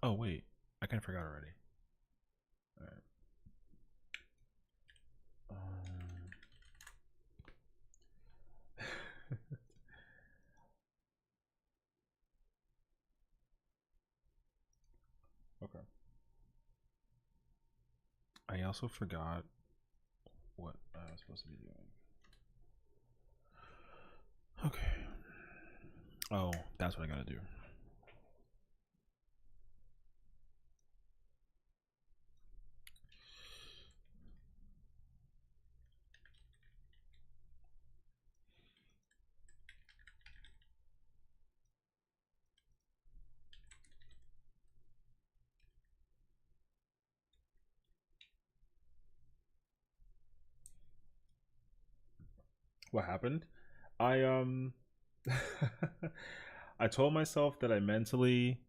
Oh wait, I kind of forgot already. All right. Okay. I also forgot what I was supposed to be doing. Okay. Oh, that's what I gotta do. What happened? I I told myself that I mentally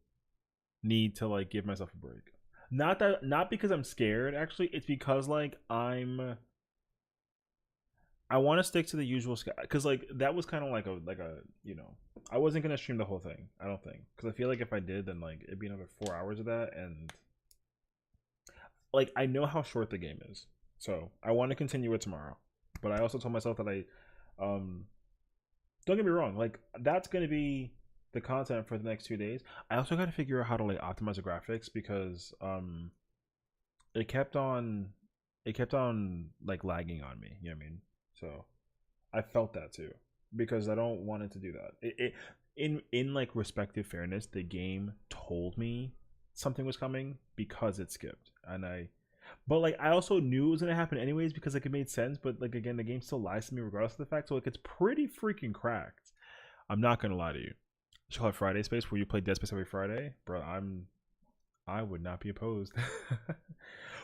need to like give myself a break. Not because I'm scared actually, it's because like I want to stick to the usual cuz like that was kind of like a, you know, I wasn't going to stream the whole thing, I don't think, cuz I feel like if I did then like it'd be another 4 hours of that, and like I know how short the game is. So, I want to continue it tomorrow. But I also told myself that I um don't get me wrong, like that's gonna be the content for the next 2 days. I also got to figure out how to like optimize the graphics because it kept on like lagging on me. You know what I mean? So I felt that too because I don't want it to do that. In like respective fairness, the game told me something was coming because it skipped, and but like I also knew it was gonna happen anyways because like it made sense. But like again, the game still lies to me regardless of the fact. So like it's pretty freaking cracked. I'm not gonna lie to you. She'll have Friday Space where you play Dead Space every Friday, bro. I would not be opposed.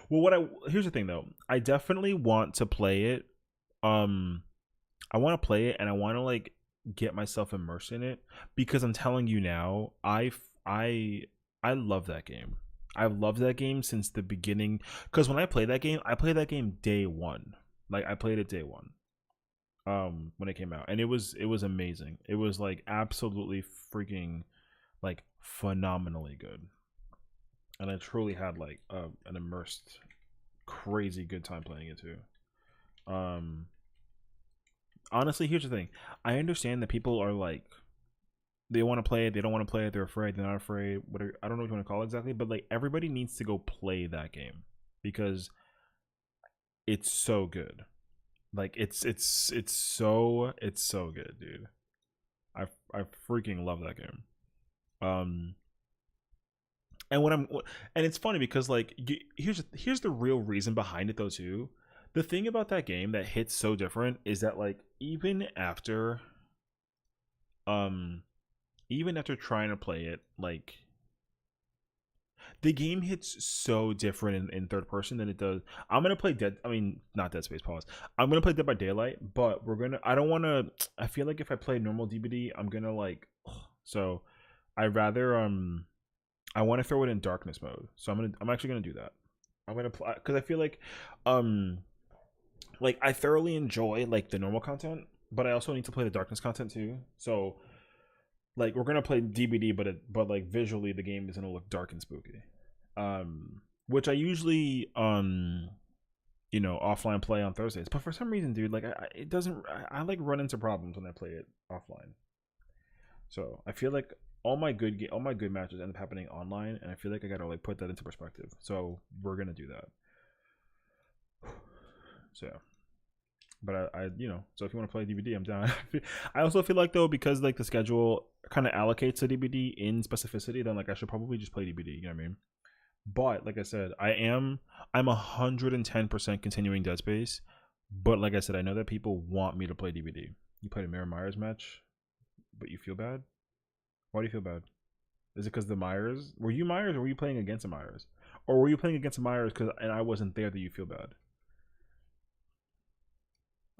Well, here's the thing though. I definitely want to play it. Um, I want to play it and I want to like get myself immersed in it because I'm telling you now, I love that game. I've loved that game since the beginning. Because when I played that game day one. Like I played it day one. When it came out, and it was amazing. It was like absolutely freaking like phenomenally good, and I truly had like an immersed, crazy good time playing it too. Um, Honestly, here's the thing: I understand that people are like they want to play it, they don't want to play it, they're afraid, they're not afraid. Whatever, I don't know what you want to call it exactly, but like everybody needs to go play that game because it's so good. Like it's so good, dude. I freaking love that game. Um, and when I'm and it's funny because like here's the real reason behind it though too. The thing about that game that hits so different is that like um even after trying to play it, like the game hits so different in third person than it does. I'm gonna play Dead. I mean, not Dead Space. Pause. I'm gonna play Dead by Daylight, but we're gonna. I don't want to. I feel like if I play normal DBD, I'm gonna like. So, I rather I want to throw it in darkness mode. So I'm actually gonna do that. I'm gonna play because I feel um like I thoroughly enjoy like the normal content, but I also need to play the darkness content too. So like we're gonna play DBD, but like visually the game is gonna look dark and spooky. Which I usually you know offline play on Thursdays, but for some reason, dude, like it doesn't. I like run into problems when I play it offline. So I feel like all my good matches end up happening online, and I feel like I gotta like put that into perspective. So we're gonna do that. So yeah. But I you know, so if you want to play DVD, I'm down. I also feel like though because like the schedule kind of allocates the DVD in specificity, then like I should probably just play DVD. You know what I mean? But like I said, I'm 110% continuing Dead Space. But like I said, I know that people want me to play DVD. You played a Mira Myers match, but you feel bad. Why do you feel bad? Is it because the Myers? Were you Myers, or were you playing against the Myers, or were you playing against the Myers because and I wasn't there that you feel bad?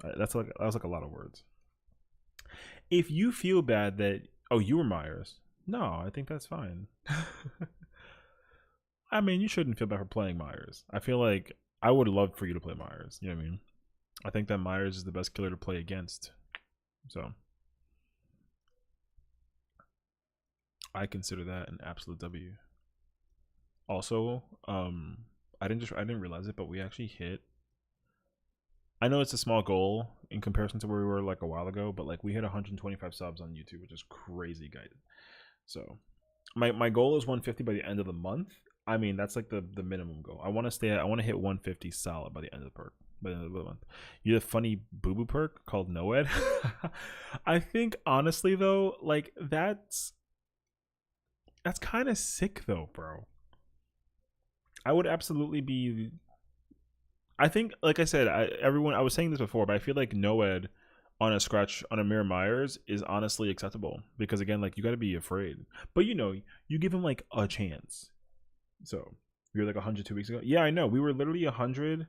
That was like a lot of words. If you feel bad that oh you were Myers, no, I think that's fine. I mean, you shouldn't feel bad for playing Myers. I feel like I would love for you to play Myers. You know what I mean? I think that Myers is the best killer to play against. So I consider that an absolute W. Also, I didn't realize it, but we actually hit. I know it's a small goal in comparison to where we were like a while ago, but like we hit 125 subs on YouTube, which is crazy, guys. So my goal is 150 by the end of the month. I mean, that's like the minimum goal. I want to hit 150 solid by the end of the perk. By the end of the month. You have a funny boo boo perk called NOED. I think honestly though, like that's kind of sick though, bro. I would absolutely be. I think, like I said, I was saying this before, but I feel like NOED on a scratch on a Mirror Myers is honestly acceptable because again, like you got to be afraid, but you know, you give him like a chance. So we were like 100 2 weeks ago. Yeah, I know. We were literally 100.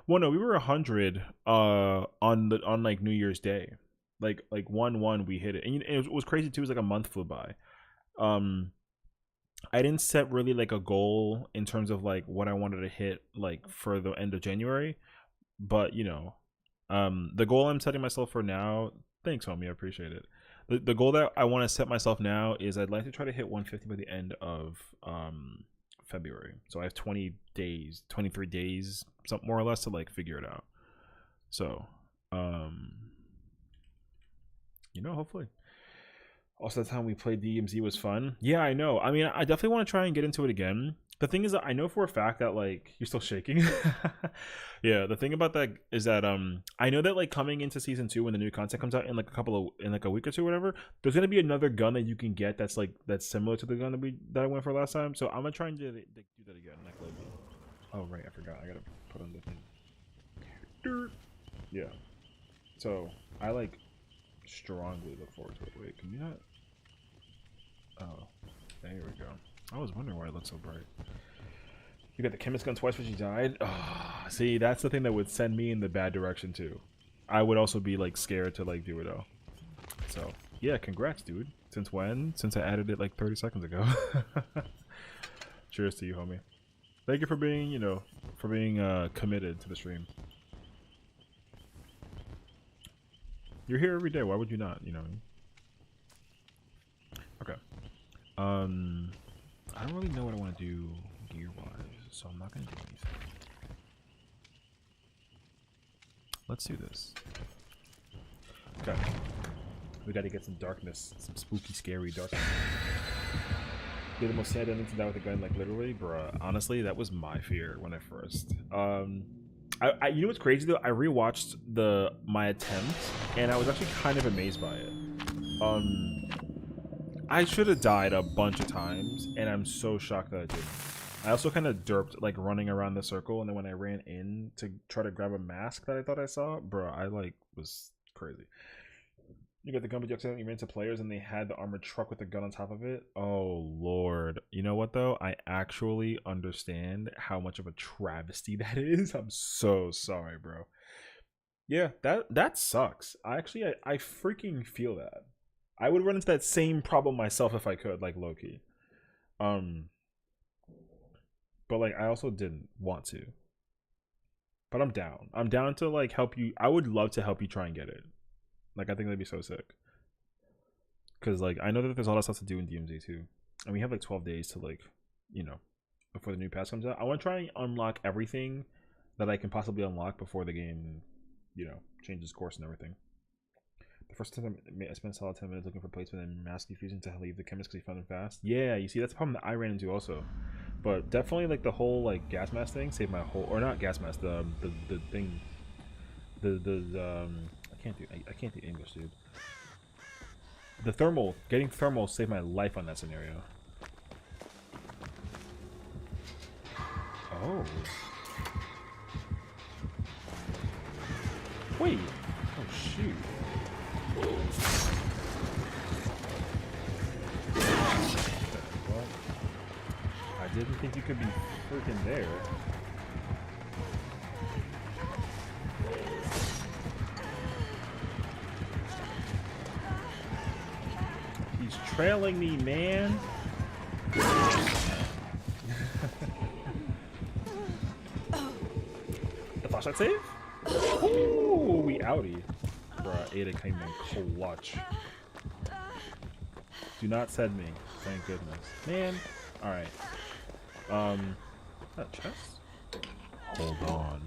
Well, no, we were 100 on like New Year's Day, like 1-1 we hit it, and it was crazy too. It was like a month flew by. I didn't set really like a goal in terms of like what I wanted to hit like for the end of January, but you know, the goal I'm setting myself for now. Thanks, homie. I appreciate it. The goal that I want to set myself now is I'd like to try to hit 150 by the end of February. So I have 20 days, 23 days, something more or less to like figure it out. So, you know, hopefully. Also, the time we played DMZ was fun. Yeah, I know. I mean, I definitely want to try and get into it again. The thing is that I know for a fact that like you're still shaking. Yeah, the thing about that is that I know that like coming into season 2 when the new content comes out in like a week or two, whatever, there's gonna be another gun that you can get that's similar to the gun that I went for last time. So I'm gonna try and do that again. Like, oh right, I forgot. I gotta put on the thing. Yeah. So I like strongly look forward to it. Wait, can you not? Oh, there we go. I was wondering why it looked so bright. You got the chemist gun twice when she died. Oh, see, that's the thing that would send me in the bad direction too. I would also be like scared to like do it all. So yeah, congrats, dude. Since when? Since I added it like 30 seconds ago. Cheers to you, homie. Thank you for being, you know, committed to the stream. You're here every day. Why would you not? You know. Okay. I don't really know what I want to do gear-wise, so I'm not gonna do anything. Let's do this. Okay. We gotta get some darkness, some spooky, scary darkness. You're the most sad ending to die with a gun, like literally, bruh. Honestly, that was my fear when I first. You know what's crazy though? I rewatched my attempt, and I was actually kind of amazed by it. I should have died a bunch of times, and I'm so shocked that I didn't. I also kind of derped, like, running around the circle, and then when I ran in to try to grab a mask that I thought I saw, bro, I, like, was crazy. You got the gun, but you accidentally ran into players, and they had the armored truck with the gun on top of it. Oh, Lord. You know what, though? I actually understand how much of a travesty that is. I'm so sorry, bro. Yeah, that sucks. I freaking feel that. I would run into that same problem myself if I could, like low-key. But like I also didn't want to. But I'm down. I'm down to like help you. I would love to help you try and get it. Like I think that'd be so sick. Cause like I know that there's all that stuff to do in DMZ too. And we have like 12 days to like, you know, before the new pass comes out. I want to try and unlock everything that I can possibly unlock before the game, you know, changes course and everything. The first time I spent a solid 10 minutes looking for placement and mask diffusion to leave the chemist because he found them fast. Yeah, you see, that's the problem that I ran into also. But definitely, like, the whole, like, gas mask thing saved my whole... Or not gas mask, the thing... I can't do English, dude. The thermal... Getting thermal saved my life on that scenario. Oh. Wait. Oh, shoot. What? I didn't think you could be freaking there. He's trailing me, man. The flashlight save? Ooh, we outie. Bruh, Ada came in clutch. Do not send me. Thank goodness. Man. Alright. That chest? Hold on.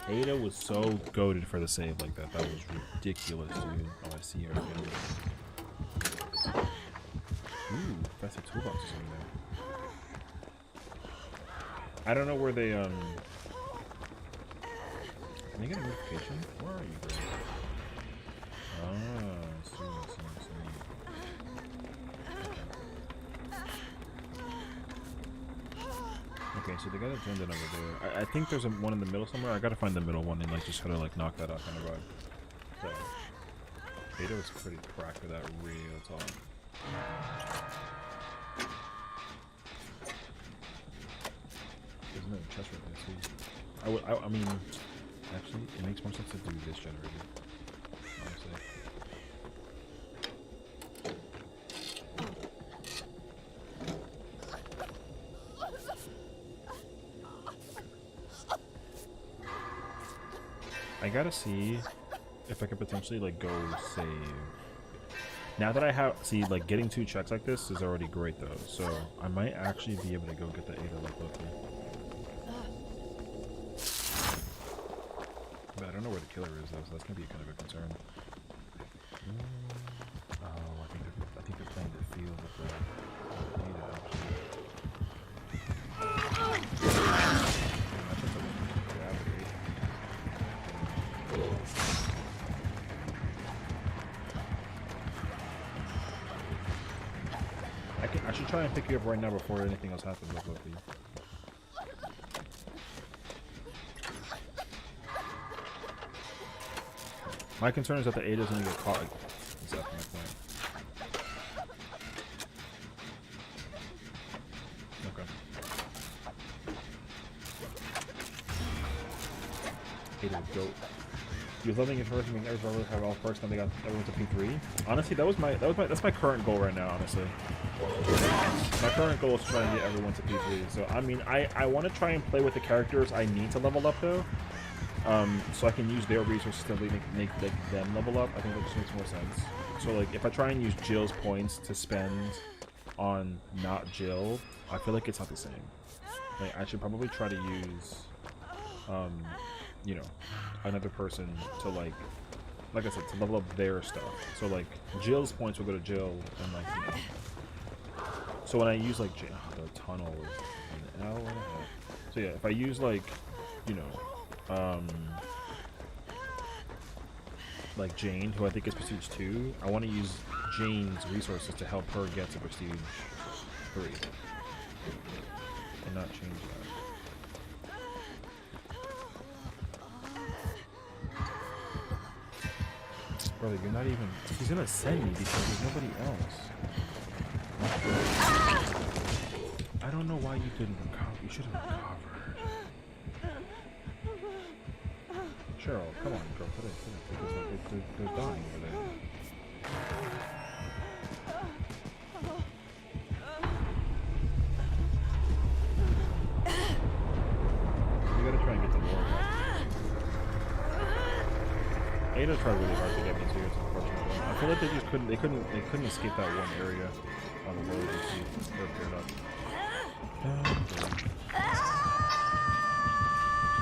Ada was so goated for the save like that. That was ridiculous, dude. Oh, I see her again. Ooh, that's a toolbox or something there. I don't know where they, Can they get a notification? Where are you, bro? Ah, I see. Okay, so they got a dungeon over there. I think there's one in the middle somewhere. I gotta find the middle one and like just try to like knock that out kind of vibe. So, Ada was pretty cracked with that real talk. There's no chest right there, see? I mean, actually, it makes more sense to do this generator, honestly. I gotta see if I could potentially like go save. Now that I have, see, like getting 2 checks like this is already great though, so I might actually be able to go get the Ada like locally. But I don't know where the killer is though, so that's gonna be kind of a concern. Oh, I think they're playing the field with the Ada actually. I should try and pick you up right now before anything else happens. Luckily. My concern is that the A doesn't get caught. Exactly my point. Okay. Ada goat. You was loving it first, making every have all first, then they got everyone to P3. Honestly, that's my current goal right now. Honestly, my current goal is to try and get everyone to P3. So I mean, I want to try and play with the characters I need to level up though, so I can use their resources to make them level up. I think that just makes more sense. So like, if I try and use Jill's points to spend on not Jill, I feel like it's not the same. Like, I should probably try to use, you know, another person to like I said, to level up their stuff. So like Jill's points will go to Jill, and like, you know. So when I use like the tunnel and L, so yeah, if I use like, you know, like Jane, who I think is Prestige 2, I want to use Jane's resources to help her get to Prestige 3, and not change that. Brother, you're not even... He's gonna send me because there's nobody else. I don't know why you didn't recover. You should have recovered. Cheryl, come on, girl. Put it. Because they're dying over there. You gotta try and get the Lord. Ada tried really hard to get me too, it's unfortunate. I feel like they just couldn't escape that one area on the road to see they're cleared up.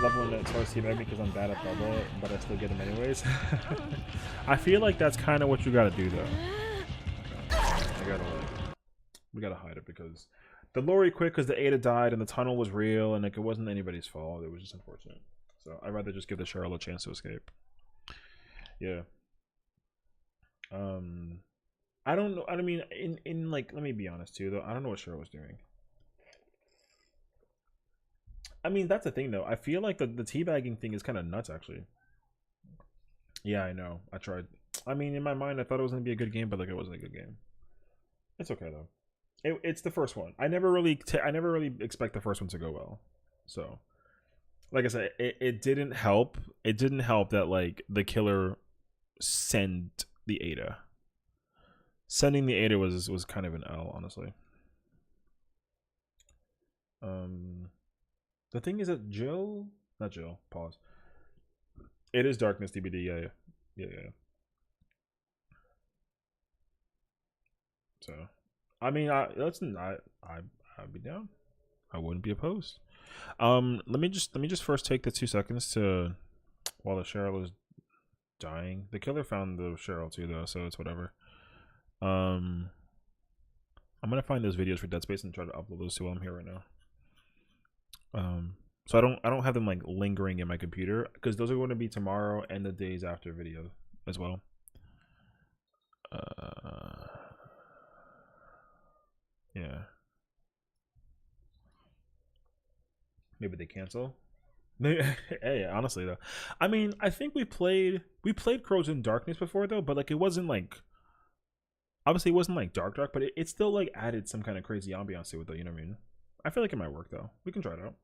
Love when that starts teabagging because I'm bad at bubble, but I still get him anyways. I feel like that's kind of what you gotta do though. Okay. We gotta hide it because the Lori quit because the Ada died and the tunnel was real and like it wasn't anybody's fault. It was just unfortunate. So I'd rather just give the Cheryl a chance to escape. Yeah. I don't know. I mean, in like, let me be honest too, though. I don't know what Cheryl was doing. I mean, that's the thing, though. I feel like the teabagging thing is kind of nuts, actually. Yeah, I know. I tried. I mean, in my mind, I thought it was gonna be a good game, but like, it wasn't a good game. It's okay though. It's the first one. I never really expect the first one to go well. So, like I said, it didn't help. It didn't help that like the killer sent the Ada. Sending the Ada was kind of an L, honestly. The thing is that not Jill, pause. It is Darkness DBD, yeah. So, I mean, I'd be down. I wouldn't be opposed. Let me just first take the 2 seconds to while the Cheryl is dying. The killer found the Cheryl too though, so it's whatever. I'm gonna find those videos for Dead Space and try to upload those to while I'm here right now. So I don't have them like lingering in my computer because those are going to be tomorrow and the days after video as well. Yeah. Maybe they cancel. Hey, honestly though, I mean, I think we played Crows in Darkness before though, but like it wasn't like, obviously it wasn't like dark, but it still like added some kind of crazy ambiance to it though. You know what I mean? I feel like it might work though. We can try it out.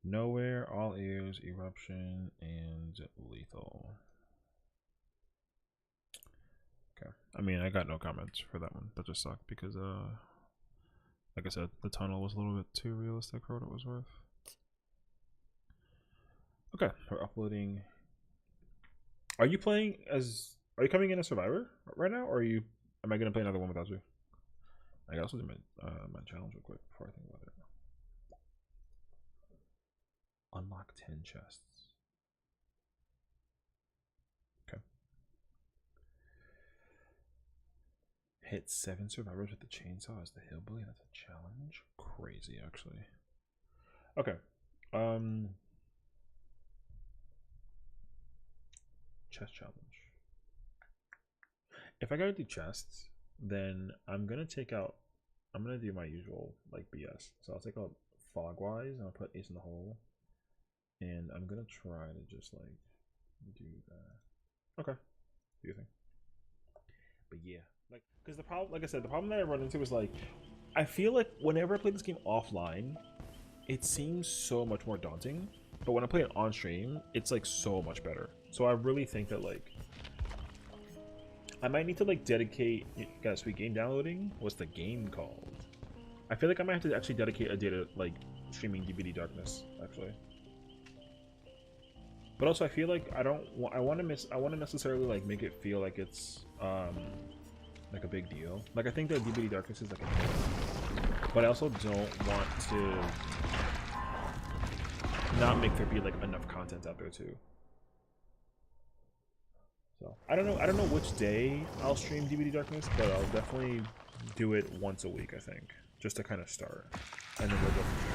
Nowhere, All Ears, Eruption, and Lethal. Okay. I mean, I got no comments for that one. That just sucked because, like I said, the tunnel was a little bit too realistic for what it was worth. Okay, we're uploading. Are you playing as? Are you coming in as Survivor right now, or are you? Am I gonna play another one without you? I can also do my challenge real quick before I think about it. Unlock 10 chests. Okay. Hit 7 survivors with the chainsaw as the hillbilly. That's a challenge. Crazy, actually. Okay. Chest challenge. If I gotta do chests, then I'm gonna do my usual like BS. So I'll take out Fogwise and I'll put Ace in the hole. And I'm gonna try to just like do that. Okay. Do your thing. But yeah, like, because the problem, like I said, the problem that I run into is like, I feel like whenever I play this game offline, it seems so much more daunting. But when I play it on stream, it's like so much better. So I really think that like, I might need to like dedicate. Got a sweet game downloading. What's the game called? I feel like I might have to actually dedicate a day to like streaming DVD Darkness actually. But also, I feel like I want to necessarily like make it feel like it's like a big deal. Like I think that DVD Darkness is like a deal, but I also don't want to not make there be like enough content out there too. So I don't know which day I'll stream DVD Darkness, but I'll definitely do it once a week. I think just to kind of start, and then we'll go from there.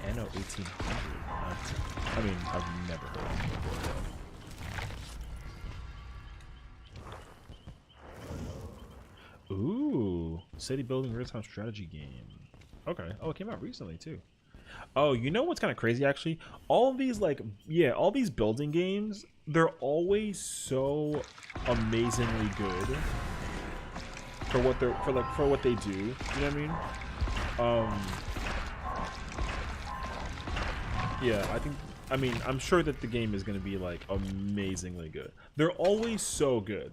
Anno 1800. I mean, I've never heard of it before. Ooh, city building real-time strategy game. Okay. Oh, it came out recently too. Oh, you know what's kind of crazy actually? All of these like, yeah, all these building games, they're always so amazingly good for what they're for what they do. You know what I mean? Yeah, I'm sure that the game is going to be like amazingly good. They're always so good.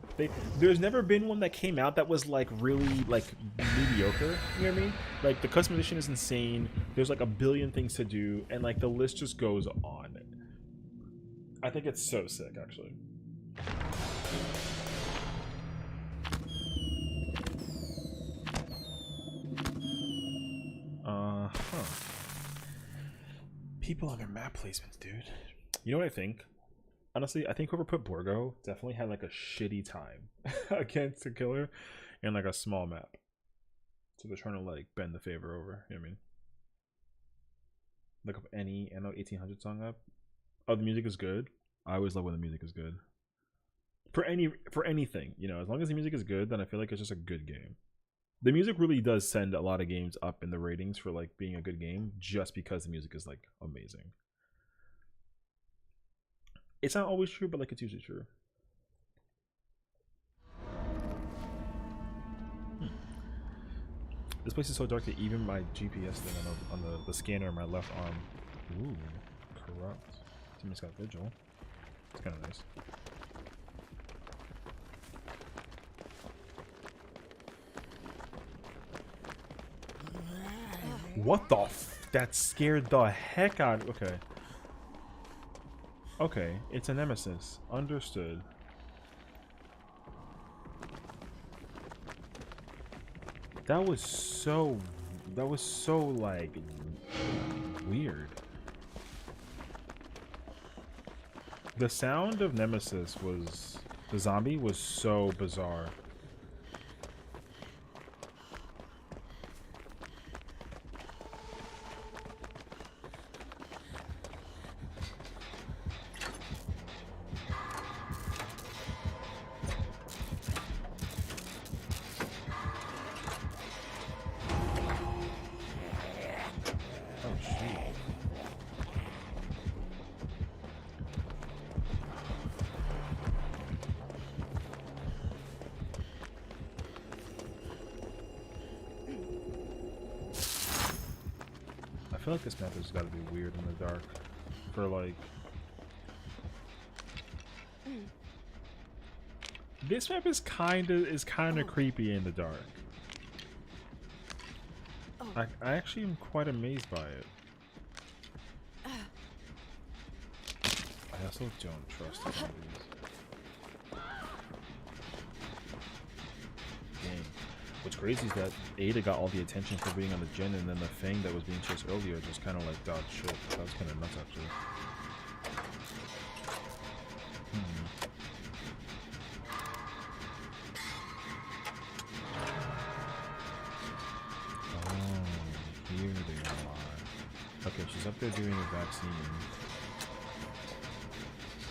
There's never been one that came out that was like really like mediocre. You know what I mean? Like the customization is insane. There's like a billion things to do, and like the list just goes on. I think it's so sick, actually. People on their map placements, dude. You know what I think? Honestly, I think whoever put Borgo definitely had like a shitty time against a killer in like a small map. So they're trying to like bend the favor over. You know what I mean? Look up any Anno 1800 song up. Oh, the music is good. I always love when the music is good. For anything, you know, as long as the music is good, then I feel like it's just a good game. The music really does send a lot of games up in the ratings for like being a good game just because the music is like amazing. It's not always true, but like it's usually true. This place is so dark that even my GPS thing on the scanner on my left arm. Ooh, corrupt. Teammate's got vigil. It's kind of nice. What the that scared the heck out. Okay. Okay, it's a nemesis. Understood. That was so like weird. The sound of Nemesis was, the zombie was so bizarre. I feel like this map has got to be weird in the dark for like... This map is kind of creepy in the dark. I actually am quite amazed by it. I also don't trust the zombies. Dang. What's crazy is that Ada got all the attention for being on the Jinn, and then the thing that was being chased earlier just kind of like dodged shit. That was kind of nuts, actually. Oh, here they are. Okay, she's up there doing the vaccine.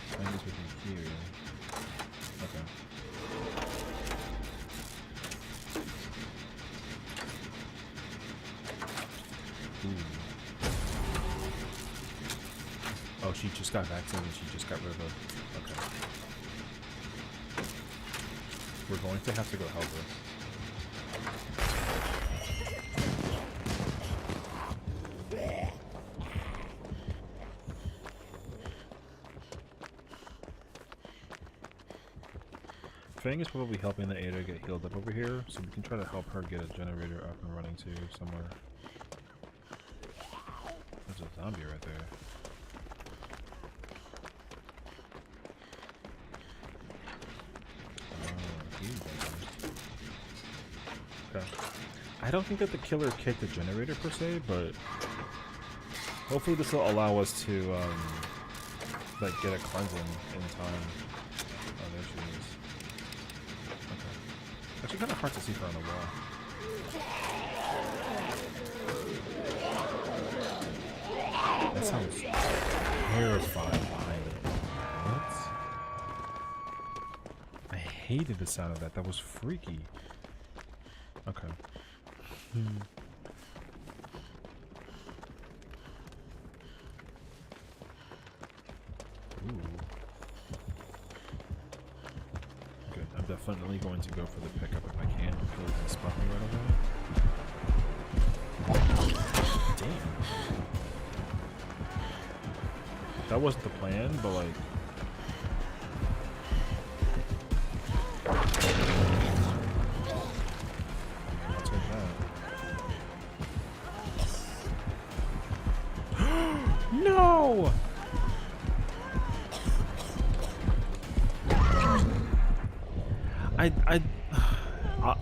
Find this with me here. Okay. Ooh. Oh, she just got vaccinated and she just got rid of it. Okay. We're going to have to go help her. Fang is probably helping the Ada get healed up over here, so we can try to help her get a generator up and running too somewhere. There's a zombie right there. Okay. I don't think that the killer kicked the generator per se, but hopefully this will allow us to like get a cleansing in time. Oh, there she is. Okay. Actually, kind of hard to see her on the wall. That sounds terrifying behind it. What? I hated the sound of that. That was freaky. Okay. Ooh. Good. I'm definitely going to go for the pickup if I can. Until it can spot me right away. Damn. That wasn't the plan, but like... I'll take that. No!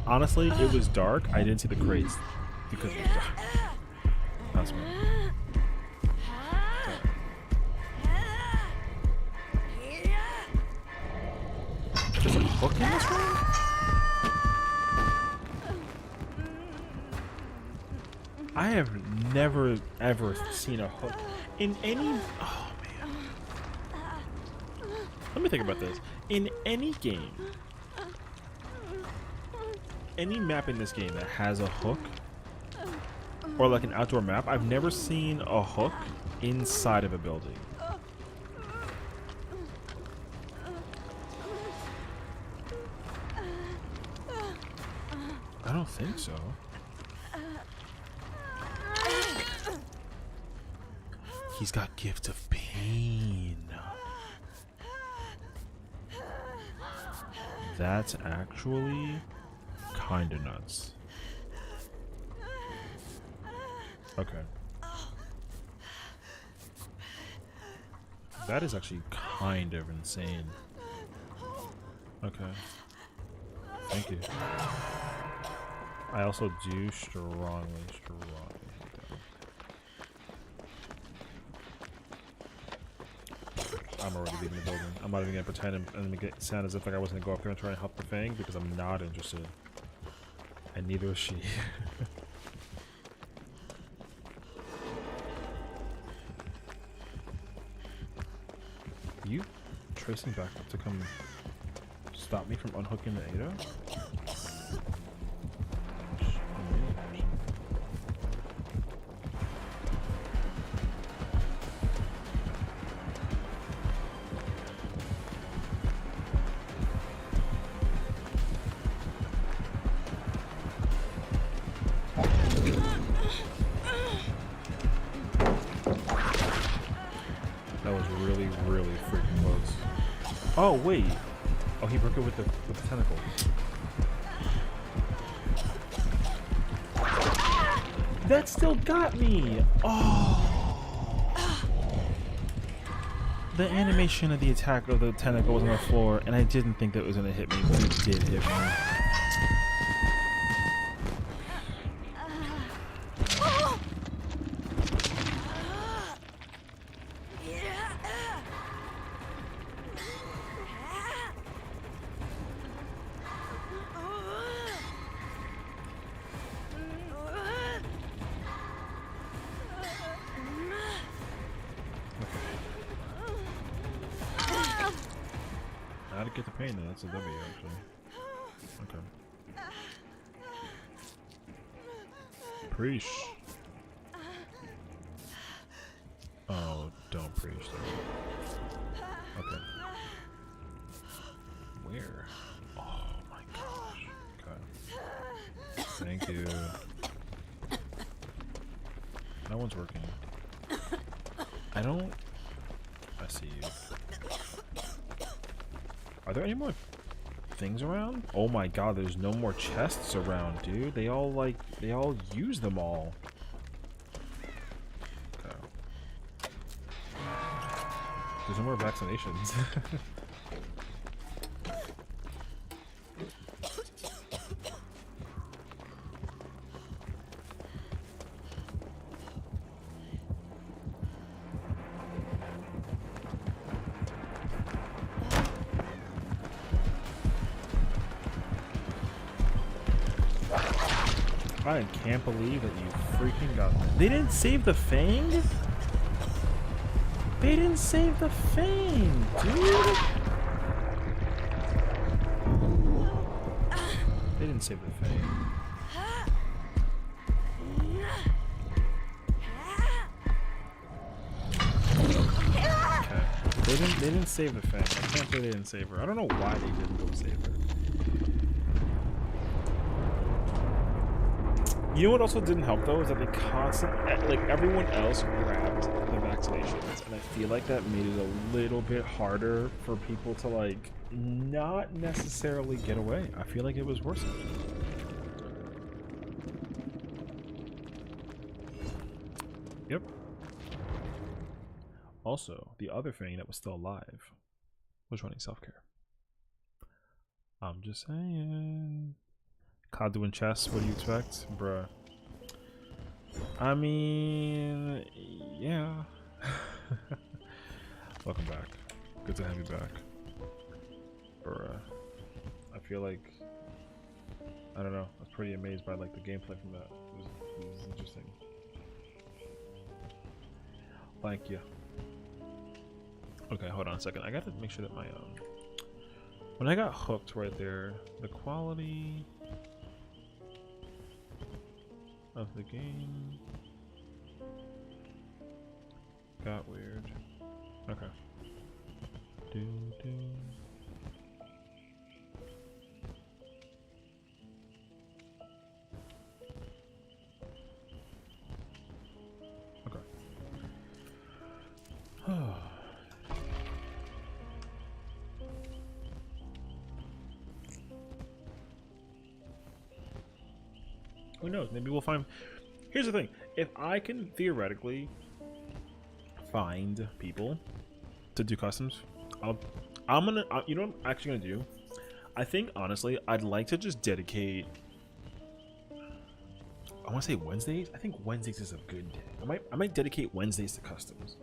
Honestly, it was dark. I didn't see the crates because it was dark. That's me. There's a hook in this room? I have never ever seen a hook in any... Oh man. Let me think about this. In any game, any map in this game that has a hook, or like an outdoor map, I've never seen a hook inside of a building. I don't think so. He's got Gift of Pain. That's actually kinda nuts. Okay. That is actually kind of insane. Okay. Thank you. I also do strongly hate that. I'm already leaving the building. I'm not even gonna pretend and make it sound as if like I was gonna go up there and try and help the Fang because I'm not interested. And neither is she. You tracing back to come stop me from unhooking the Ada? That was really, really freaking close. Oh wait! Oh, he broke it with the tentacles. That still got me! Oh! The animation of the attack of the tentacle was on the floor, and I didn't think that it was gonna hit me, but it did hit me. How to get the pain though, that's a W actually. Okay. Preach. Oh, don't preach though. Okay. Where? Oh my gosh. Okay. Thank you. No one's working. I see you. Are there any more things around? Oh my god, there's no more chests around, dude. They all use them all. Okay. There's no more vaccinations. I can't believe that you freaking got that. They didn't save the Fang? They didn't save the Fang, dude! They didn't save the Fang. Okay. They didn't save the Fang. I can't say they didn't save her. I don't know why they didn't go save her. You know what also didn't help though is that they constantly, like everyone else grabbed the vaccinations, and I feel like that made it a little bit harder for people to like not necessarily get away. I feel like it was worse. Yep. Also, the other thing that was still alive was running self-care. I'm just saying. Cloud doing chess, what do you expect? Bruh. I mean, yeah. Welcome back. Good to have you back. Bruh. I feel like, I don't know, I was pretty amazed by like the gameplay from that. It was interesting. Thank you. Okay, hold on a second. I gotta make sure that my, when I got hooked right there, the quality of the game got weird. Okay. Okay. Who knows? Maybe we'll find. Here's the thing: if I can theoretically find people to do customs, I'm gonna. You know what I'm actually gonna do? I think honestly, I'd like to just dedicate. I want to say Wednesdays. I think Wednesdays is a good day. I might dedicate Wednesdays to customs.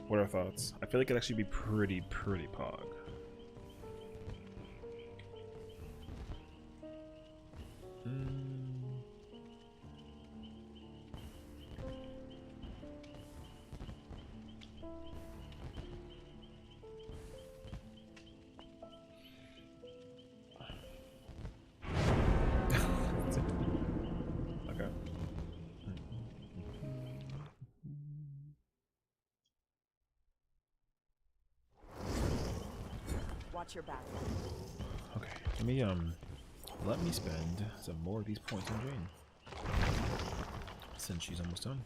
What are our thoughts? I feel like it'd actually be pretty pog. Okay. Watch your back. Okay. Let me spend some more of these points on Jane, since she's almost done.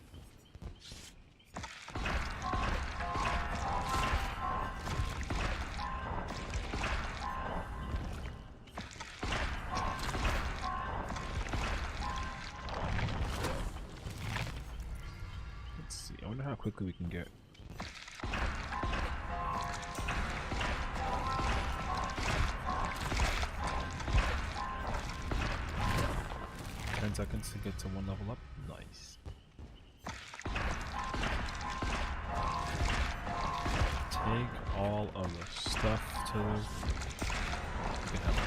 Let's see. I wonder how quickly we can get. 10 seconds to get to 1 level up. Nice. Take all of the stuff to. We can have it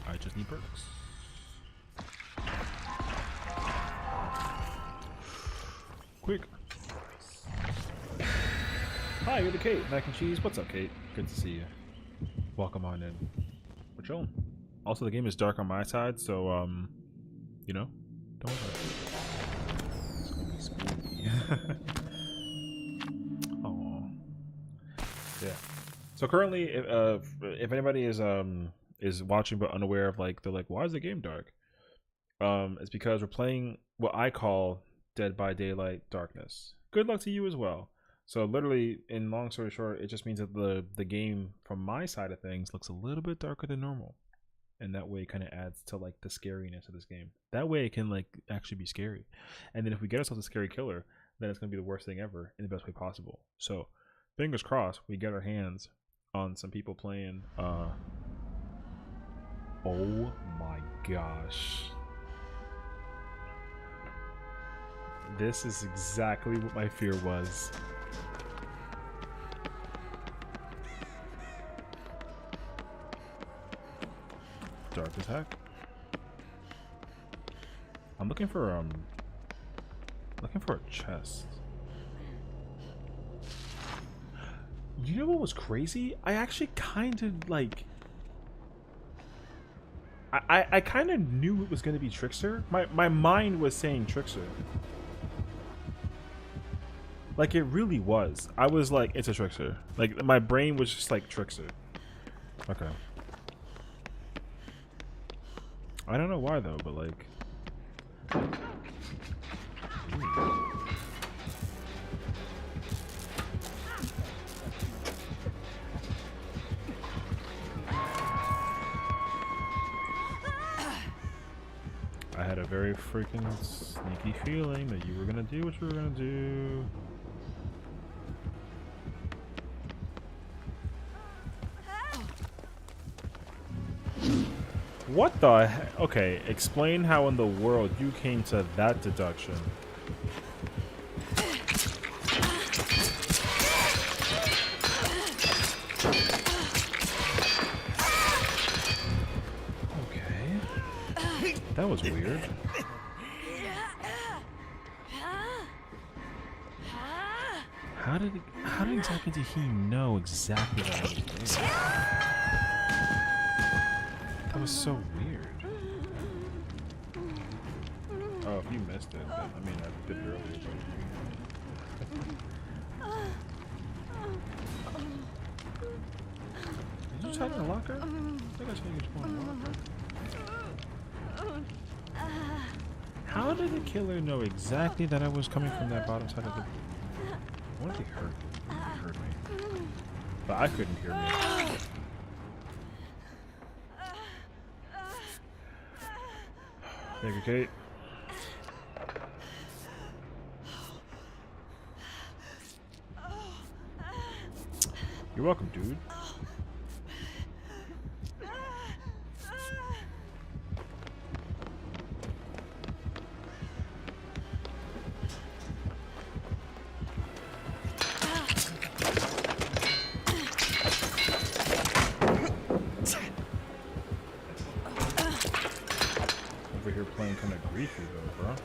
all. I just need perks. Quick. Hi, you're the Kate. Mac and cheese. What's up, Kate? Good to see you. Welcome on in. We're chilling. Also, the game is dark on my side, so you know, don't worry. It's gonna be spooky. Oh, yeah. So currently, if anybody is watching but unaware of, like, they're like, why is the game dark? It's because we're playing what I call Dead by Daylight Darkness. Good luck to you as well. So literally, in long story short, it just means that the game from my side of things looks a little bit darker than normal. And that way it kind of adds to, like, the scariness of this game. That way it can, like, actually be scary. And then if we get ourselves a scary killer, then it's going to be the worst thing ever in the best way possible. So fingers crossed we get our hands on some people playing. Oh my gosh. This is exactly what my fear was. Dark attack. I'm looking for a chest. You know what was crazy? I actually kind of like. I kind of knew it was going to be Trickster. My mind was saying Trickster. Like, it really was. I was like, it's a Trickster. Like, my brain was just like Trickster. Okay. I don't know why though, but like. I had a very freaking sneaky feeling that you were gonna do what you were gonna do. What the heck? Okay, explain how in the world you came to that deduction. Okay. That was weird. How exactly did he know exactly what I was doing? That was so weird. Oh, if you missed it, then, I mean, I did it earlier. Did you just hide in a locker? I think I saw you just go in a locker. How did the killer know exactly that I was coming from that bottom side of the... What if he heard me? He heard me. But I couldn't hear me. Thank you, Kate. You're welcome, dude. Over here playing kind of greasy though, bro.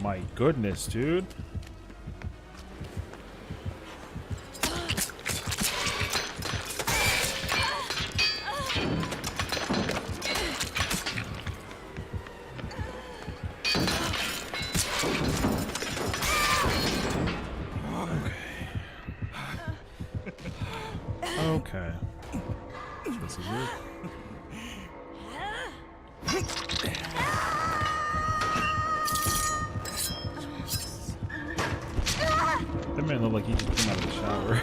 My goodness, dude. Okay. This is weird. That man looked like he just came out of the shower.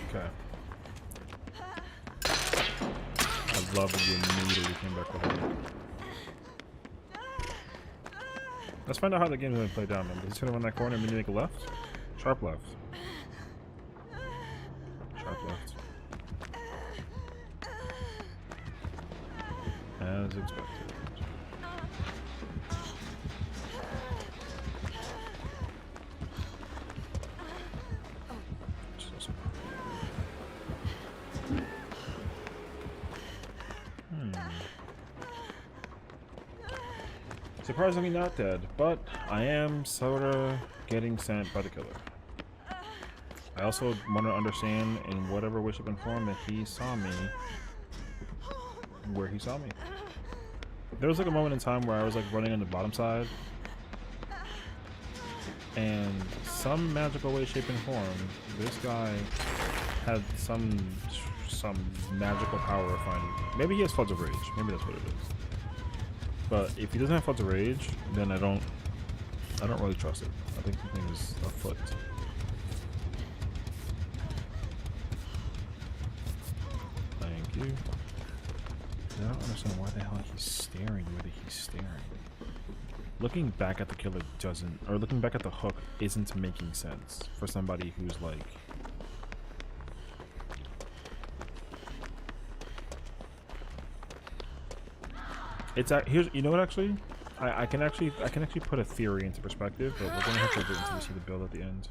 Okay. I love that you immediately came back with him. Let's find out how the game is going to play down, man. Does he turn around that corner and then you make a left? Sharp left. Sharp left. As expected. Surprisingly not dead, but I am sorta getting sent by the killer. I also want to understand in whatever way, shape, and form that he saw me, where he saw me. There was like a moment in time where I was like running on the bottom side, and some magical way, shape, and form, this guy had some magical power of finding. Maybe he has floods of rage. Maybe that's what it is. But if he doesn't have floods of rage, then I don't really trust it. I think something is afoot. Thank you. I don't understand why the hell he's staring the way that he's staring. Looking back at the killer doesn't, or looking back at the hook isn't making sense for somebody who's like. It's here's, you know what, actually I can actually put a theory into perspective, but we're gonna have to wait until we see the build at the end.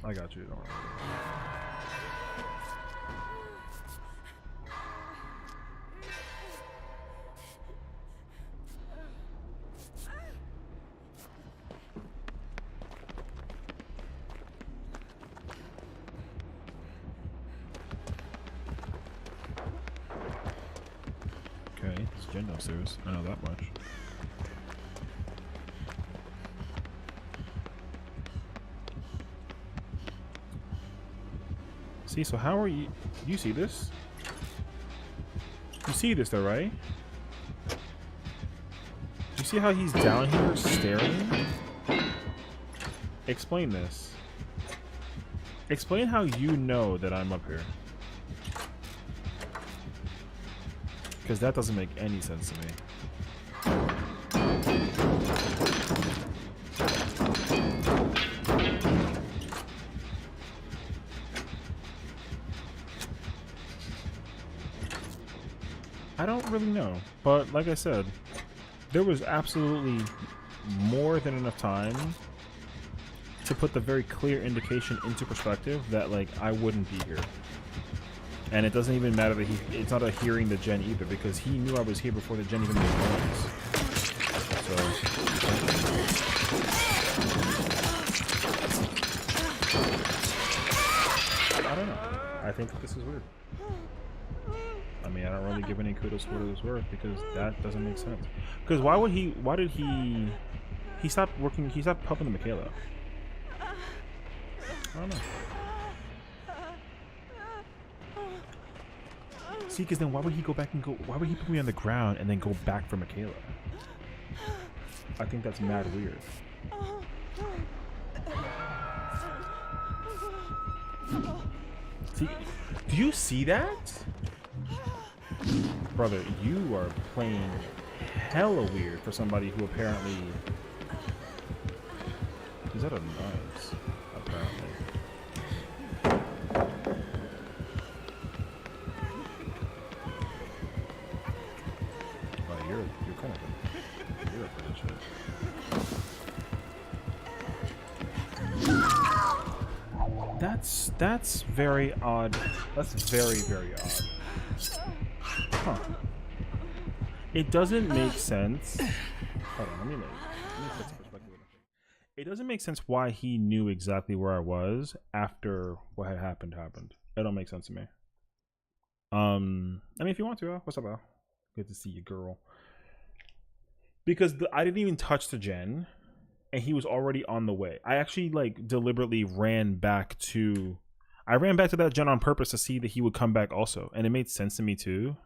I got you, don't worry. Okay, it's Jen downstairs. I know that much. See, so how are you? You see this? You see this though, right? You see how he's down here staring? Explain this. Explain how you know that I'm up here. Because that doesn't make any sense to me. I don't really know, but like I said, there was absolutely more than enough time to put the very clear indication into perspective that like I wouldn't be here. And it doesn't even matter that it's not a hearing the gen either, because he knew I was here before the gen even made noise. So I don't know. I think that this is weird. I mean, I don't really give any kudos for what it was worth, because that doesn't make sense. Because why did he stopped helping the Michaela? I don't know. See, because then why would he go back and go? Why would he put me on the ground and then go back for Michaela? I think that's mad weird. See, do you see that? Brother, you are playing hella weird for somebody who apparently... Is that a nut? Apparently. You're kind of you're a bitch. That's very odd. That's very, very odd. Huh. It doesn't make sense. Hold on, let me put some perspective. It doesn't make sense why he knew exactly where I was after what had happened. It don't make sense to me. I mean, if you want to, what's up, Al? Good to see you, girl. Because I didn't even touch the gen, and he was already on the way. I actually like deliberately ran back to that gen on purpose to see that he would come back also, and it made sense to me too.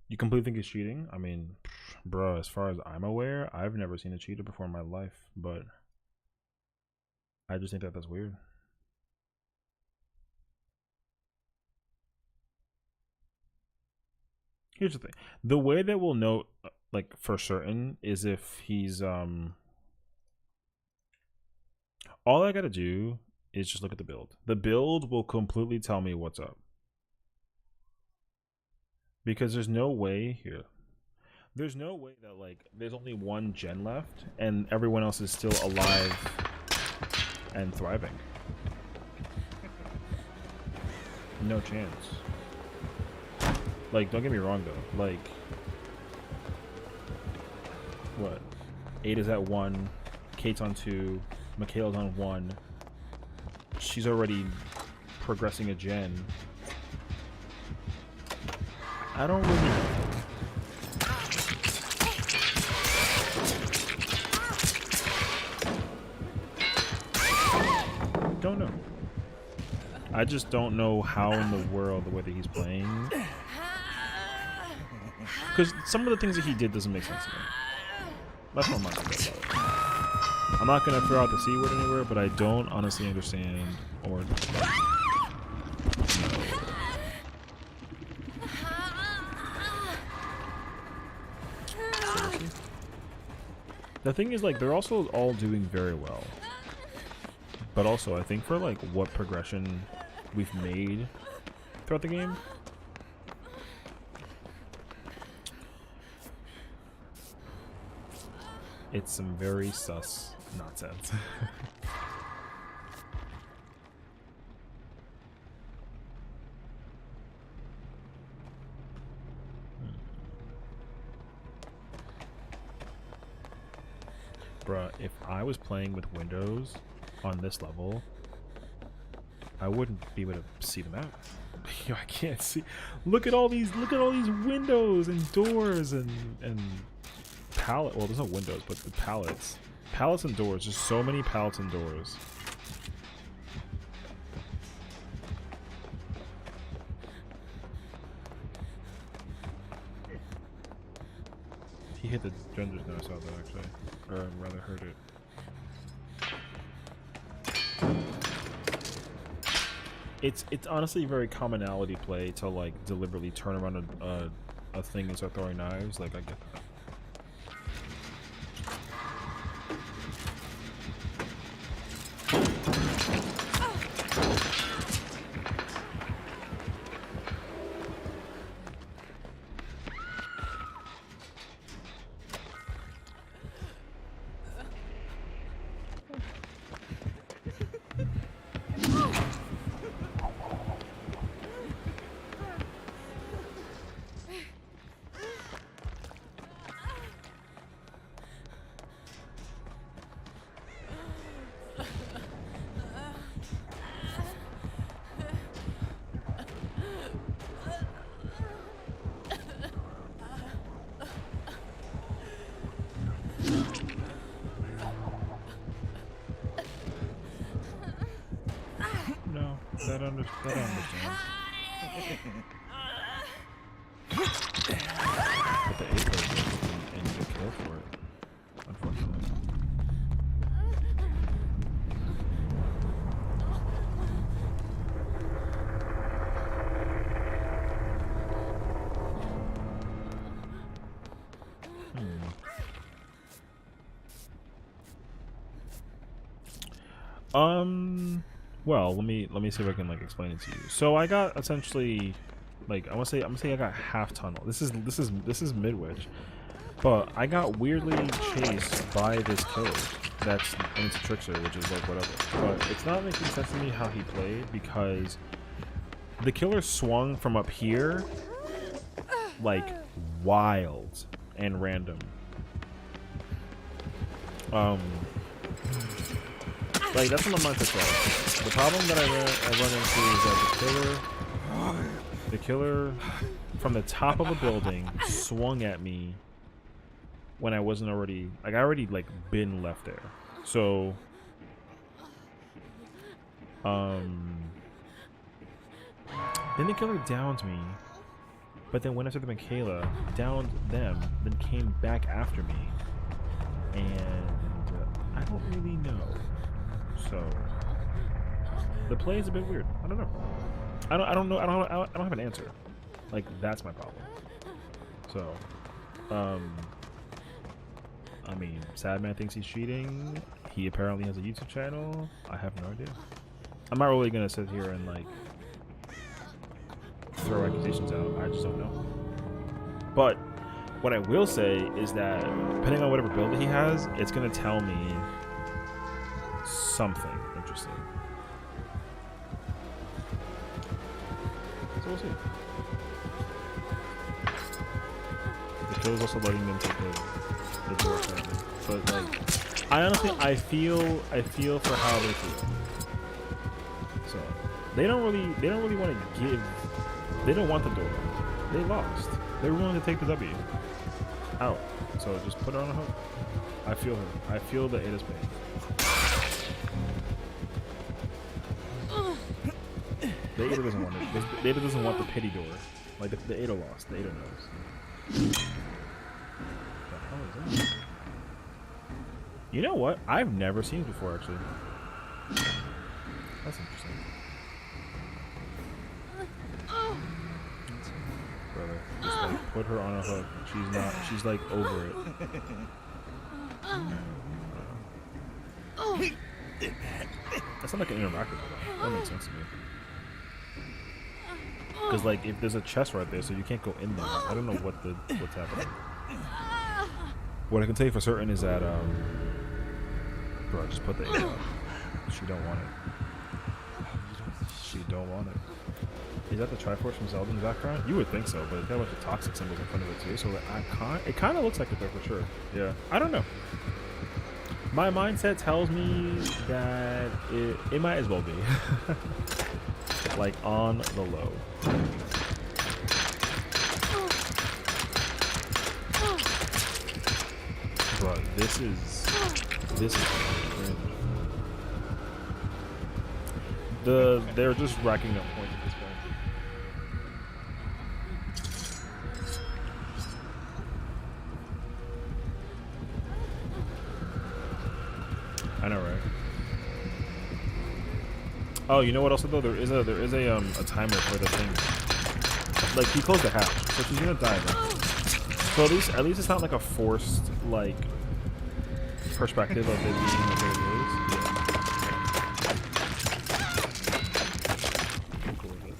You completely think it's cheating? I mean, bro, as far as I'm aware, I've never seen a cheater before in my life, but I just think that that's weird. Here's the thing. The way that we'll know, like, for certain is if he's, all I gotta do is just look at the build. The build will completely tell me what's up. Because there's no way here. There's no way that, like, there's only one gen left and everyone else is still alive and thriving. No chance. Like, don't get me wrong though. Like, what? Ada's at 1, Kate's on 2, Michaela's on 1. She's already progressing a gen. I don't really know. Don't know. I just don't know how in the world the way that he's playing. Because some of the things that he did doesn't make sense to me. That's what I'm not gonna say about it. I'm not gonna throw out the C word anywhere, but I don't honestly understand or the thing is, like, they're also all doing very well. But also, I think for, like, what progression we've made throughout the game, it's some very sus nonsense. Bruh, if I was playing with Windows on this level, I wouldn't be able to see the map. Yo, I can't see. Look at all these windows and doors and pallet. Well, there's no windows, but the pallets and doors. There's so many pallets and doors. He hit the genders now, I saw that actually. Or rather heard it. It's honestly a very commonality play to, like, deliberately turn around a thing and start throwing knives. Like, I get that. That I understand. But the 8 player and you get killed for it, unfortunately. Well, let me see if I can like explain it to you. So I got essentially, like, I'm gonna say I got half tunnel. This is Midwich, but I got weirdly chased by this killer. And it's a trickster, which is like whatever. But it's not making sense to me how he played, because the killer swung from up here, like wild and random. Like, that's what my mindset was. The problem that I run into is that the killer from the top of a building swung at me when I wasn't already, like, I already like been left there. So then the killer downed me, but then went after the Michaela, downed them, then came back after me, and I don't really know. So the play is a bit weird. I don't know. I don't know. I don't have an answer. Like, that's my problem. So, I mean, Sad Man thinks he's cheating. He apparently has a YouTube channel. I have no idea. I'm not really gonna sit here and like throw accusations out. I just don't know. But what I will say is that depending on whatever build he has, it's gonna tell me something interesting. So we'll see. The killer's also letting them take the door apparently. But like, I honestly I feel for how they feel. So they don't really want to give. They don't want the door. They lost. They were willing to take the W out. So just put her on a hook. I feel her. I feel the Ada's pain. The Ada doesn't want it. The Ada doesn't want the pity door. Like the Ada lost. The Ada knows. What the hell is that? You know what? I've never seen it before, actually. That's interesting. Brother, just like put her on a hook. She's not. She's like over it. That's not like an interactive. That makes sense to me. Because like, if there's a chest right there, so you can't go in there. I don't know what's happening. What I can tell you for certain is that bro, just put the A up. She don't want it. She don't want it. Is that the Triforce from Zelda in the background? You would think so, but it's got a bunch of toxic symbols in front of it too. So it kind of looks like it though, for sure. Yeah, I don't know. My mindset tells me that it might as well be. Like, on the low. Bro, this is cringe. They're just racking up points at this point. I know, right? Oh, you know what else though? There is a timer for the thing. Like, he closed the hatch, so she's gonna die then. So at least it's not like a forced like perspective of it being like what it is. Yeah. I'm cool with it.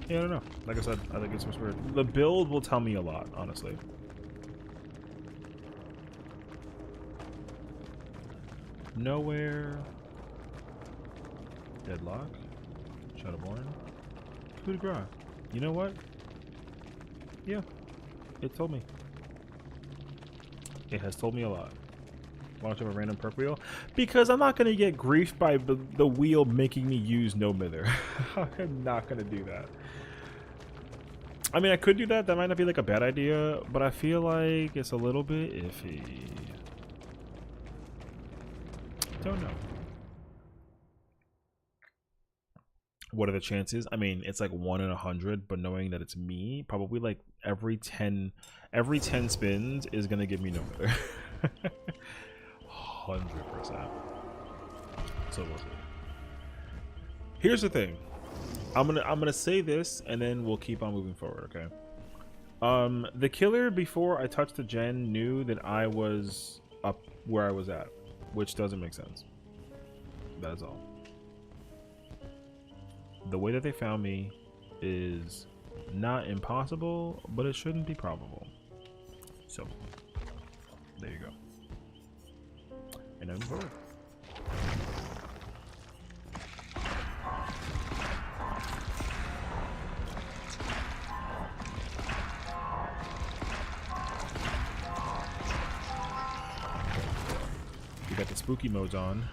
Yeah, I don't know. Like I said, I think it's what's weird. The build will tell me a lot, honestly. Nowhere. Deadlock. Shadowborn. Coup de grace. You know what? Yeah. It told me. It has told me a lot. Launch of a random perk wheel. Because I'm not going to get griefed by the wheel making me use no mither. I'm not going to do that. I mean, I could do that. That might not be like a bad idea. But I feel like it's a little bit iffy. Don't know. what are the chances? I mean, it's like 1 in 100, but knowing that it's me, probably like every 10 spins is gonna give me no mither. 100%. So we'll see. Here's the thing. I'm gonna say this and then we'll keep on moving forward, okay? The killer before I touched the gen knew that I was up where I was at, which doesn't make sense. That's all. The way that they found me is not impossible, but it shouldn't be probable. So, there you go. And I'm forward. We got the spooky modes on.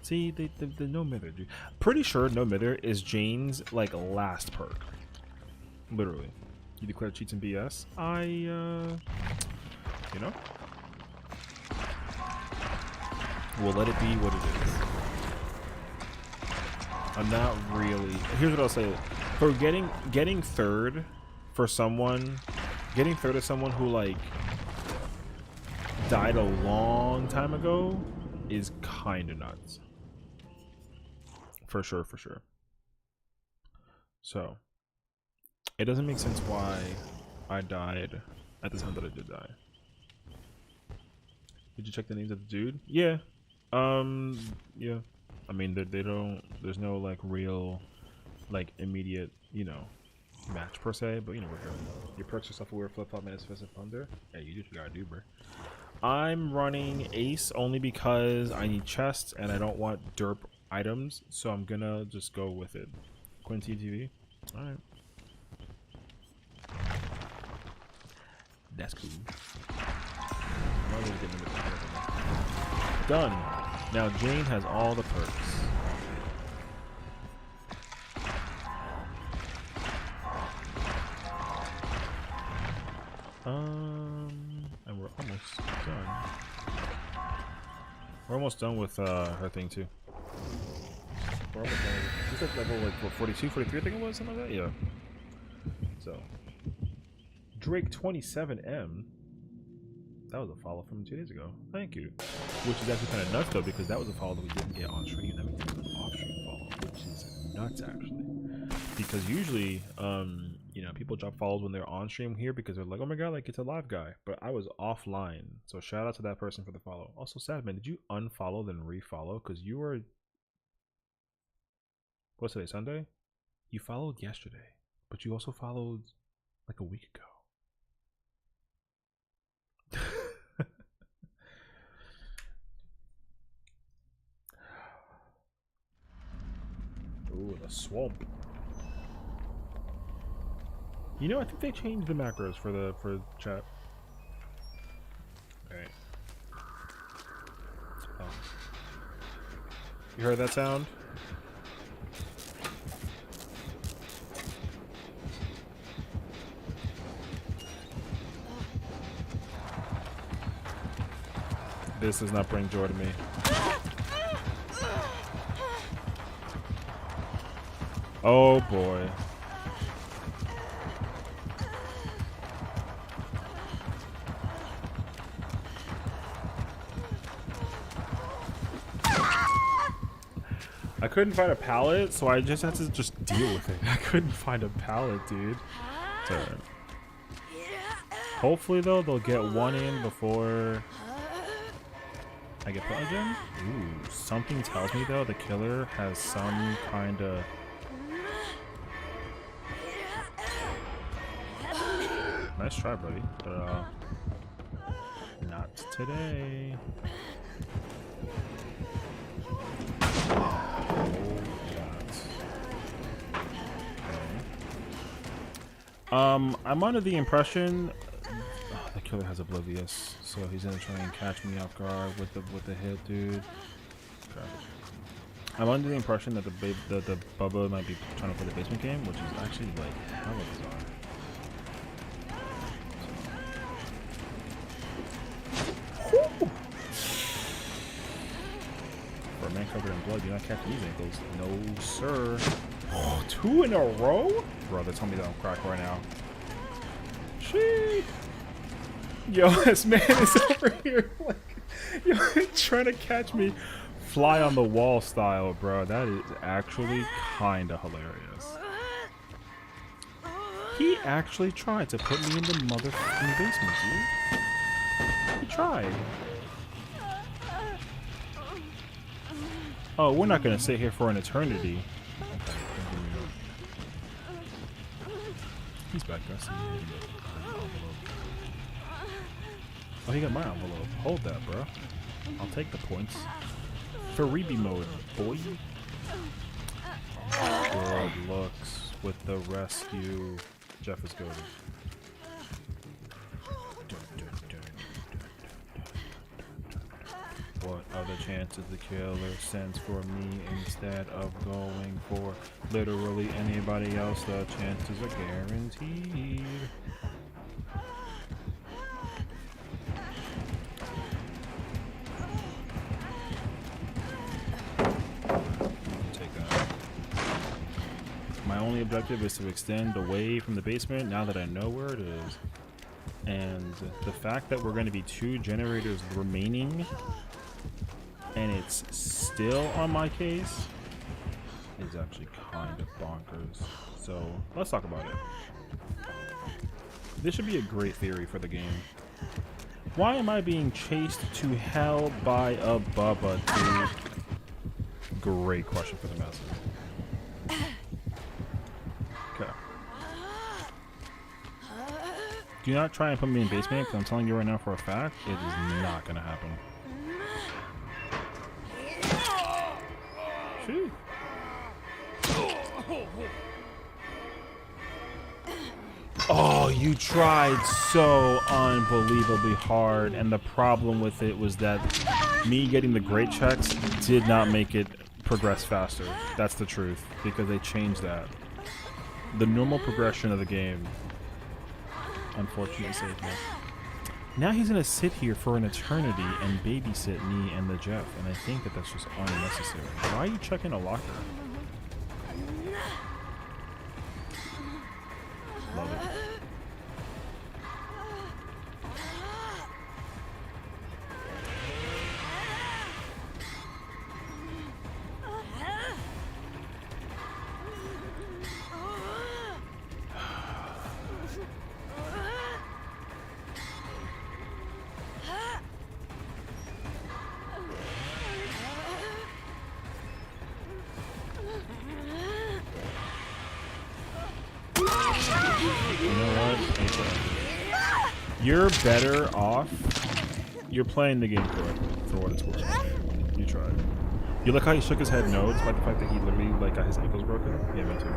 See, the no mither, dude. Pretty sure no mither is Jane's like last perk. Literally. You declare cheats and BS. You know, we'll let it be what it is. I'm not really. Here's what I'll say: for getting third for someone, getting third to someone who like died a long time ago is kind of nuts. For sure, for sure. So, it doesn't make sense why I died at the time that I did die. Did you check the names of the dude? Yeah. Yeah. I mean, they don't. There's no like real, like immediate, you know, match per se. But you know, we're good. Your perks are self-aware, flip-flop, manifest thunder. Hey, you do what you gotta do, bro. I'm running Ace only because I need chests and I don't want derp items, so I'm gonna just go with it. Quincy TV. All right. That's cool. Done. Now Jane has all the perks. And we're almost done. We're almost done with her thing too. We're almost done. She's like level like what, 42, 43 I think it was, something like that. Yeah. So Drake 27M. That was a follow from 2 days ago. Thank you. Which is actually kind of nuts though, because that was a follow that we didn't get on stream. That we did an off stream follow, which is nuts actually. Because usually, you know, people drop follows when they're on stream here because they're like, oh my god, like it's a live guy. But I was offline, so shout out to that person for the follow. Also, Sadman, did you unfollow then refollow? Because you were, what's today, Sunday? You followed yesterday, but you also followed like a week ago. Ooh, the swamp. You know, I think they changed the macros for chat. Alright. Oh. You heard that sound? This does not bring joy to me. Oh boy. I couldn't find a pallet, so I just had to just deal with it. I couldn't find a pallet, dude. So, hopefully though, they'll get one in before I get put again. Ooh, something tells me though the killer has some kind of. Nice try, buddy. But not today. I'm under the impression the killer has Oblivious, so he's gonna try and catch me off guard with the hit, dude. Okay. I'm under the impression that the Bubba might be trying to play the basement game, which is actually like hella bizarre. For a man covered in blood. Do not catch these ankles. No, sir. Oh, 2 in a row? Bro, they're telling me that I'm cracked right now. Shit. Yo, this man is over here like, yo, trying to catch me fly on the wall style, bro. That is actually kind of hilarious. He actually tried to put me in the motherfucking basement, dude. He tried. Oh, we're not gonna sit here for an eternity. Okay, he's back there. Oh, he got my envelope. Hold that, bro. I'll take the points. Freebie mode, boy. Good looks with the rescue. Jeff is goated. What are the chances the killer sends for me instead of going for literally anybody else? The chances are guaranteed. Take that. My only objective is to extend away from the basement now that I know where it is. And the fact that we're going to be 2 generators remaining and it's still on my case is actually kind of bonkers. So let's talk about it. This should be a great theory for the game. Why am I being chased to hell by a Bubba, dude? Great question for the masses. Okay. Do not try and put me in basement, because I'm telling you right now for a fact, it is not going to happen. Shoot. Oh, you tried so unbelievably hard, and the problem with it was that me getting the great checks did not make it progress faster. That's the truth, because they changed that. The normal progression of the game, unfortunately, saved me. Now he's gonna sit here for an eternity and babysit me and the Jeff, and I think that that's just unnecessary. Why are you checking a locker? Love it. You're better off. You're playing the game correctly, for what it's worth. You tried. You look how he shook his head no, despite the fact that he literally like got his ankles broken. Yeah, me too.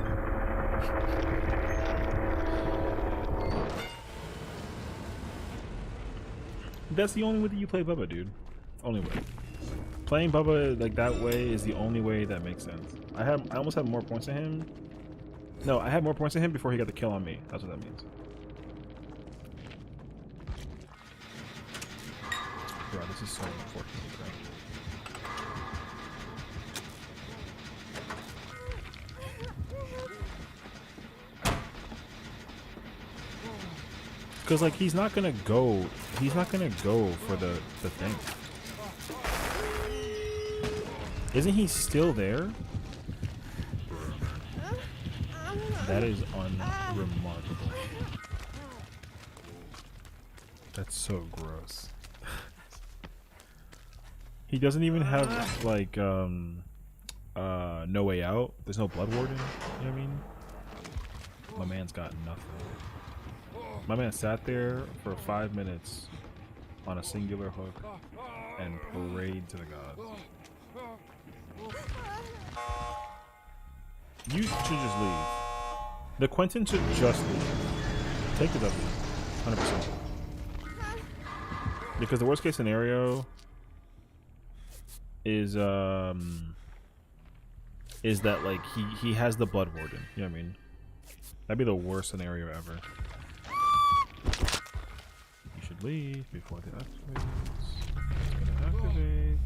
That's the only way that you play Bubba, dude. Only way. Playing Bubba like that way is the only way that makes sense. I almost had more points than him. No, I had more points than him before he got the kill on me. That's what that means. Bro, this is so important. Because like he's not gonna go for the thing. Isn't he still there? That is unremarkable. That's so gross. He doesn't even have like no way out. There's no blood warden. You know what I mean? My man's got nothing. My man sat there for 5 minutes on a singular hook and prayed to the gods. You should just leave. The Quentin should just leave. Take the W. 100%. Because the worst case scenario is that like he has the blood warden. You know what I mean? That'd be the worst scenario ever. You should leave before it activates. It's gonna activate.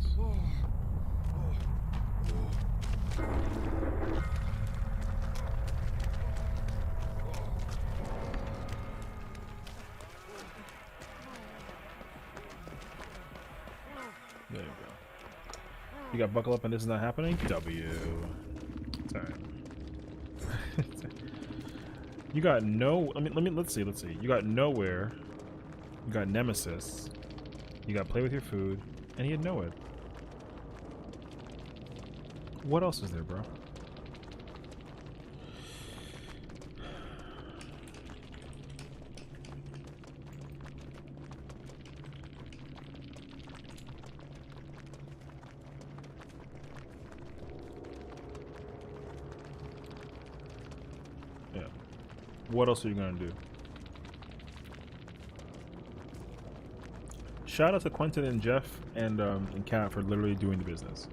You got buckle up and this is not happening? W. It's alright. You got no. Let's see. You got nowhere. You got nemesis. You got play with your food, and he had no it. What else is there, bro? Yeah. What else are you gonna do? Shout out to Quentin and Jeff and Kat for literally doing the business.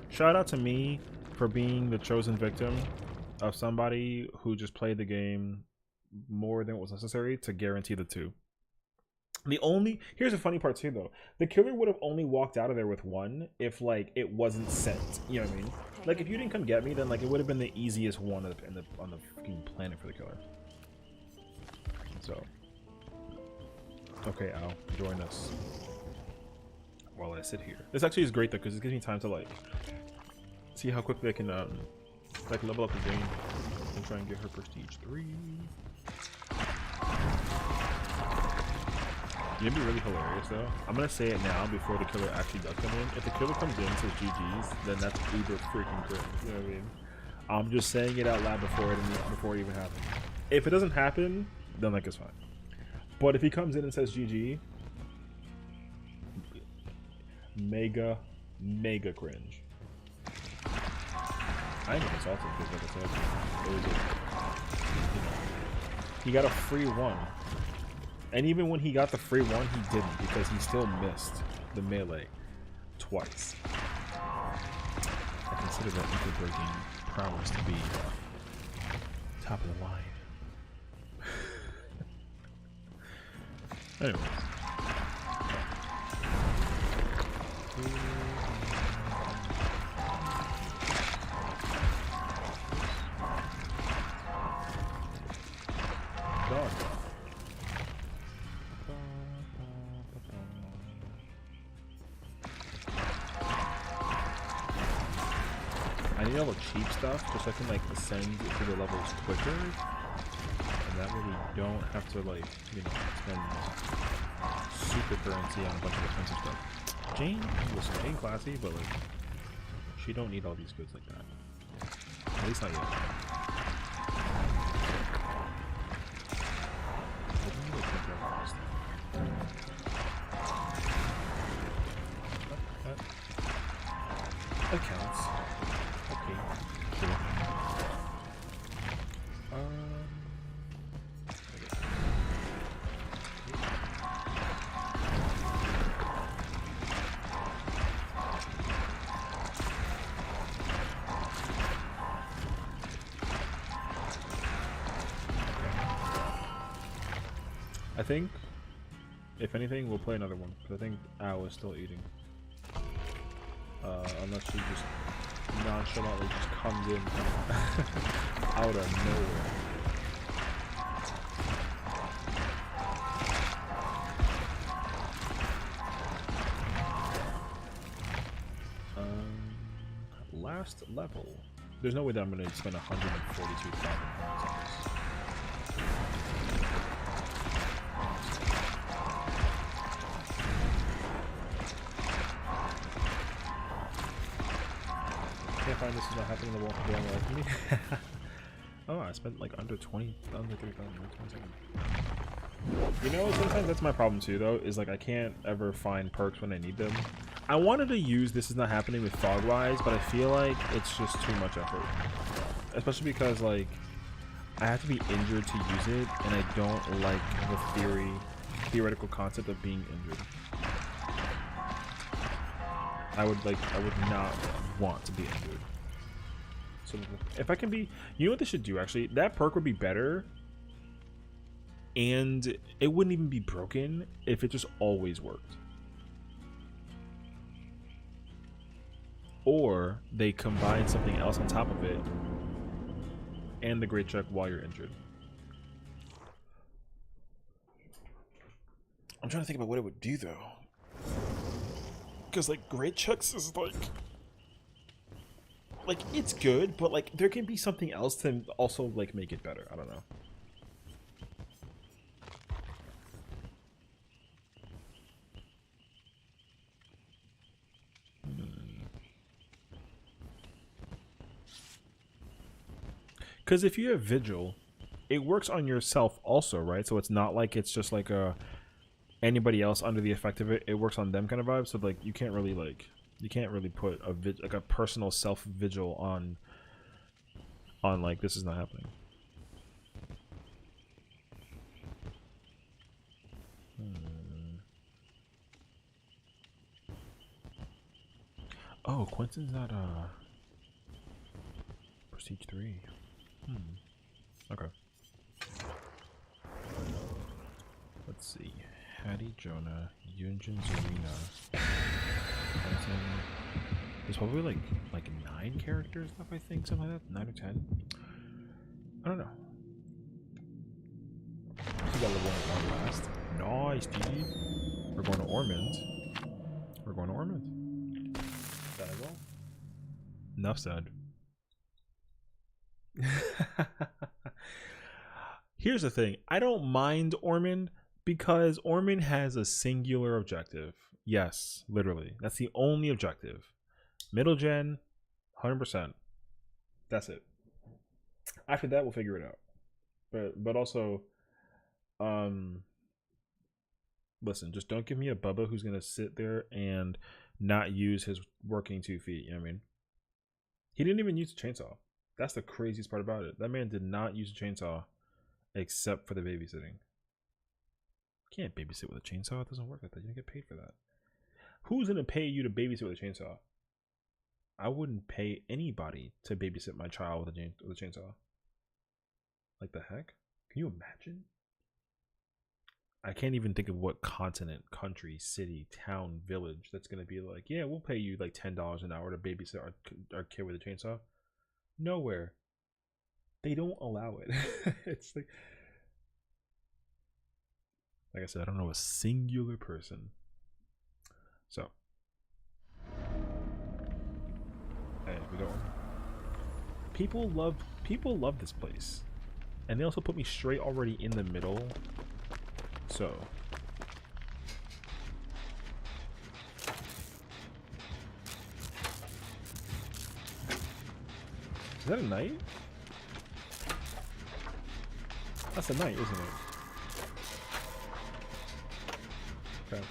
Shout out to me for being the chosen victim of somebody who just played the game more than what was necessary to guarantee the 2. Here's the funny part too though. The killer would have only walked out of there with 1 if like it wasn't sent. You know what I mean? Like if you didn't come get me, then like it would have been the easiest one on the fucking planet for the killer. So okay, Al, join us while I sit here. This actually is great though because it gives me time to like see how quickly I can like level up the game and try and get her prestige 3. It'd be really hilarious though. I'm gonna say it now before the killer actually does come in. If the killer comes in and says GG's, then that's uber freaking cringe. You know what I mean? I'm just saying it out loud before it even happens. If it doesn't happen, then like it's fine. But if he comes in and says GG, mega cringe. I ain't gonna assault him because like I said, it was he got a free 1. And even when he got the free 1, he didn't because he still missed the melee twice. I consider that breaking prowess to be top of the line. Anyways. Dog. I need all the cheap stuff just so I can like ascend to the levels quicker. And that way we don't have to like, you know, spend super currency on a bunch of expensive stuff. Jane classy, but like she don't need all these goods like that. At least not yet. That counts. Okay, cool. I think, if anything, we'll play another one, because I think Al is still eating. Unless she just nonchalantly just comes in out of nowhere. Last level. There's no way that I'm going to spend 142,000 points on this. Can't find this is not happening in the walk down with me. Oh, I spent like under 3,000. You know, sometimes that's my problem too though, is like I can't ever find perks when I need them. I wanted to use This Is Not Happening with Fogwise, but I feel like it's just too much effort. Especially because like I have to be injured to use it, and I don't like the theoretical concept of being injured. I would not want to be injured. So if I can be, you know what they should do actually? That perk would be better, and it wouldn't even be broken if it just always worked. Or they combine something else on top of it and the great check while you're injured. I'm trying to think about what it would do though. Because like great checks is like like it's good, but like there can be something else to also like make it better. I don't know. Because if you have vigil, it works on yourself also, right? So it's not like it's just like a anybody else under the effect of it. It works on them kind of vibe. So like you can't really put a like a personal self vigil on like this is not happening. Oh, Quentin's not Prestige 3. Okay. Let's see. Hattie, Jonah, Yunjin, Zarina, Quentin. There's probably like 9 characters left, I think, something like that. 9 or 10. I don't know. We got level 1 last. Nice, dude. We're going to Ormond. We're going to Ormond. That as well. Enough said. Here's the thing. I don't mind Ormond because Ormond has a singular objective. Yes, literally. That's the only objective. Middle gen, 100%. That's it. After that, we'll figure it out. But also, listen, just don't give me a Bubba who's gonna sit there and not use his working 2 feet. You know what I mean? He didn't even use a chainsaw. That's the craziest part about it. That man did not use a chainsaw except for the babysitting. You can't babysit with a chainsaw. It doesn't work like that. You don't get paid for that. Who's gonna pay you to babysit with a chainsaw? I wouldn't pay anybody to babysit my child with a chainsaw. Like the heck? Can you imagine? I can't even think of what continent, country, city, town, village that's gonna be like, yeah, we'll pay you like $10 an hour to babysit our kid with a chainsaw. Nowhere. They don't allow it. It's like I said, I don't know a singular person. So hey, we go. People love this place. And they also put me straight already in the middle. So is that a knight? That's a knight, isn't it? Okay.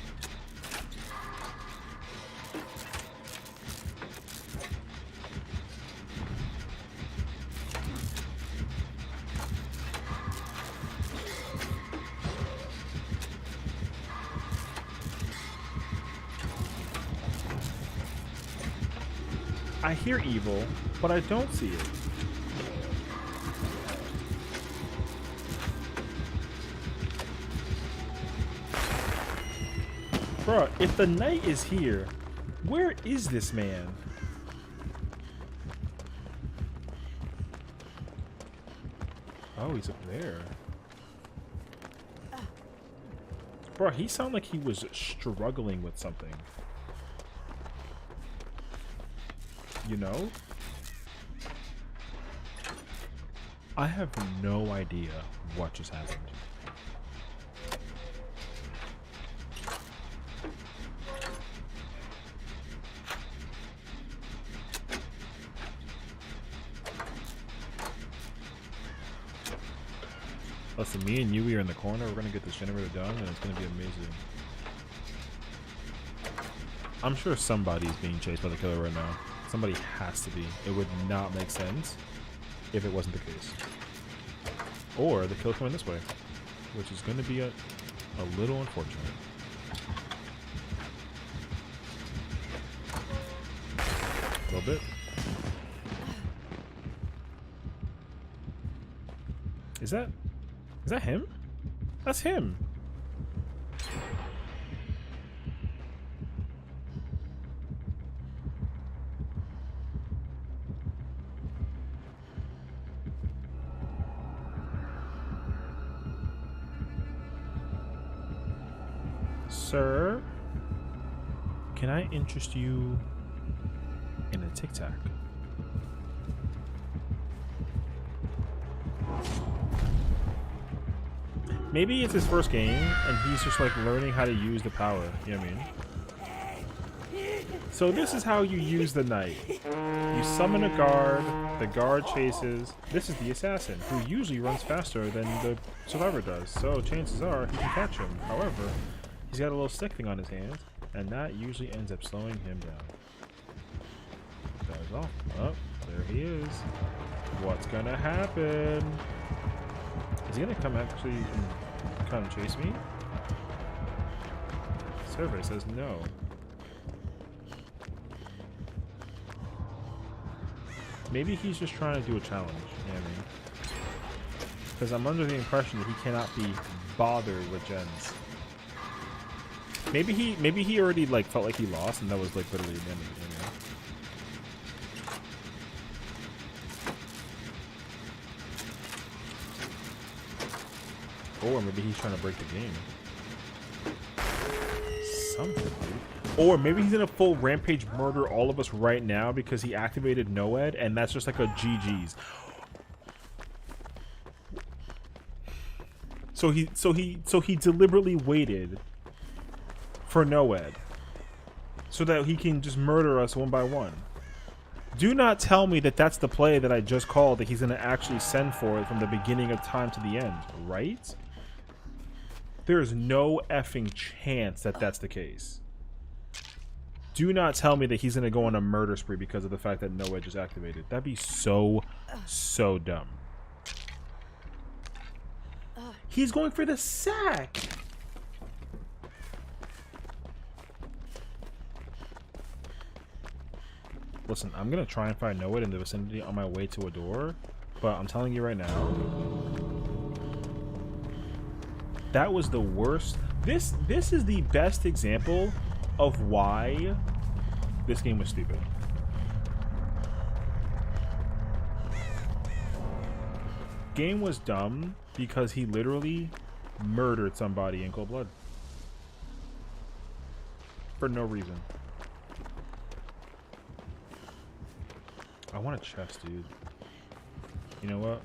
I hear evil, but I don't see it. Bruh, if the knight is here, where is this man? Oh, he's up there. Bruh, he sounded like he was struggling with something. You know? I have no idea what just happened. Listen, me and Yui are in the corner. We're gonna get this generator done, and it's gonna be amazing. I'm sure somebody's being chased by the killer right now. Somebody has to be. It would not make sense if it wasn't the case. Or the kill coming this way, which is going to be a little unfortunate. A little bit. Is that him? That's him. Sir, can I interest you in a tic tac? Maybe it's his first game, and he's just like learning how to use the power. You know what I mean? So this is how you use the knight. You summon a guard, the guard chases. This is the assassin, who usually runs faster than the survivor does, so chances are he can catch him. However, he's got a little stick thing on his hand, and that usually ends up slowing him down. That is all. Oh, there he is. What's gonna happen? Is he gonna come actually and come chase me? Survey says no. Maybe he's just trying to do a challenge, you know what I mean? Because I'm under the impression that he cannot be bothered with gens. Maybe he already like felt like he lost, and that was like literally the end of it, you know? Or maybe he's trying to break the game. Something, dude. Or maybe he's in a full rampage murder all of us right now because he activated Noed, and that's just like a GG's. So he deliberately waited for Noed so that he can just murder us one by one. Do not tell me that that's the play that I just called that he's going to actually send for it from the beginning of time to the end, right? There is no effing chance that that's the case. Do not tell me that he's going to go on a murder spree because of the fact that No Edge is activated. That'd be so dumb. He's going for the sack. Listen, I'm going to try and find No Edge in the vicinity on my way to a door, but I'm telling you right now, that was the worst. This is the best example of why this game was stupid. Game was dumb because he literally murdered somebody in cold blood for no reason. I want a chest, dude. You know what?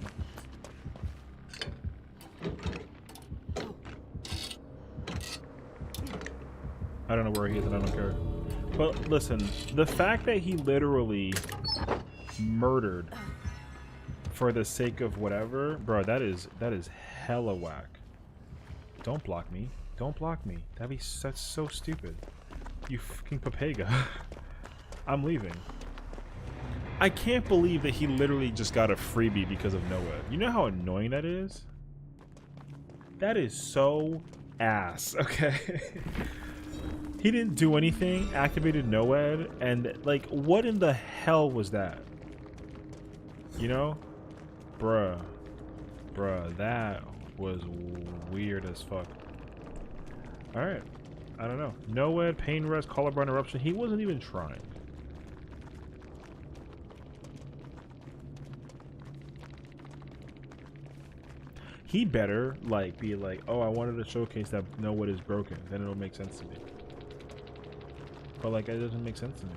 I don't know where he is and I don't care. But listen, the fact that he literally murdered for the sake of whatever, bro, that is hella whack. Don't block me. Don't block me. That's so stupid. You fucking papega. I'm leaving. I can't believe that he literally just got a freebie because of Noah. You know how annoying that is? That is so ass, okay? He didn't do anything, activated Noed, and like, what in the hell was that? You know? Bruh, that was weird as fuck. Alright, I don't know. Noed, Pain Rest, Collarbone Eruption, he wasn't even trying. He better, like, be like, oh, I wanted to showcase that Noed is broken. Then it'll make sense to me. But, like, it doesn't make sense to me.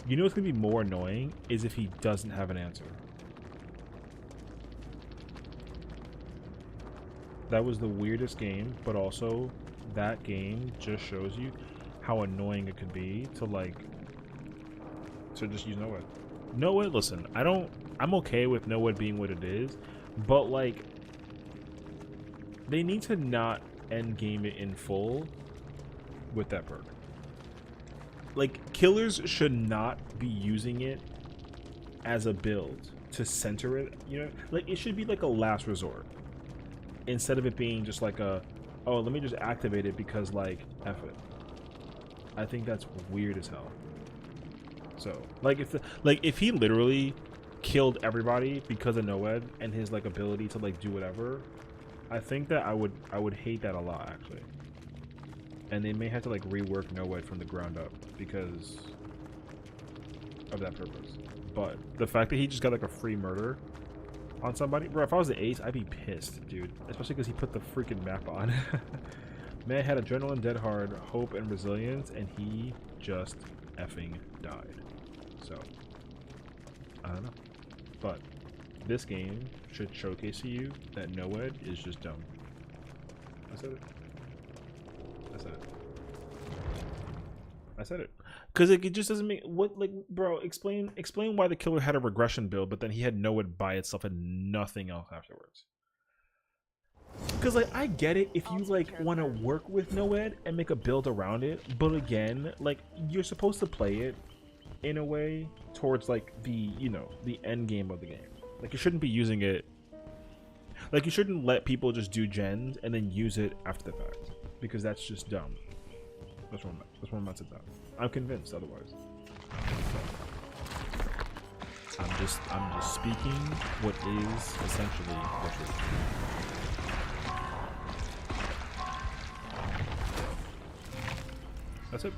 You know what's going to be more annoying is if he doesn't have an answer. That was the weirdest game, but also that game just shows you how annoying it could be to, like, to just use Noed. Noed, listen, I'm okay with Noed being what it is, but, like, they need to not end game it in full with that perk. Like, killers should not be using it as a build to center it, you know? Like, it should be like a last resort. Instead of it being just like a, oh, let me just activate it because, like, F it. I think that's weird as hell. So, like, if he literally killed everybody because of Noed and his, like, ability to, like, do whatever, I think that I would hate that a lot, actually. And they may have to, like, rework Noed from the ground up because of that purpose. But the fact that he just got, like, a free murder on somebody, bro, if I was the ace, I'd be pissed, dude. Especially because he put the freaking map on. Man had adrenaline, dead hard, hope, and resilience, and he just effing died. So, I don't know. But this game should showcase to you that NOED is just dumb. I said it. I said it. I said it. Because it just doesn't make what, like, bro, explain why the killer had a regression build, but then he had NOED by itself and nothing else afterwards. Because, like, I get it if you, like, want to work with NOED and make a build around it, but again, like, you're supposed to play it in a way towards, like, the, you know, the end game of the game. Like, you shouldn't be using it, like, you shouldn't let people just do gens and then use it after the fact, because that's just dumb. That's what I'm about to do. I'm convinced otherwise. So, I'm just speaking what is essentially the truth. That's it.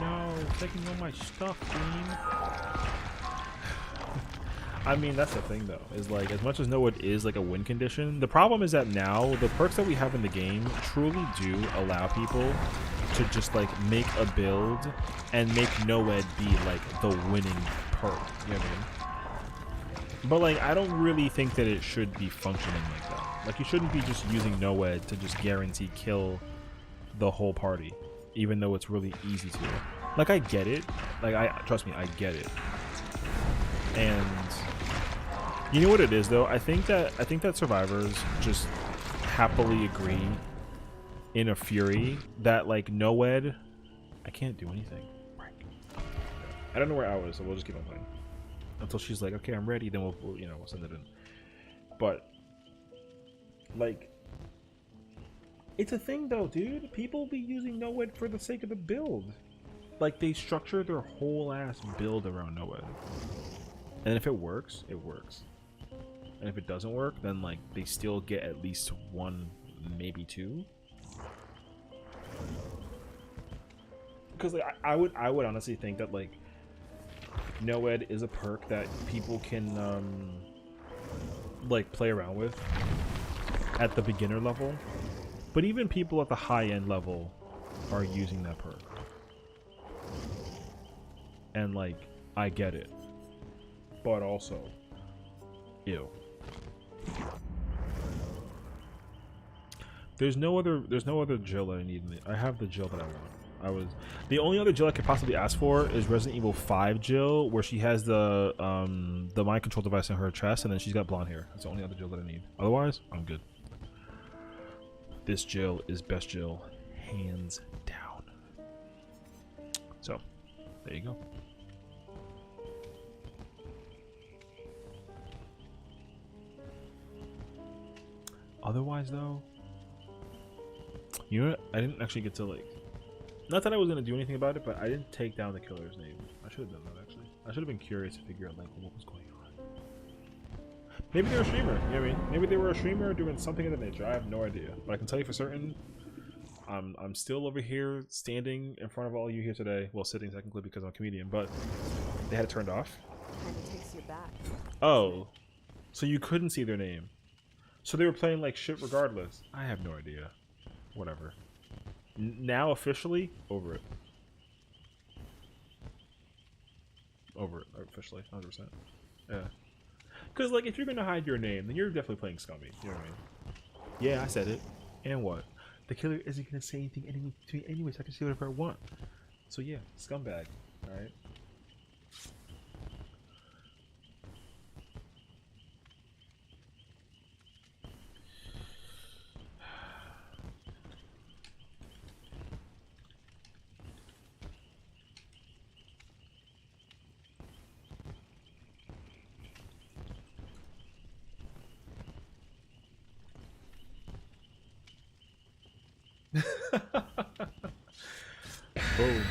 No, taking all my stuff, Dean. I mean, that's the thing, though, is like, as much as NOED is like a win condition, the problem is that now the perks that we have in the game truly do allow people to just like make a build and make NOED be like the winning perk. You know what I mean? But like, I don't really think that it should be functioning like that. Like, you shouldn't be just using NOED to just guarantee kill the whole party, even though it's really easy to. Like, I get it. Like, trust me, I get it. And you know what it is, though? I think that survivors just happily agree in a fury that, like, NOED, I can't do anything. I don't know where I was, so we'll just keep on playing until she's like, okay, I'm ready. Then we'll you know, we'll send it in. But like, it's a thing, though, dude. People be using NOED for the sake of the build. Like, they structure their whole ass build around NOED. And if it works, it works. And if it doesn't work, then like they still get at least one, maybe two. Because like I would honestly think that like NOED is a perk that people can like play around with at the beginner level. But even people at the high end level are using that perk. And like, I get it. But also, ew. There's no other Jill that I need. I have the Jill that I want. The only other Jill I could possibly ask for is Resident Evil 5 Jill, where she has the mind control device in her chest, and then she's got blonde hair. That's the only other Jill that I need. Otherwise, I'm good. This Jill is best Jill, hands down. So, there you go. Otherwise, though, you know what? I didn't actually get to, like, not that I was going to do anything about it, but I didn't take down the killer's name. I should have done that, actually. I should have been curious to figure out, like, what was going on. Maybe they were a streamer, you know what I mean? Maybe they were a streamer doing something of that nature. I have no idea. But I can tell you for certain, I'm still over here standing in front of all you here today. Well, sitting technically because I'm a comedian, but they had it turned off. Kind of takes you back. Oh, so you couldn't see their name. So they were playing like shit regardless. I have no idea. Whatever. Now officially, over it. Over it, officially, 100%. Yeah. Because, like, if you're going to hide your name, then you're definitely playing scummy. You know what I mean? Yeah, I said it. And what? The killer isn't going to say anything to me anyway, so I can say whatever I want. So yeah, scumbag. Alright? Boom.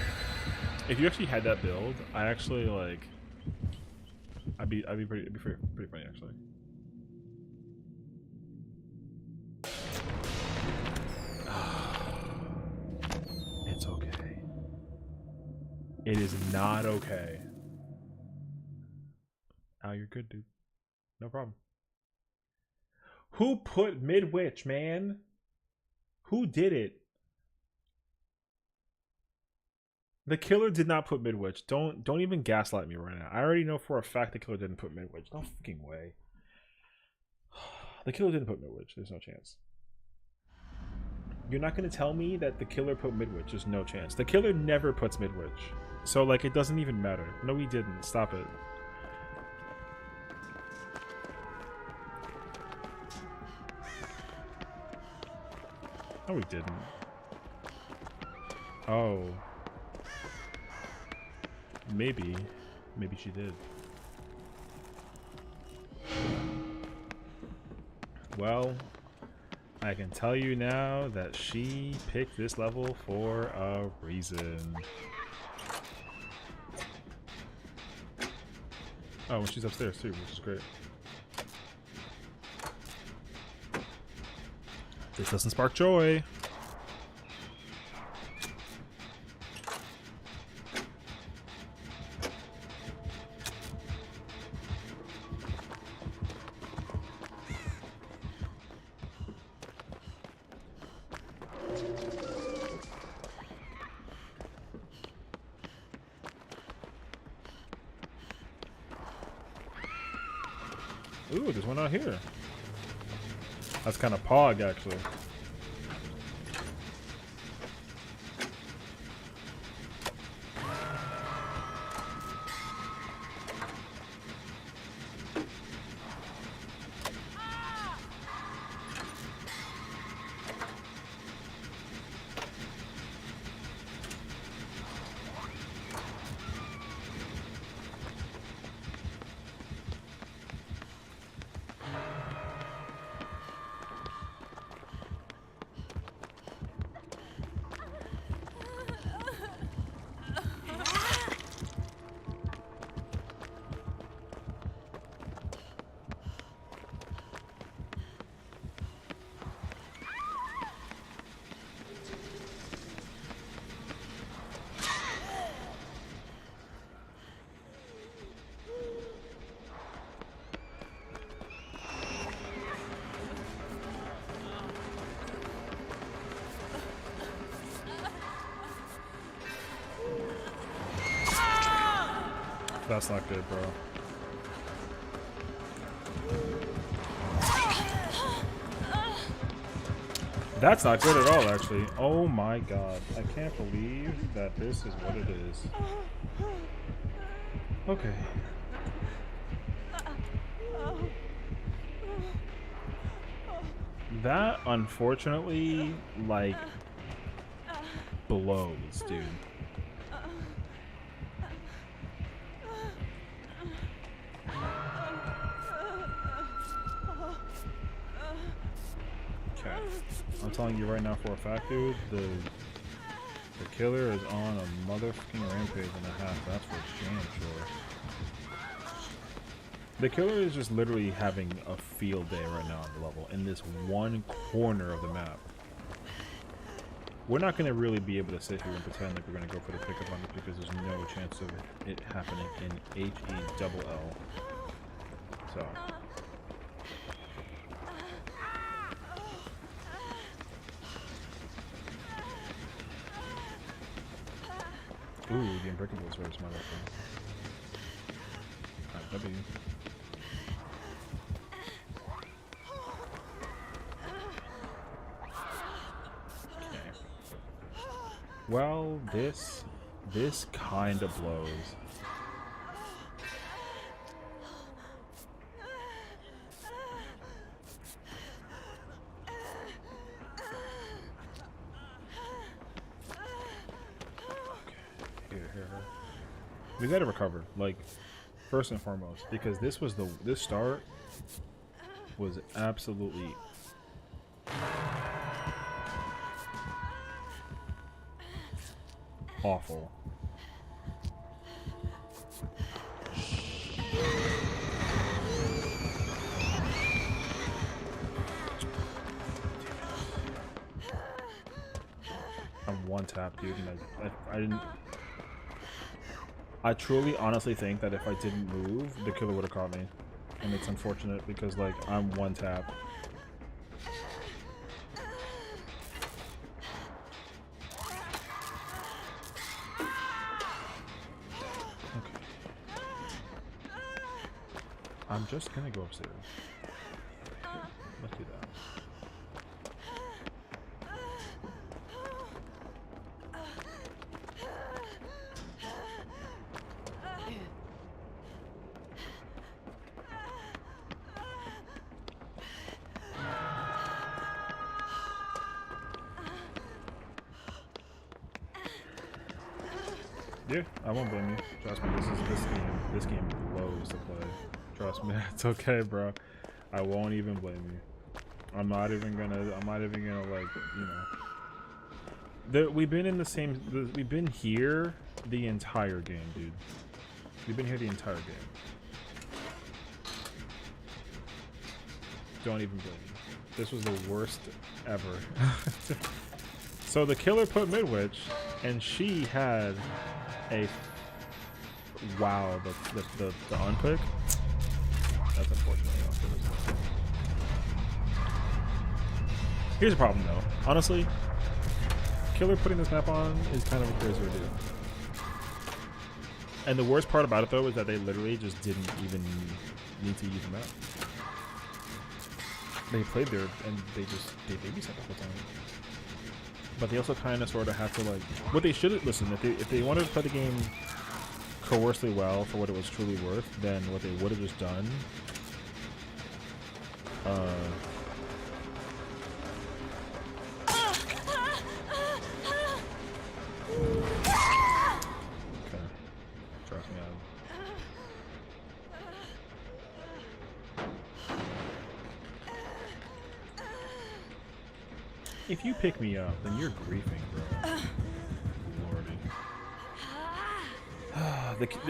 If you actually had that build, I actually like. I'd be pretty funny actually. It's okay. It is not okay. Oh, you're good, dude. No problem. Who put mid-witch, man? Who did it? The killer did not put mid-witch. Don't even gaslight me right now. I already know for a fact the killer didn't put mid-witch. No fucking way. The killer didn't put mid-witch. There's no chance. You're not gonna tell me that the killer put mid-witch. There's no chance. The killer never puts mid-witch. So like it doesn't even matter. No, he didn't. Stop it. No, he didn't. Oh. Maybe. Maybe she did. Well, I can tell you now that she picked this level for a reason. Oh, and she's upstairs too, which is great. This doesn't spark joy. Ooh, there's one out here. That's kind of pog, actually. That's not good, bro. That's not good at all, actually. Oh my god. I can't believe that this is what it is. Okay. That, unfortunately, like, blows, dude. I'm telling you right now for a fact, dude, the killer is on a motherfucking rampage and a half. That's for damn sure. The killer is just literally having a field day right now on the level in this one corner of the map. We're not going to really be able to sit here and pretend like we're going to go for the pickup on it because there's no chance of it happening in HELL. So... Ooh, the Unbreakable is very smart weapon. Alright, W. Okay. Well, this kinda blows. We gotta recover, like, first and foremost, because this start was absolutely awful. I'm one tap, dude, and I didn't. I truly, honestly think that if I didn't move, the killer would have caught me. And it's unfortunate because, like, I'm one tap. I'm just gonna go upstairs. Let's do that. Yeah, I won't blame you. Trust me, this game blows to play. Trust me, it's okay, bro. I won't even blame you. I'm not even gonna like, you know. We've been in the same. We've been here the entire game, dude. We've been here the entire game. Don't even blame me. This was the worst ever. So the killer put Midwich, and she had a wow. The unpick. That's unfortunate. Here's a problem though. Honestly, killer putting this map on is kind of a crazy idea. And the worst part about it though is that they literally just didn't even need to use the map. They played there and they babysat the whole time. But they also kind of sort of have to like what they should listen if they wanted to play the game coercively well for what it was truly worth, then what they would have just done. Okay, trust me. If you pick me up, then you're griefing, bro. Lordy.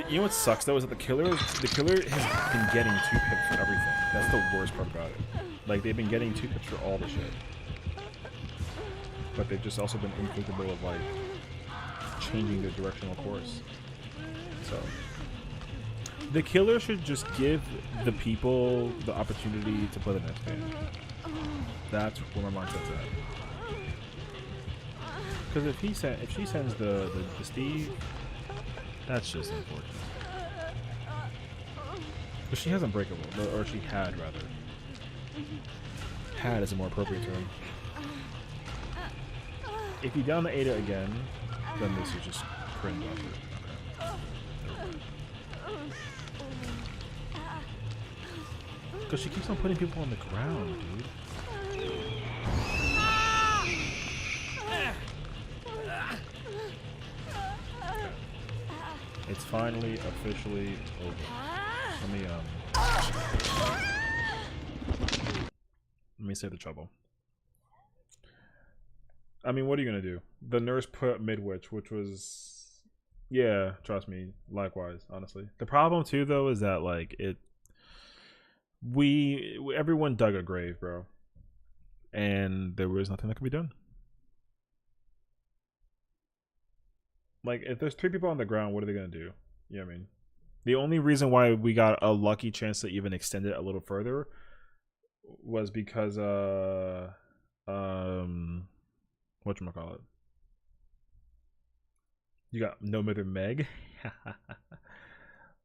You know what sucks though is that the killer has been getting 2 pips for everything. That's the worst part about it. Like they've been getting 2 pips for all the shit, but they've just also been incapable of like changing their directional course. So the killer should just give the people the opportunity to play the next game. That's where my mindset's at. Because if she sends the Steve, that's just unfortunate. But she has Unbreakable, or she had rather. Had is a more appropriate term. If you down the Ada again, then this is just cringe off it. Because she keeps on putting people on the ground, dude. It's finally officially over. Let me save the trouble. I mean, what are you gonna do? The nurse put Midwich, which was, yeah, trust me, likewise, honestly. The problem too, though, is that like everyone dug a grave, bro, and there was nothing that could be done. Like, if there's 3 people on the ground, what are they gonna do? You know what I mean? The only reason why we got a lucky chance to even extend it a little further was because whatchamacallit? You got No Mother Meg.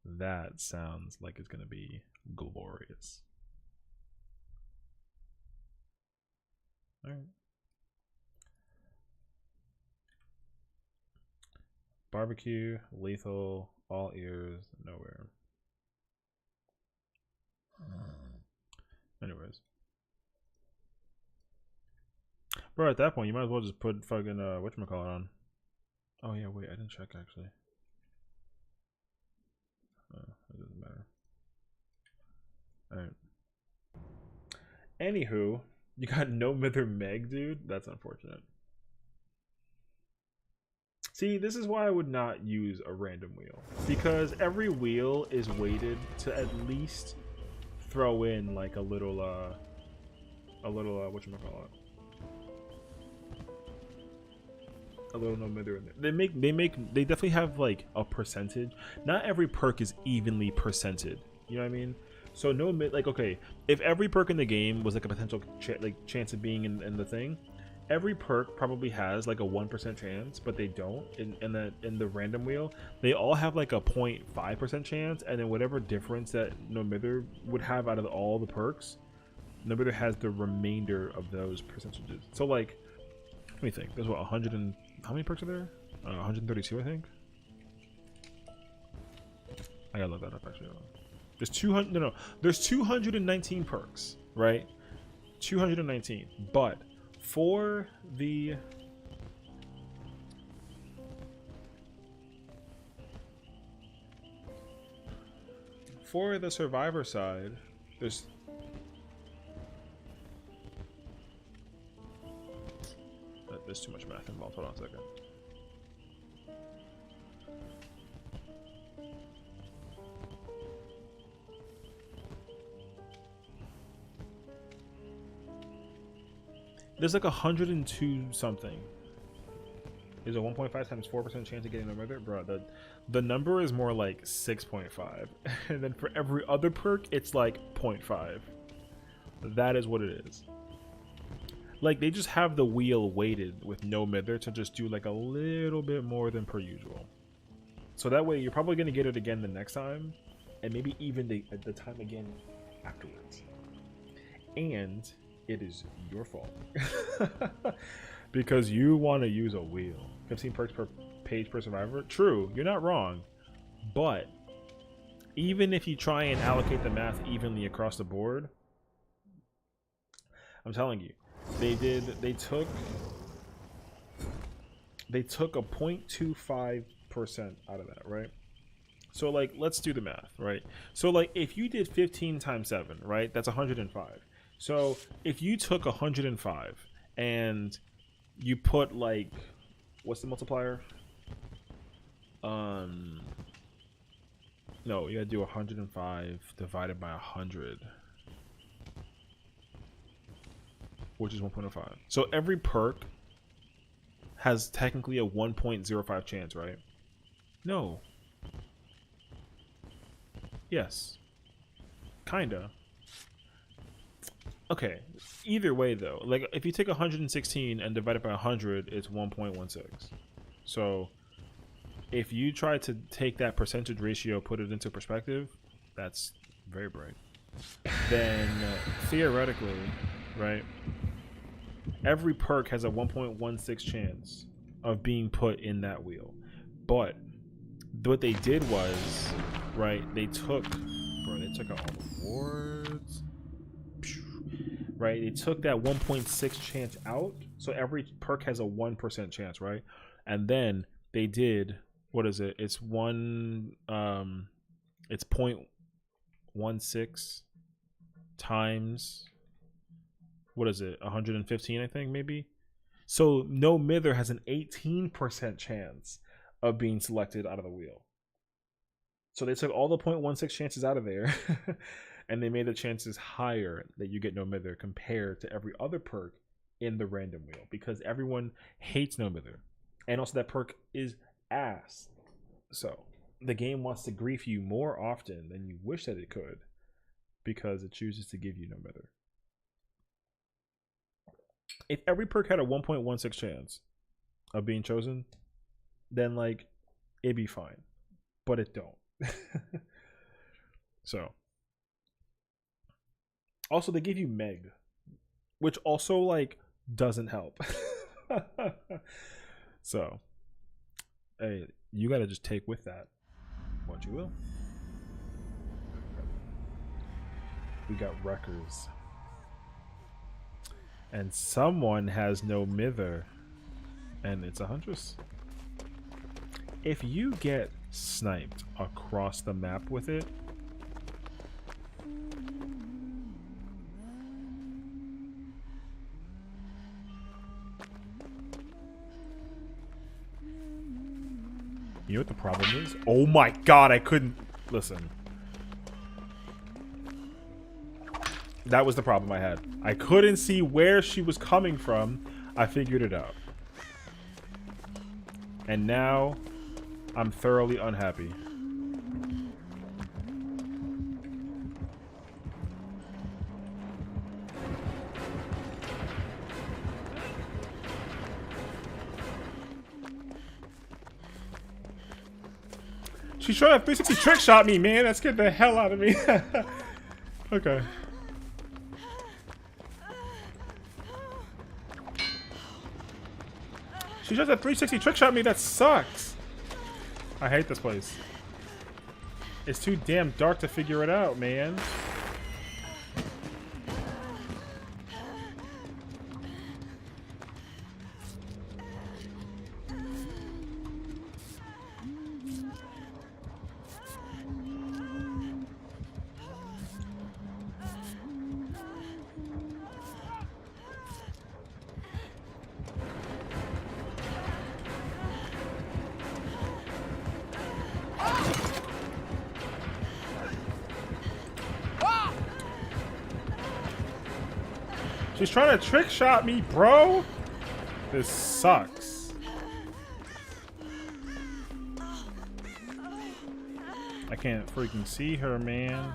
That sounds like it's gonna be glorious. Alright. Barbecue, lethal, all ears, nowhere. Anyways. Bro, at that point, you might as well just put fucking, whatchamacallit on. Oh, yeah, wait, I didn't check, actually. It doesn't matter. Alright. Anywho, you got No Mother Meg, dude? That's unfortunate. See, this is why I would not use a random wheel. Because every wheel is weighted to at least throw in like a little whatchamacallit. A little No Mother in there. They definitely have like a percentage. Not every perk is evenly percented. You know what I mean? So like, okay, if every perk in the game was like a potential chance of being in the thing, every perk probably has like a 1% chance, but they don't. In the random wheel, they all have like a 0.5% chance, and then whatever difference that No Mither would have out of all the perks, No Mither has the remainder of those percentages. So like, let me think. There's what 100 and how many perks are there? 132, I think. I gotta look that up actually. There's 200. No, there's 219 perks, right? 219, but for the survivor side, there's too much math involved. Hold on a second. There's like 102 something. There's a 1.5 times 4% chance of getting a murder, bro. The number is more like 6.5, and then for every other perk, it's like 0.5. That is what it is. Like they just have the wheel weighted with No Mither to just do like a little bit more than per usual. So that way, you're probably gonna get it again the next time, and maybe even the time again afterwards. And it is your fault because you want to use a wheel. 15 perks per page per survivor. True, you're not wrong, but even if you try and allocate the math evenly across the board, I'm telling you, they took a 0.25% out of that, right? So like, let's do the math, right? So like, if you did 15 times 7, right, that's 105. So if you took 105 and you put like, what's the multiplier? No, you gotta do 105 divided by 100, which is 1.05. So every perk has technically a 1.05 chance, right? No. Yes. Kinda. Okay, either way though, like if you take 116 and divide it by 100, it's 1.16. So if you try to take that percentage ratio, put it into perspective, that's very bright. Then theoretically, right, every perk has a 1.16 chance of being put in that wheel. But what they did was, right, they took out all the rewards. Right, they took that 1.6 chance out, so every perk has a 1% chance, right? And then they did, what is it? It's it's 0.16 times, what is it? 115, I think, maybe. So No Mither has an 18% chance of being selected out of the wheel. So they took all the 0.16 chances out of there. And they made the chances higher that you get No Mither compared to every other perk in the random wheel, because everyone hates No Mither. And also that perk is ass. So the game wants to grief you more often than you wish that it could, because it chooses to give you No Mither. If every perk had a 1.16 chance of being chosen, then like it'd be fine. But it don't. So also, they give you Meg, which also like doesn't help. So, hey, you gotta just take with that what you will. We got Wreckers, and someone has No Mither, and it's a Huntress. If you get sniped across the map with it, you know what the problem is? Oh my god, I couldn't listen. That was the problem I had. I couldn't see where she was coming from. I figured it out. And now I'm thoroughly unhappy. She's trying to 360 trick shot me, man. That scared the hell out of me. Okay. She tries to 360 trick shot me. That sucks. I hate this place. It's too damn dark to figure it out, man. She's trying to trick shot me, bro. This sucks. I can't freaking see her, man.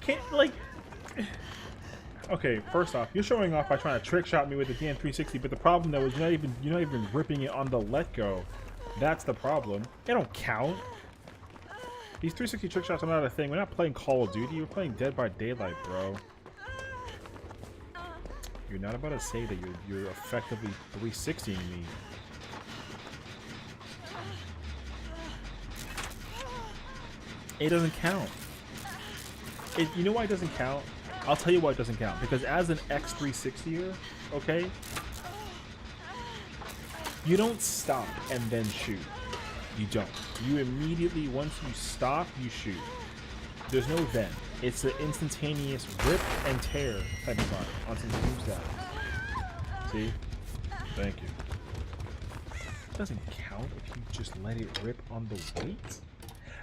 Can't, like... Okay, first off, you're showing off by trying to trick shot me with the damn 360, but the problem though is you're not even ripping it on the let go. That's the problem. It don't count. These 360 trick shots are not a thing. We're not playing Call of Duty. We're playing Dead by Daylight, bro. You're not about to say that you're effectively 360ing me. It doesn't count. You know why it doesn't count? I'll tell you why it doesn't count. Because as an X360er, okay, you don't stop and then shoot. You don't. You immediately, once you stop, you shoot. There's no then. It's an instantaneous rip and tear type of fire on some tombstones. See? Thank you. It doesn't count if you just let it rip on the weight.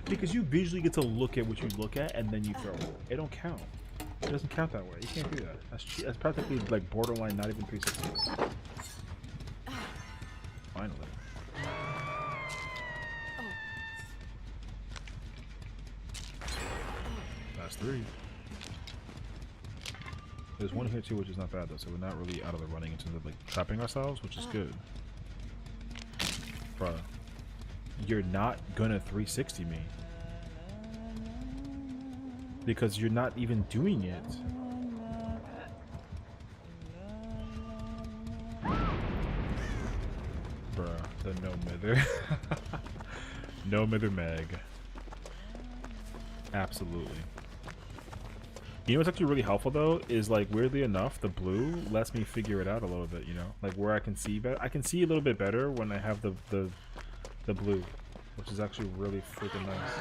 Because you visually get to look at what you look at and then you throw it. It don't count. It doesn't count that way. You can't do that. That's practically like borderline not even 360. Finally. That's 3. There's one here too, which is not bad though, so we're not really out of the running in terms of like trapping ourselves, which is good. Bruh. You're not gonna 360 me. Because you're not even doing it. Bruh, the no mither. No mither Meg. Absolutely. You know what's actually really helpful though is like weirdly enough the blue lets me figure it out a little bit, you know, like where I can see better. I can see a little bit better when I have the blue, which is actually really freaking nice.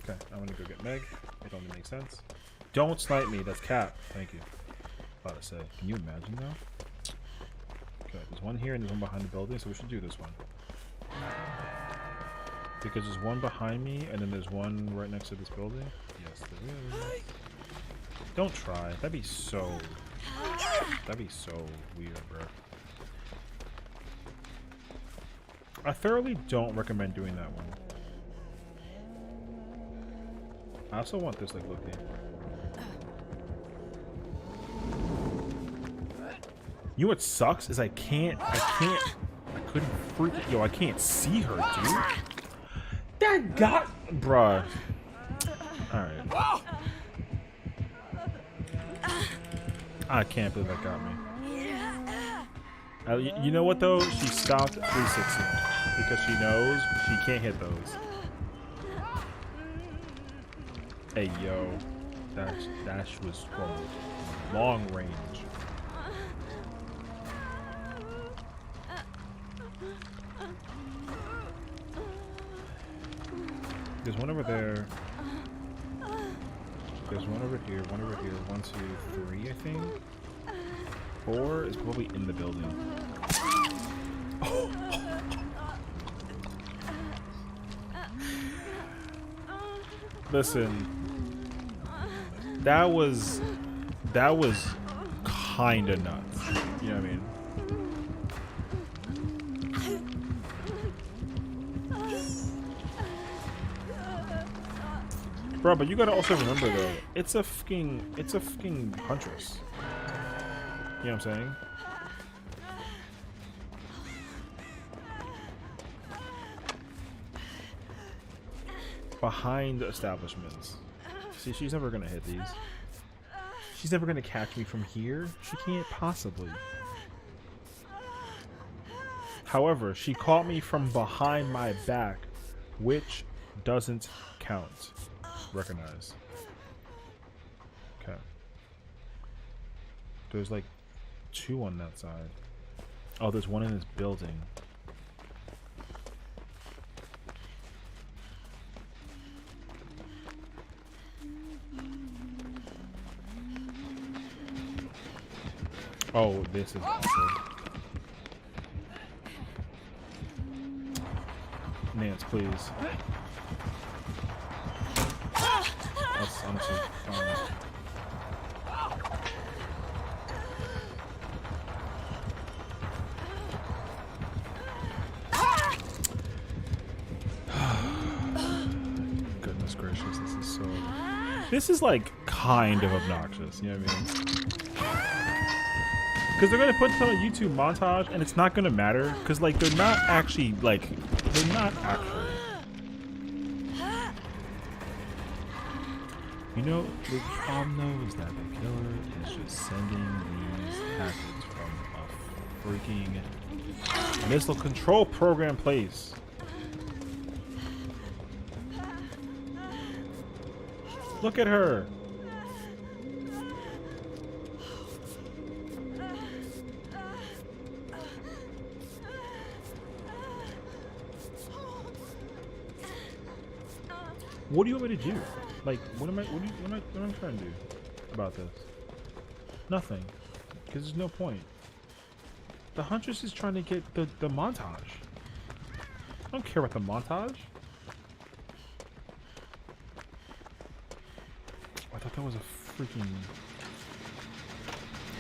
Okay, I'm gonna go get Meg. It only makes sense. Don't snipe me, that's cap. Thank you. About to say. Can you imagine though? Okay, there's one here and there's one behind the building, so we should do this one. Because there's one behind me and then there's one right next to this building. Yes, there is. Don't try. That'd be so weird, bro. I thoroughly don't recommend doing that one. I also want this like looking. You know what sucks is I couldn't freaking, yo, I can't see her, dude. That got, bruh. Alright. I can't believe that got me. You know what though? She stopped 360 because she knows she can't hit those. Hey yo, that was from long range. There's one over there. There's one over here, one over here. 1, 2, 3, I think. 4 is probably in the building. Listen, that was kind of nuts. You know what I mean? Bro, but you gotta also remember though, it's a fucking huntress. You know what I'm saying? Behind establishments. See, she's never gonna hit these. She's never gonna catch me from here. She can't possibly. However, she caught me from behind my back, which doesn't count. Recognize. Okay. There's like 2 on that side. Oh, there's one in this building. Oh, this is awesome. Nance, please. That's honestly fine. Goodness gracious, this is so... This is like kind of obnoxious, you know what I mean? Because they're going to put this on a YouTube montage and it's not going to matter. Because like they're not actually like... They're not actually... You know, the problem though is that the killer is just sending these packets from a freaking missile control program place. Look at her. What do you want me to do? Like, what am I trying to do about this? Nothing. Because there's no point. The Huntress is trying to get the montage. I don't care about the montage. I thought that was a freaking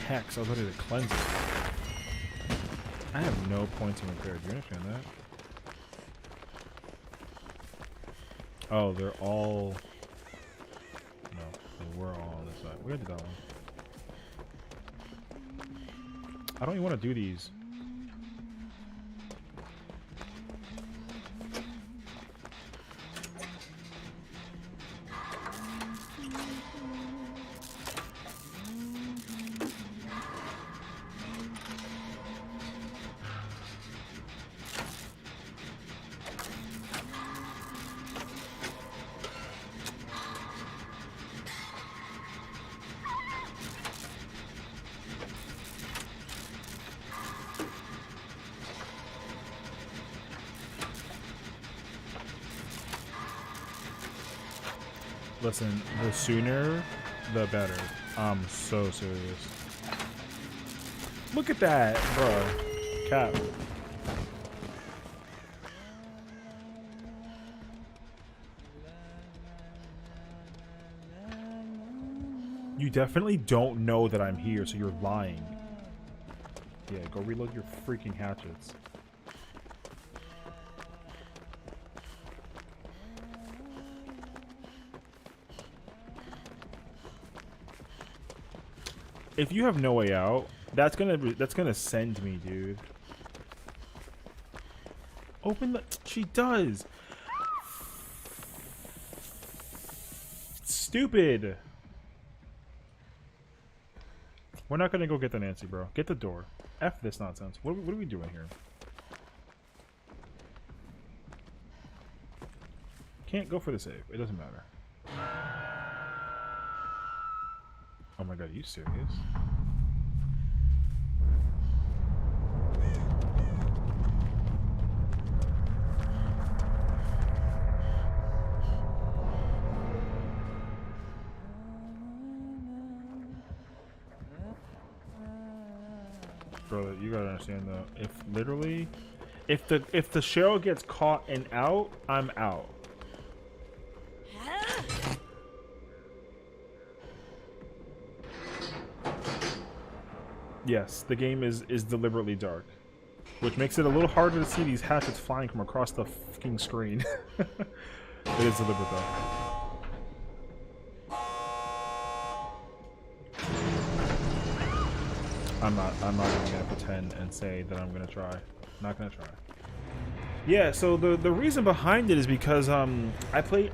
hex. I was ready to cleanse it. I have no points in repair. Do you understand that? Oh, they're all... No, they were all on this side. We gotta do that one. I don't even want to do these. Listen, the sooner, the better. I'm so serious. Look at that, bro. Cap. You definitely don't know that I'm here, so you're lying. Yeah, go reload your freaking hatchets. If you have no way out, that's gonna send me, dude. Open the... She does! Stupid! We're not gonna go get the Nancy, bro. Get the door. F this nonsense. What are we doing here? Can't go for the save. It doesn't matter. Oh my god, are you serious? Bro, you gotta understand though. If literally, if the Cheryl gets caught and out, I'm out. Yes, the game is deliberately dark, which makes it a little harder to see these hatchets flying from across the fucking screen. It is deliberate though. I'm not even gonna pretend and say that I'm gonna try. Not gonna try. Yeah, so the reason behind it is because I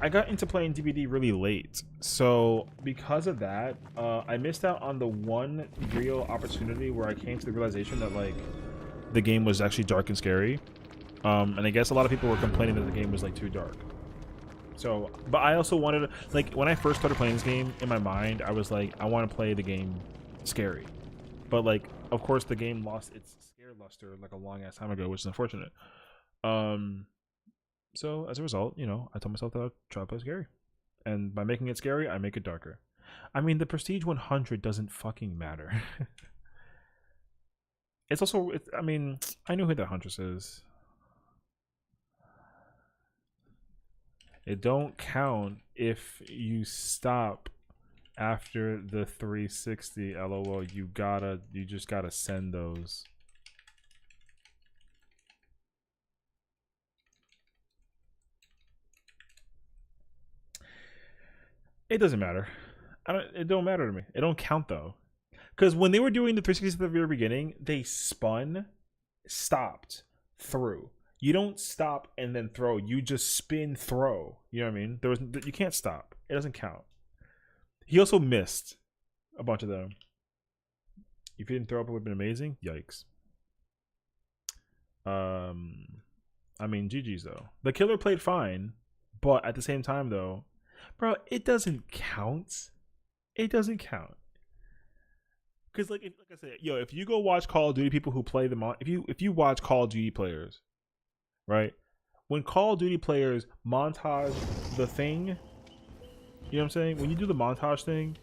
got into playing DBD really late. So because of that, I missed out on the one real opportunity where I came to the realization that like the game was actually dark and scary. And I guess a lot of people were complaining that the game was like too dark. So, but I also wanted to, like, when I first started playing this game, in my mind, I was like, I want to play the game scary. But like, of course, the game lost its scare luster like a long ass time ago, which is unfortunate. So as a result, you know, I told myself that I'd try to play scary, and by making it scary, I make it darker. I mean, the Prestige 100 doesn't fucking matter. It's also, I mean, I know who the Huntress is. It don't count if you stop after the 360. LOL. You just gotta send those. It doesn't matter. It don't matter to me. It don't count though, because when they were doing the 360 at the very beginning, they spun, stopped, threw. You don't stop and then throw. You just spin, throw. You know what I mean? You can't stop. It doesn't count. He also missed a bunch of them. If he didn't throw up, it would have been amazing. Yikes. I mean, GG's though. The killer played fine, but at the same time though, bro, it doesn't count. It doesn't count. Because like I said, yo, if you go watch Call of Duty people who play the if you watch Call of Duty players, right? When Call of Duty players montage the thing, you know what I'm saying? When you do the montage thing,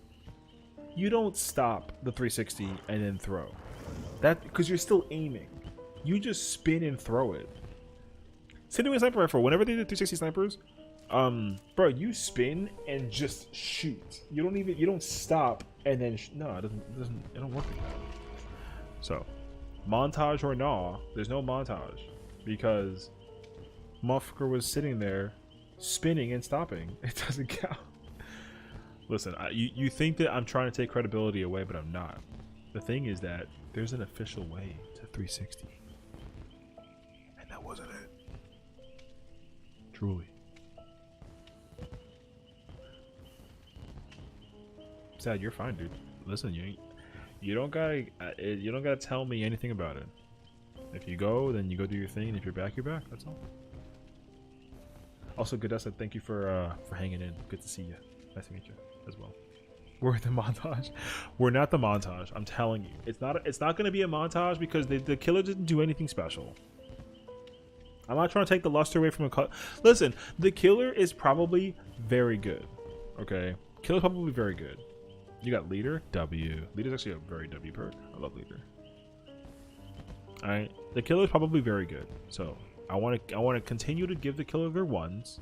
you don't stop the 360 and then throw. That because you're still aiming. You just spin and throw it. Same thing with Sniper Rifle. Whenever they did 360 snipers, bro, you spin and just shoot. You don't stop and then no, it don't work like that. So, montage or no, there's no montage because motherfucker was sitting there spinning and stopping. It doesn't count. Listen, you think that I'm trying to take credibility away, but I'm not. The thing is that there's an official way to 360, and that wasn't it. Truly. Sad, you're fine, dude. Listen, you don't gotta tell me anything about it. If you go, then you go do your thing, and if you're back, you're back. That's all. Also, Godessa, thank you for hanging in. Good to see you. Nice to meet you as well. We're the montage. We're not the montage. I'm telling you, it's not gonna be a montage because the killer didn't do anything special. I'm not trying to take the luster away from a Listen, the killer is probably very good. Okay, killer's probably very good. You got leader W. Leader's actually a very W perk. I love leader. All right, the killer's probably very good. So I want to continue to give the killer their ones.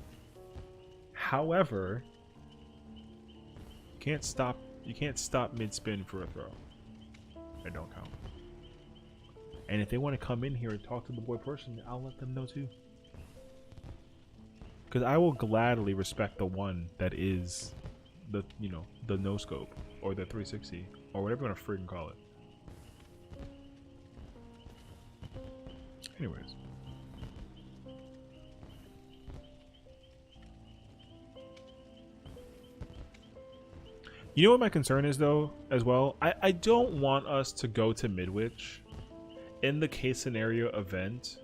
However, you can't stop mid spin for a throw. It don't count. And if they want to come in here and talk to the boy person, I'll let them know too. Because I will gladly respect the one that is the the no scope or the 360 or whatever you want to freaking call it. Anyways. You know what my concern is though as well? I don't want us to go to Midwich in the case scenario event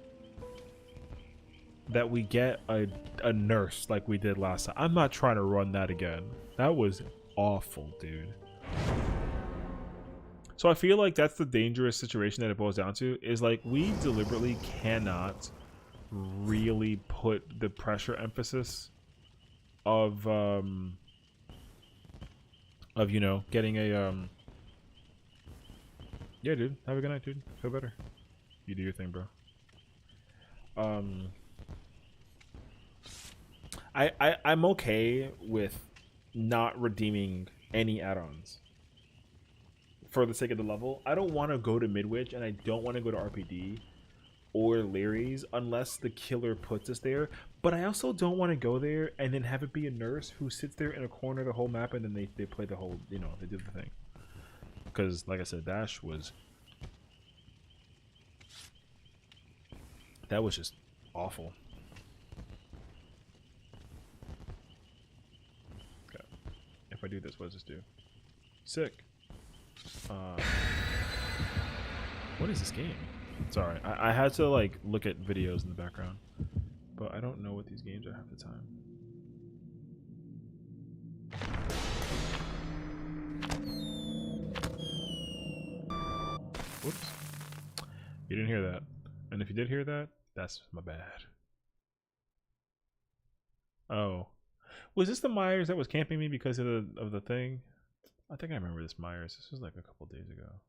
that we get a nurse like we did last time. I'm not trying to run that again. That was awful, dude. So I feel like that's the dangerous situation that it boils down to, is like we deliberately cannot really put the pressure emphasis of you know, getting a Yeah, dude. Have a good night, dude. Feel better. You do your thing, bro. I'm okay with not redeeming any add-ons for the sake of the level. I don't want to go to Midwich and I don't want to go to RPD or Leary's unless the killer puts us there. But I also don't want to go there and then have it be a nurse who sits there in a corner the whole map and then they play the whole, you know, they do the thing. Because, like I said, that was just awful. Okay. If I do this, what does this do? Sick. What is this game? Sorry, I had to like look at videos in the background, but I don't know what these games are half the time. Whoops. You didn't hear that. And if you did hear that, that's my bad. Oh. Was this the Myers that was camping me because of the thing? I think I remember this Myers. This was like a couple days ago.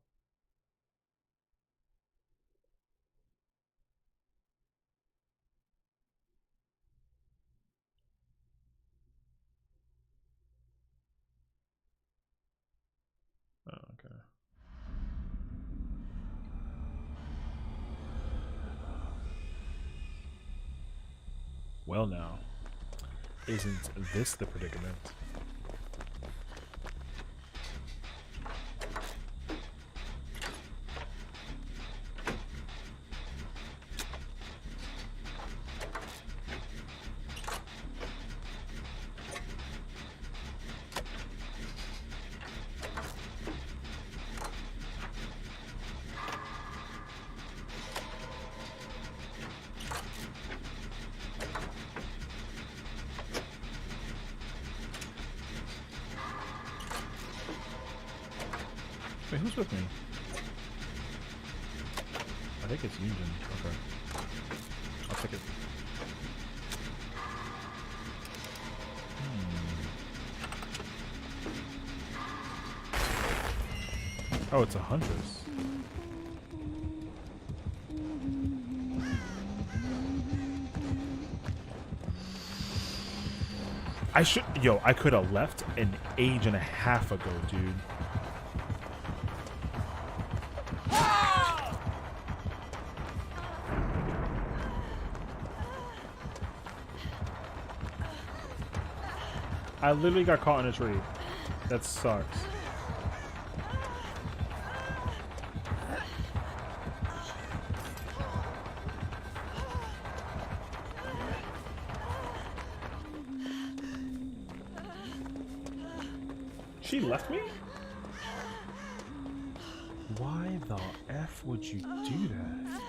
Oh, okay. Well now, isn't this the predicament? Wait, who's with me? I think it's Union. Okay. I'll take it. Oh, it's a Huntress. I could have left an age and a half ago, dude. I literally got caught in a tree. That sucks. She left me? Why the F would you do that?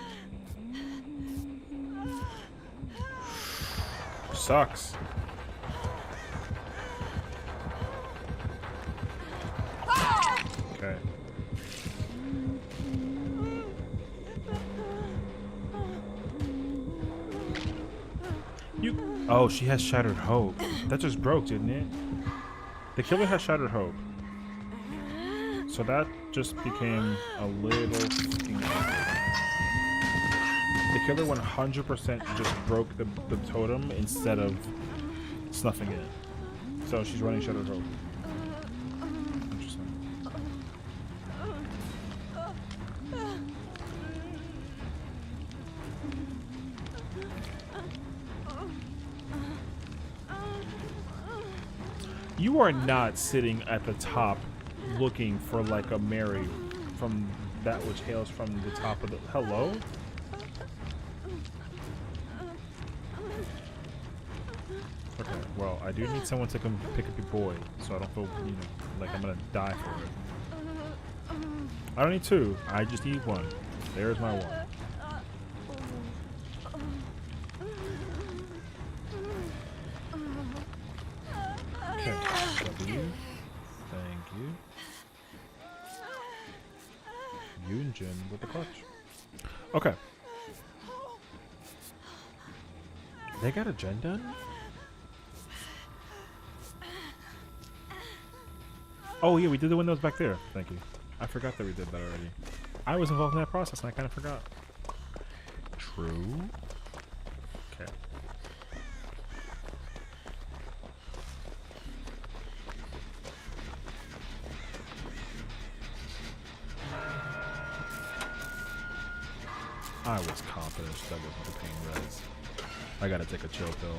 Sucks. Okay. Oh, she has Shattered Hope. That just broke, didn't it? The killer has Shattered Hope. So that just became a little fucking awkward. The killer 100% just broke the totem instead of snuffing it. So she's running Shattered Hope. Interesting. You are not sitting at the top looking for like a Mary from that which hails from the top of the... Hello? Okay, well, I do need someone to come pick up your boy, so I don't feel, you know, like I'm gonna die for it. I don't need two, I just need one. There's my one. Okay, W. Thank you. Yunjin with the clutch. Okay. They got a gen done? Oh yeah, we did the windows back there. Thank you. I forgot that we did that already. I was involved in that process and I kind of forgot. True. Okay. I was confident that wasn't a pain res. I gotta take a chill pill.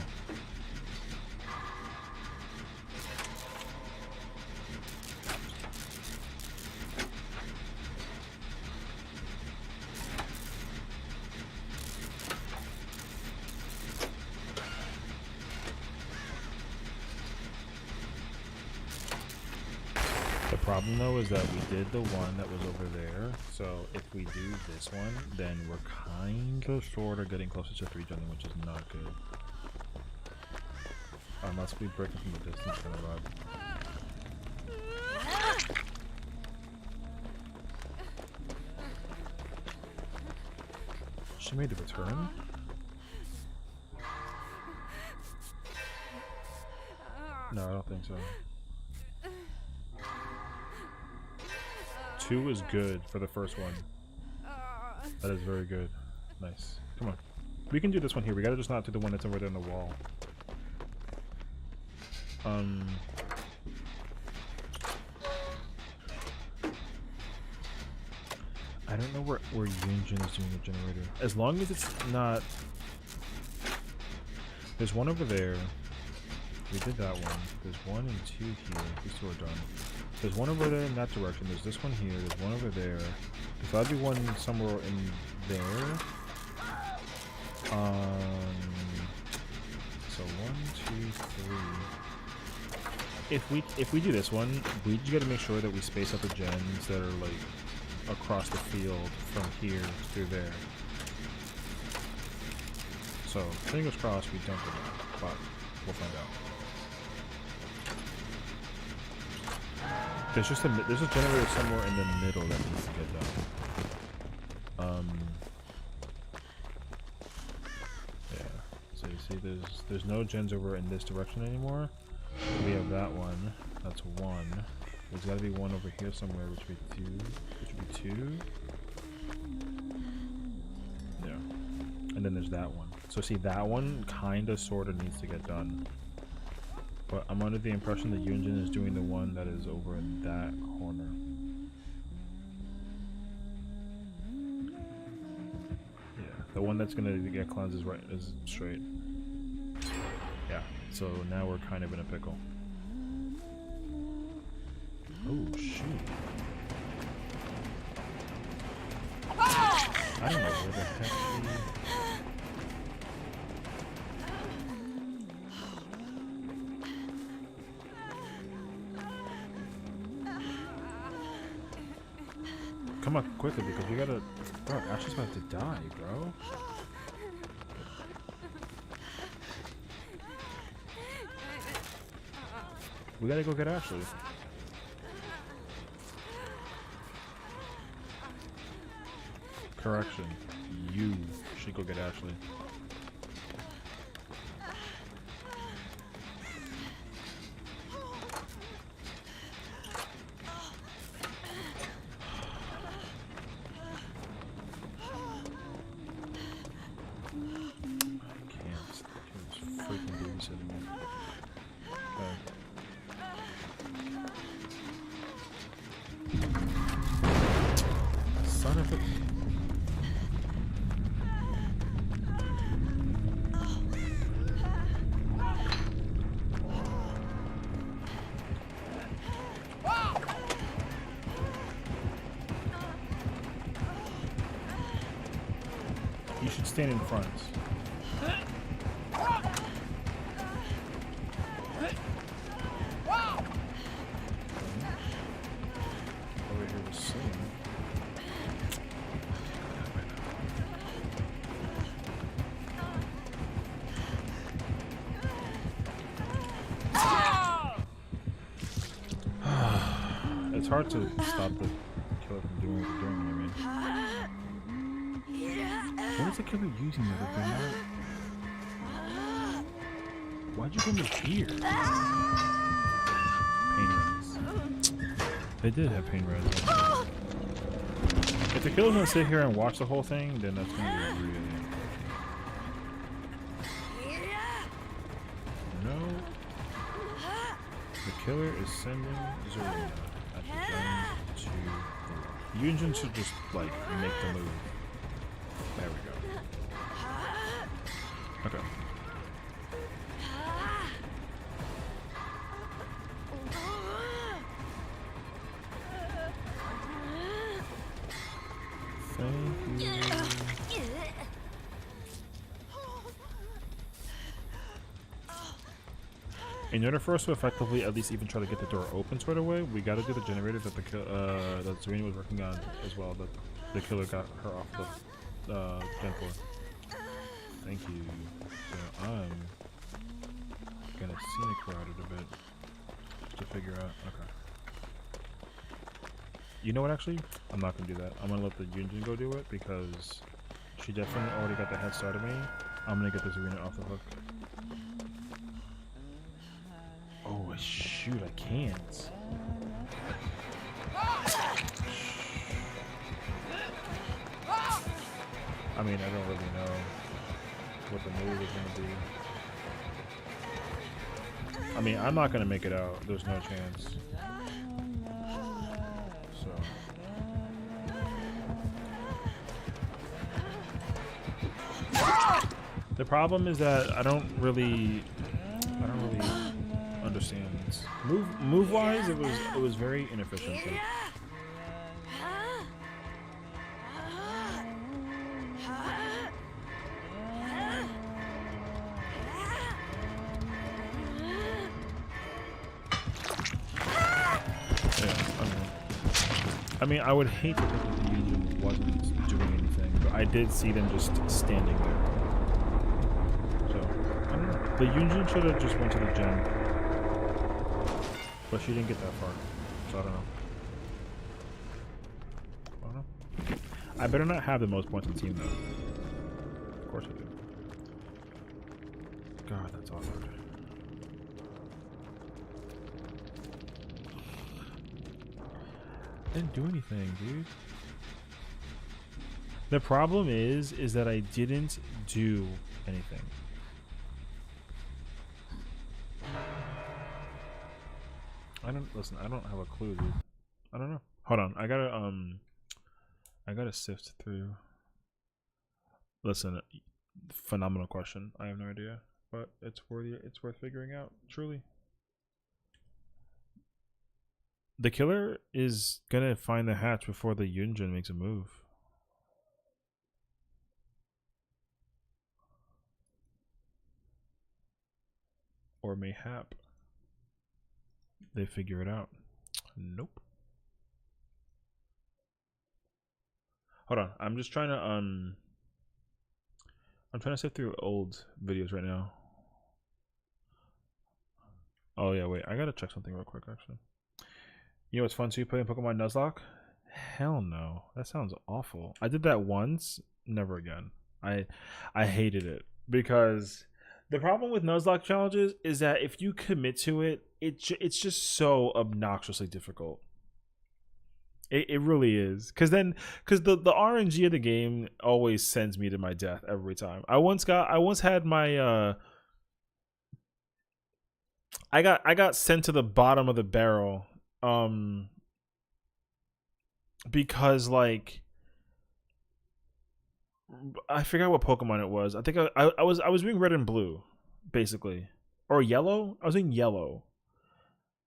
The problem though is that we did the one that was over there, so if we do this one, then we're kind of sort of getting closer to 3 jumping, which is not good. Unless we break it from the distance for the rod. She made the return? No, I don't think so. 2 is good for the first one. That is very good. Nice. Come on. We can do this one here. We gotta just not do the one that's over there on the wall. I don't know where Yunjin is doing the generator. As long as it's not... There's one over there. We did that one. There's 1 and 2 here. These 2 are done. There's one over there in that direction. There's this one here. There's one over there. There's gotta be one somewhere in there. So 1, 2, 3. If we do this one, we just gotta make sure that we space out the gens that are like across the field from here through there. So fingers crossed we don't do that, but we'll find out. There's just there's a generator somewhere in the middle that needs to get done. Yeah. So you see, there's no gens over in this direction anymore. We have that one. That's 1. There's got to be one over here somewhere, which would be 2. Which would be 2. Yeah. And then there's that one. So see, that one kind of sort of needs to get done. But I'm under the impression that Yunjin is doing the one that is over in that corner. Yeah, the one that's gonna get cleansed is straight. Yeah, so now we're kind of in a pickle. Oh shoot! I don't know where the heck she... Come on, quickly, because we gotta... Bro, Ashley's about to die, bro. We gotta go get Ashley. Correction. You should go get Ashley. Son of a... You should stand in front. It's hard to stop the killer from doing what they're doing, I mean. What is the killer using that they're not? Why'd you come to here? Pain res. They did have pain res. If the killer's gonna sit here and watch the whole thing, then that's gonna be really. No. The killer is sending Zarina at the gun to the left. Yunjin should just like make the move. There we go. Okay. Thank you. In order for us to effectively at least even try to get the door open right away, we got to do the generator that that Zarina was working on as well. That the killer got her off the gen floor. Thank you. So I'm gonna scenic route it a bit just to figure out. Okay. You know what? Actually, I'm not gonna do that. I'm gonna let the Yunjin go do it because she definitely already got the head start of me. I'm gonna get this Zarina off the hook. Oh shoot! I can't. I mean, I don't really know what the move is gonna be. I mean, I'm not gonna make it out. There's no chance. So. The problem is that I don't really understand. Move wise, it was very inefficient. So. I mean, I would hate to think that the Union wasn't doing anything, but I did see them just standing there. So, I don't know. The Union should have just went to the gen. But she didn't get that far. So, I don't know. I better not have the most points in the team, though. Of course I do. God, that's awkward. Didn't do anything, dude. The problem is that I didn't do anything. I don't have a clue, dude. I don't know. Hold on, I gotta sift through. Listen, phenomenal question. I have no idea, but it's worth figuring out. Truly. The killer is gonna find the hatch before the Yunjin makes a move. Or mayhap they figure it out. Nope. Hold on, I'm just trying to I'm trying to sift through old videos right now. Oh yeah, wait, I gotta check something real quick actually. You know what's fun too, playing Pokemon Nuzlocke? Hell no. That sounds awful. I did that once, never again. I hated it because the problem with Nuzlocke challenges is that if you commit to it, it's just so obnoxiously difficult. It really is. Because the RNG of the game always sends me to my death every time. I once had my I got sent to the bottom of the barrel because like I forgot what Pokemon it was. I think I was doing red and blue basically, or yellow. I was doing yellow.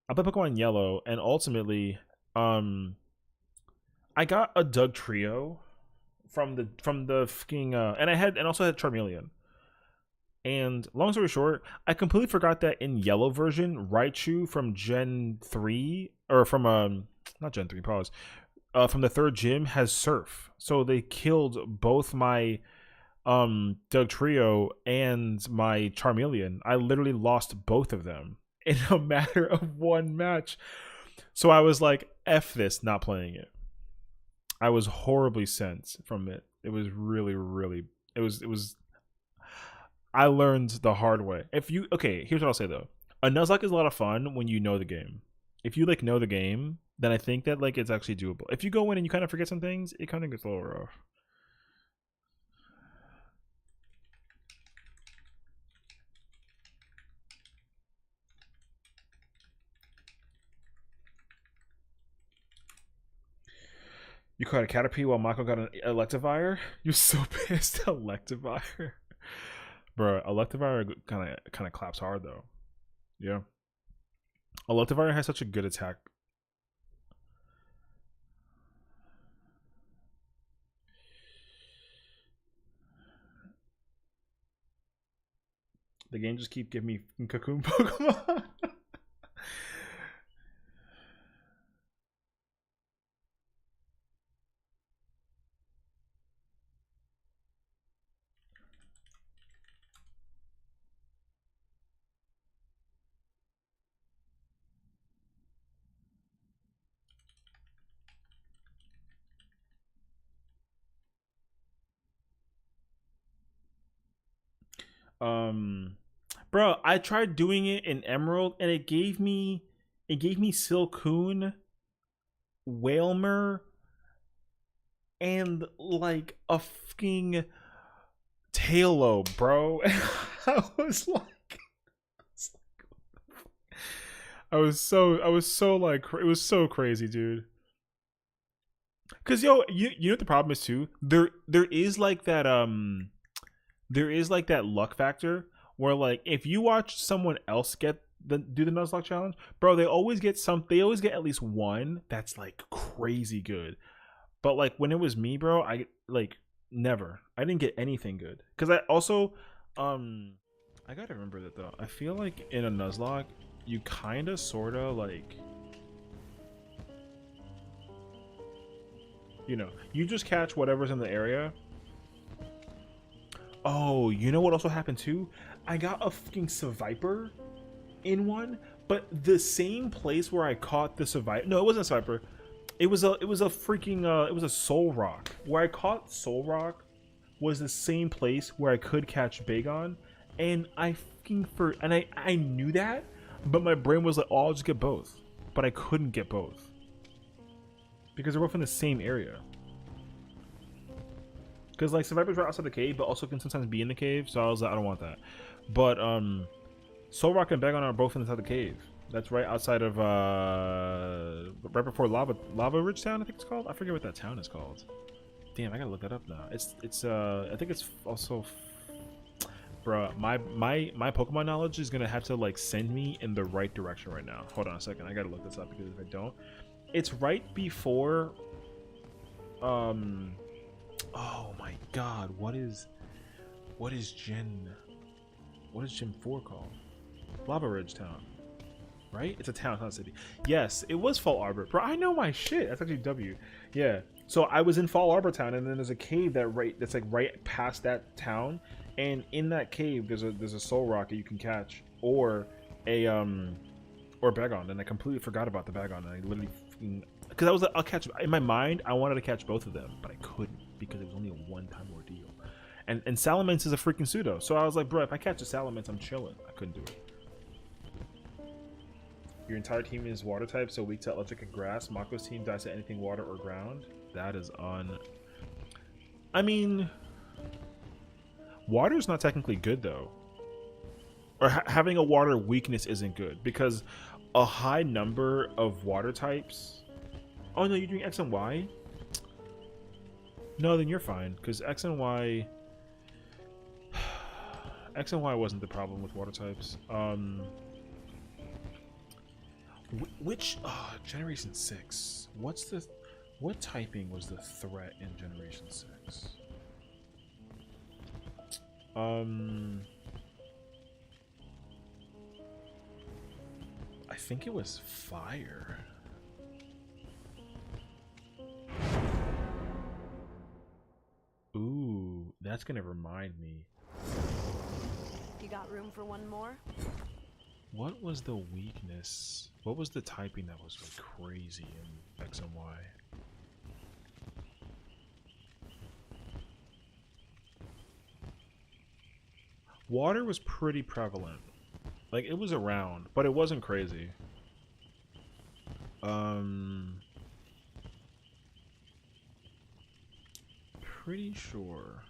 I played Pokemon yellow, and ultimately I got a Doug Trio from the fucking and also had Charmeleon. And long story short, I completely forgot that in yellow version, Raichu from Gen 3, or from not Gen 3, pause, from the third gym has Surf. So they killed both my Doug Trio and my Charmeleon. I literally lost both of them in a matter of one match. So I was like, F this, not playing it. I was horribly sent from it. It was really, really, it was I learned the hard way. Okay, here's what I'll say though. A Nuzlocke is a lot of fun when you know the game. If you like know the game, then I think that like it's actually doable. If you go in and you kind of forget some things, it kind of gets a little rough. You caught a Caterpie while Mako got an Electivire? You're so pissed. Electivire. Bro, Electivire kind of claps hard though. Yeah. Electivire has such a good attack. The game just keep giving me Cocoon Pokemon. Bro, I tried doing it in Emerald and it gave me Silcoon, Whalmer, and like a fucking Tailo, bro. I was like I was so like it was so crazy, dude. Cause yo, you know what the problem is too? There is like that luck factor where like if you watch someone else do the Nuzlocke challenge, bro, they always get at least one that's like crazy good. But like when it was me, bro, I like never. I didn't get anything good. Cause I also I gotta remember that though. I feel like in a Nuzlocke, you kinda sorta like, you know, you just catch whatever's in the area. Oh, you know what also happened too? I got a fucking Seviper in one, but the same place where I caught the Seviper. No, it wasn't a Seviper. It was a freaking it was a Soul Rock. Where I caught Soul Rock was the same place where I could catch Bagon, and I knew that, but my brain was like, oh, I'll just get both. But I couldn't get both because they're both in the same area. Because like Survivor's right outside the cave, but also can sometimes be in the cave. So I was like, I don't want that. But Soul Rock and Bagon are both inside the cave. That's right outside of right before Lava Ridge Town, I think it's called. I forget what that town is called. Damn, I gotta look that up now. It's I think it's also, bruh, my Pokemon knowledge is gonna have to like send me in the right direction right now. Hold on a second, I gotta look this up because if I don't, it's right before oh my god, what is Gen 4 called? Lava Ridge Town. Right? It's a town, it's not a city. Yes, it was Fall Arbor. Bro, I know my shit. That's actually W. Yeah. So I was in Fall Arbor Town, and then there's a cave that's like right past that town, and in that cave there's a Soul Rock that you can catch, or a or Bagon, and I completely forgot about the Bagon, and I literally because I was like, I'll catch, in my mind I wanted to catch both of them, but I couldn't because it was only a one-time ordeal. And Salamence is a freaking pseudo, so I was like, bro, if I catch a Salamence, I'm chilling. I couldn't do it. Your entire team is water type, so weak to electric and grass. Mako's team dies to anything water or ground. That is on. I mean, water's not technically good though. Or having a water weakness isn't good because a high number of water types. Oh no, you're doing X and Y? No, then you're fine because X and Y wasn't the problem with water types. Which Generation 6? What typing was the threat in Generation 6? I think it was fire. Ooh, that's gonna remind me. You got room for one more? What was the weakness? What was the typing that was like crazy in X and Y? Water was pretty prevalent. Like, it was around, but it wasn't crazy. Pretty sure.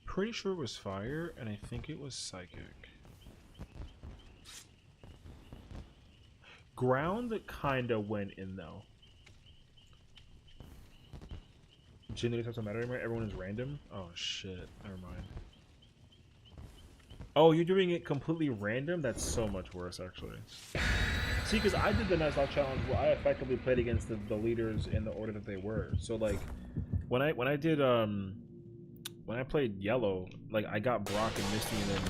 Pretty sure it was fire, and I think it was psychic. Ground kinda went in though. Gender doesn't matter anymore. Everyone is random. Oh shit! Never mind. Oh, you're doing it completely random? That's so much worse, actually. See, because I did the Nuzlocke challenge where I effectively played against the leaders in the order that they were. So like, when I played yellow, like I got Brock and Misty and then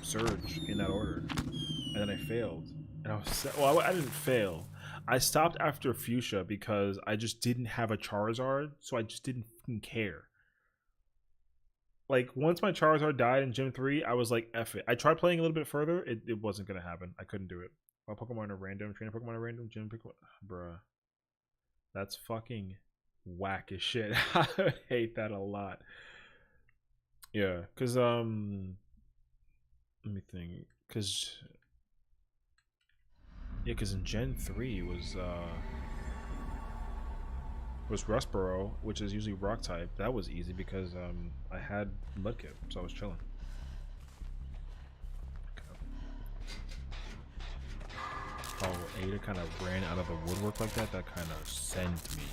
Surge in that order, and then I failed. And I was well, I didn't fail. I stopped after Fuchsia because I just didn't have a Charizard, so I just didn't fucking care. Like, once my Charizard died in Gym 3, I was like, F it. I tried playing a little bit further. It wasn't going to happen. I couldn't do it. My Pokemon are random. Trainer Pokemon are random. Gym Pokemon. Bruh. That's fucking whack as shit. I hate that a lot. Yeah, because, let me think. Because, yeah, because in Gen 3 was Rustboro, which is usually rock type. That was easy because I had Mudkip, so I was chilling. Okay. Oh, Ada kind of ran out of the woodwork like that. That kind of sent me.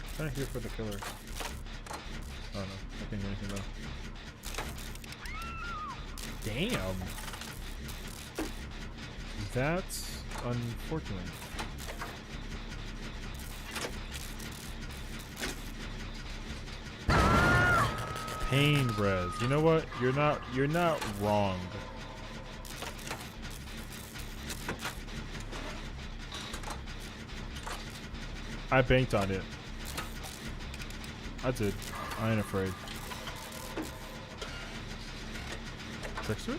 I'm trying to hear for the killer. Oh no, I can't hear anything though. Damn! That's unfortunate. Pain res. You know what? You're not wrong. I banked on it. I did. I ain't afraid. Trickster?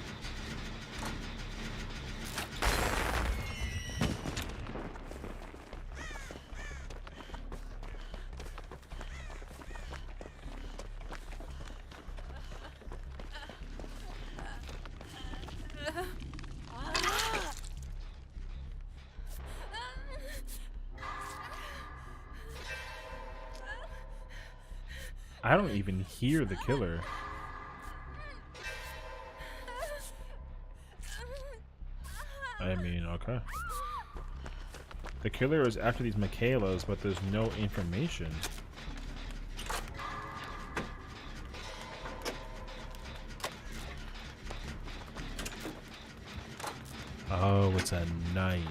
I don't even hear the killer. I mean, okay. The killer is after these Michaelas, but there's no information. Oh, it's a knight.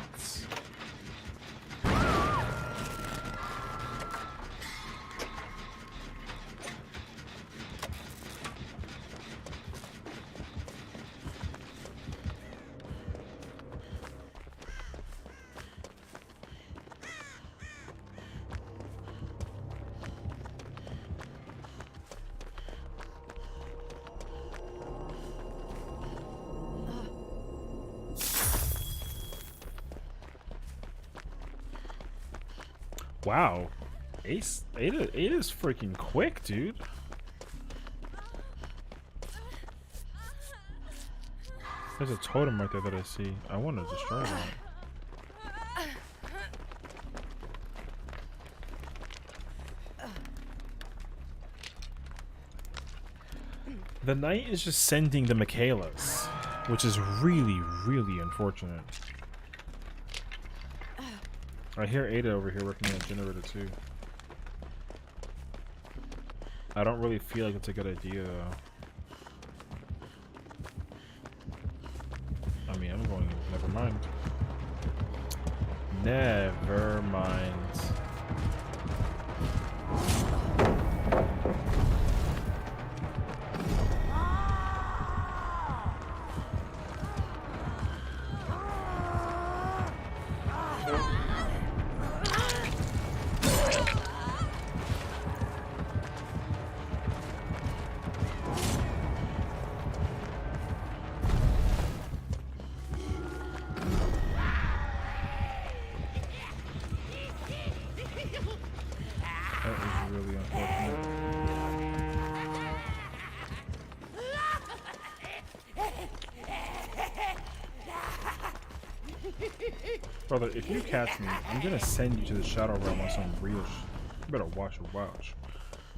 Wow, Ada's freaking quick, dude. There's a totem right there that I see. I want to destroy that. The knight is just sending the Michaelas, which is really, really unfortunate. I hear Ada over here working on a generator too. I don't really feel like it's a good idea though. I mean, I'm going, never mind. Never mind. Brother, if you catch me, I'm gonna send you to the Shadow Realm on some real You better watch your watch.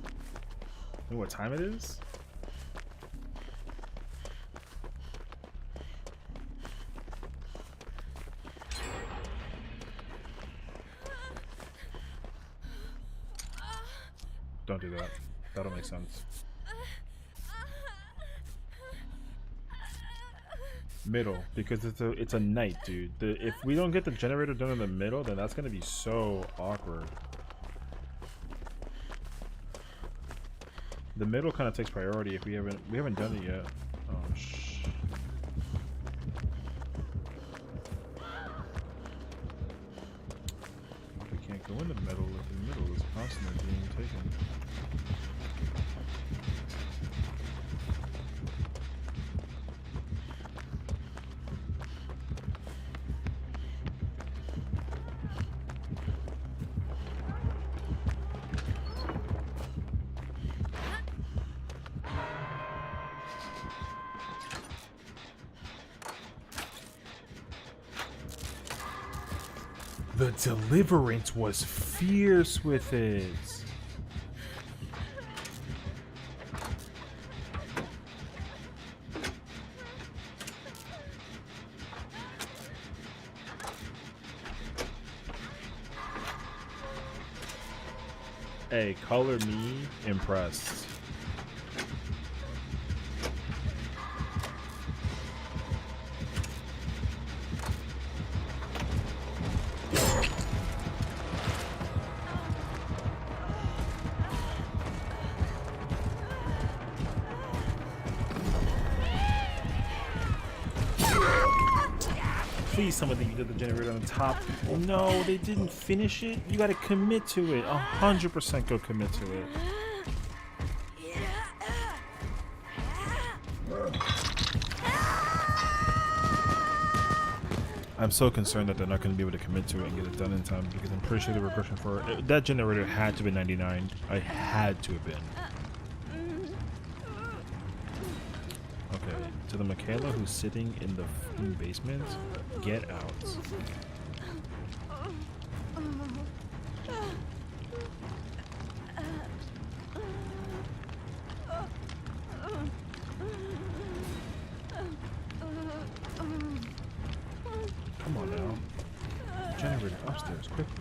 You know what time it is? Don't do that. That'll make sense. Middle, because it's a night, dude. If we don't get the generator done in the middle, then that's gonna be so awkward. The middle kind of takes priority if we haven't done it yet. Oh shh. We can't go in the middle if the middle is constantly being taken. The deliverance was fierce with it. Hey, color me impressed. Please, somebody did the generator on the top. No, they didn't finish it. You gotta commit to it. 100% go commit to it. I'm so concerned that they're not going to be able to commit to it and get it done in time, because I'm pretty sure the regression for it, that generator had to be 99. I had to have been. Okay, to the Michaela who's sitting in the fucking basement, get out. Come on now. Generator upstairs, quickly.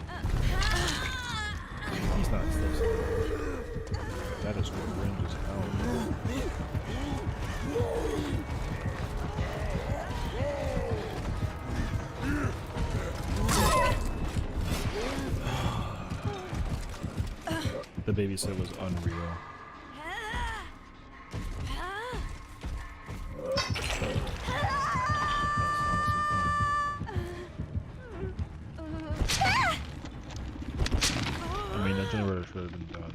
He's not upstairs. That is cringe as hell. The babysitter was unreal. I mean, that generator should have been done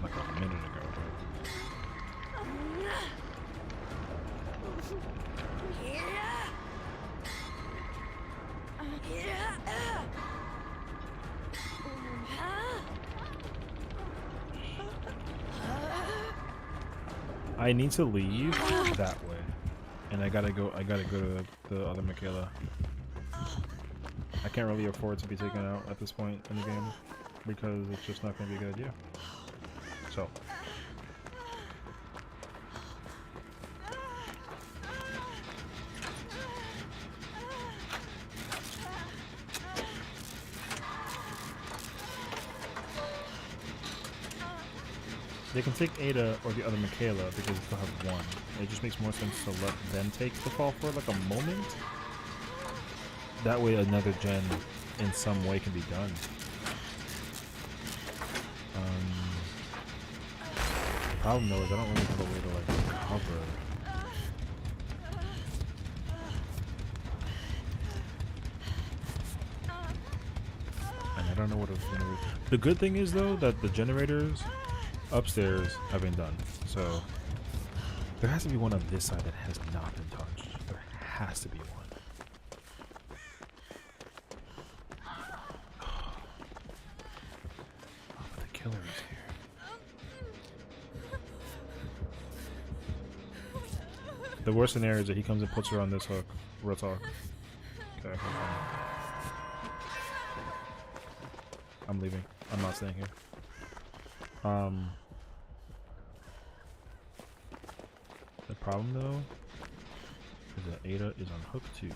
like a minute ago. I need to leave that way, and I gotta go to the other Michaela. I can't really afford to be taken out at this point in the game, because it's just not gonna be a good idea. So. They can take Ada or the other Michaela because they still have one. It just makes more sense to let them take the fall for like a moment. That way another gen in some way can be done. The problem though is I don't really have a way to like recover. And I don't know what it's gonna be. The good thing is though that the generators upstairs have been done, so there has to be one on this side that has not been touched. There has to be one. Oh, but the killer is here. The worst scenario is that he comes and puts her on this hook. Real talk. Okay, I'm leaving. I'm not staying here. The problem though is that Ada is on hook 2.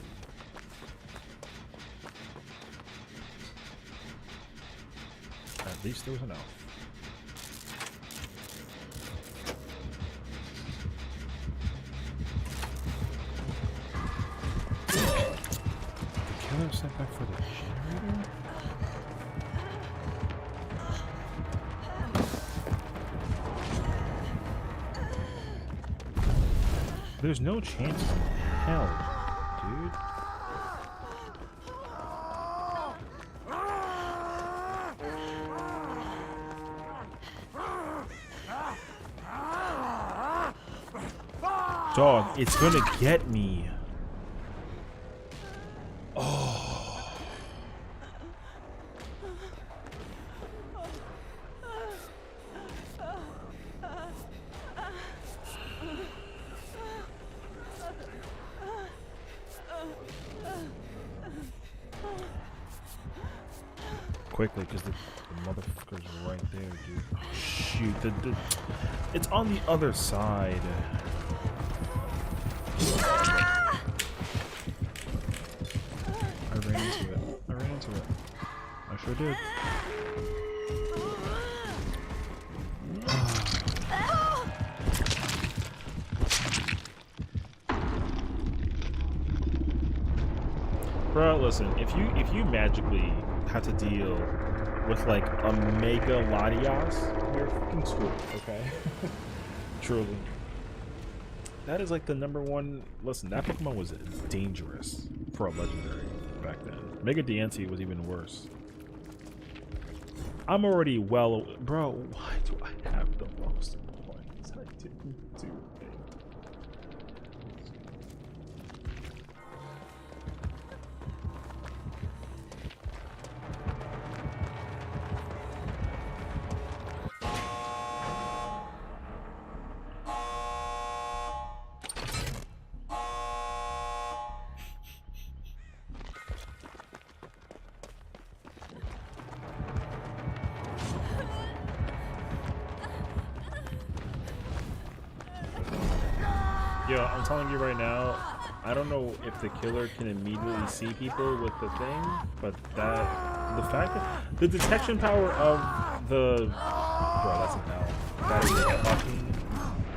At least there was an elf. The killer sent back for the generator? There's no chance in hell, dude. Dog, it's gonna get me. Oh. Quickly, because the motherfucker's right there, dude. Oh, shoot, it's on the other side. I ran into it. I sure did. Bro, listen, if you magically have to deal with like a Mega Latias, you're fucking screwed, okay? Truly. That is like the #1. Listen, that Pokemon was dangerous for a legendary back then. Mega DNC was even worse. I'm already well. Bro, why do I have the most points? I didn't do it. Yo, I'm telling you right now, I don't know if the killer can immediately see people with the thing, but the fact that the detection power of the bro, that's an L. That is a fucking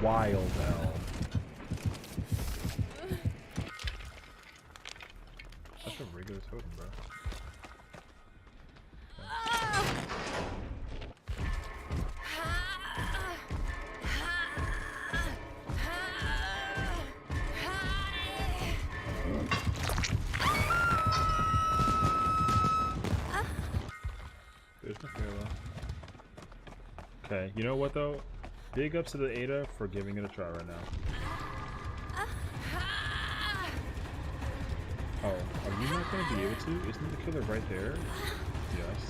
wild L. That's a regular totem, bro. Okay, you know what though? Big ups to the Ada for giving it a try right now. Oh, are you not going to be able to? Isn't the killer right there? Yes.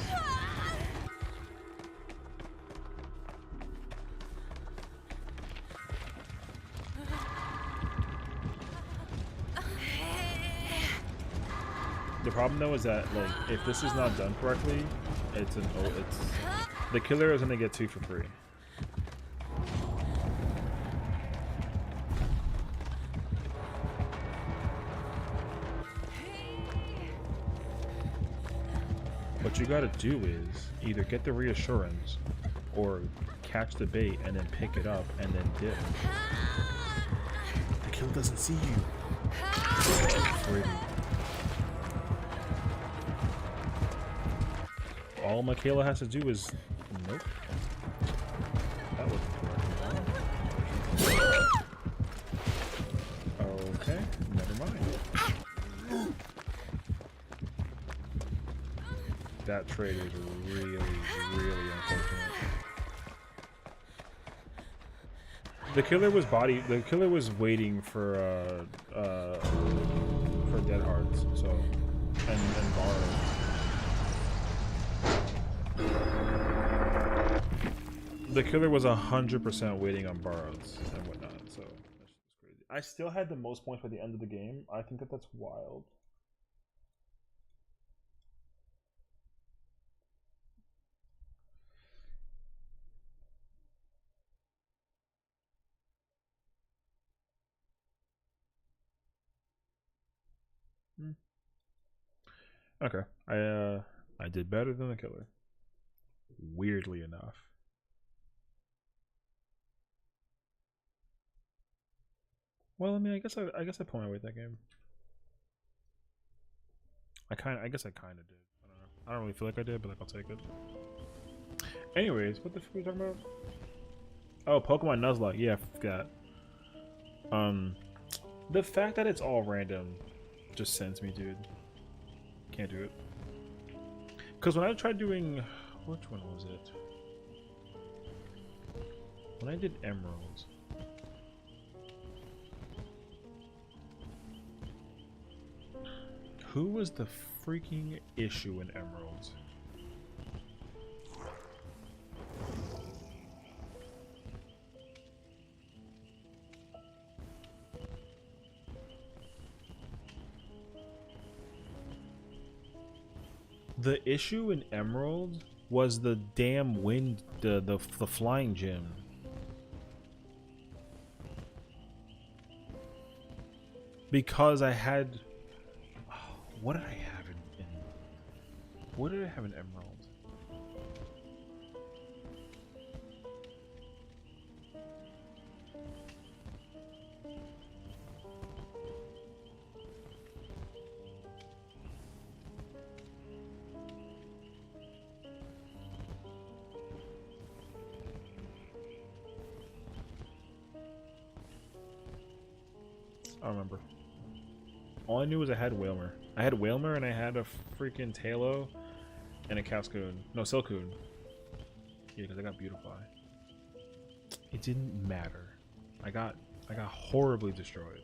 The problem though is that like if this is not done correctly, it's the killer is gonna get 2 for free. What you gotta do is either get the reassurance or catch the bait and then pick it up and then dip. The killer doesn't see you. All Michaela has to do is... Nope. That wasn't correct. Okay, never mind. That trade was really, really unfortunate. The killer was waiting for dead hearts, so and borrow. The killer was 100% waiting on borrows and whatnot, so that's just crazy. I still had the most points by the end of the game. I think that's wild. Okay. I did better than the killer. Weirdly enough. Well, I mean, I guess I pulled my weight that game. I guess I kind of did. I don't know. I don't really feel like I did, but like I'll take it. Anyways, what the fuck are we talking about? Oh, Pokemon Nuzlocke. Yeah, I forgot. The fact that it's all random just sends me, dude. Can't do it. Because when I tried doing, which one was it? When I did Emeralds. Who was the freaking issue in Emeralds? The issue in Emerald was the damn wind, the flying gym. Because I had, what did I have in what did I have in Emerald? I don't remember. All I knew was I had Whalmer. I had Whalmer and I had a freaking Tailo and a Cascoon. No, Silcoon. Yeah, because I got Beautify. It didn't matter. I got horribly destroyed.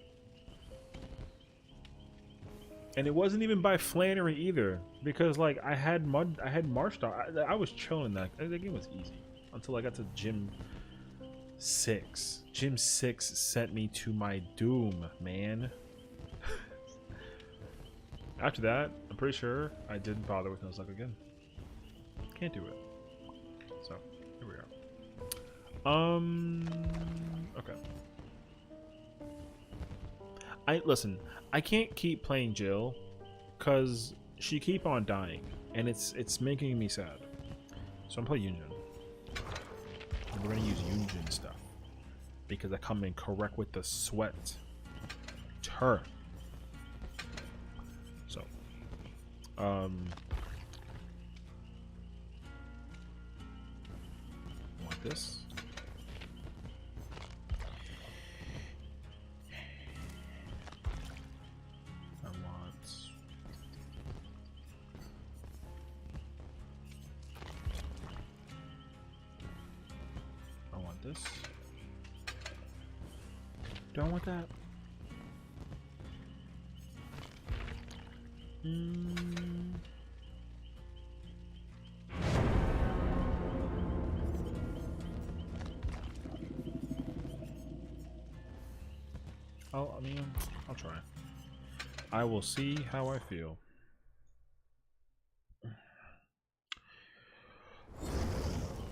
And it wasn't even by Flannery either, because like I had Marshstar. I was chilling that game was easy until I got to Gym 6. Gym 6 sent me to my doom, man. After that, I'm pretty sure I didn't bother with Nuzlocke again. Can't do it. So, here we are. Okay. Listen, I can't keep playing Jill because she keep on dying and it's making me sad. So I'm playing Yunjin. And we're gonna use Yunjin stuff because I come in correct with the sweat. Turn. So want this. This. Don't want that. I mean, I'll try. I will see how I feel.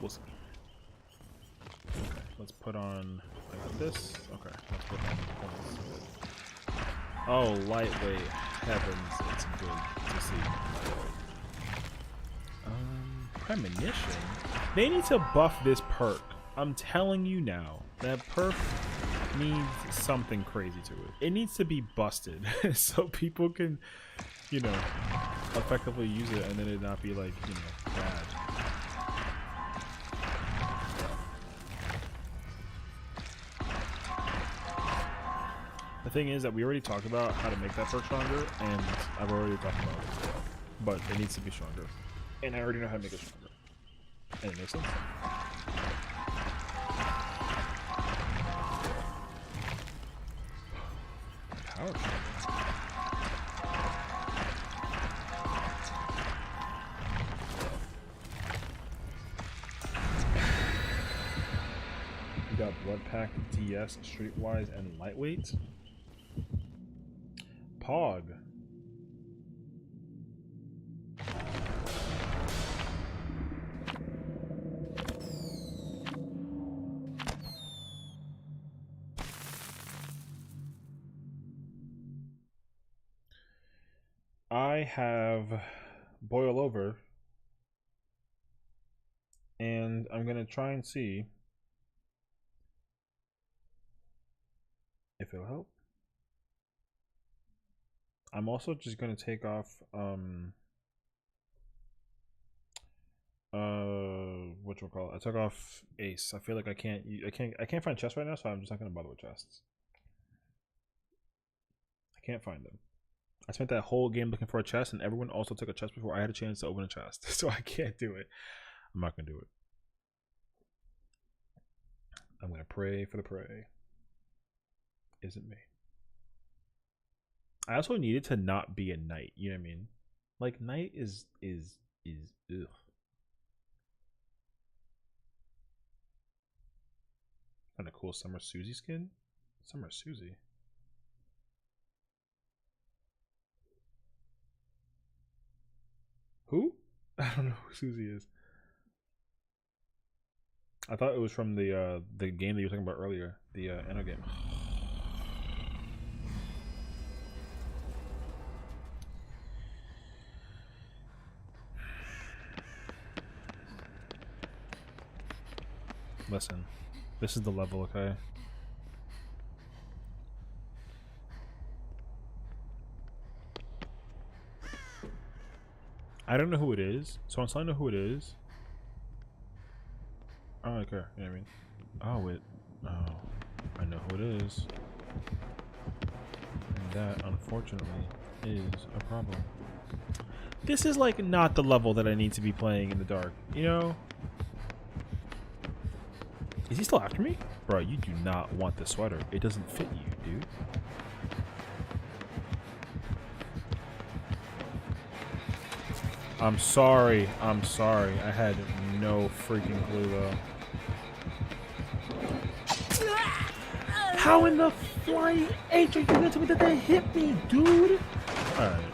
We'll see. Okay, let's put on. I got this. Okay, let's put on points. Oh, lightweight. Heavens, it's good to see. Premonition. They need to buff this perk. I'm telling you now. That perk needs something crazy to it. It needs to be busted so people can, you know, effectively use it and then it not be like, you know, bad. The thing is that we already talked about how to make that perk stronger, and I've already talked about it as well. But it needs to be stronger. And I already know how to make it stronger. And it makes sense. Power shot. We got Blood Pack, DS, Streetwise, and Lightweight. Pog. I have boil over, and I'm gonna try and see if it'll help. I'm also just gonna take off what you call it? I took off Ace. I feel like I can't find chests right now, so I'm just not gonna bother with chests. I can't find them. I spent that whole game looking for a chest, and everyone also took a chest before I had a chance to open a chest. So I can't do it. I'm not gonna do it. I'm gonna pray for the prey. Isn't me. I also needed to not be a knight. You know what I mean? Like knight is ugh. Kind of cool Summer Susie skin. Summer Susie. Who? I don't know who Susie is. I thought it was from the game that you were talking about earlier, the Anno game. Listen, this is the level, okay? I don't know who it is, so until I know who it is, I don't care. You know what I mean? Oh, I know who it is, and that unfortunately is a problem. This is like not the level that I need to be playing in the dark, you know? Is he still after me? Bro, you do not want the sweater. It doesn't fit you, dude. I'm sorry. I'm sorry. I had no freaking clue, though. How in the flying H are you gonna tell me that they hit me, dude? Alright.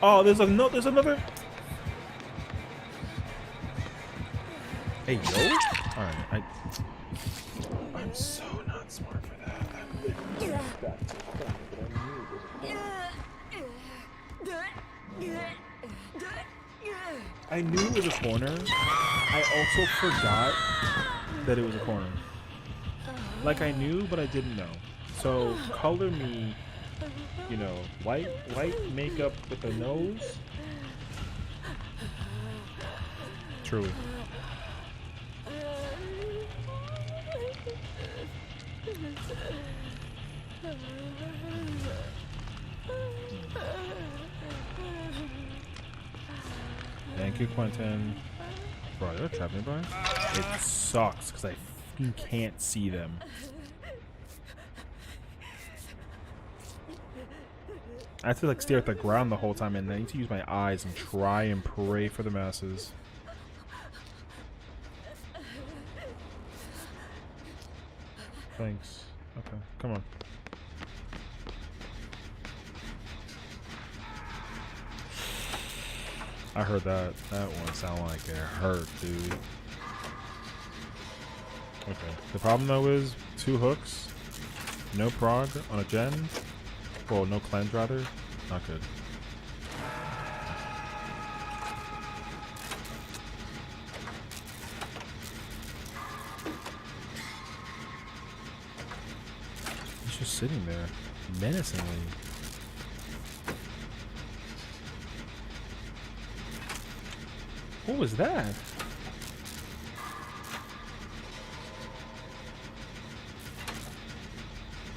Oh, there's another. Hey, yo. Alright, I'm so not smart for that. I knew it was a corner. I also forgot that it was a corner. Like I knew, but I didn't know. So color me, you know, white makeup with a nose. Truly. Thank you, Quentin. Bro, you're trapping me, bro. It sucks because I fucking can't see them. I have to like stare at the ground the whole time, and I need to use my eyes and try and pray for the masses. Thanks. Okay, come on. I heard that. That one sound like it hurt, dude. Okay. The problem though is 2 hooks, no prog on a gen. Well, no cleanse rather. Not good. He's just sitting there, menacingly. What was that?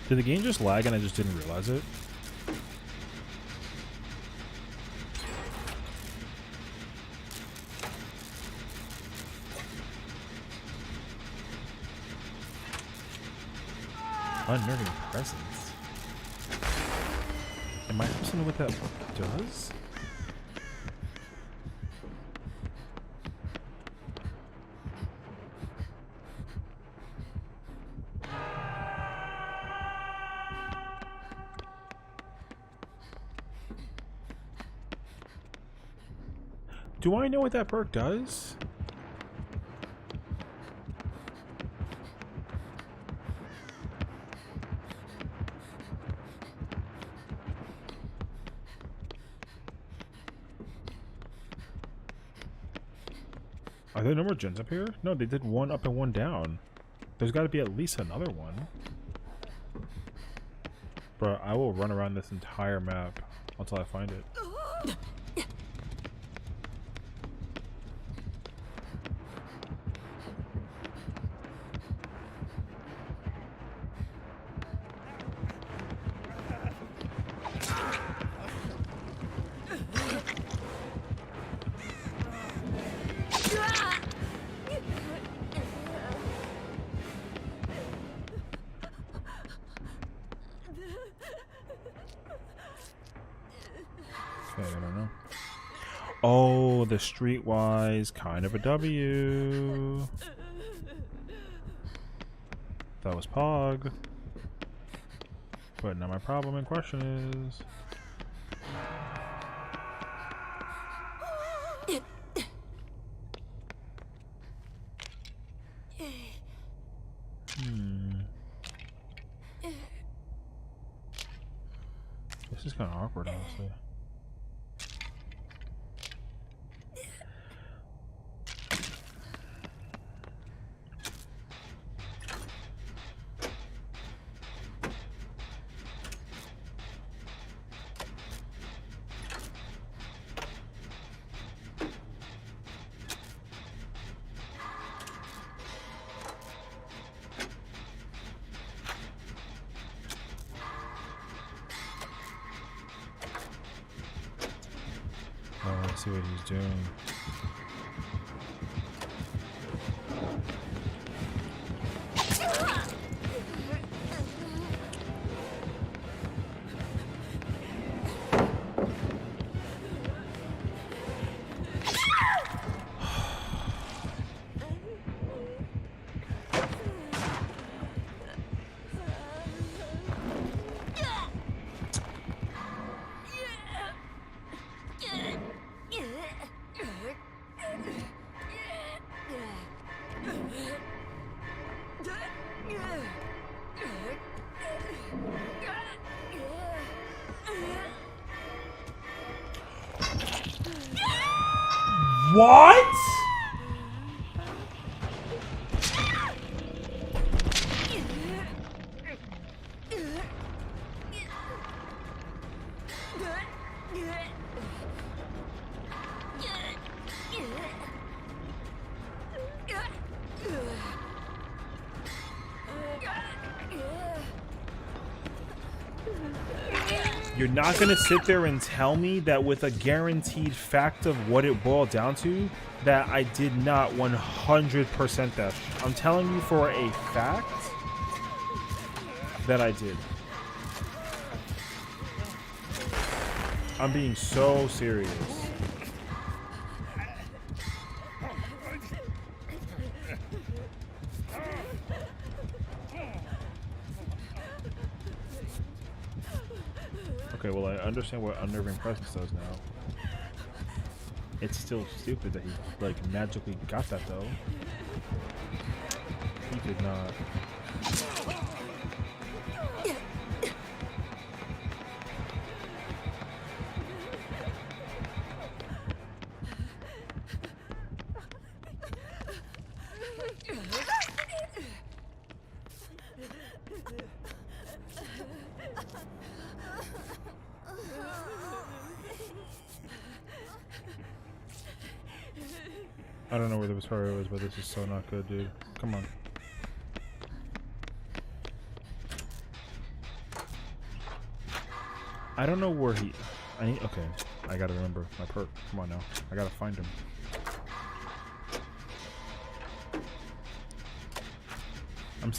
Did the game just lag and I just didn't realize it? Unnerving presence. Am I supposed to know what that does? Do I know what that perk does? Are there no more gens up here? No, they did one up and one down. There's got to be at least another one. Bro, I will run around this entire map until I find it. Okay, I don't know. Oh, the streetwise kind of a W. That was Pog. But now my problem in question is... This is kind of awkward, honestly. Oh, let's see what he's doing. What? You're not gonna sit there and tell me that with a guaranteed fact of what it boiled down to, that I did not 100% that. I'm telling you for a fact that I did. I'm being so serious. Okay, well, I understand what unnerving presence does now. It's still stupid that he, like, magically got that, though. He did not. I don't know where the Vespario is, but this is so not good, dude. Come on. I don't know where he... okay, I gotta remember my perk. Come on now. I gotta find him. I'm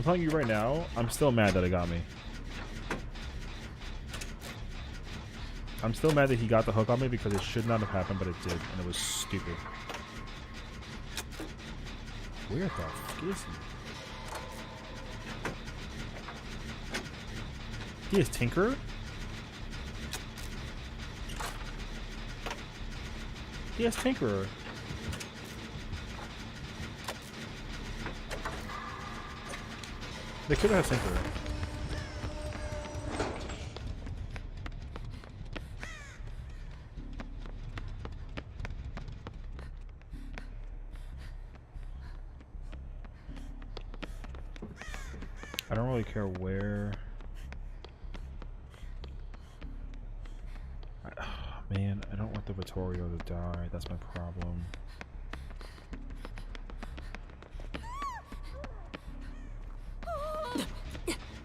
telling you right now, I'm still mad that it got me. I'm still mad that he got the hook on me because it should not have happened, but it did, and it was stupid. Where the fuck is he? He is Tinkerer? He has Tinkerer. They could have Tinkerer. I don't really care where. Man, I don't want the Vittorio to die. That's my problem.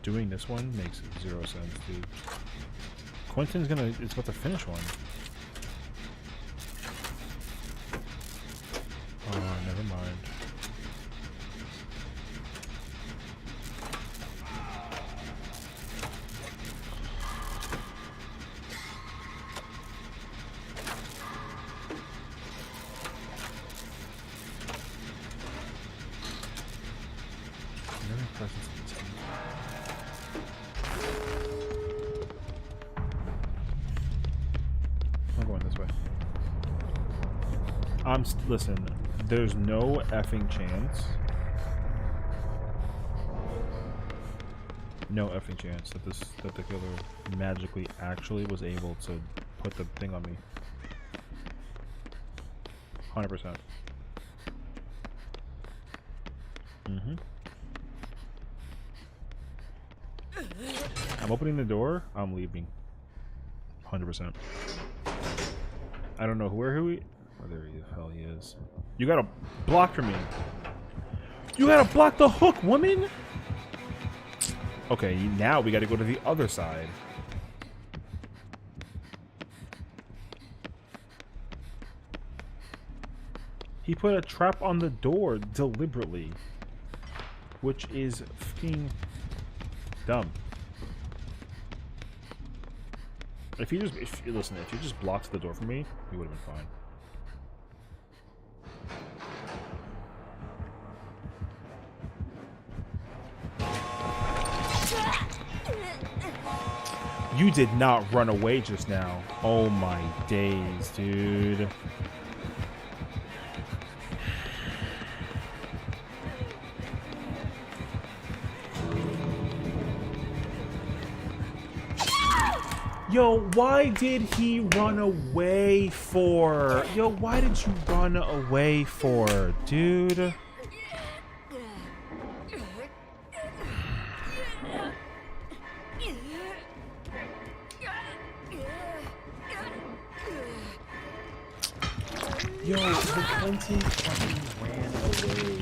Doing this one makes 0 sense, dude. Quentin's it's about to finish one. Oh, never mind. Never presence of the team. I'm going this way. Listen, there's no effing chance. No effing chance that the killer magically actually was able to put the thing on me. 100%. I'm opening the door. I'm leaving. 100%. I don't know where he. Oh, there the hell he is. You gotta block for me. You gotta block the hook, woman. Okay, now we gotta go to the other side. He put a trap on the door deliberately, which is fucking dumb. If he just blocked the door for me, he would have been fine. You did not run away just now. Oh my days, dude. Yo, why did he run away for? Yo, why did you run away for, dude? Yo, the Quentin fucking ran away.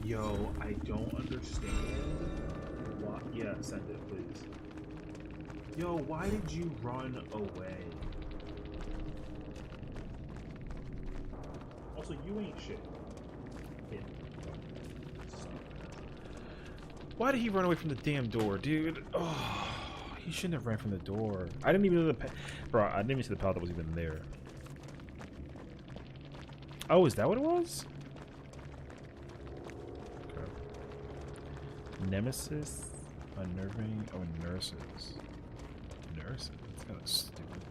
Yo, I don't understand why. Yeah, send it, please. Yo, why did you run away? Also, you ain't shit. Yeah. Why did he run away from the damn door, dude? Oh, he shouldn't have ran from the door. I didn't even know bro, I didn't even see the pallet that was even there. Oh, is that what it was? Okay. Nemesis, unnerving. Oh, nurses. Nurses. That's kind of stupid.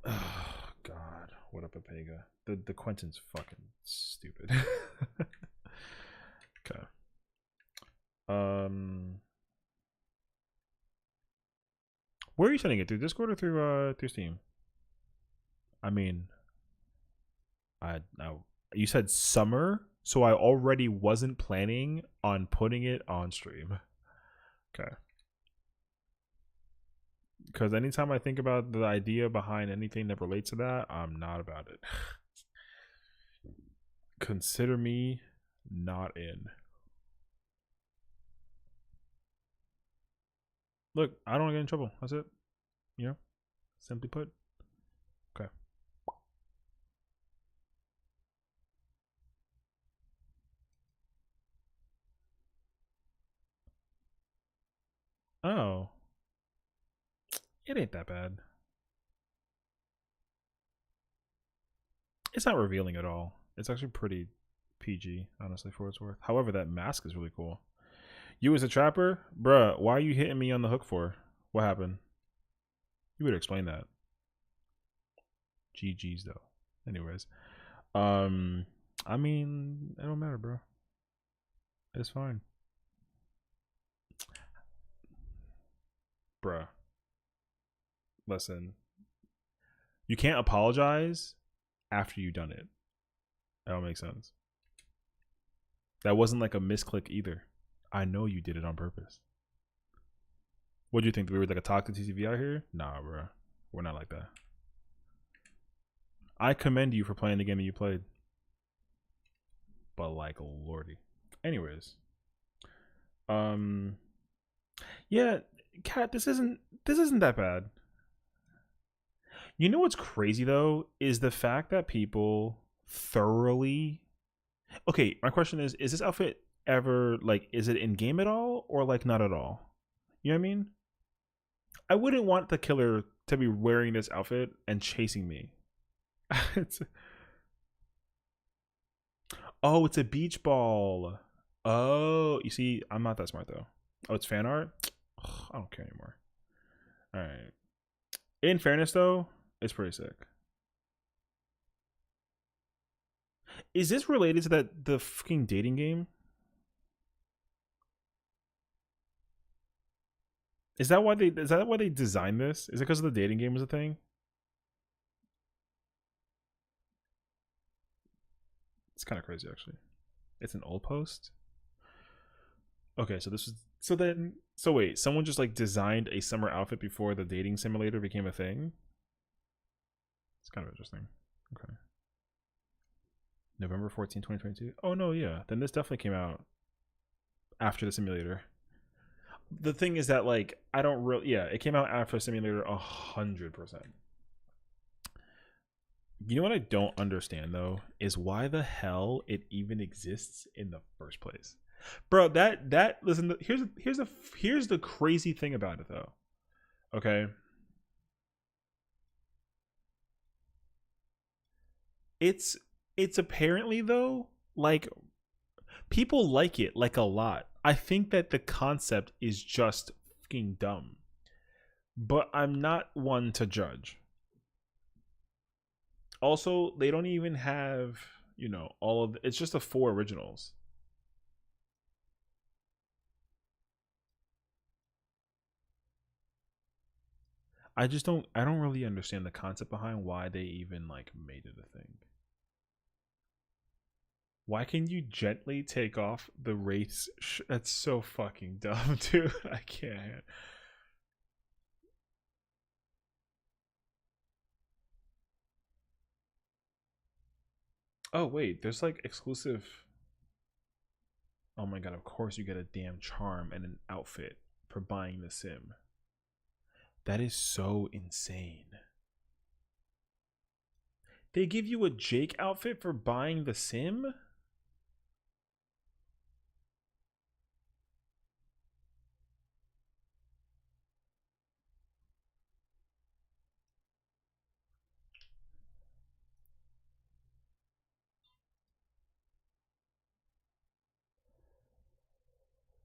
Oh God, what up, Apega? The Quentin's fucking stupid. Okay. Where are you sending it? Through Discord or through Steam? I mean, you said summer, so I already wasn't planning on putting it on stream. Okay. Because anytime I think about the idea behind anything that relates to that, I'm not about it. Consider me not in. Look, I don't want to get in trouble. That's it. You know? Simply put. Okay. Oh. It ain't that bad. It's not revealing at all. It's actually pretty PG, honestly, for what it's worth. However, that mask is really cool. You as a trapper? Bruh, why are you hitting me on the hook for? What happened? You would explain that. GG's though. Anyways. I mean, it don't matter, bro. It's fine. Bruh. Listen. You can't apologize after you've done it. That don't make sense. That wasn't like a misclick either. I know you did it on purpose. What do you think? We were like a toxic TCV out here? Nah, bro. We're not like that. I commend you for playing the game that you played. But like lordy. Anyways. Yeah, Kat, this isn't that bad. You know what's crazy though is the fact that people thoroughly. Okay, my question is this outfit ever like is it in game at all or like not at all? You know what I mean? I wouldn't want the killer to be wearing this outfit and chasing me. it's, oh, it's a beach ball. Oh, you see, I'm not that smart though. Oh, it's fan art? Ugh, I don't care anymore. All right. In fairness though, it's pretty sick. Is this related to the fucking dating game? Is that why they designed this? Is it because of the dating game was a thing? It's kind of crazy actually. It's an old post. Okay, so this was so wait, someone just like designed a summer outfit before the dating simulator became a thing? It's kind of interesting. Okay. November 14, 2022. Oh no, yeah. Then this definitely came out after the simulator. The thing is that like I don't really it came out after simulator 100%. You know what I don't understand though is why the hell it even exists in the first place. Bro, that listen, here's the crazy thing about it though. Okay? It's apparently though like people like it like a lot. I think that the concept is just fucking dumb. But I'm not one to judge. Also, they don't even have, all of it's just the 4 originals. I don't really understand the concept behind why they even like made it a thing. Why can you gently take off the race? That's so fucking dumb, dude. I can't. Oh wait, there's like exclusive. Oh my god! Of course you get a damn charm and an outfit for buying the sim. That is so insane. They give you a Jake outfit for buying the sim?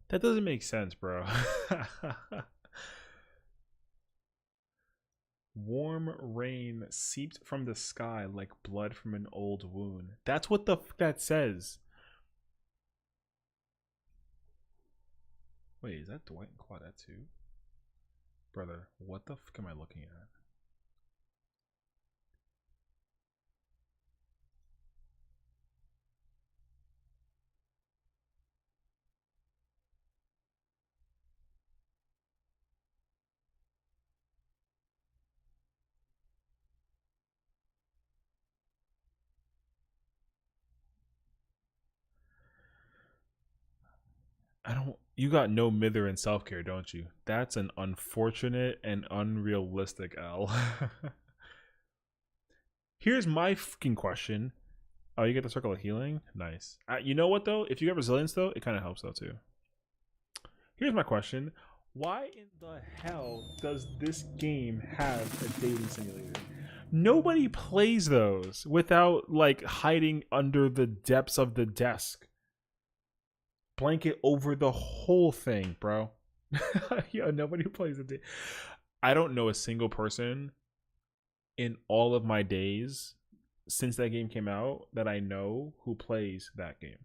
That doesn't make sense, bro. Warm rain seeped from the sky like blood from an old wound. That's what the that says. Wait, is that Dwight and Claudette too? Brother, what the fuck am I looking at? I don't. You got no mither in self care, don't you? That's an unfortunate and unrealistic L. Here's my fucking question. Oh, you get the circle of healing? Nice. You know what though? If you get resilience though, it kind of helps though too. Here's my question. Why in the hell does this game have a dating simulator? Nobody plays those without like hiding under the depths of the desk. Blanket over the whole thing, bro. Yeah, nobody plays it. I don't know a single person in all of my days since that game came out that I know who plays that game.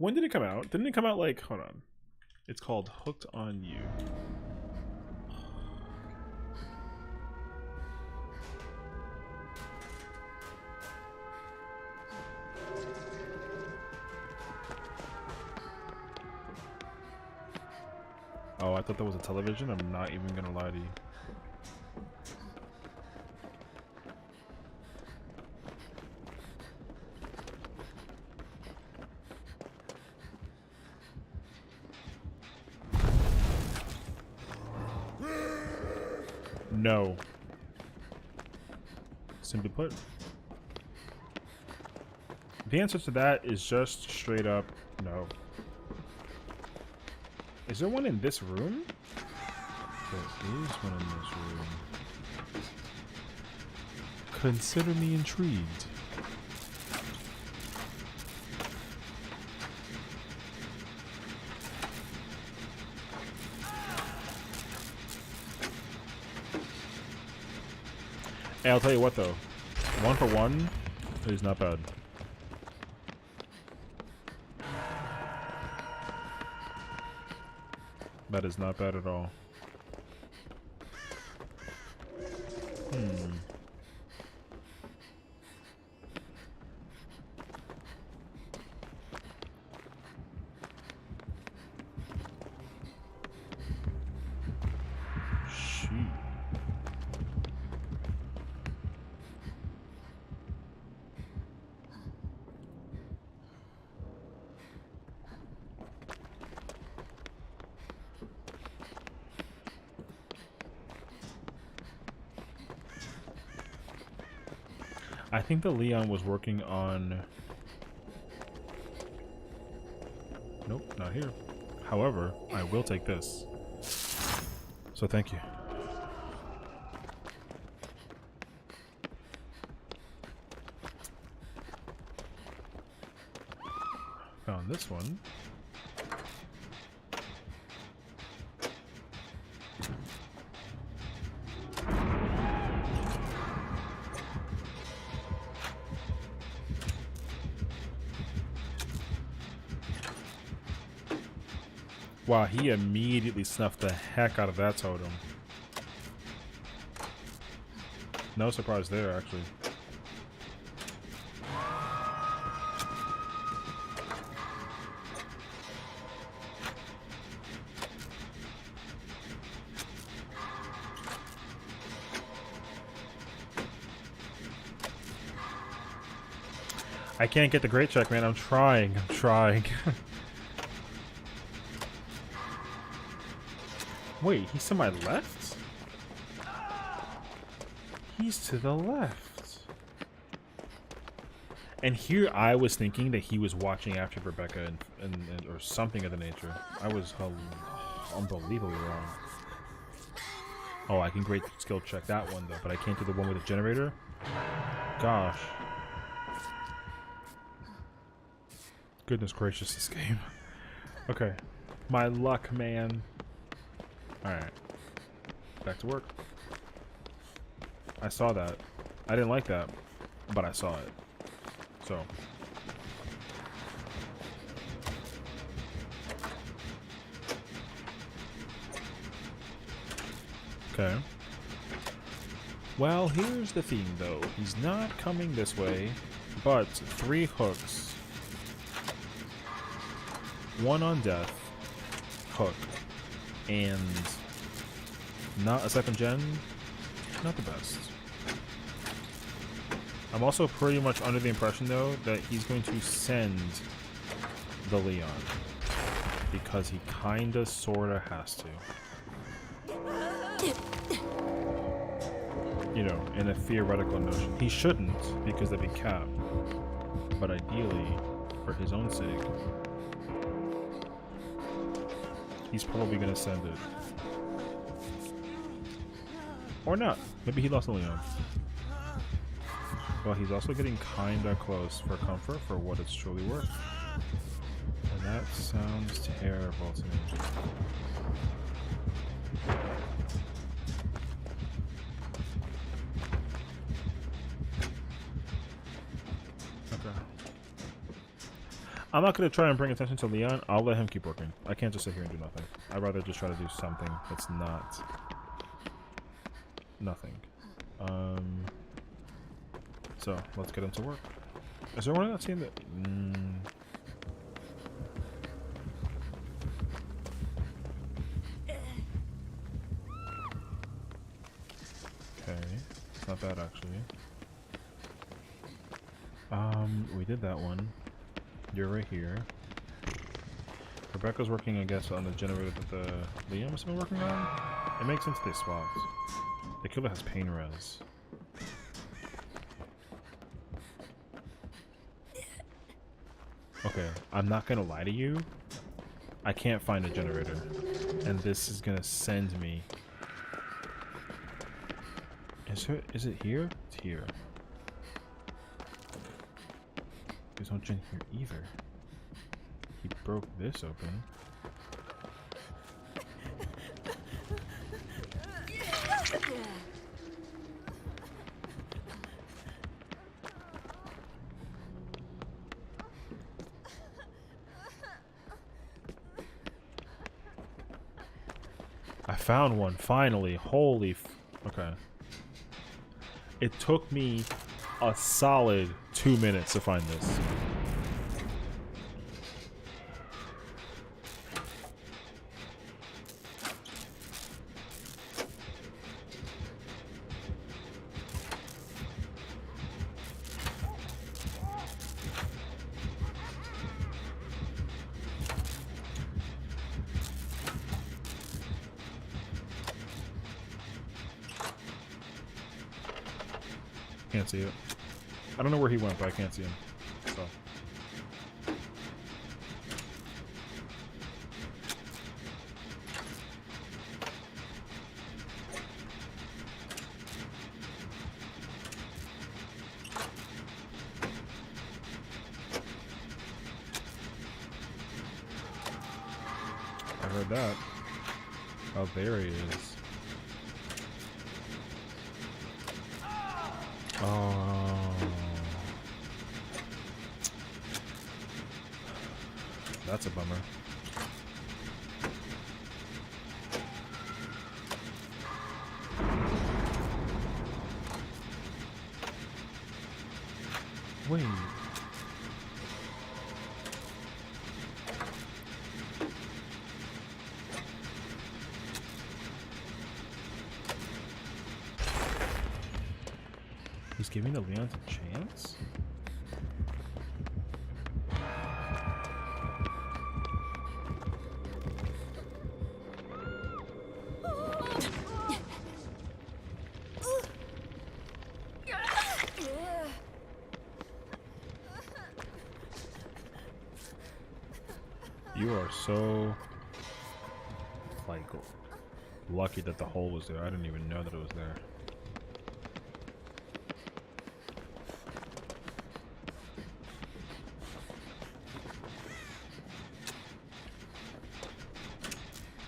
When did it come out? Didn't it come out like, hold on. It's called Hooked on You. Oh, I thought that was a television. I'm not even gonna lie to you. No. Simply put. The answer to that is just straight up no. Is there one in this room? There is one in this room. Consider me intrigued. Hey, I'll tell you what though. 1 for 1 is not bad. That is not bad at all. Shoot. I think the Leon was working on... Nope, not here. However, I will take this. So thank you. Found this one. Wow, he immediately snuffed the heck out of that totem. No surprise there, actually. I can't get the great check, man. I'm trying. Wait, he's to my left? He's to the left. And here I was thinking that he was watching after Rebecca and or something of the nature. I was unbelievably wrong. Oh, I can great skill check that one though, but I can't do the one with the generator? Gosh. Goodness gracious, this game. Okay. My luck, man. Alright. Back to work. I saw that. I didn't like that, but I saw it. So. Okay. Well, here's the thing, though. He's not coming this way, but 3 hooks. 1 on death. Hook. And not a 2nd gen, not the best. I'm also pretty much under the impression though that he's going to send the Leon because he kinda sorta has to. You know, in a theoretical notion. He shouldn't because that'd be cap. But ideally, for his own sake, he's probably gonna send it. Or not. Maybe he lost a Leon. Well, he's also getting kinda close for comfort for what it's truly worth. And that sounds terrible to me. Okay. I'm not gonna try and bring attention to Leon. I'll let him keep working. I can't just sit here and do nothing. I'd rather just try to do something that's not nothing. So let's get into work. Is there one not seeing that? Okay, it's not bad actually. We did that one. You're right here. Rebecca's working, I guess, on the generator that the Liam has been working on. It makes sense they swapped. The killer has pain res. Okay, I'm not gonna lie to you. I can't find a generator. And this is gonna send me. Is it here? It's here. There's no gen here either. He broke this open. I found one finally. Holy okay. It took me a solid 2 minutes to find this. Can't see it. I don't know where he went, but I can't see him. So. I heard that. Oh, there he is. Oh, that's a bummer. Wait. He's giving the Leons a chance? You are so, like, lucky that the hole was there. I didn't even know that it was there.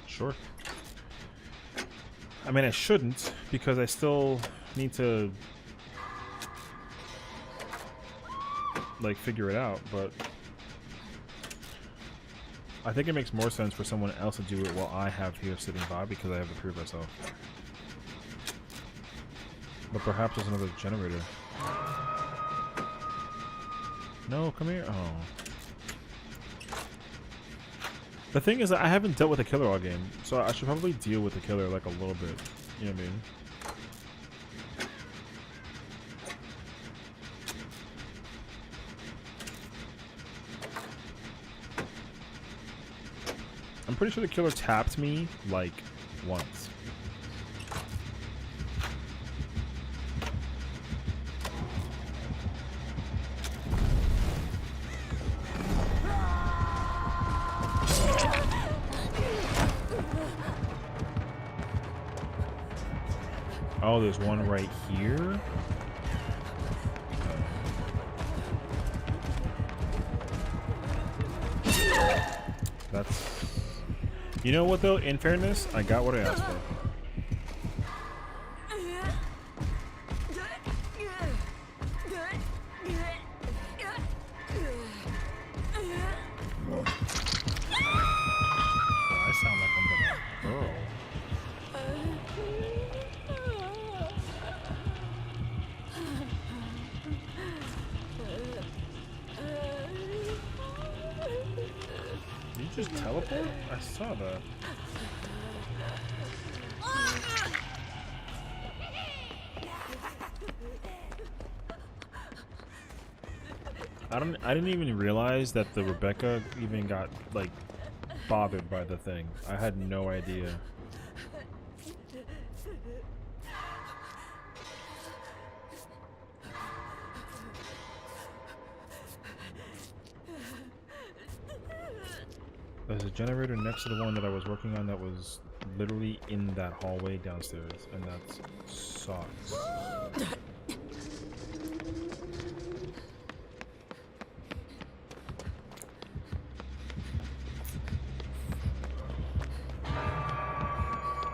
Sure. I mean, I shouldn't, because I still need to, like, figure it out, but I think it makes more sense for someone else to do it while I have here sitting by, because I have to prove myself. But perhaps there's another generator. No, come here. Oh. The thing is, I haven't dealt with a killer all game, so I should probably deal with the killer like a little bit. You know what I mean? I'm pretty sure the killer tapped me like once. Oh, there's one right here. That's... You know what though? In fairness, I got what I asked for. just teleport? I saw that. I didn't even realize that the Rebecca even got like bothered by the thing. I had no idea. There's a generator next to the one that I was working on that was literally in that hallway downstairs, and that sucks.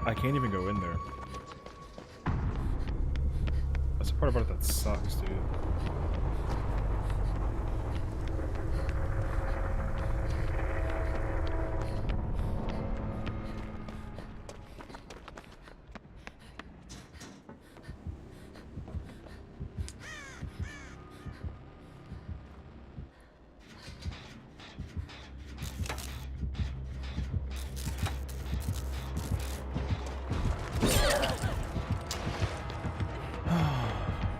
I can't even go in there. That's the part about it that sucks, dude.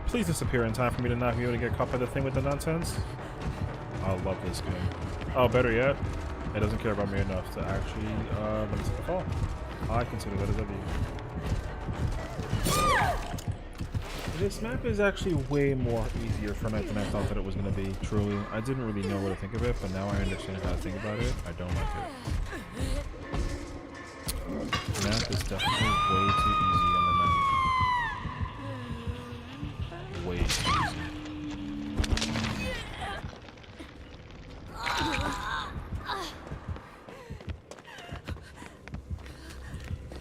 Please disappear in time for me to not be able to get caught by the thing with the nonsense. I love this game. Oh, better yet, it doesn't care about me enough to actually let me take a fall. I consider that a W. This map is actually way more easier for me than I thought that it was going to be, truly. I didn't really know what to think of it, but now I understand how to think about it. I don't like it. The map is definitely way too easy on the night. Way too easy.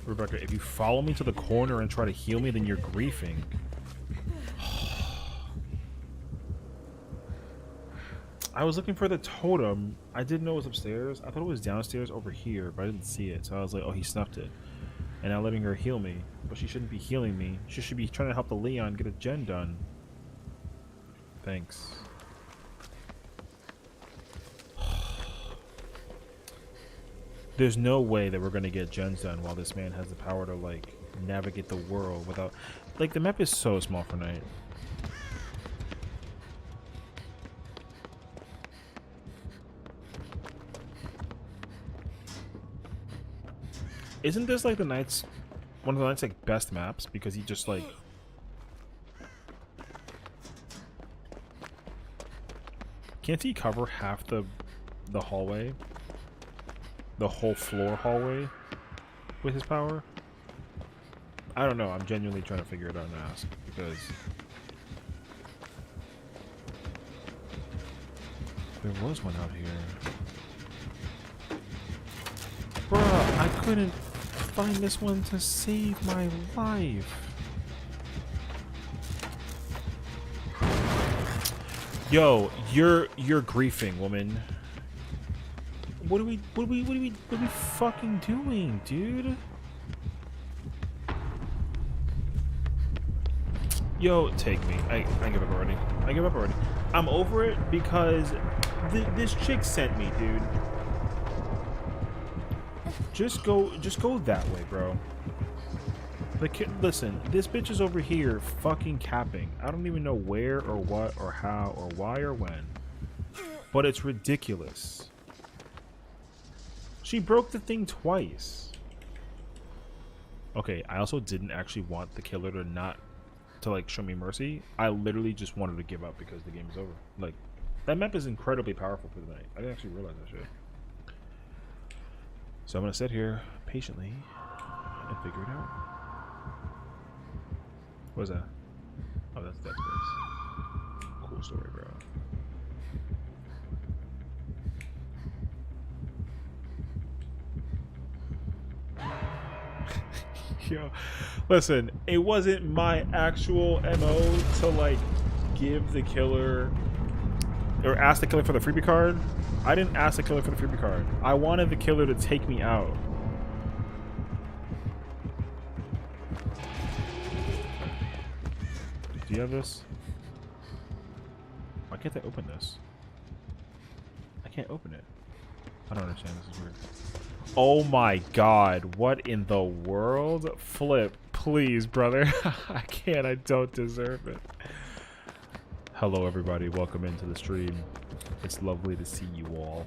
Rebecca, if you follow me to the corner and try to heal me, then you're griefing. I was looking for the totem. I didn't know it was upstairs. I thought it was downstairs over here, but I didn't see it. So I was like, oh, he snuffed it. And now letting her heal me. But she shouldn't be healing me. She should be trying to help the Leon get a gen done. Thanks. There's no way that we're going to get gens done while this man has the power to, like, navigate the world without... Like, the map is so small for night. Isn't this like the Knight's one of the Knight's like best maps because he just like can't he cover half the hallway, the whole floor hallway with his power? I don't know. I'm genuinely trying to figure it out and ask because there was one out here. Bruh, I couldn't find this one to save my life. Yo, you're griefing, woman. What are we fucking doing, dude? Yo, take me. I give up already. I give up already. I'm over it because this chick sent me, dude. Just go that way, bro. Like, listen, this bitch is over here fucking capping. I don't even know where or what or how or why or when. But it's ridiculous. She broke the thing twice. Okay, I also didn't actually want the killer to like show me mercy. I literally just wanted to give up because the game is over. Like, that map is incredibly powerful for the night. I didn't actually realize that shit. So I'm gonna sit here patiently and figure it out. What is that? Oh, that's Dead Space. Cool story, bro. Yo, listen, it wasn't my actual MO to like give the killer or ask the killer for the freebie card. I didn't ask the killer for the freebie card. I wanted the killer to take me out. Do you have this? Why can't I open this? I can't open it. I don't understand. This is weird. Oh my god. What in the world? Flip, please, brother. I can't. I don't deserve it. Hello, everybody. Welcome into the stream. It's lovely to see you all.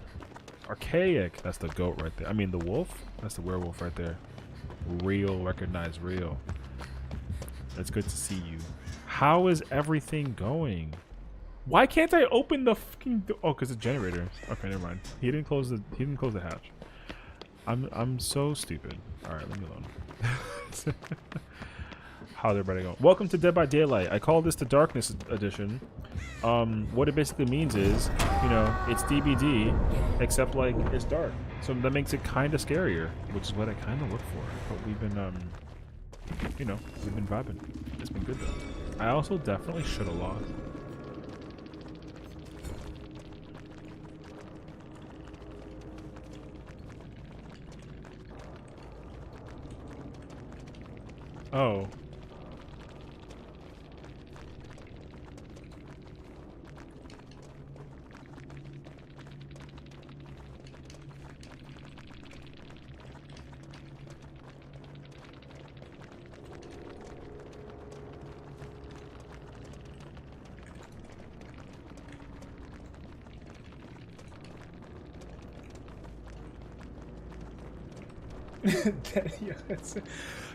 Archaic. That's the goat right there. I mean, the wolf? That's the werewolf right there. Real. Recognize real. It's good to see you. How is everything going? Why can't I open the fucking oh, because the generator. Okay, never mind. He didn't close the hatch. I'm so stupid. Alright, leave me alone. How's everybody going? Welcome to Dead by Daylight. I call this the Darkness Edition. What it basically means is, you know, it's DBD, except like it's dark. So that makes it kind of scarier, which is what I kind of look for. But we've been, you know, we've been vibing. It's been good though. I also definitely should have lost. Oh.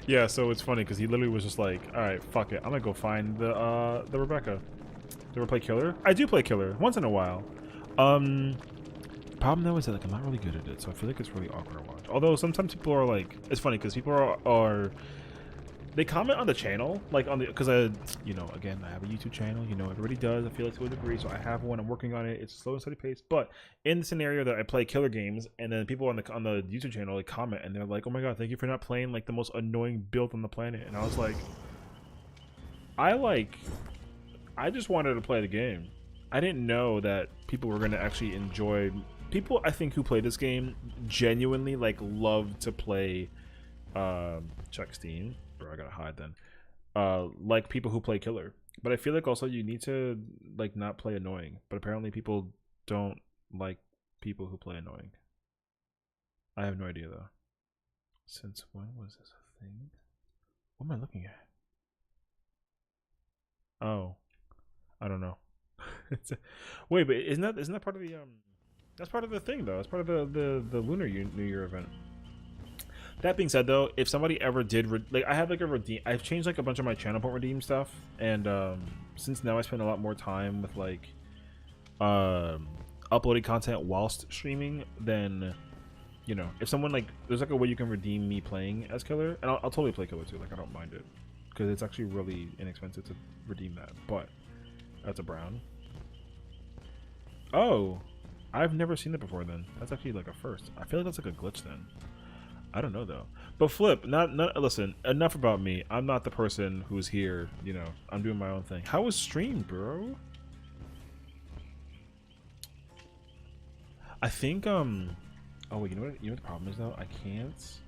Yeah, so it's funny because he literally was just like, all right, fuck it, I'm gonna go find the Rebecca. Do you ever play killer? I do play killer once in a while. Problem though is that like I'm not really good at it, so I feel like it's really awkward to watch. Although sometimes people are like, it's funny because people are they comment on the channel, like on the, because I, you know, again, I have a YouTube channel, you know, everybody does, I feel like to a degree, so I have one, I'm working on it, it's a slow and steady pace, but in the scenario that I play killer games, and then people on the YouTube channel, like, comment, and they're like, oh my god, thank you for not playing, like, the most annoying build on the planet, and I was like, I just wanted to play the game. I didn't know that people were going to actually enjoy, people, I think, who play this game, genuinely, like, love to play, check Steam, bro, I gotta hide then. Like people who play killer, but I feel like also you need to like not play annoying. But apparently people don't like people who play annoying. I have no idea though. Since when was this a thing? What am I looking at? Oh, I don't know. Wait, but isn't that part of the That's part of the thing though. That's part of the Lunar New Year event. That being said, though, if somebody ever did like, I have like a redeem. I've changed like a bunch of my channel point redeem stuff, and since now I spend a lot more time with like uploading content whilst streaming, then you know, if someone like, there's like a way you can redeem me playing as killer, and I'll totally play killer too. Like I don't mind it because it's actually really inexpensive to redeem that. But that's a brown. Oh, I've never seen that before. Then that's actually like a first. I feel like that's like a glitch then. I don't know though. But Flip, not listen, enough about me. I'm not the person who's here, you know. I'm doing my own thing. How was stream, bro? I think oh wait, you know what the problem is though? I can't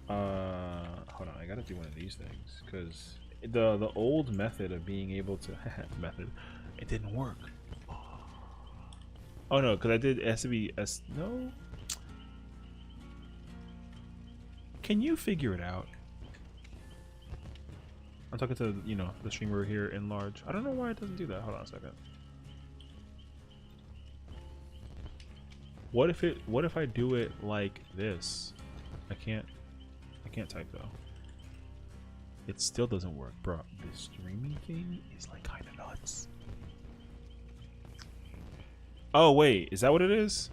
hold on, I gotta do one of these things because the old method of being able to it didn't work. Oh no, because I did SBS. No. Can you figure it out? I'm talking to, you know, the streamer here in large. I don't know why it doesn't do that. Hold on a second. What if I do it like this? I can't type though. It still doesn't work, bro. This streaming thing is like kind of nuts. Oh wait, is that what it is?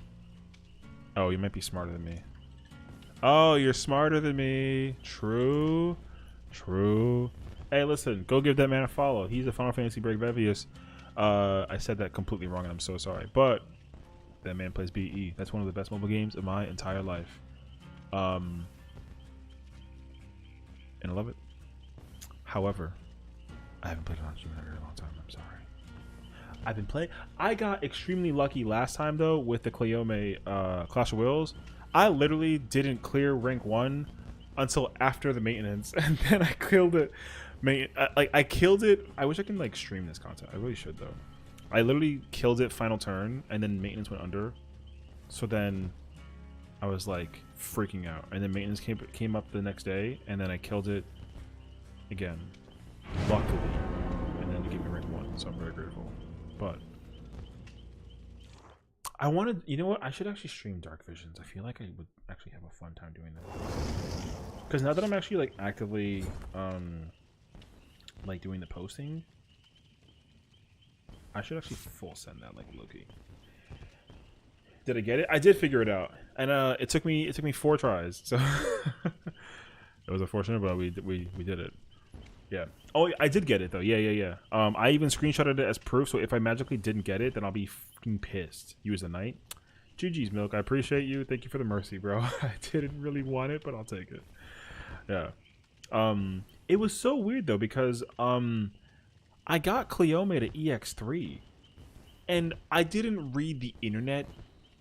Oh, you might be smarter than me. Oh, you're smarter than me. True. True. Hey, listen, go give that man a follow. He's a Final Fantasy Break Bevius. I said that completely wrong, and I'm so sorry. But that man plays BE. That's one of the best mobile games of my entire life. And I love it. However, I haven't played it on stream in a very long time. I'm sorry. I've been playing. I got extremely lucky last time though with the Cleome Clash of Wills. I literally didn't clear rank 1 until after the maintenance, and then I killed it. I killed it. I wish I can like stream this content. I really should though. I literally killed it final turn, and then maintenance went under. So then I was like freaking out. And then maintenance came up the next day, and then I killed it again, luckily, and then it gave me rank 1, so I'm very grateful. But I wanted, you know what? I should actually stream Dark Visions. I feel like I would actually have a fun time doing that. Because now that I'm actually like actively like doing the posting, I should actually full send that like Loki. Did I get it? I did figure it out, and it took me 4 tries. So it was unfortunate, but we did it. Yeah. Oh, I did get it though. Yeah. I even screenshotted it as proof. So if I magically didn't get it, then I'll be fucking pissed. You as a knight. GG's, Milk. I appreciate you. Thank you for the mercy, bro. I didn't really want it, but I'll take it. Yeah. It was so weird though because I got Cleome to EX3, and I didn't read the internet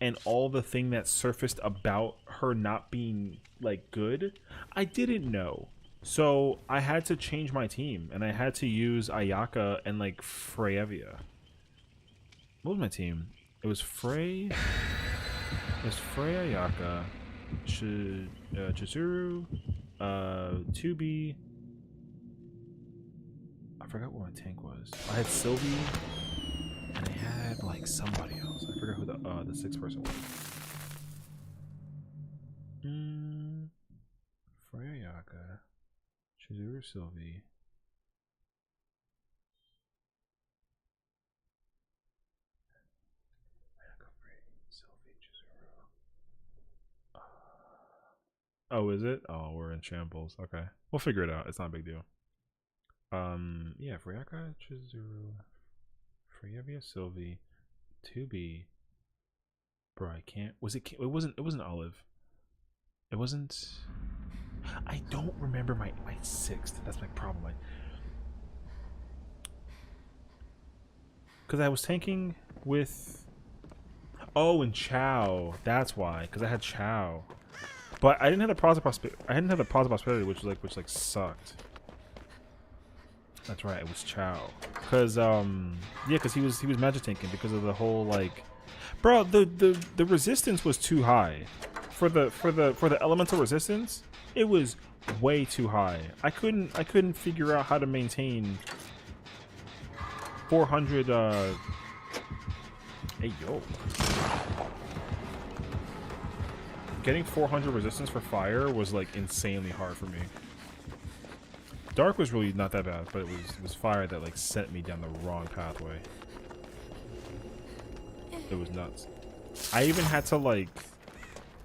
and all the thing that surfaced about her not being like good. I didn't know. So I had to change my team, and I had to use Ayaka and like Freyevia. What was my team? It was Frey. It was Frey, Ayaka, Chizuru, 2B. I forgot what my tank was. I had Sylvie, and I had like somebody else. I forgot who the 6th person was. Frey, Ayaka. Chizuru, Sylvie. Oh, is it? Oh, we're in shambles. Okay, we'll figure it out. It's not a big deal. Yeah, Freyaka, Chizuru, Freyevia, Sylvie, 2B. Bro, I can't. Was it? It wasn't Olive. It wasn't. I don't remember my 6th. That's my problem. Because I was tanking with. Oh, and Chow. That's why. Because I had Chow, but I didn't have the Plaza Prosperity. I didn't have the Plaza Prosperity, which sucked. That's right. It was Chow. Because yeah, because he was magic tanking because of the whole like, bro. The resistance was too high for the elemental resistance. It was way too high. I couldn't figure out how to maintain 400 hey yo. Getting 400 resistance for fire was like insanely hard for me. Dark was really not that bad, but it was fire that like sent me down the wrong pathway. It was nuts. I even had to like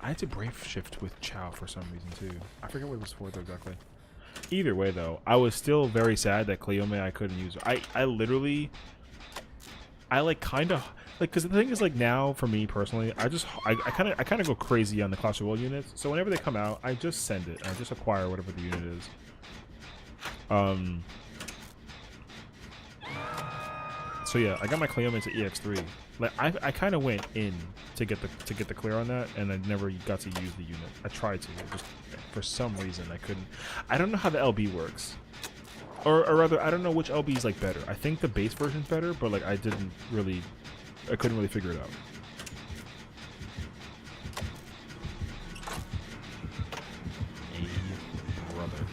I had to brave shift with Chow for some reason too. I forget what it was for though exactly. Either way though, I was still very sad that Cleome I couldn't use her. I literally like kind of like, because the thing is like now for me personally, I kind of go crazy on the Clash Royale units. So whenever they come out, I just send it. I just acquire whatever the unit is. So yeah, I got my Cleome to EX3. Like I kind of went in to get the clear on that, and I never got to use the unit. I tried to, just for some reason I couldn't. I don't know how the LB works, or rather I don't know which LB is like better. I think the base version's better, but like I couldn't really figure it out. Hey, brother.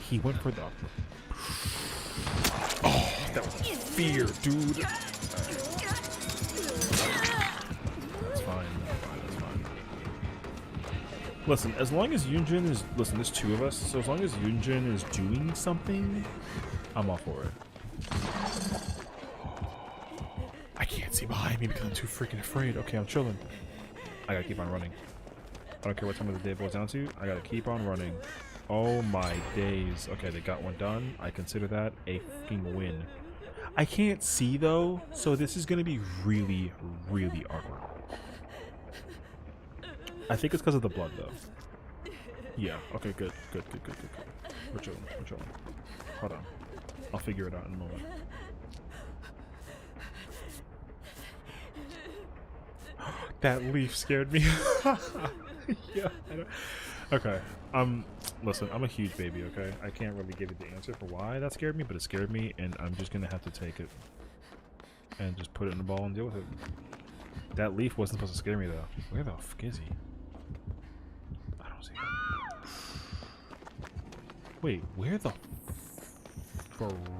He went for the. Oh, that was a fear, dude. That's fine. That's fine. Listen, as long as Yunjin is... Listen, there's 2 of us, so as long as Yunjin is doing something, I'm all for it. I can't see behind me because I'm too freaking afraid. Okay, I'm chilling. I gotta keep on running. I don't care what time of the day it boils down to. I gotta keep on running. Oh my days. Okay, they got one done. I consider that a fucking win. I can't see though, so this is gonna be really, really awkward. I think it's because of the blood though. Yeah, okay, good. We're chilling. Hold on. I'll figure it out in a moment. That leaf scared me. Yeah, I don't... Okay, listen, I'm a huge baby, okay? I can't really give you the answer for why that scared me, but it scared me, and I'm just gonna have to take it. And just put it in the ball and deal with it. That leaf wasn't supposed to scare me though. Where the fuck is he? I don't see him. Wait, where the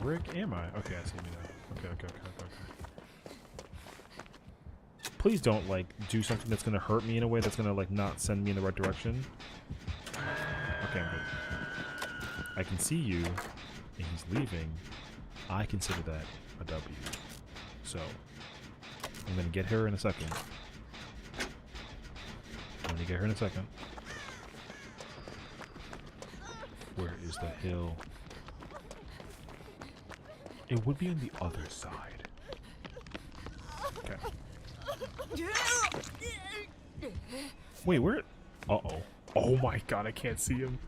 frick am I? Okay, I see me now. Okay. Please don't like do something that's gonna hurt me in a way that's gonna like not send me in the right direction. Okay, I'm good. I can see you, and he's leaving. I consider that a W. So I'm gonna get her in a second. Where is the hill? It would be on the other side. Okay. Wait, where? Uh-oh. Oh my god, I can't see him.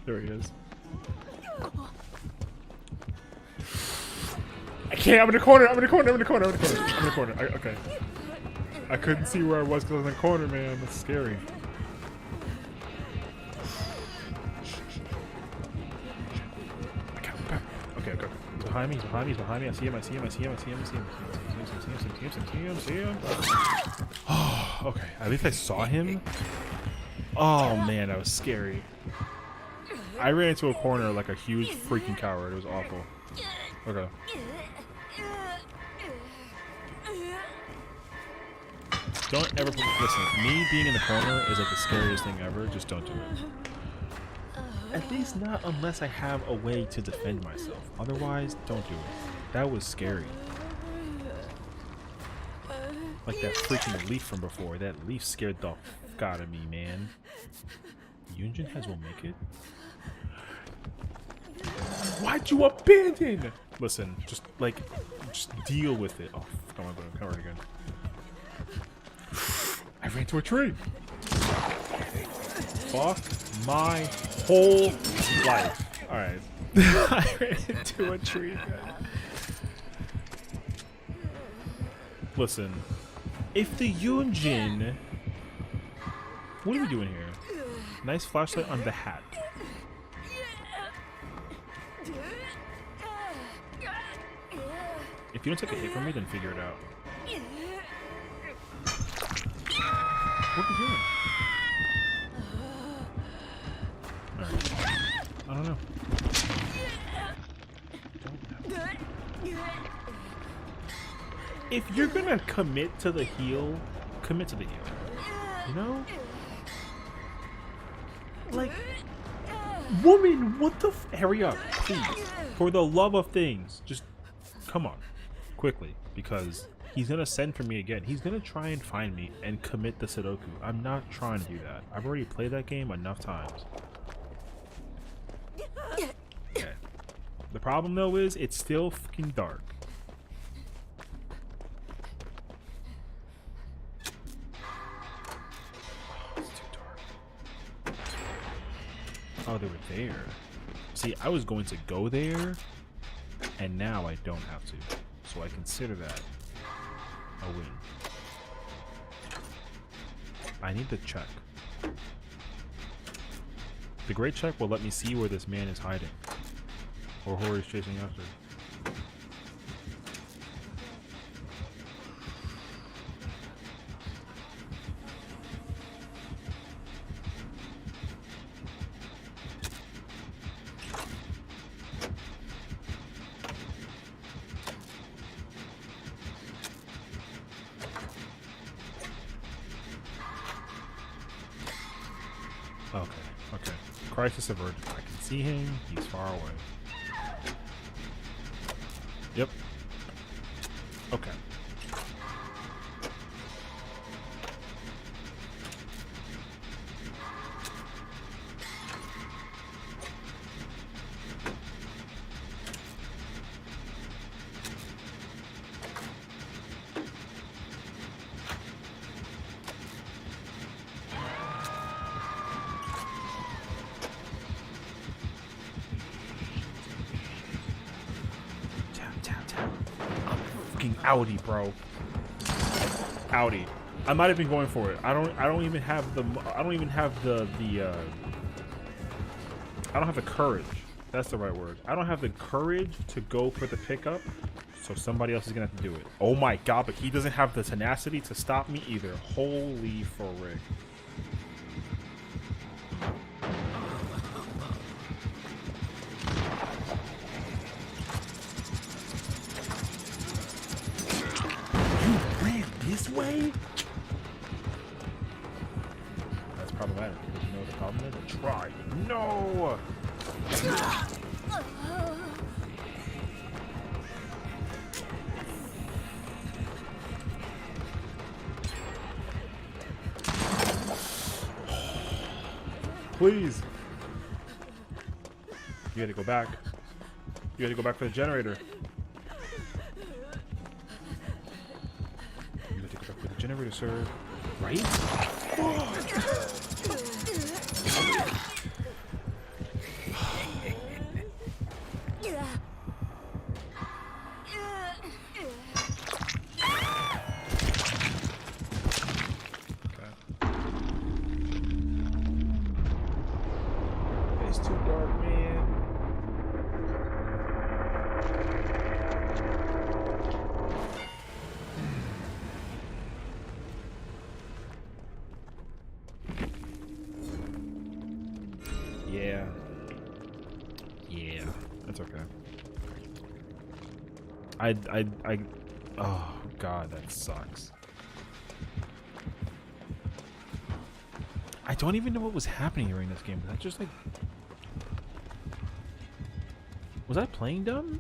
There he is. I can't, I'm in the corner. Okay. I couldn't see where I was because I was in the corner, man. That's scary. Okay. Behind me. I see him. Oh, okay. At least I saw him. Oh man, that was scary. I ran into a corner like a huge freaking coward. It was awful. Okay. Don't ever listen. Me being in the corner is like the scariest thing ever. Just don't do it. At least not unless I have a way to defend myself. Otherwise, don't do it. That was scary. Like that freaking leaf from before. That leaf scared the fuck out of me, man. Yunjin has will make it. Why'd you abandon? Listen, just deal with it. Oh, come on, come on again. I ran to a tree. Fuck my whole life. Alright. I ran into a tree. Listen, if the Yunjin... What are we doing here? Nice flashlight on the hat. If you don't take a hit from me, then figure it out. What are you doing? Alright. I don't know. If you're gonna commit to the heal, commit to the heal. You know? Like, woman, what the hurry up, please. For the love of things, just come on. Quickly, because he's gonna send for me again. He's gonna try and find me and commit the Sudoku. I'm not trying to do that. I've already played that game enough times. Okay. The problem though is it's still fucking dark. Oh, it's too dark. Oh, they were there. See, I was going to go there, and now I don't have to. So I consider that a win. I need the check. The great check will let me see where this man is hiding. Or who he's chasing after. Okay. Crisis averted. I can see him. He's far away. Yep. Okay. Audi, bro. Audi. I'm not even going for it. I don't even have the I don't have the courage. That's the right word. I don't have the courage to go for the pickup. So somebody else is gonna have to do it. Oh my god, but he doesn't have the tenacity to stop me either. Holy frick. You ran this way? That's problematic because you know what the problem is? Try. No! Please. You had to go back. You had to go back for the generator. You had to go back for the generator, sir. Right? It's too dark, man. Yeah. Yeah. That's okay. Oh god, that sucks. I don't even know what was happening during this game. Was that just like... Was I playing dumb?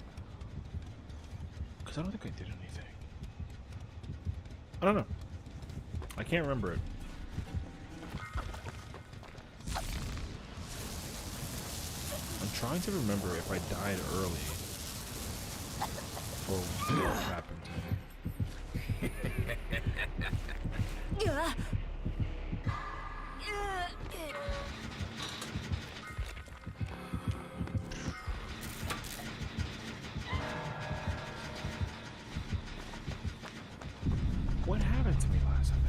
Because I don't think I did anything. I don't know. I can't remember it. I'm trying to remember if I died early. Or what happened to me. What happened to me last time,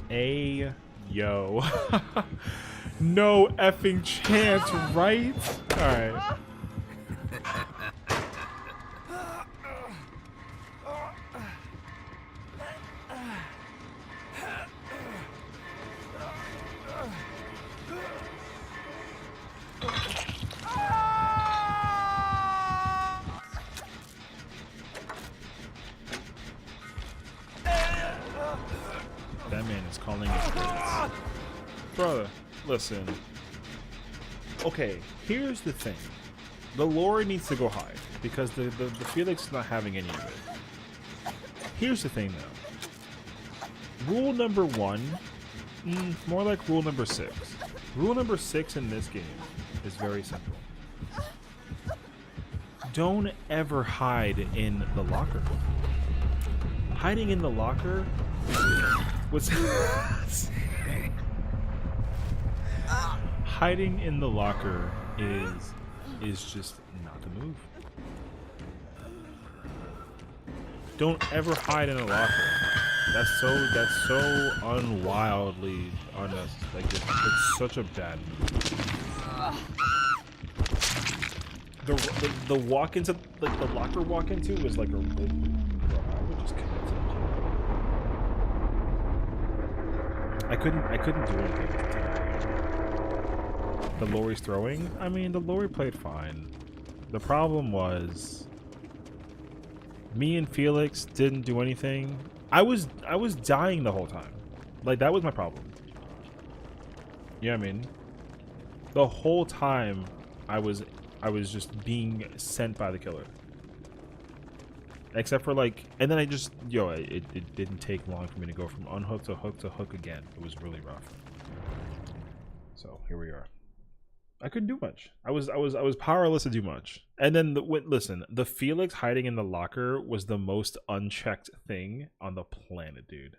actually? Yo. No effing chance, right? Alright. That man is calling his friends. Brother, listen. Okay, here's the thing. The lore needs to go high because the Felix is not having any of it. Here's the thing though. Rule number 1, more like rule number 6. Rule number 6 in this game is very simple. Don't ever hide in the locker. Hiding in the locker was hiding in the locker is just not the move. Don't ever hide in a locker. That's so unwildly unnecessary. Like it's such a bad move. The walk into like the locker walk into was like a really, bro, I would just commit to it. I couldn't do anything with the time. The Lori's throwing? I mean, the Lori played fine. The problem was me and Felix didn't do anything. I was dying the whole time. Like that was my problem. You know what I mean? The whole time I was just being sent by the killer. Except for like, and then I just, it didn't take long for me to go from unhook to hook to hook again. It was really rough. So here we are. I couldn't do much. I was powerless to do much. And then listen, the Felix hiding in the locker was the most unchecked thing on the planet, dude.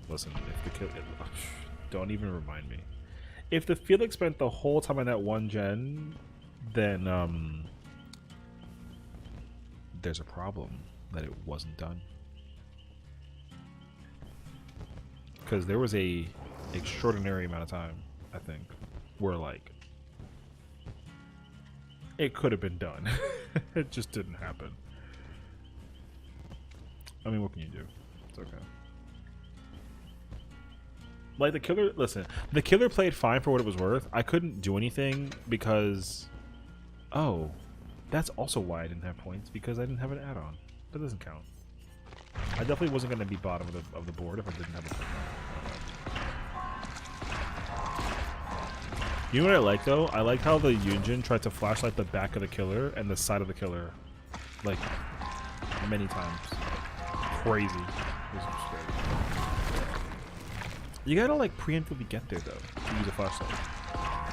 Listen, if the killer, don't even remind me. If the Felix spent the whole time on that one gen, then there's a problem that it wasn't done. because there was a extraordinary amount of time, I think, where like it could have been done. It just didn't happen. I mean, what can you do? It's okay. Like the killer, listen, the killer played fine for what it was worth. I couldn't do anything because, oh, that's also why I didn't have points, because I didn't have an add-on. That doesn't count. I definitely wasn't going to be bottom of the board if I didn't have a point. You know what I like though? I like how the Yunjin tried to flashlight the back of the killer and the side of the killer, like many times. Crazy. It was crazy. You gotta like preemptively get there though to use a flashlight,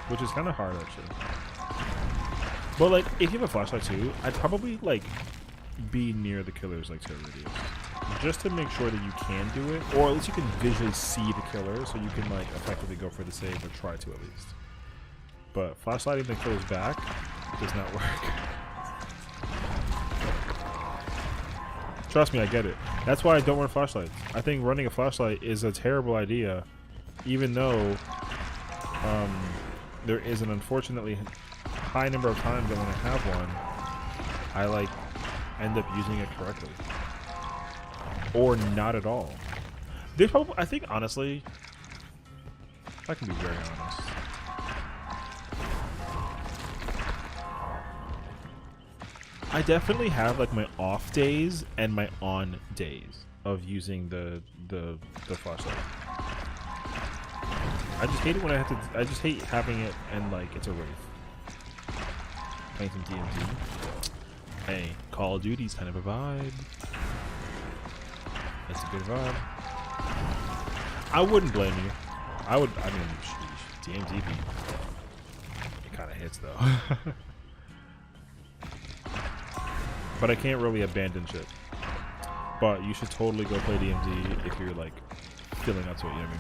which is kind of hard actually. But like, if you have a flashlight too, I'd probably like be near the killer's like terror radius, just to make sure that you can do it, or at least you can visually see the killer, so you can like effectively go for the save or try to at least. But flashlighting the killer's back does not work. Trust me, I get it. That's why I don't run flashlights. I think running a flashlight is a terrible idea, even though there is an unfortunately high number of times that when I have one, I like end up using it correctly, or not at all. There's probably, I think honestly, if I can be very honest, I definitely have like my off days and my on days of using the flashlight. I just hate it when I have to. I just hate having it and like it's a wraith. Playing some DMZ. Hey, Call of Duty's kind of a vibe. It's a good vibe. I wouldn't blame you. I would. I mean, DMZ. It kind of hits though. But I can't really abandon shit. But you should totally go play DMZ if you're like feeling up to it, you know what I mean?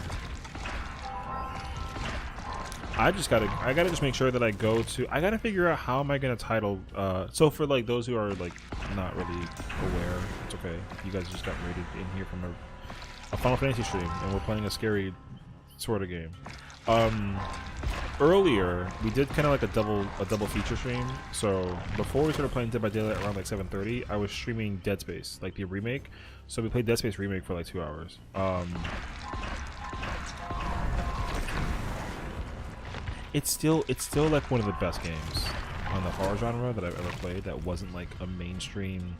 I gotta just make sure that I gotta figure out how am I gonna title, so for like those who are like not really aware, it's okay. You guys just got rated in here from a Final Fantasy stream and we're playing a scary sort of game. Earlier we did kind of like a double feature stream. So before we started playing Dead by Daylight around like 7:30, I was streaming Dead Space, like the remake. So we played Dead Space remake for like 2 hours. It's still like one of the best games on the horror genre that I've ever played that wasn't like a mainstream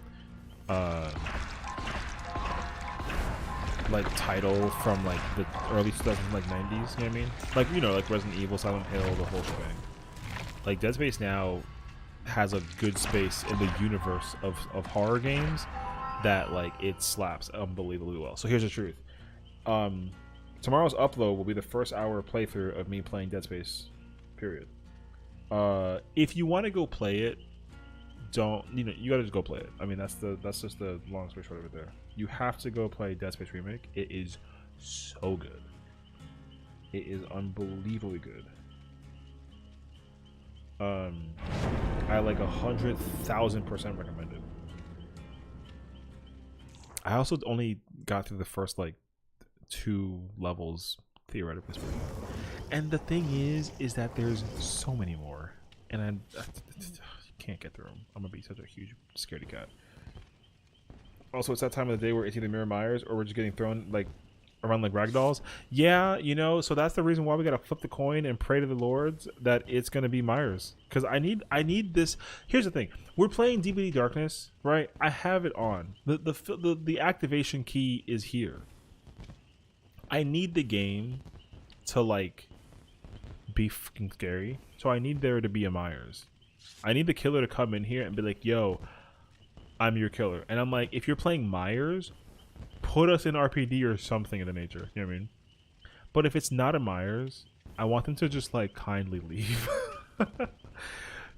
like title from like the early 2000s, like 90s, you know what I mean? Like, you know, like Resident Evil, Silent Hill, the whole shebang. Like Dead Space now has a good space in the universe of horror games that like it slaps unbelievably well. So here's the truth. Tomorrow's upload will be the first hour playthrough of me playing Dead Space, period. If you want to go play it, you gotta just go play it. I mean, that's just the long story short of it there. You have to go play Dead Space Remake. It is so good. It is unbelievably good. I like 100,000% recommend it. I also only got through the first like 2 levels theoretically speaking. And the thing is that there's so many more, and I can't get through them. I'm gonna be such a huge scaredy cat. Also, it's that time of the day where it's either Mirror Myers or we're just getting thrown like around like ragdolls. Yeah, you know, so that's the reason why we gotta flip the coin and pray to the lords that it's gonna be Myers. Because I need this. Here's the thing: we're playing DVD Darkness, right? I have it on. The activation key is here. I need the game to like be fucking scary, so I need there to be a Myers. I need the killer to come in here and be like, yo, I'm your killer. And I'm like, if you're playing Myers, put us in RPD or something of the nature. You know what I mean? But if it's not a Myers, I want them to just like kindly leave.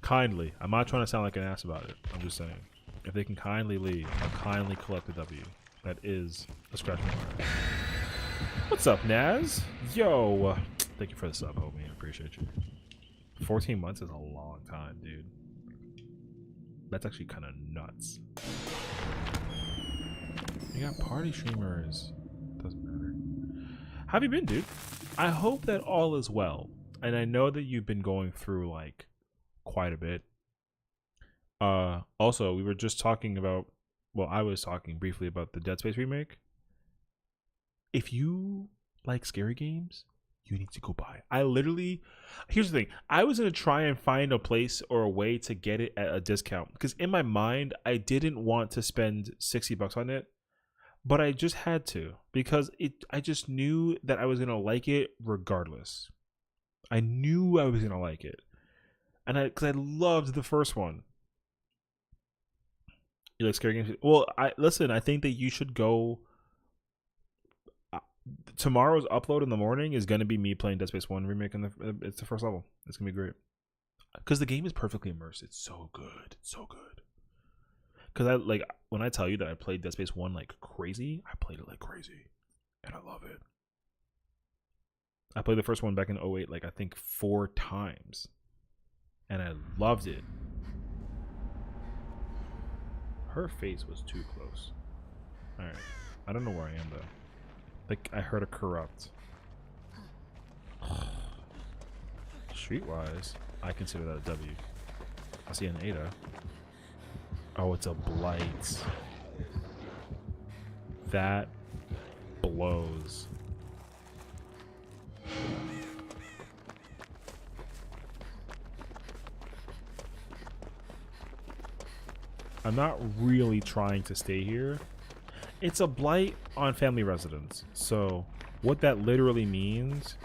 Kindly. I'm not trying to sound like an ass about it. I'm just saying. If they can kindly leave, I'll kindly collect the W. That is a scratch mark. What's up, Naz? Yo. Thank you for the sub, homie. I appreciate you. 14 months is a long time, dude. That's actually kind of nuts. You got party streamers. Doesn't matter. How have you been, dude? I hope that all is well. And I know that you've been going through like quite a bit. Also, we were just talking about, well, I was talking briefly about the Dead Space remake. If you like scary games, you need to go buy it. I literally, here's the thing. I was going to try and find a place or a way to get it at a discount because in my mind, I didn't want to spend $60 on it, but I just had to because I just knew that I was going to like it regardless. I knew I was going to like it. And because I loved the first one. You like scary games? Well, I think that you should go. Tomorrow's upload in the morning is going to be me playing Dead Space 1 remake, and it's the first level. It's going to be great. Because the game is perfectly immersed. It's so good. It's so good. Because when I tell you that I played Dead Space 1 like crazy, I played it like crazy. And I love it. I played the first one back in 2008 like I think 4 times. And I loved it. Her face was too close. Alright. I don't know where I am though. Like I heard a corrupt. Streetwise, I consider that a W. I see an Ada. Oh, it's a blight. That blows. I'm not really trying to stay here. It's a blight on family residence. So what that literally means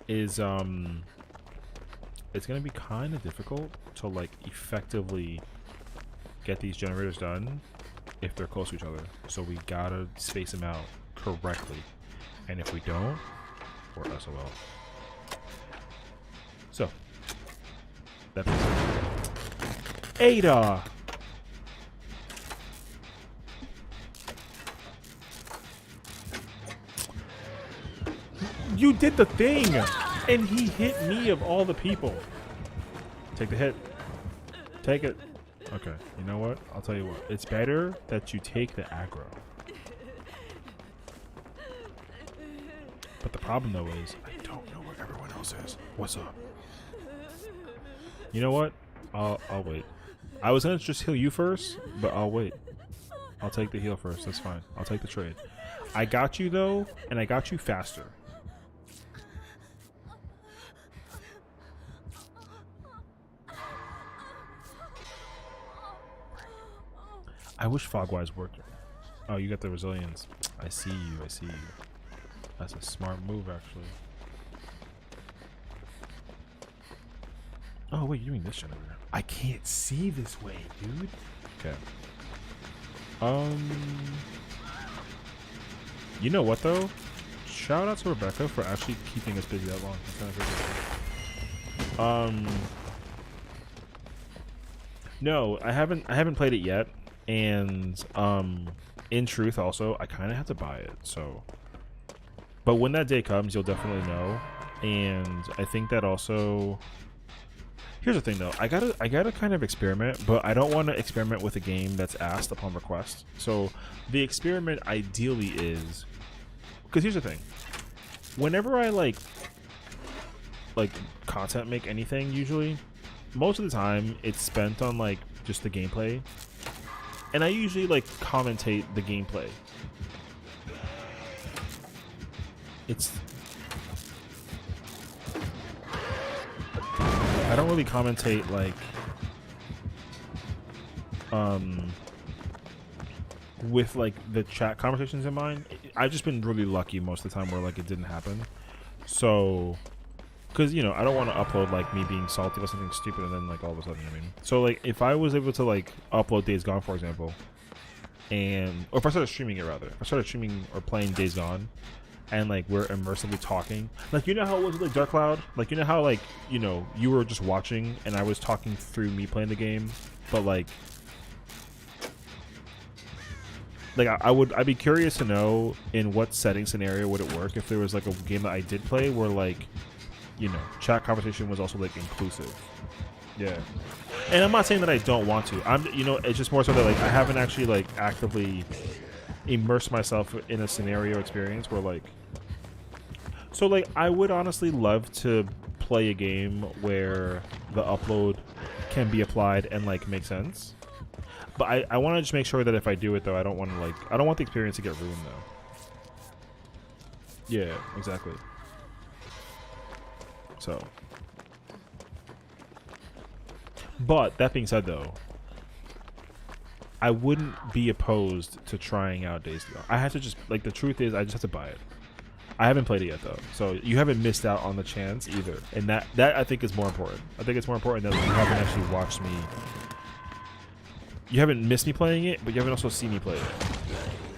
is it's gonna be kind of difficult to like effectively get these generators done if they're close to each other. So we gotta space them out correctly. And if we don't, we're SOL. So that's Ada. You did the thing, and he hit me of all the people. Take the hit. Take it. Okay, you know what? I'll tell you what. It's better that you take the aggro. But the problem though is I don't know where everyone else is. What's up? You know what? I'll wait. I was gonna just heal you first, but I'll wait. I'll take the heal first. That's fine. I'll take the trade. I got you though, and I got you faster. I wish Fogwise worked. Oh, you got the resilience. I see you. I see you. That's a smart move, actually. Oh, wait, you're doing this generator. I can't see this way, dude. Okay. You know what, though? Shout out to Rebecca for actually keeping us busy that long. That's kind of crazy. No, I haven't played it yet. And in truth also I kind of have to buy it, so but when that day comes you'll definitely know. And I think that also, here's the thing though, I gotta kind of experiment, but I don't want to experiment with a game that's asked upon request. So the experiment ideally is, because here's the thing, whenever I like content make anything, usually most of the time it's spent on like just the gameplay. And I usually like commentate the gameplay. I don't really commentate like with like the chat conversations in mind. I've just been really lucky most of the time where like it didn't happen. So because, you know, I don't want to upload like me being salty about something stupid and then like all of a sudden, I mean. So like if I was able to like upload Days Gone, for example, and or if I started streaming it rather, if I started streaming or playing Days Gone and like we're immersively talking, like, you know how it was with like Dark Cloud, like, you know how like, you know, you were just watching and I was talking through me playing the game, but like I'd be curious to know in what setting scenario would it work if there was like a game that I did play where like, you know, chat conversation was also like inclusive. Yeah. And I'm not saying that I don't want to. You know, it's just more so that like I haven't actually like actively immerse myself in a scenario experience where like, so like I would honestly love to play a game where the upload can be applied and like make sense. But I want to just make sure that if I do it though, I don't want to like, I don't want the experience to get ruined though. Yeah, exactly. So, but that being said though, I wouldn't be opposed to trying out Days Gone. I have to just, like, the truth is I just have to buy it. I haven't played it yet though, so you haven't missed out on the chance either, and that I think is more important. I think it's more important that you haven't actually watched me. You haven't missed me playing it, but you haven't also seen me play it.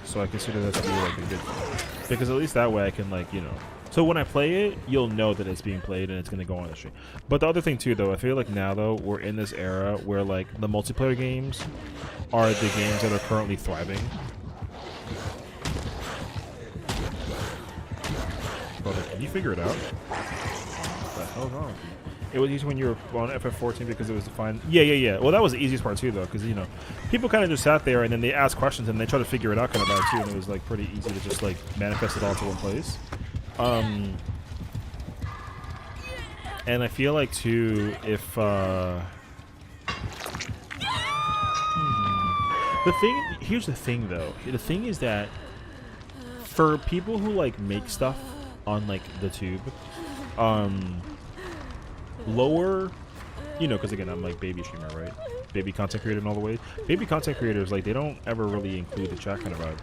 So I consider that to be like a good thing, because at least that way I can, like, you know. So when I play it, you'll know that it's being played and it's gonna go on the stream. But the other thing too, though, I feel like now though we're in this era where like the multiplayer games are the games that are currently thriving. But can you figure it out? What the hell's wrong with you? It was easy when you were on FF14 because it was defined. Yeah. Well, that was the easiest part too, though, because you know, people kind of just sat there and then they asked questions and they tried to figure it out kind of bad too, and it was like pretty easy to just like manifest it all to one place. And I feel like too, if here's the thing though. The thing is that for people who like make stuff on like the tube, lower, you know, because again I'm like baby streamer, right? Baby content creator in all the ways. Baby content creators, like, they don't ever really include the chat kind of vibe.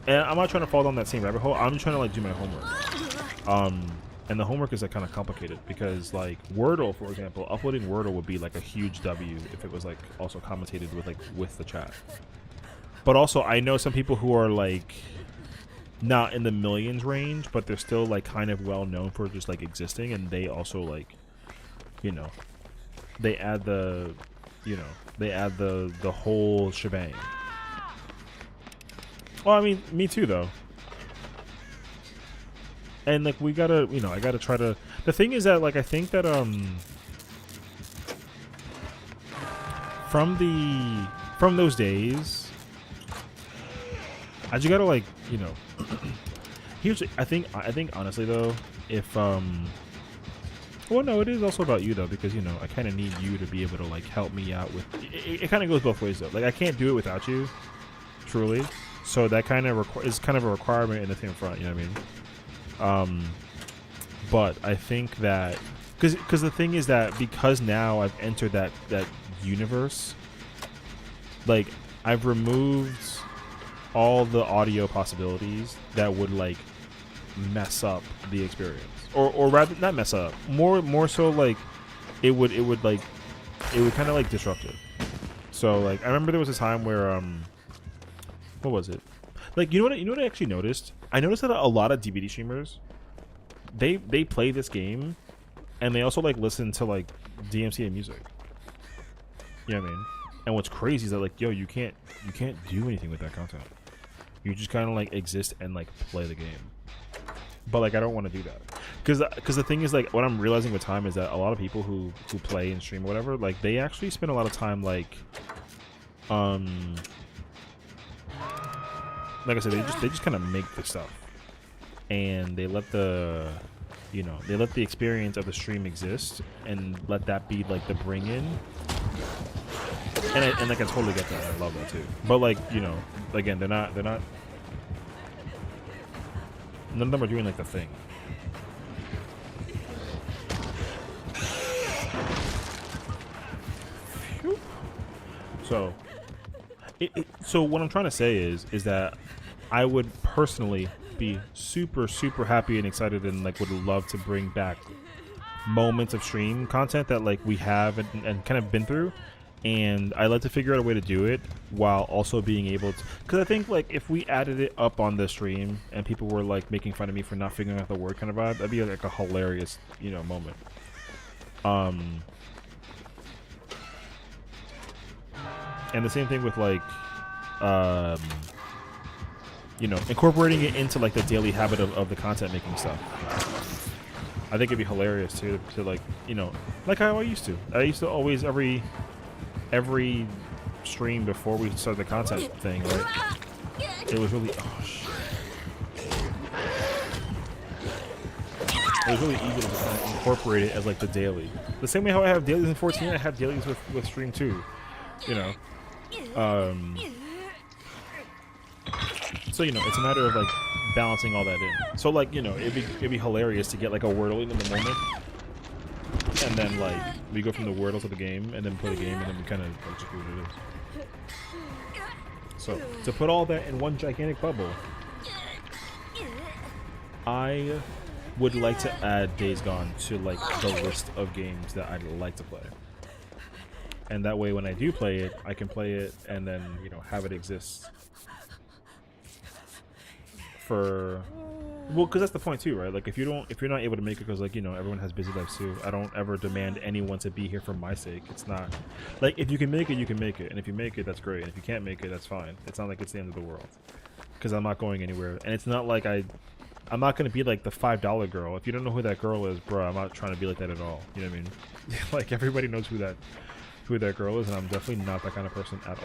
And I'm not trying to fall down that same rabbit hole. I'm just trying to like do my homework. And the homework is like kind of complicated because like Wordle, for example, uploading Wordle would be like a huge W if it was like also commentated with like with the chat. But also I know some people who are like not in the millions range, but they're still like kind of well known for just like existing, and they also like, you know, they add the, you know, they add the whole shebang. Well, I mean, me too though. And like we gotta, you know, I gotta try to. The thing is that like I think that from those days, I just gotta like, you know. Here's I think honestly though, if well no, it is also about you though, because you know I kind of need you to be able to like help me out with. It kind of goes both ways though. Like I can't do it without you, truly. So that kind of is kind of a requirement in the same front. You know what I mean? But I think that because the thing is that because now I've entered that universe, like I've removed all the audio possibilities that would like mess up the experience, or rather not mess up, more so like it would kind of like disrupt it. So like I remember there was a time where what was it? Like you know what I actually noticed? I noticed that a lot of DVD streamers, they play this game, and they also like listen to like DMCA music. You know what I mean? And what's crazy is that like, yo, you can't do anything with that content. You just kind of like exist and like play the game. But like I don't want to do that, because the thing is like what I'm realizing with time is that a lot of people who play and stream or whatever, like they actually spend a lot of time like I said, they just kind of make the stuff, and they let the, you know, they let the experience of the stream exist and let that be like the bring in. And like I totally get that. I love that too. But like, you know, again, they're not. None of them are doing like the thing. So, so what I'm trying to say is that I would personally be super happy and excited and like would love to bring back moments of stream content that like we have and kind of been through, and I'd like to figure out a way to do it while also being able to, because I think like if we added it up on the stream and people were like making fun of me for not figuring out the word kind of vibe, that'd be like a hilarious, you know, moment. And the same thing with like you know, incorporating it into like the daily habit of the content making stuff. I think it'd be hilarious too, to like, you know, like how I used to. I used to always every stream before we start the content thing, right? it was really, oh shit. It was really easy to just kind of incorporate it as like the daily. The same way how I have dailies in 14, I have dailies with Stream 2. You know. So, you know, it's a matter of like balancing all that in. So like, you know, it'd be hilarious to get like a Wordle in the moment. And then like we go from the Wordle to the game and then play the game and then we kind of execute what it is. So to put all that in one gigantic bubble, I would like to add Days Gone to like the list of games that I'd like to play. And that way when I do play it, I can play it and then, you know, have it exist for, well, because that's the point too, right? Like if you're not able to make it because like, you know, everyone has busy lives too. I don't ever demand anyone to be here for my sake. It's not like, if you can make it, you can make it, and if you make it, that's great, and if you can't make it, that's fine. It's not like it's the end of the world because I'm not going anywhere, and it's not like I'm not gonna be like the $5 girl. If you don't know who that girl is, bro, I'm not trying to be like that at all. You know what I mean? Like everybody knows who that girl is, and I'm definitely not that kind of person at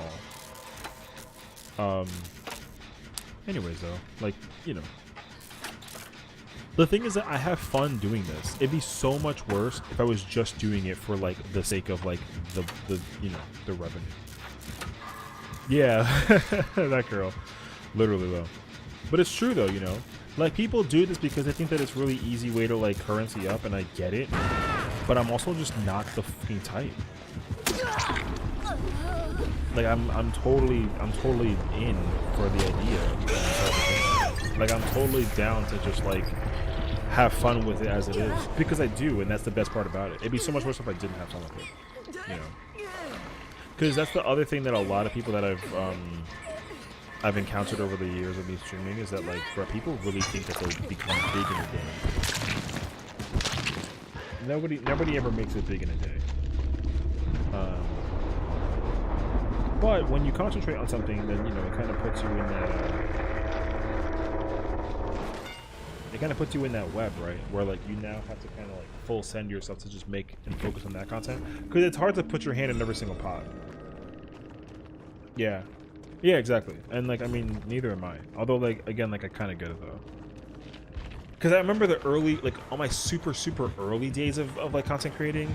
all. Anyways though, like, you know, the thing is that I have fun doing this. It'd be so much worse if I was just doing it for like the sake of like the you know, the revenue. Yeah, that girl, literally though. But it's true though, you know. Like, people do this because they think that it's really easy way to, like, currency up, and I get it. But I'm also just not the fucking type. Like, I'm totally in for the idea. Like, I'm totally down to just, like, have fun with it as it is. Because I do, and that's the best part about it. It'd be so much worse if I didn't have fun with it. You know? Because that's the other thing that a lot of people that I've encountered over the years of me streaming is that, like, bro, people really think that they'll become big in a day. Nobody ever makes it big in a day. But when you concentrate on something, then, you know, it kind of puts you in that web, right? Where, like, you now have to kind of, like, full send yourself to just make and focus on that content. Because it's hard to put your hand in every single pot. Yeah. Yeah, exactly. And, like, I mean, neither am I. Although, like, again, like, I kind of get it, though. Because I remember the early, like, all my super early days of like, content creating.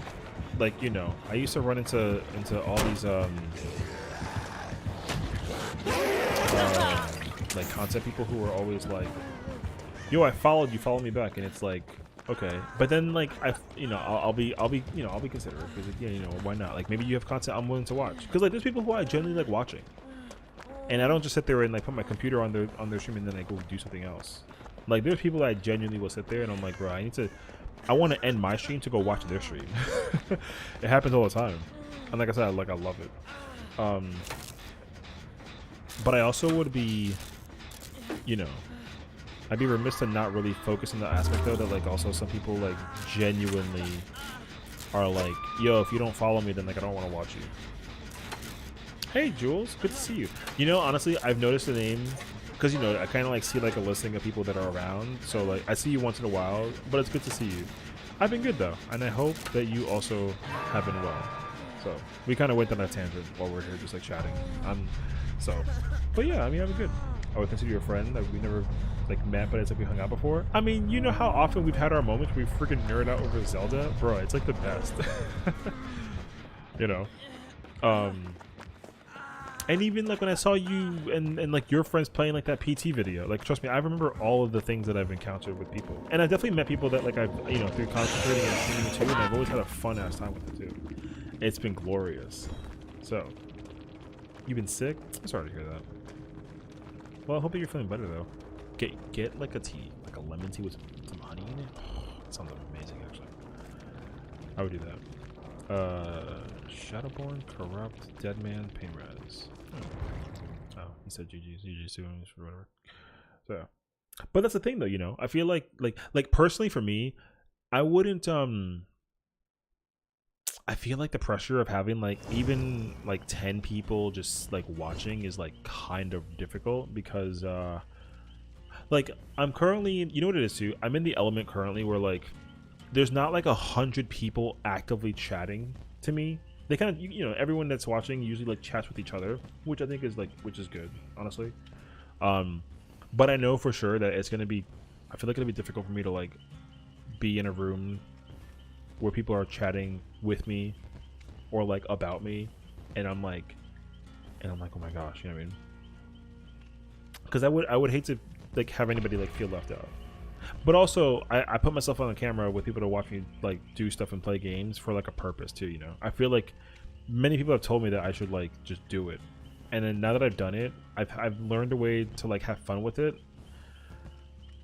Like, you know, I used to run into all these, like, content people who were always like, yo, I followed you, follow me back. And it's like, okay. But then, like, I'll be considerate. Because, like, yeah, you know, why not? Like, maybe you have content I'm willing to watch. Because, like, there's people who I genuinely like watching. And I don't just sit there and like put my computer on their stream and then I go do something else. Like, there's people that I genuinely will sit there and I'm like, bro, I want to end my stream to go watch their stream. It happens all the time. And like I said, I love it. But I also would be, you know, I'd be remiss to not really focus on the aspect though that, like, also some people like genuinely are like, yo, if you don't follow me, then like I don't want to watch you. Hey Jules, good to see you. You know, honestly, I've noticed the name because, you know, I kind of like see like a listing of people that are around. So like I see you once in a while, but it's good to see you. I've been good though, and I hope that you also have been well. So we kind of went on a tangent while we're here, just like chatting. But yeah, I mean, I'm good. I would consider you a friend. Like, we never like met, but it's like we hung out before. I mean, you know how often we've had our moments where we freaking nerd out over Zelda, bro. It's like the best. You know. And even like when I saw you and like your friends playing like that PT video, like, trust me, I remember all of the things that I've encountered with people. And I've definitely met people that like I've, you know, through concentrating and streaming too, and I've always had a fun ass time with it too. It's been glorious. So, you've been sick? I'm sorry to hear that. Well, I hope that you're feeling better though. Get like a tea, like a lemon tea with some honey in it. That sounds amazing actually. I would do that. Shadowborn, Corrupt, Deadman, Pain Res. Oh, he said GG's doing this or whatever. So, but that's the thing though, you know. I feel like personally for me, I wouldn't I feel like the pressure of having like even like 10 people just like watching is like kind of difficult because like I'm currently, you know what it is too? I'm in the element currently where like there's not like 100 people actively chatting to me. They kind of, you know, everyone that's watching usually like chats with each other, which I think is like, which is good, honestly. But I know for sure that it's gonna be, I feel like it'll be difficult for me to like be in a room where people are chatting with me or like about me, and I'm like, oh my gosh, you know what I mean? Because I would hate to like have anybody like feel left out. But also, I put myself on the camera with people to watch me like do stuff and play games for like a purpose too. You know, I feel like many people have told me that I should like just do it, and then now that I've done it, I've learned a way to like have fun with it,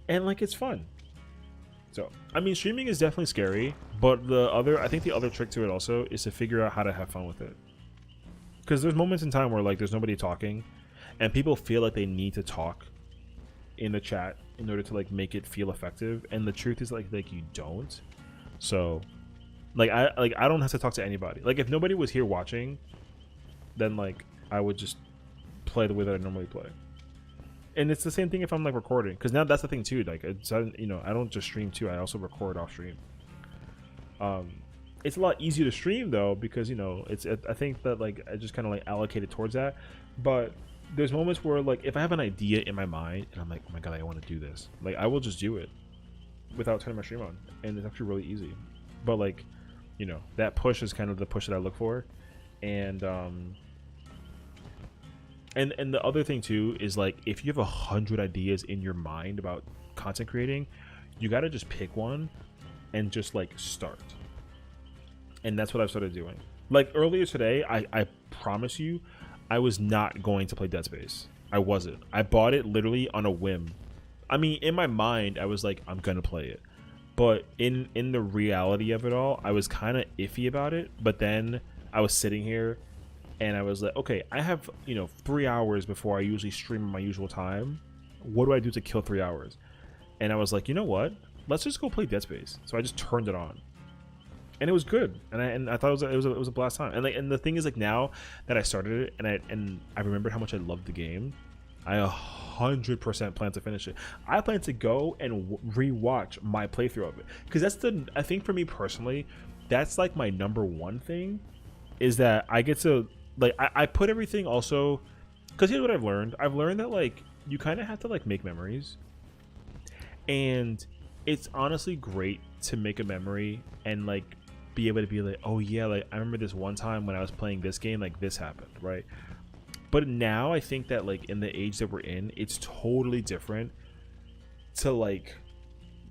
and like it's fun. So I mean, streaming is definitely scary, but I think the other trick to it also is to figure out how to have fun with it. Because there's moments in time where like there's nobody talking, and people feel like they need to talk in the chat in order to like make it feel effective, and the truth is like you don't. So like I don't have to talk to anybody. Like if nobody was here watching, then like I would just play the way that I normally play. And it's the same thing if I'm like recording, because now that's the thing too, like it's, you know, I don't just stream too, I also record off stream. It's a lot easier to stream though, because you know I think that like I just kind of like allocate it towards that. But there's moments where like if I have an idea in my mind and I'm like, oh my god, I want to do this, like I will just do it without turning my stream on, and it's actually really easy. But like, you know, that push is kind of the push that I look for. And and the other thing too is like if you have 100 ideas in your mind about content creating, you got to just pick one and just like start. And that's what I've started doing. Like earlier today, I promise you, I was not going to play Dead Space. I wasn't. I bought it literally on a whim. I mean, in my mind, I was like, I'm gonna play it. But in the reality of it all, I was kind of iffy about it. But then I was sitting here and I was like, okay, I have, you know, 3 hours before I usually stream at my usual time. What do I do to kill 3 hours? And I was like, you know what? Let's just go play Dead Space. So I just turned it on. And it was good, and I thought it was a blast time. And like, and the thing is, like, now that I started it, and I remembered how much I loved the game, I 100% plan to finish it. I plan to go and rewatch my playthrough of it, because that's I think for me personally, that's like my #1 thing, is that I get to like I put everything also, because here's what I've learned. I've learned that like you kind of have to like make memories, and it's honestly great to make a memory and like be able to be like, oh yeah, like I remember this one time when I was playing this game, like this happened, right? But now I think that like in the age that we're in, it's totally different to like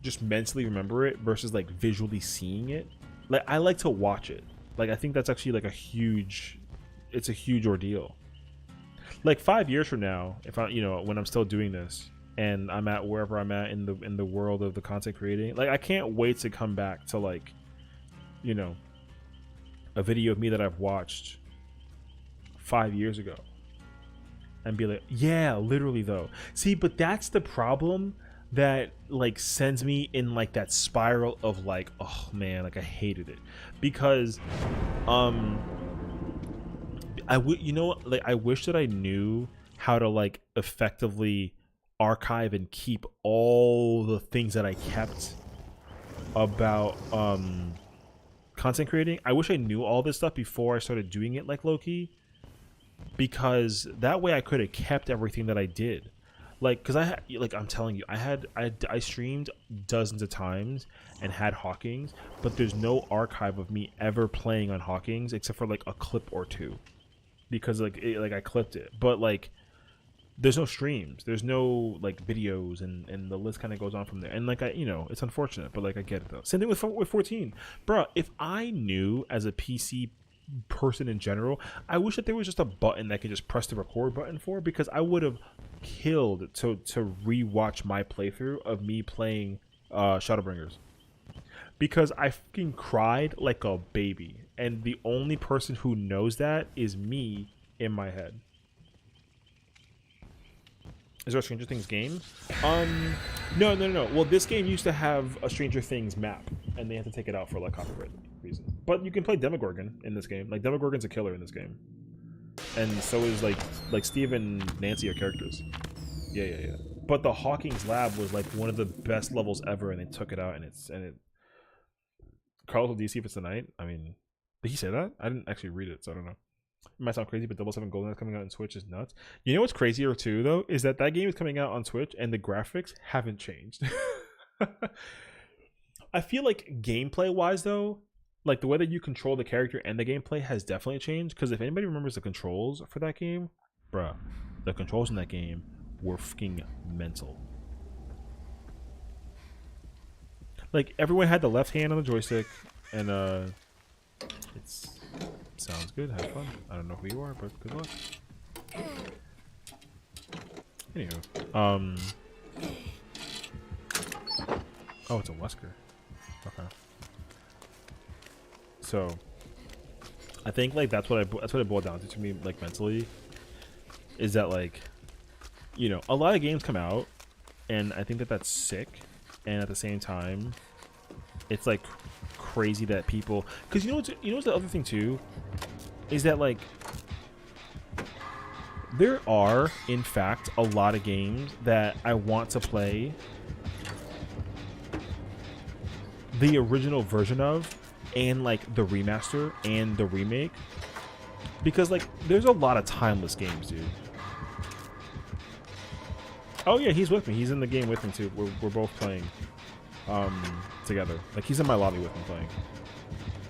just mentally remember it versus like visually seeing it. Like I like to watch it. Like I think that's actually like it's a huge ordeal. Like 5 years from now, if I, you know, when I'm still doing this and I'm at wherever I'm at in the world of the content creating, like I can't wait to come back to like, you know, a video of me that I've watched 5 years ago and be like, yeah, literally though. See, but that's the problem that like sends me in like that spiral of like, oh man, like I hated it, because you know, like I wish that I knew how to like effectively archive and keep all the things that I kept about content creating. I wish I knew all this stuff before I started doing it like low-key, because that way I could have kept everything that I did. Like, because I'm telling you, I streamed dozens of times and had Hawkings, but there's no archive of me ever playing on Hawkings except for like a clip or two, because like I clipped it, but like there's no streams, there's no like videos, and the list kind of goes on from there. And like you know, it's unfortunate, but like I get it though. Same thing with 14, bro. If I knew as a PC person in general, I wish that there was just a button that could just press the record button for, because I would have killed to rewatch my playthrough of me playing Shadowbringers, because I fucking cried like a baby, and the only person who knows that is me in my head. Is there a Stranger Things game? No. Well, this game used to have a Stranger Things map, and they had to take it out for like copyright reasons. But you can play Demogorgon in this game. Like Demogorgon's a killer in this game, and so is like Steve and Nancy are characters. Yeah. But the Hawking's lab was like one of the best levels ever, and they took it out, and it. Carlos, do you see if it's tonight? I mean, did he say that? I didn't actually read it, so I don't know. It might sound crazy, but 007 GoldenEye coming out on Switch is nuts. You know what's crazier too, though, is that game is coming out on Switch and the graphics haven't changed. I feel like gameplay-wise, though, like the way that you control the character and the gameplay has definitely changed. Because if anybody remembers the controls for that game, bruh, the controls in that game were fucking mental. Like everyone had the left hand on the joystick, and it's sounds good. Have fun. I don't know who you are, but good luck. Anywho, oh, it's a Wesker. Okay. So, I think like that's what it boiled down to me, like mentally, is that like, you know, a lot of games come out, and I think that that's sick, and at the same time, it's like crazy that people, because you know what's the other thing too, is that like there are in fact a lot of games that I want to play the original version of, and like the remaster and the remake, because like there's a lot of timeless games, dude. Oh yeah, he's with me. He's in the game with me too. We're both playing together. Like he's in my lobby with me playing.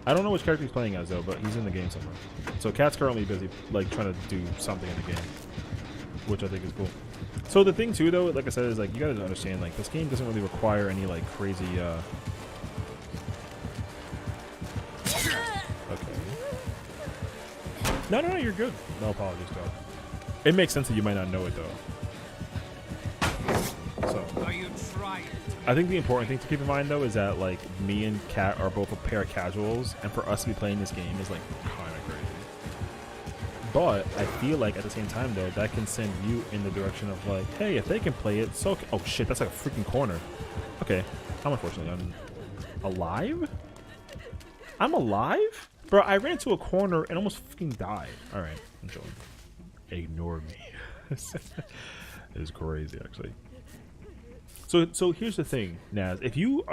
I don't know which character he's playing as though, but he's in the game somewhere. So Cat's currently busy like trying to do something in the game, which I think is cool. So the thing too, though, like I said, is like you gotta understand, like this game doesn't really require any like crazy okay. No, you're good. No apologies, dog. It makes sense that you might not know it though. So I think the important thing to keep in mind though is that like me and Kat are both a pair of casuals, and for us to be playing this game is like kind of crazy. But I feel like at the same time though, that can send you in the direction of like, hey, if they can play it, so oh shit, that's like a freaking corner. Okay, I'm unfortunately alive. I'm alive, bro. I ran to a corner and almost fucking died. All right, I'm chilling. Ignore me. It is crazy, actually. So here's the thing, Naz. If you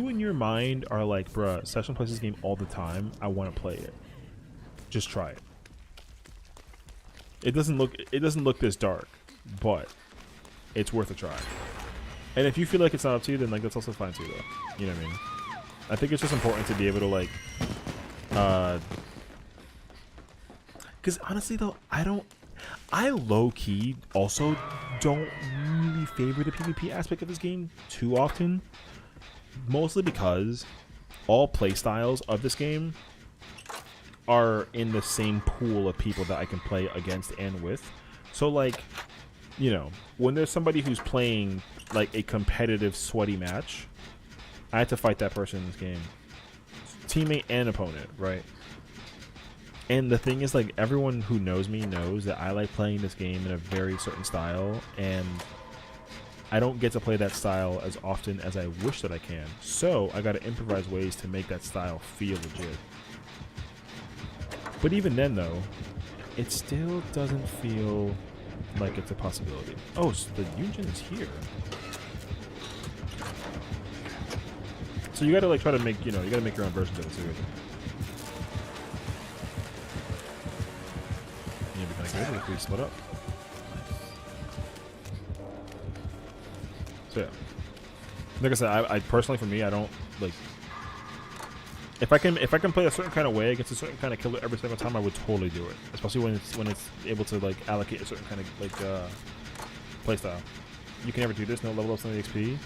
in your mind are like, bruh, Session plays this game all the time, I want to play it. Just try it. It doesn't look this dark, but it's worth a try. And if you feel like it's not up to you, then like that's also fine too, though. You know what I mean? I think it's just important to be able to like, because honestly though, I low-key also don't really favor the PvP aspect of this game too often. Mostly because all playstyles of this game are in the same pool of people that I can play against and with. So like, you know, when there's somebody who's playing like a competitive sweaty match, I have to fight that person in this game. Teammate and opponent, right? And the thing is, like, everyone who knows me knows that I like playing this game in a very certain style, and I don't get to play that style as often as I wish that I can. So I gotta improvise ways to make that style feel legit. But even then, though, it still doesn't feel like it's a possibility. Oh, so the Yunjin is here. So you gotta like try to make, you know, you gotta make your own versions of it too. Yeah, be kind of good if we split up. So yeah, like I said, I personally, for me, I don't like. If I can play a certain kind of way against a certain kind of killer every single time, I would totally do it. Especially when it's able to like allocate a certain kind of like playstyle. You can never do this. No level ups on the XP.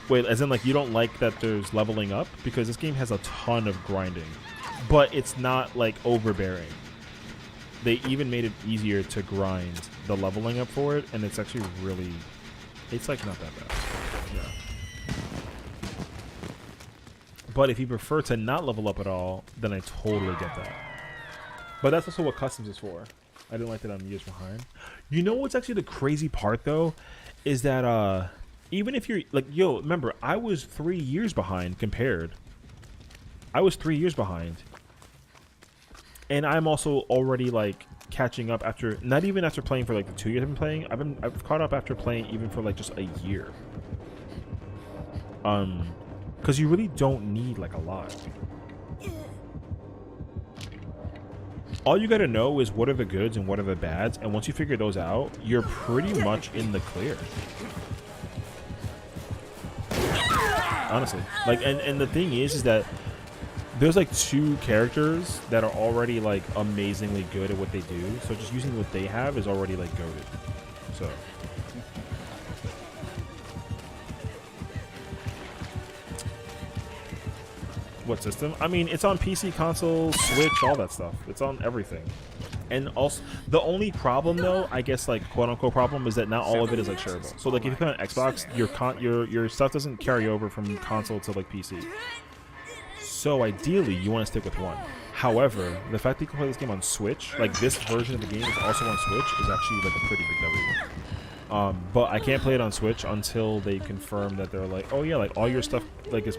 Wait, as in like you don't like that there's leveling up? Because this game has a ton of grinding, but it's not like overbearing. They even made it easier to grind the leveling up for it, and it's actually really, it's like not that bad. Yeah. But if you prefer to not level up at all, then I totally get that. But that's also what customs is for. I didn't like that I'm years behind. You know what's actually the crazy part though, is that even if you're like, yo, remember, I was 3 years behind compared. I was 3 years behind. And I'm also already like catching up after, not even after playing for like the 2 years I've been playing. I've caught up after playing even for like just a year. Because you really don't need like a lot. all you gotta know is what are the goods and what are the bads, and once you figure those out, you're pretty much in the clear. Honestly, like, and the thing is that there's like 2 characters that are already like amazingly good at what they do, so just using what they have is already like goated. So what system? I mean, it's on PC, console, Switch, all that stuff. It's on everything. And also, the only problem though, I guess, like quote unquote problem, is that not all of it is like shareable. So like if you play on Xbox, your stuff doesn't carry over from console to like PC. So ideally, you want to stick with one. However, the fact that you can play this game on Switch, like this version of the game is also on Switch, is actually like a pretty big W. But I can't play it on Switch until they confirm that they're like, oh yeah, like all your stuff like is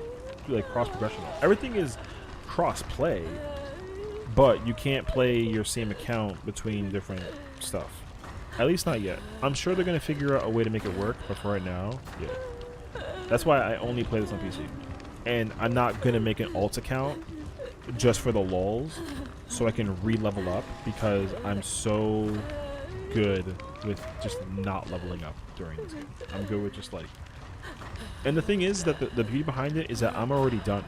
like cross progression. Everything is cross play, but you can't play your same account between different stuff. At least not yet. I'm sure they're gonna figure out a way to make it work, but for right now, yeah. That's why I only play this on PC. And I'm not gonna make an alt account just for the lulz, so I can re-level up, because I'm so good with just not leveling up during this game. I'm good with just like, and the thing is that the beauty behind it is that I'm already done.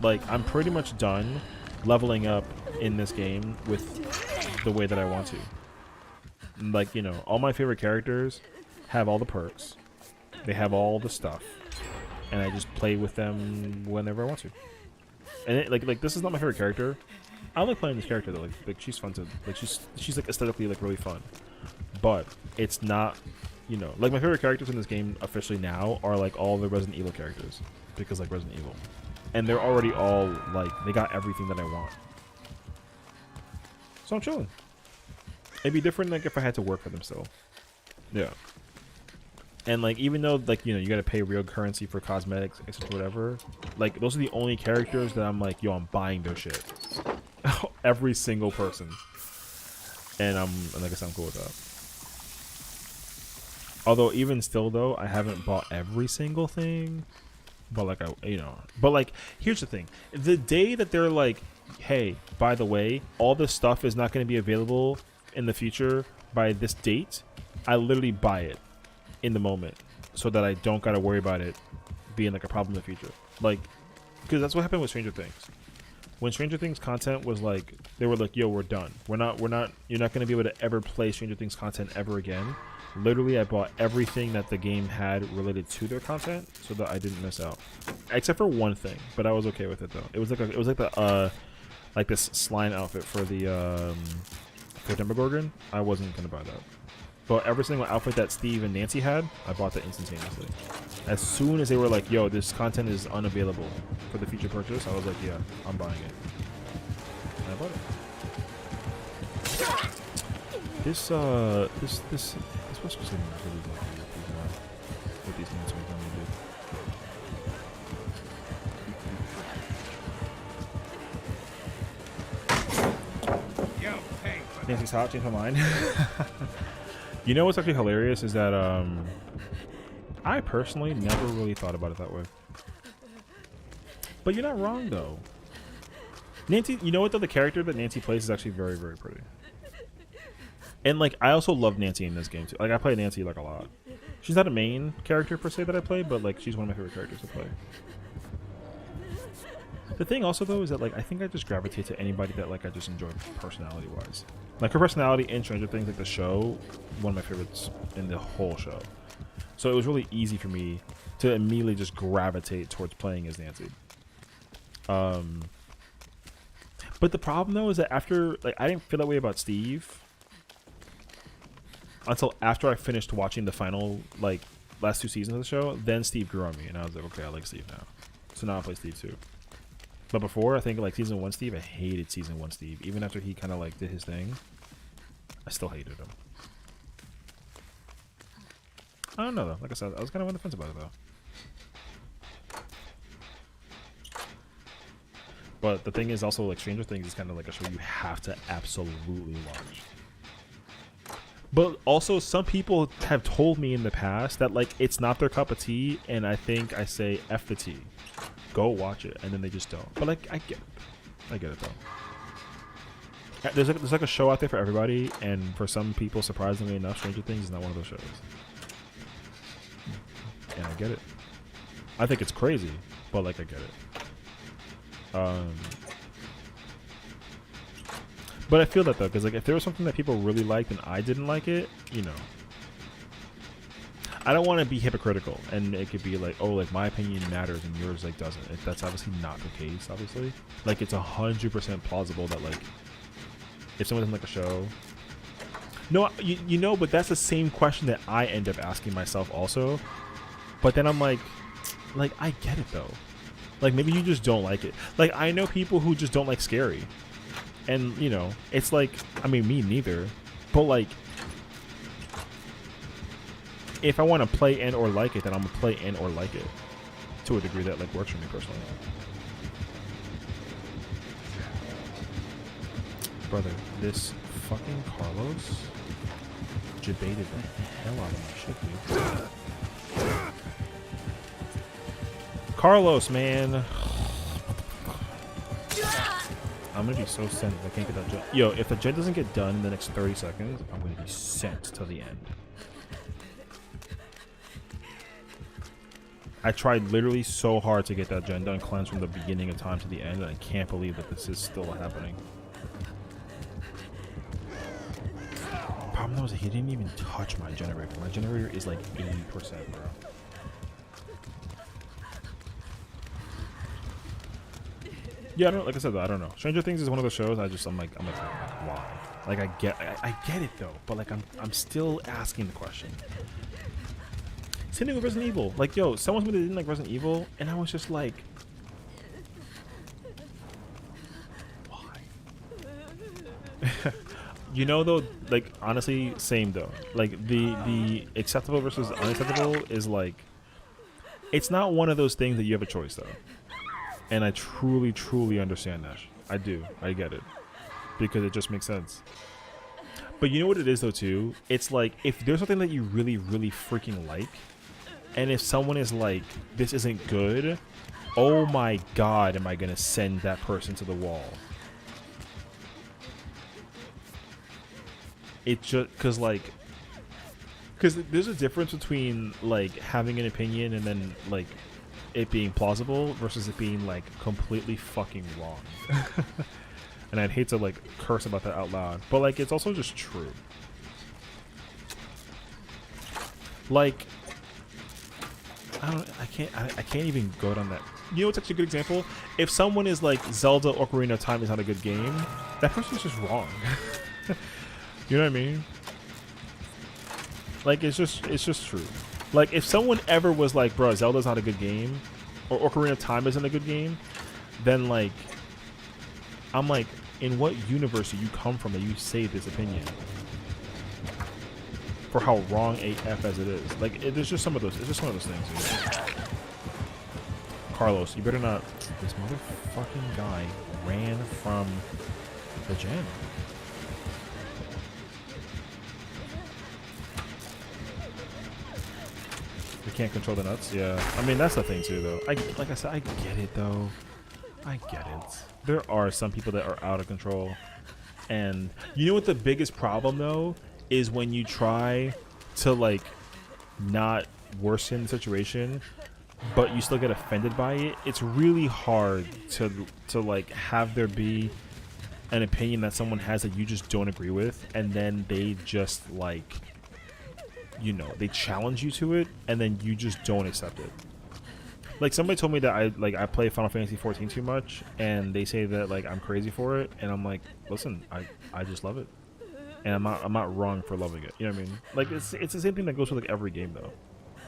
Like, I'm pretty much done leveling up in this game with the way that I want to. Like, you know, all my favorite characters have all the perks. They have all the stuff. And I just play with them whenever I want to. And it, like this is not my favorite character. I like playing this character though. Like she's fun to, like she's like aesthetically like really fun. But it's not, you know, like my favorite characters in this game officially now are like all the Resident Evil characters, because like Resident Evil, and they're already all like, they got everything that I want. So I'm chilling. It'd be different like if I had to work for them still. Yeah. And like, even though like, you know, you gotta pay real currency for cosmetics, etc., whatever, like those are the only characters that I'm like, yo, I'm buying their shit. Every single person. And like I said, I'm cool with that. Although even still though, I haven't bought every single thing. But like, you know, but like, here's the thing. The day that they're like, hey, by the way, all this stuff is not going to be available in the future by this date, I literally buy it in the moment, so that I don't gotta worry about it being like a problem in the future. Like, because that's what happened with Stranger Things. When Stranger Things content was like, they were like, yo, we're done. We're not, you're not gonna be able to ever play Stranger Things content ever again. Literally, I bought everything that the game had related to their content so that I didn't miss out. Except for one thing, but I was okay with it though. It was like the like this slime outfit for the for Demogorgon. I wasn't gonna buy that. But every single outfit that Steve and Nancy had, I bought that instantaneously. As soon as they were like, yo, this content is unavailable for the future purchase, I was like, yeah, I'm buying it. And I bought it. This was just really lucky with these games we've done. Nancy's hot, changed my mind. You know what's actually hilarious is that I personally never really thought about it that way. But you're not wrong though. Nancy, you know what though, the character that Nancy plays is actually very, very pretty. And like, I also love Nancy in this game too. Like, I play Nancy like a lot. She's not a main character per se that I play, but like, she's one of my favorite characters to play. The thing also though is that like, I think I just gravitate to anybody that like I just enjoy personality wise. Like, her personality in Stranger Things, like the show, one of my favorites in the whole show. So it was really easy for me to immediately just gravitate towards playing as Nancy. But the problem though is that after, like, I didn't feel that way about Steve until after I finished watching the final, like, last 2 seasons of the show. Then Steve grew on me, and I was like, okay, I like Steve now. So now I play Steve too. But before, I think like season 1 Steve, I hated season 1 Steve. Even after he kind of like did his thing, I still hated him. I don't know though. Like I said, I was kind of on the fence about it though. But the thing is also, like, Stranger Things is kind of like a show you have to absolutely watch. But also, some people have told me in the past that like it's not their cup of tea, and I think I say F the tea. Go watch it, and then they just don't. But like, I get it though. there's like a show out there for everybody, and for some people, surprisingly enough, Stranger Things is not one of those shows. And I get it. I think it's crazy, but like I get it. But I feel that though, because like if there was something that people really liked and I didn't like it, you know, I don't want to be hypocritical, and it could be like, oh, like my opinion matters and yours like doesn't. That's obviously not the case. Obviously, like it's 100% plausible that like if someone doesn't like a show, no, you know, but that's the same question that I end up asking myself also. But then I'm like I get it though. Like maybe you just don't like it. Like I know people who just don't like scary. And, you know, it's like, I mean, me neither. But, like, if I want to play and or like it, then I'm going to play and or like it. To a degree that, like, works for me personally. Brother, this fucking Carlos debated the hell out of my shit, dude. Carlos, man. I'm gonna be so sent if I can't get that gen. Yo, if the gen doesn't get done in the next 30 seconds, I'm gonna be sent to the end. I tried literally so hard to get that gen done, cleanse from the beginning of time to the end, and I can't believe that this is still happening. Problem though is he didn't even touch my generator. My generator is like 80%, bro. Yeah, I don't, like I said though, I don't know. Stranger Things is one of those shows I'm like why? Like I get it though, but like I'm still asking the question. Same thing with Resident Evil. Like, yo, someone told me they didn't like Resident Evil, and I was just like, why? You know though, like honestly, same though. Like the acceptable versus unacceptable is like, it's not one of those things that you have a choice though. And I truly understand that. I do. I get it. Because it just makes sense. But you know what it is though too? It's like if there's something that you really freaking like, and if someone is like, this isn't good, oh my god, am I gonna send that person to the wall? It just, cause there's a difference between like having an opinion and then like it being plausible versus it being like completely fucking wrong. And I'd hate to like curse about that out loud, but like it's also just true. Like I can't even go down that. You know what's actually a good example? If someone is like Zelda Ocarina of Time is not a good game, that person's just wrong. You know what I mean? Like it's just true. Like if someone ever was like, bro, Zelda's not a good game, or Ocarina of Time isn't a good game, then like I'm like, in what universe do you come from that you say this opinion? For how wrong AF as it is. Like there's just some of those. It's just one of those things. Dude. Carlos, you better not. This motherfucking guy ran from the gen. We can't control the nuts. Yeah, I mean that's the thing too, though. Like I said, I get it though. I get it. There are some people that are out of control, and you know what the biggest problem though is when you try to like not worsen the situation, but you still get offended by it. It's really hard to like have there be an opinion that someone has that you just don't agree with, and then they just like, you know, they challenge you to it, and then you just don't accept it. Like somebody told me that I play Final Fantasy 14 too much, and they say that like I'm crazy for it, and I'm like, listen, I just love it, and I'm not wrong for loving it. You know what I mean? Like it's the same thing that goes with like every game though.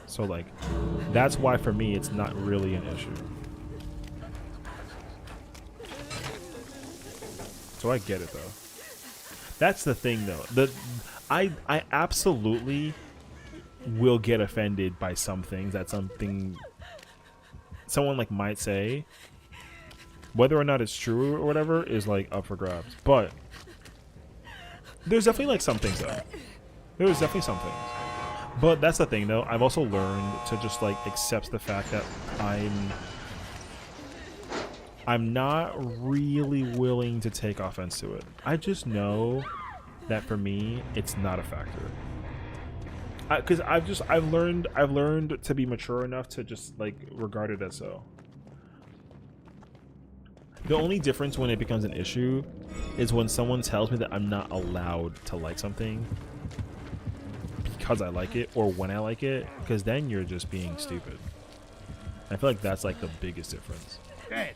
So like that's why for me it's not really an issue. So I get it though. That's the thing though. I absolutely will get offended by some things that someone like might say. Whether or not it's true or whatever is like up for grabs. But there's definitely like some things though. There's definitely some things. But that's the thing though. I've also learned to just like accept the fact that I'm not really willing to take offense to it. I just know that for me, it's not a factor. Because I've learned to be mature enough to just like regard it as so. The only difference when it becomes an issue is when someone tells me that I'm not allowed to like something because I like it or when I like it, because then you're just being stupid. I feel like that's like the biggest difference. Good.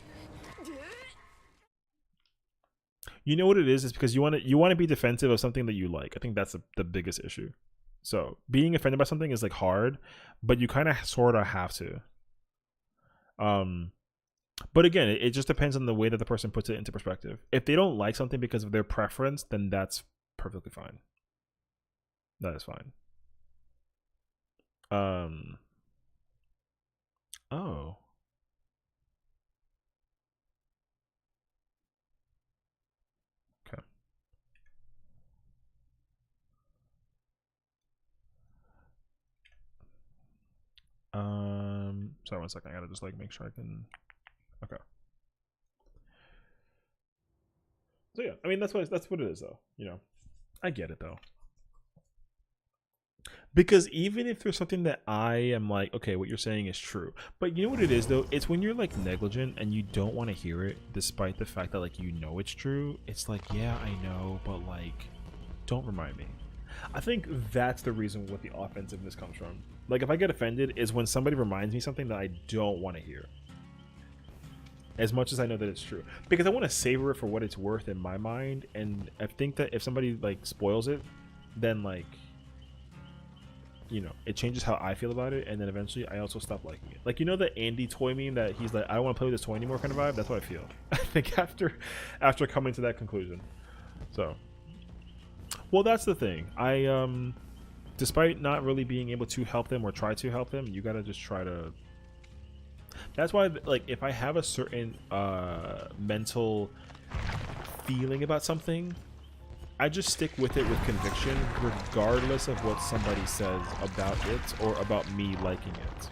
You know what it is? It's because you want to be defensive of something that you like. I think that's the biggest issue. So being offended by something is like hard, but you kind of sort of have to. But again, it just depends on the way that the person puts it into perspective. If they don't like something because of their preference, then that's perfectly fine. That is fine. Oh. Okay. Sorry, 1 second. I gotta just like make sure I can. Okay. So yeah, I mean that's what it is though. You know, I get it though. Because even if there's something that I am like, okay, what you're saying is true, but you know what it is though? It's when you're like negligent and you don't want to hear it, despite the fact that like you know it's true. It's like, yeah, I know, but like, don't remind me. I think that's the reason what the offensiveness comes from. Like if I get offended is when somebody reminds me something that I don't want to hear. As much as I know that it's true, because I want to savor it for what it's worth in my mind, and I think that if somebody like spoils it, then like, you know, it changes how I feel about it, and then eventually I also stop liking it. Like, you know, the Andy toy meme that he's like, I don't want to play with this toy anymore kind of vibe. That's what I feel. I think after coming to that conclusion. So, well, that's the thing. I despite not really being able to help them or try to help them, you gotta just try to. That's why, like, if I have a certain mental feeling about something, I just stick with it with conviction, regardless of what somebody says about it or about me liking it.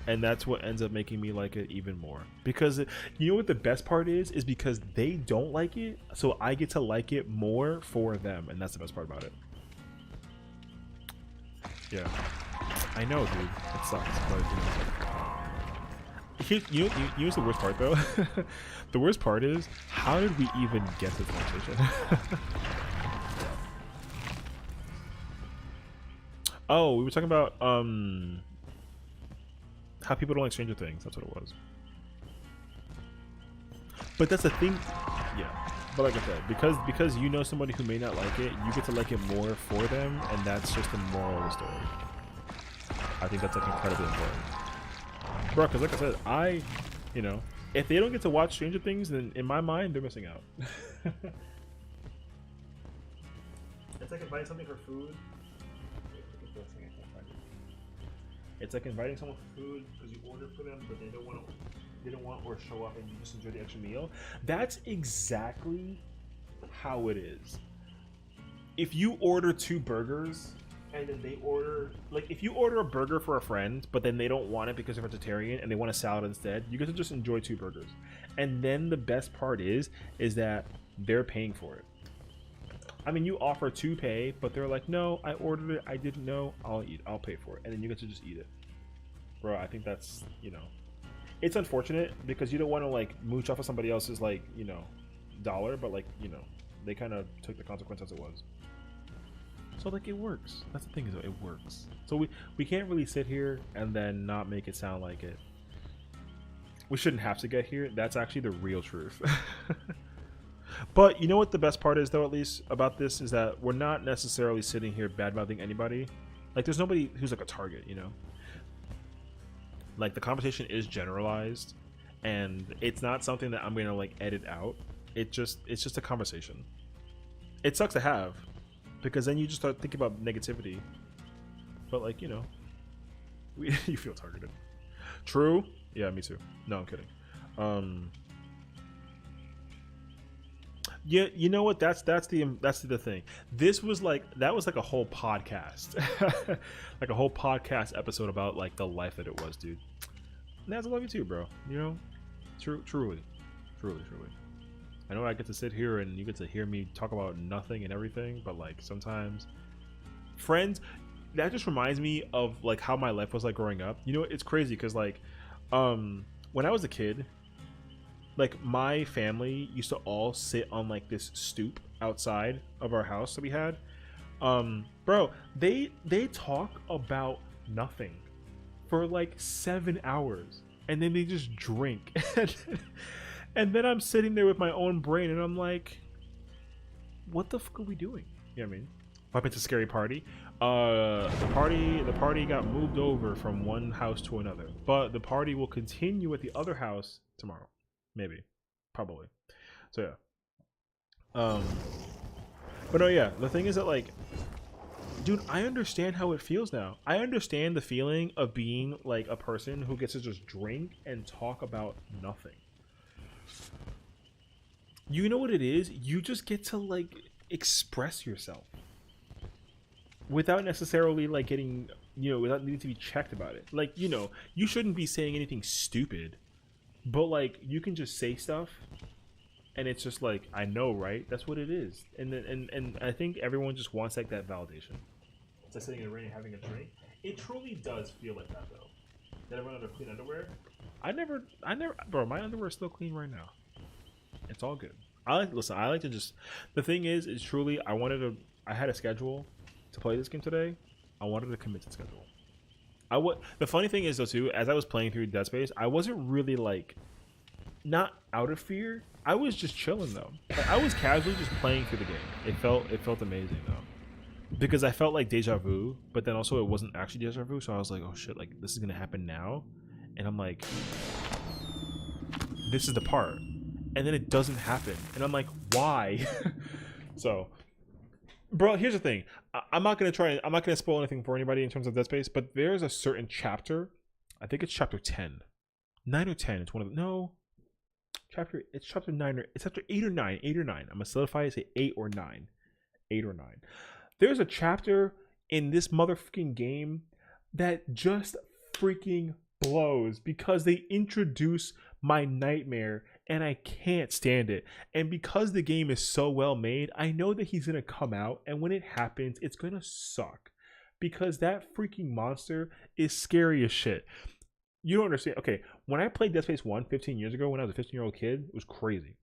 And that's what ends up making me like it even more. Because you know what the best part is because they don't like it, so I get to like it more for them, and that's the best part about it. Yeah. I know, dude. It sucks, but you know what's the worst part though? The worst part is, how did we even get to this conversation? Oh, we were talking about how people don't like Stranger Things. That's what it was. But that's the thing. Yeah. But like I said, because you know somebody who may not like it, you get to like it more for them, and that's just the moral of the story. I think that's like incredibly important, bro. Because like I said, you know, if they don't get to watch Stranger Things, then in my mind they're missing out. It's like inviting something for food. It's like inviting someone for food because you order for them, but they don't want or show up, and you just enjoy the extra meal. That's exactly how it is. If you order 2 burgers. And then they order, like, if you order a burger for a friend, but then they don't want it because they're vegetarian and they want a salad instead, you get to just enjoy 2 burgers. And then the best part is that they're paying for it. I mean, you offer to pay, but they're like, no, I ordered it, I didn't know, I'll pay for it. And then you get to just eat it. Bro, I think that's, you know, it's unfortunate because you don't want to, like, mooch off of somebody else's, like, you know, dollar, but, like, you know, they kind of took the consequence as it was. So like it works. That's the thing, is it works. So we can't really sit here and then not make it sound like it. We shouldn't have to get here. That's actually the real truth. But you know what the best part is though, at least about this, is that we're not necessarily sitting here bad-mouthing anybody. Like there's nobody who's like a target, you know? Like the conversation is generalized and it's not something that I'm gonna like edit out. It's just a conversation. It sucks to have. Because then you just start thinking about negativity. But like, you know, you feel targeted. True? Yeah, me too. No, I'm kidding. Yeah, you know what? That's the thing. That was like a whole podcast. Like a whole podcast episode about like the life that it was, dude. Naz, I love you too, bro. You know, truly. I know I get to sit here and you get to hear me talk about nothing and everything, but like sometimes, friends, that just reminds me of like how my life was like growing up. You know, it's crazy because like, when I was a kid, like my family used to all sit on like this stoop outside of our house that we had. Bro, they talk about nothing for like 7 hours and then they just drink. And then I'm sitting there with my own brain and I'm like, what the fuck are we doing? You know what I mean? What happened to Scary Party? The party got moved over from one house to another, but the party will continue at the other house tomorrow. Maybe. Probably. So yeah. But no, yeah, the thing is that like, dude, I understand how it feels now. I understand the feeling of being like a person who gets to just drink and talk about nothing. You know what it is? You just get to like express yourself without necessarily like getting, you know, without needing to be checked about it. Like, you know, you shouldn't be saying anything stupid, but like you can just say stuff and it's just like, I know, right? That's what it is. And then, and I think everyone just wants like that validation. It's like sitting in the rain and having a drink. It truly does feel like that though. Did I run out of clean underwear? I never, bro, my underwear is still clean right now. It's all good. I like to just, the thing is truly, I had a schedule to play this game today. I wanted to commit to the schedule. The funny thing is though too, as I was playing through Dead Space, I wasn't really like, not out of fear. I was just chilling though. Like, I was casually just playing through the game. It felt amazing though. Because I felt like deja vu, but then also it wasn't actually deja vu, so I was like, oh shit, like this is gonna happen now. And I'm like, this is the part. And then it doesn't happen. And I'm like, why? So, bro, here's the thing. I'm not gonna spoil anything for anybody in terms of Dead Space, but there's a certain chapter. I think it's chapter 10. 9 or 10. It's one of the, no. It's chapter 9 or it's chapter 8 or 9. 8 or 9. I'm gonna solidify it, say 8 or 9. 8 or 9. There's a chapter in this motherfucking game that just freaking blows because they introduce my nightmare and I can't stand it. And because the game is so well made, I know that he's gonna come out, and when it happens, it's gonna suck because that freaking monster is scary as shit. You don't understand. Okay, when I played Dead Space 1 15 years ago when I was a 15-year-old kid, it was crazy.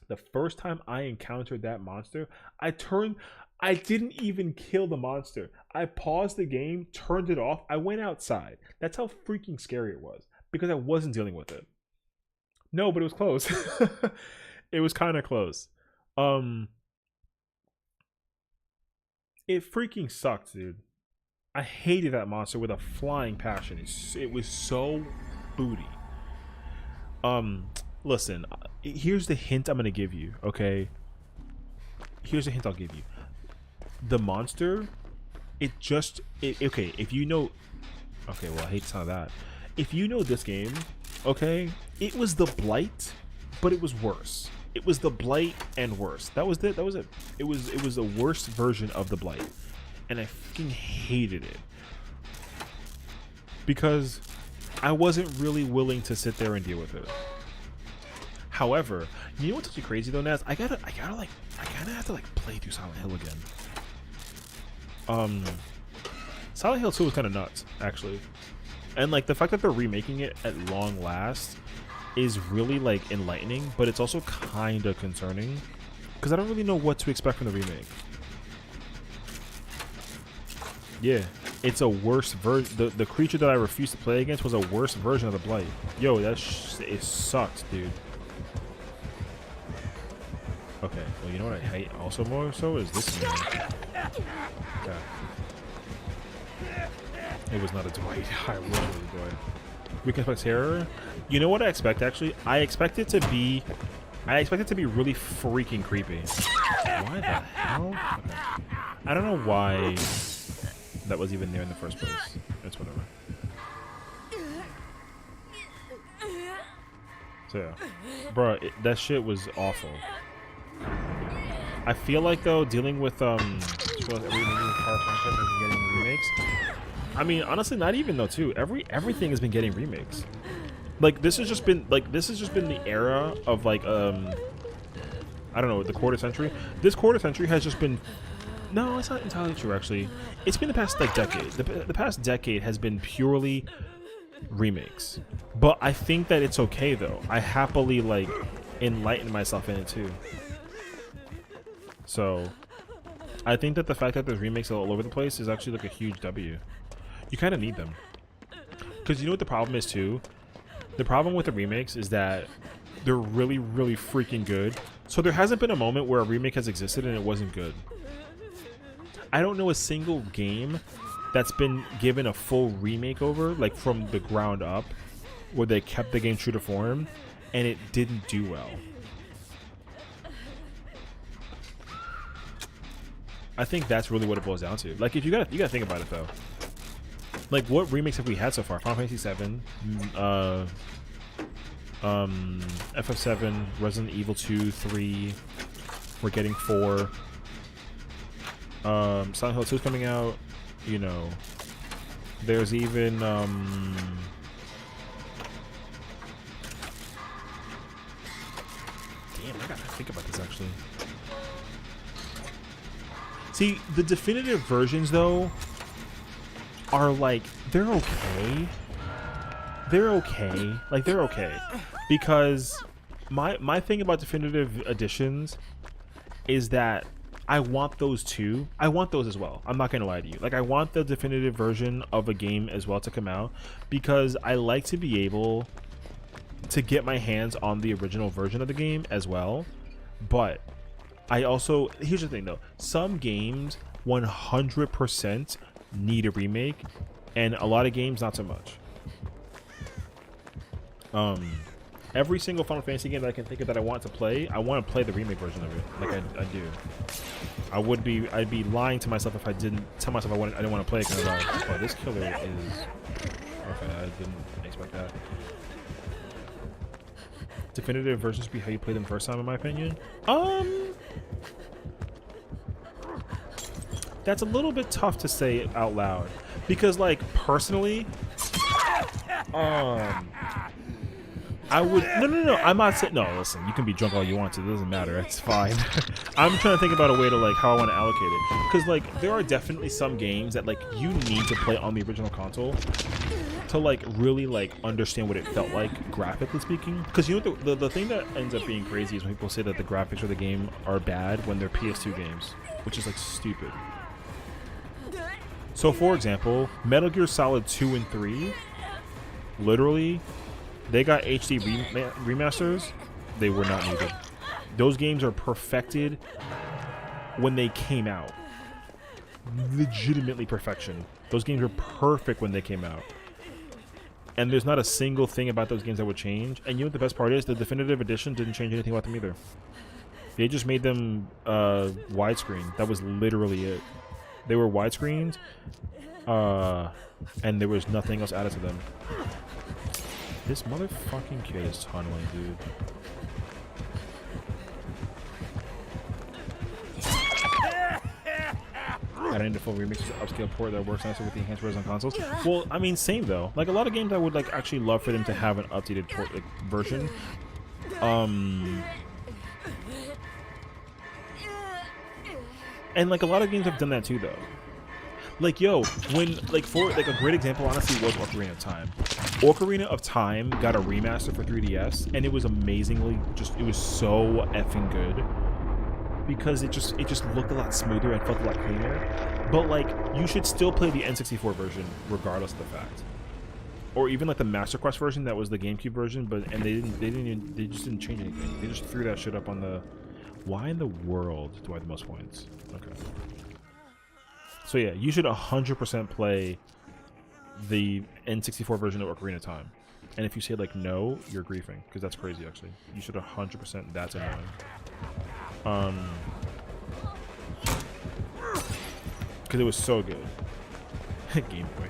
The first time I encountered that monster, I didn't even kill the monster. I paused the game, turned it off, I went outside. That's how freaking scary it was because I wasn't dealing with it. No, but it was close. It was kind of close. It freaking sucked, dude. I hated that monster with a flying passion. It was so booty. Listen, here's the hint I'm gonna give you, okay? Here's the hint I'll give you. The monster, okay, if you know, okay, well, I hate to sound that. If you know this game, okay, it was the Blight, but it was worse. It was the Blight and worse. That was it. It was the worst version of the Blight, and I fucking hated it because I wasn't really willing to sit there and deal with it. However, you know what's actually crazy though, Naz? I kind of have to like play through Silent Hill again. Silent Hill 2 was kind of nuts, actually. And like the fact that they're remaking it at long last is really like enlightening, but it's also kind of concerning because I don't really know what to expect from the remake. Yeah, it's a worse version. The creature that I refused to play against was a worse version of the Blight. Yo, it sucked, dude. Okay, well, you know what I hate also more so is this game. Yeah. It was not a Dwight. I wish it was a Dwight. We can expect terror. You know what I expect actually? I expect it to be really freaking creepy. Why the hell? Okay. I don't know why that was even there in the first place. It's whatever. So yeah. Bro, that shit was awful. I feel like though dealing with every new car franchise has been getting remakes. I mean, honestly, not even though too. Everything has been getting remakes. Like this has just been the era of like I don't know, the quarter century. This quarter century has just been, no, it's not entirely true actually. It's been the past like decade. The past decade has been purely remakes. But I think that it's okay though. I happily like enlighten myself in it too. So I think that the fact that there's remakes all over the place is actually like a huge W. You kind of need them. Because you know what the problem is too? The problem with the remakes is that they're really, really freaking good. So there hasn't been a moment where a remake has existed and it wasn't good. I don't know a single game that's been given a full remake over, like from the ground up, where they kept the game true to form and it didn't do well. I think that's really what it boils down to. Like, if you gotta think about it though. Like, what remakes have we had so far? Final Fantasy 7, FF7, Resident Evil 2, 3. We're getting 4. Silent Hill 2 is coming out. You know, there's even damn, I gotta think about this actually. See, the definitive versions though are like, they're okay. They're okay. Like, they're okay. Because my thing about definitive editions is that I want those too. I want those as well. I'm not gonna lie to you. Like, I want the definitive version of a game as well to come out because I like to be able to get my hands on the original version of the game as well. But I also, here's the thing though, some games 100% need a remake and a lot of games not so much. Every single Final Fantasy game that I can think of that I want to play, I want to play the remake version of it. Like I do. I'd be lying to myself if I didn't tell myself I didn't want to play it because I was like, oh, this killer is okay. I didn't expect that. Definitive versions be how you play them first time, in my opinion. That's a little bit tough to say out loud because, like, personally, I would no. I'm not saying no. Listen, you can be drunk all you want to. It doesn't matter. It's fine. I'm trying to think about a way to like how I want to allocate it because like there are definitely some games that like you need to play on the original console to like really like understand what it felt like graphically speaking. Because you know what the thing that ends up being crazy is when people say that the graphics of the game are bad when they're PS2 games, which is like stupid. So for example, Metal Gear Solid 2 and 3, literally, they got HD remasters. They were not needed. Those games are perfected when they came out. Legitimately perfection. Those games were perfect when they came out. And there's not a single thing about those games that would change. And you know what the best part is? The definitive edition didn't change anything about them either. They just made them widescreen. That was literally it. They were widescreens, and there was nothing else added to them. This motherfucking kid is tunneling, dude. I need a full remix to upscale port that works nicely with the enhanced version on consoles. Well, I mean, same though. Like a lot of games, I would like actually love for them to have an updated port like, version. And like a lot of games have done that too, though. Like, yo, when like for like a great example, honestly, was Ocarina of Time. Ocarina of Time got a remaster for 3DS, and it was amazingly it was so effing good because it just looked a lot smoother and felt a lot cleaner. But like, you should still play the N64 version regardless of the fact, or even like the Master Quest version that was the GameCube version. But they just didn't change anything. They just threw that shit up on the. Why in the world do I have the most points? Okay. So yeah, you should 100% play the N64 version of Ocarina of Time. And if you say like no, you're griefing, because that's crazy actually. You should 100%. That's annoying. Because it was so good. Game Boy.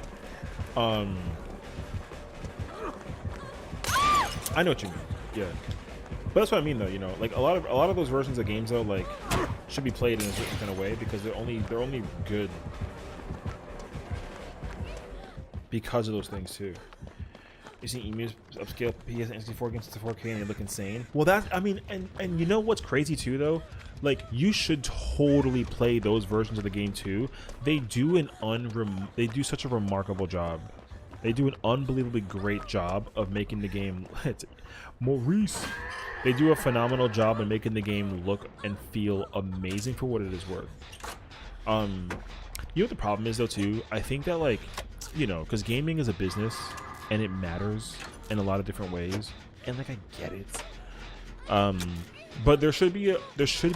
I know what you mean. Yeah. But that's what I mean, though. You know, like a lot of those versions of games, though, like should be played in a certain kind of way because they're only good because of those things too. You see emus upscale PS and 64 games to 4K and they look insane. Well, that's, I mean, and you know what's crazy too though? Like, you should totally play those versions of the game too. They do they do such a remarkable job. They do an unbelievably great job of making the game. Maurice. They do a phenomenal job in making the game look and feel amazing for what it is worth. You know what the problem is though too? I think that, like, you know, because gaming is a business and it matters in a lot of different ways, and like I get it. But there should be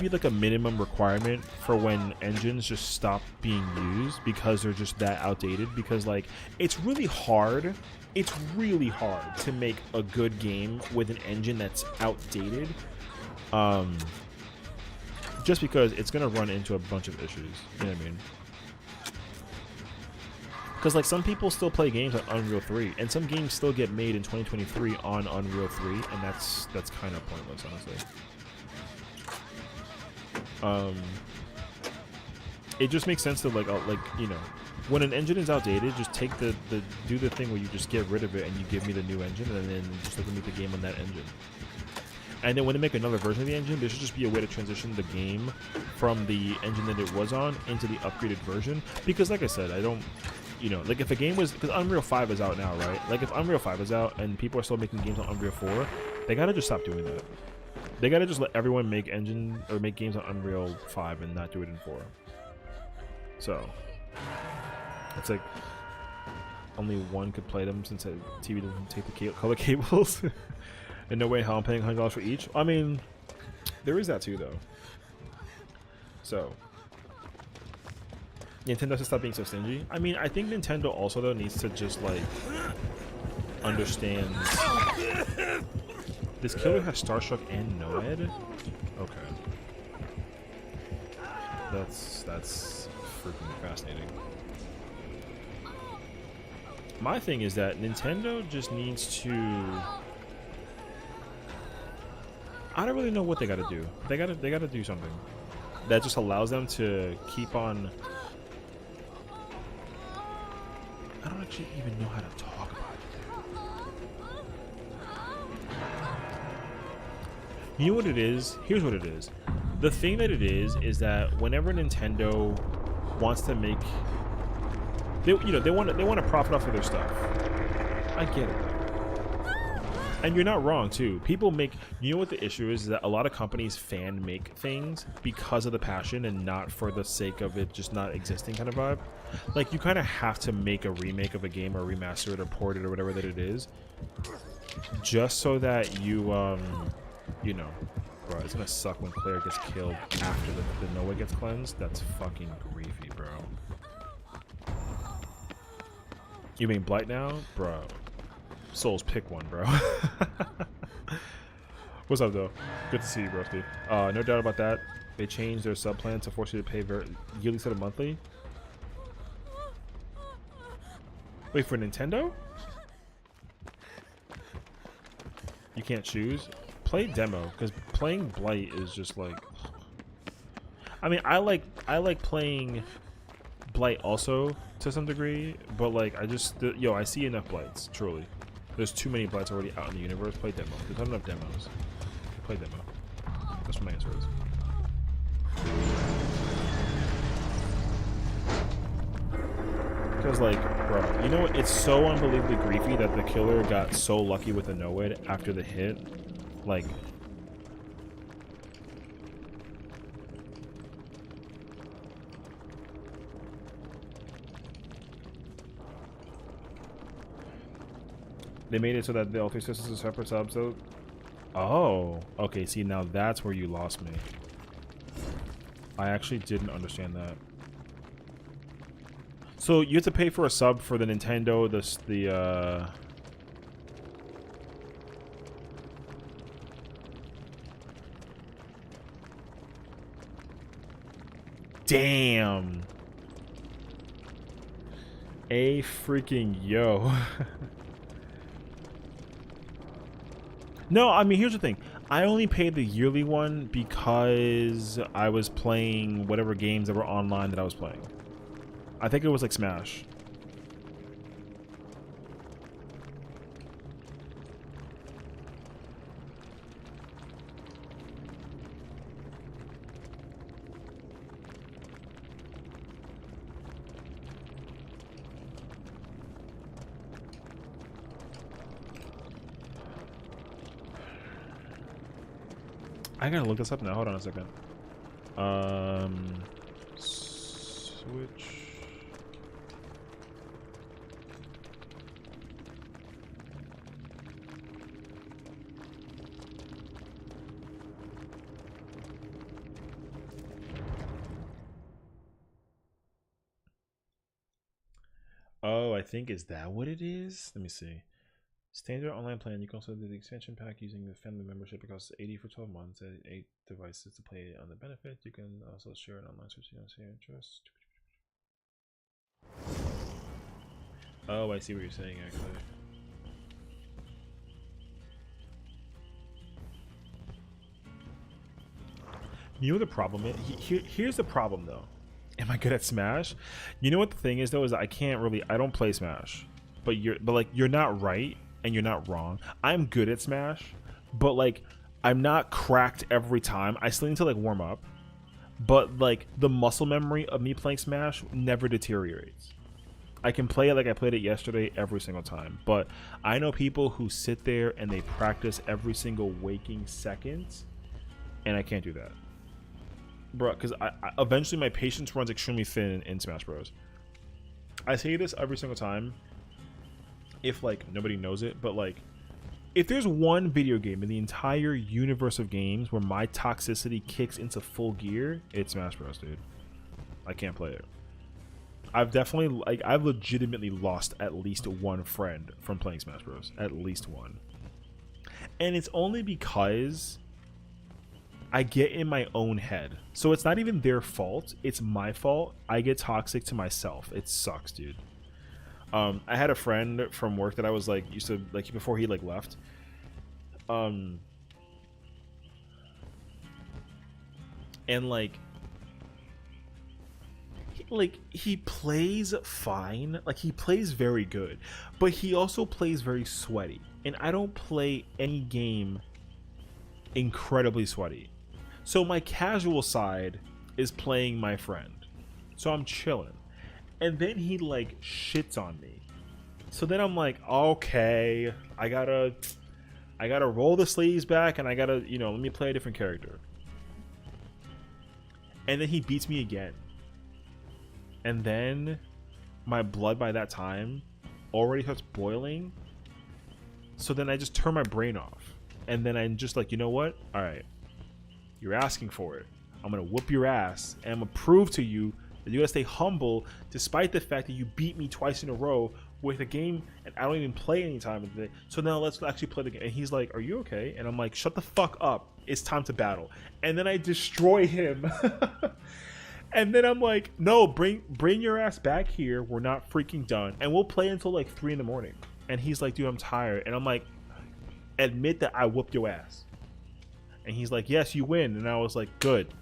like a minimum requirement for when engines just stop being used because they're just that outdated. Because like it's really hard to make a good game with an engine that's outdated. Just because it's gonna run into a bunch of issues. You know what I mean? Because like some people still play games on Unreal 3, and some games still get made in 2023 on Unreal 3, and that's kind of pointless, honestly. It just makes sense to like you know, when an engine is outdated, just take do the thing where you just get rid of it and you give me the new engine, and then just let me make the game on that engine. And then when they make another version of the engine, there should just be a way to transition the game from the engine that it was on into the upgraded version. Because like I said, I don't, you know, like if a game was, because Unreal 5 is out now, right? Like if Unreal 5 is out and people are still making games on Unreal 4, they gotta just stop doing that. They gotta just let everyone make games on Unreal 5 and not do it in 4. So it's like only one could play them since TV doesn't take the color cables. And no way in hell I'm paying $100 for each. I mean, there is that too, though. So Nintendo has to stop being so stingy. I mean, I think Nintendo also though needs to just like understand. This killer has Starstruck and Noed. Okay, that's freaking fascinating. My thing is that Nintendo just needs to. I don't really know what they gotta do. They gotta do something that just allows them to keep on. I don't actually even know how to talk about it. You know what it is? Here's what it is. The thing that it is that whenever Nintendo wants to make, they want to profit off of their stuff. I get it. And you're not wrong too. People make, you know what the issue is that a lot of companies fan make things because of the passion and not for the sake of it just not existing kind of vibe. Like you kind of have to make a remake of a game or remaster it or port it or whatever that it is, just so that you you know, bro, it's gonna suck when Claire gets killed after the Noah gets cleansed. That's fucking griefy, bro. You mean Blight now, bro? Souls, pick one, bro. What's up, though? Good to see you, broski. No doubt about that. They changed their sub plan to force you to pay yearly instead of monthly. Wait, for Nintendo? You can't choose? Play demo, because playing Blight is just like. I mean, I like playing Blight also to some degree, but like I see enough Blights, truly. There's too many Blights already out in the universe. Play demo. There's not enough demos. Play demo. That's what my answer is. Because, like, bro, you know what? It's so unbelievably griefy that the killer got so lucky with the Noed after the hit. Like, they made it so that the all three sisters are separate subs, though. Oh, okay. See, now that's where you lost me. I actually didn't understand that. So you have to pay for a sub for the Nintendo, Damn. A freaking yo. No, I mean, here's the thing. I only paid the yearly one because I was playing whatever games that were online that I was playing. I think it was like Smash. I gotta look this up now. Hold on a second. Switch. Oh, I think is that what it is? Let me see. Standard online plan. You can also do the expansion pack using the family membership. It costs $80 for 12 months. 8 devices to play on the benefit. You can also share an online search on your interest. Oh, I see what you're saying actually. You know what the problem is? Here's the problem though. Am I good at Smash? You know what the thing is though, is I don't play Smash. But you're not right and you're not wrong. I'm good at Smash, but like I'm not cracked every time. I still need to like warm up. But like the muscle memory of me playing Smash never deteriorates. I can play it like I played it yesterday every single time. But I know people who sit there and they practice every single waking second, and I can't do that. Bro, because I eventually my patience runs extremely thin in Smash Bros. I say this every single time, if like nobody knows it, but like if there's one video game in the entire universe of games where my toxicity kicks into full gear, it's Smash Bros, dude. I can't play it. I've legitimately lost at least one friend from playing Smash Bros. At least one. And it's only because I get in my own head. So it's not even their fault. It's my fault. I get toxic to myself. It sucks, dude. I had a friend from work that I was like used to like before he like left. And he plays fine. Like he plays very good, but he also plays very sweaty. And I don't play any game incredibly sweaty. So my casual side is playing my friend. So I'm chilling. And then he like shits on me. So then I'm like, okay, I gotta roll the sleeves back and I gotta, let me play a different character. And then he beats me again. And then my blood by that time already starts boiling. So then I just turn my brain off. And then I'm just like, you know what? All right. You're asking for it. I'm going to whoop your ass. And I'm going to prove to you that you got to stay humble despite the fact that you beat me twice in a row with a game and I don't even play any time of the day. So now let's actually play the game. And he's like, are you okay? And I'm like, shut the fuck up. It's time to battle. And then I destroy him. And then I'm like, no, bring your ass back here. We're not freaking done. And we'll play until like 3 in the morning. And he's like, dude, I'm tired. And I'm like, admit that I whooped your ass. And he's like, yes, you win. And I was like, good.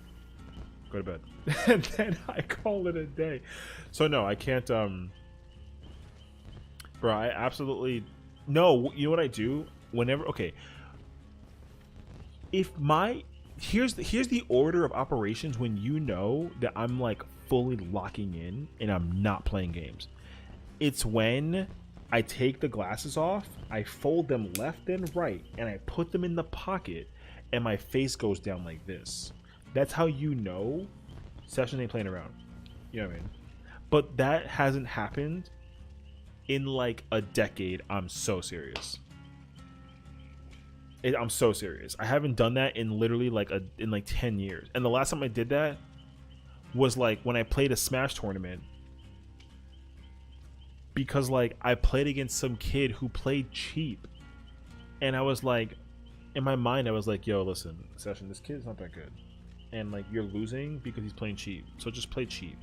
Go to bed. And then I call it a day. So no, I can't, bro, I absolutely, no, you know what I do? Whenever, okay. If here's the order of operations when you know that I'm like fully locking in and I'm not playing games. It's when I take the glasses off, I fold them left and right, and I put them in the pocket, and my face goes down like this. That's how you know Session ain't playing around. You know what I mean? But that hasn't happened in like a decade. I'm so serious. I'm so serious. I haven't done that in literally like 10 years. And the last time I did that was like when I played a Smash tournament. Because like I played against some kid who played cheap. And I was like, in my mind, I was like, yo, listen, Session, this kid's not that good. And like you're losing because he's playing cheap. So just play cheap.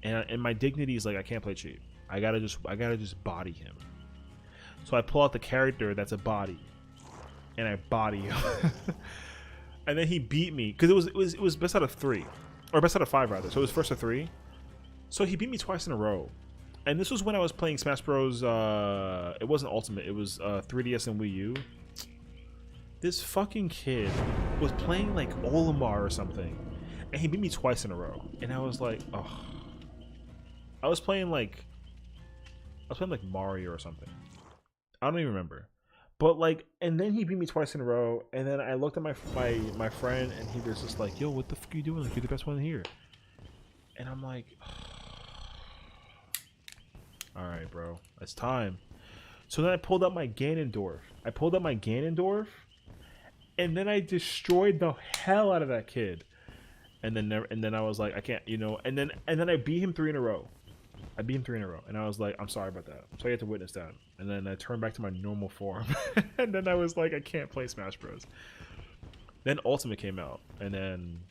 And my dignity is like I can't play cheap. I gotta just body him. So I pull out the character that's a body. And I body him. And then he beat me because it was best out of 3 or best out of 5 rather. So it was first of 3. So he beat me twice in a row. And this was when I was playing Smash Bros. It wasn't Ultimate. It was 3DS and Wii U. This fucking kid was playing like Olimar or something, and he beat me twice in a row. And I was like, oh. I was playing like Mario or something. I don't even remember. But like, and then he beat me twice in a row, and then I looked at my friend, and he was just like, "Yo, what the fuck are you doing? Like, you're the best one here." And I'm like, "All right, bro, it's time." So then I pulled up my Ganondorf. And then I destroyed the hell out of that kid. And then I was like, I can't, you know. And then I beat him 3 in a row. And I was like, I'm sorry about that. So I had to witness that. And then I turned back to my normal form. And then I was like, I can't play Smash Bros. Then Ultimate came out, and then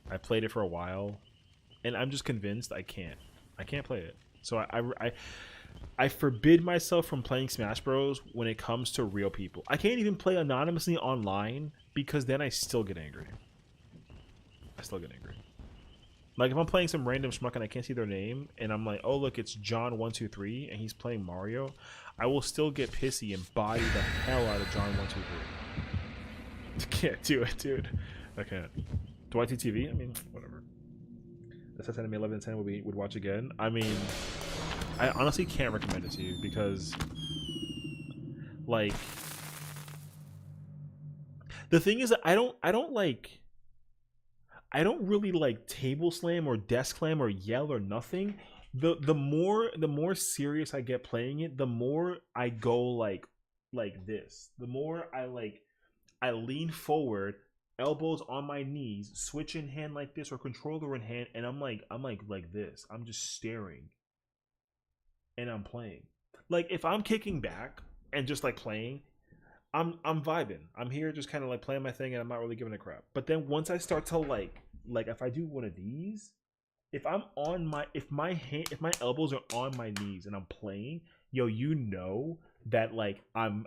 I played it for a while, and I'm just convinced I can't play it. So I forbid myself from playing Smash Bros. When it comes to real people. I can't even play anonymously online because then I still get angry. Like, if I'm playing some random schmuck and I can't see their name, and I'm like, oh, look, it's John123, and he's playing Mario, I will still get pissy and body the hell out of John123. Can't do it, dude. I can't. Do I TV? I mean, whatever. That's anime 11 and 10 would watch again. I mean, I honestly can't recommend it to you because, like, the thing is that I don't really like table slam or desk slam or yell or nothing. The more serious I get playing it, the more I go like this. The more I lean forward, elbows on my knees, switch in hand like this or controller in hand, and I'm like this. I'm just staring. And I'm playing. Like, if I'm kicking back and just like playing, I'm vibing. I'm here just kind of like playing my thing, and I'm not really giving a crap. But then once I start to like if I do one of these, if my elbows are on my knees and I'm playing, yo, you know that like I'm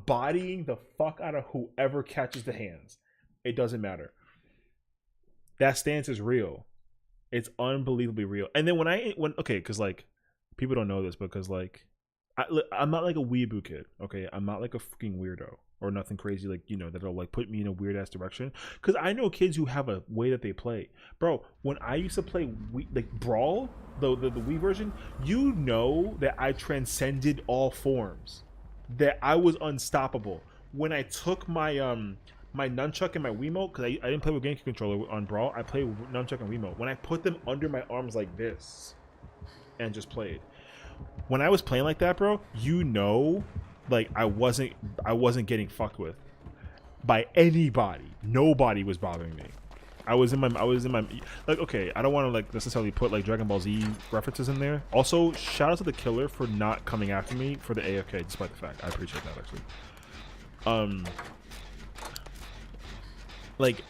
bodying the fuck out of whoever catches the hands. It doesn't matter. That stance is real. It's unbelievably real. And then because like people don't know this, because like I'm not like a weeaboo kid. Okay, I'm not like a fucking weirdo or nothing crazy like, you know, that'll like put me in a weird ass direction. Because I know kids who have a way that they play, bro. When I used to play like Brawl, the Wii version, you know that I transcended all forms, that I was unstoppable. When I took my my nunchuck and my Wiimote, because I didn't play with GameCube controller on Brawl, I played with nunchuck and Wiimote. When I put them under my arms like this and just played, when I was playing like that, bro, you know, like I wasn't getting fucked with by anybody. Nobody was bothering me. I was in my like, okay, I don't want to like necessarily put like Dragon Ball Z references in there. Also, shout out to the killer for not coming after me for the AFK, despite the fact. I appreciate that, actually. Like,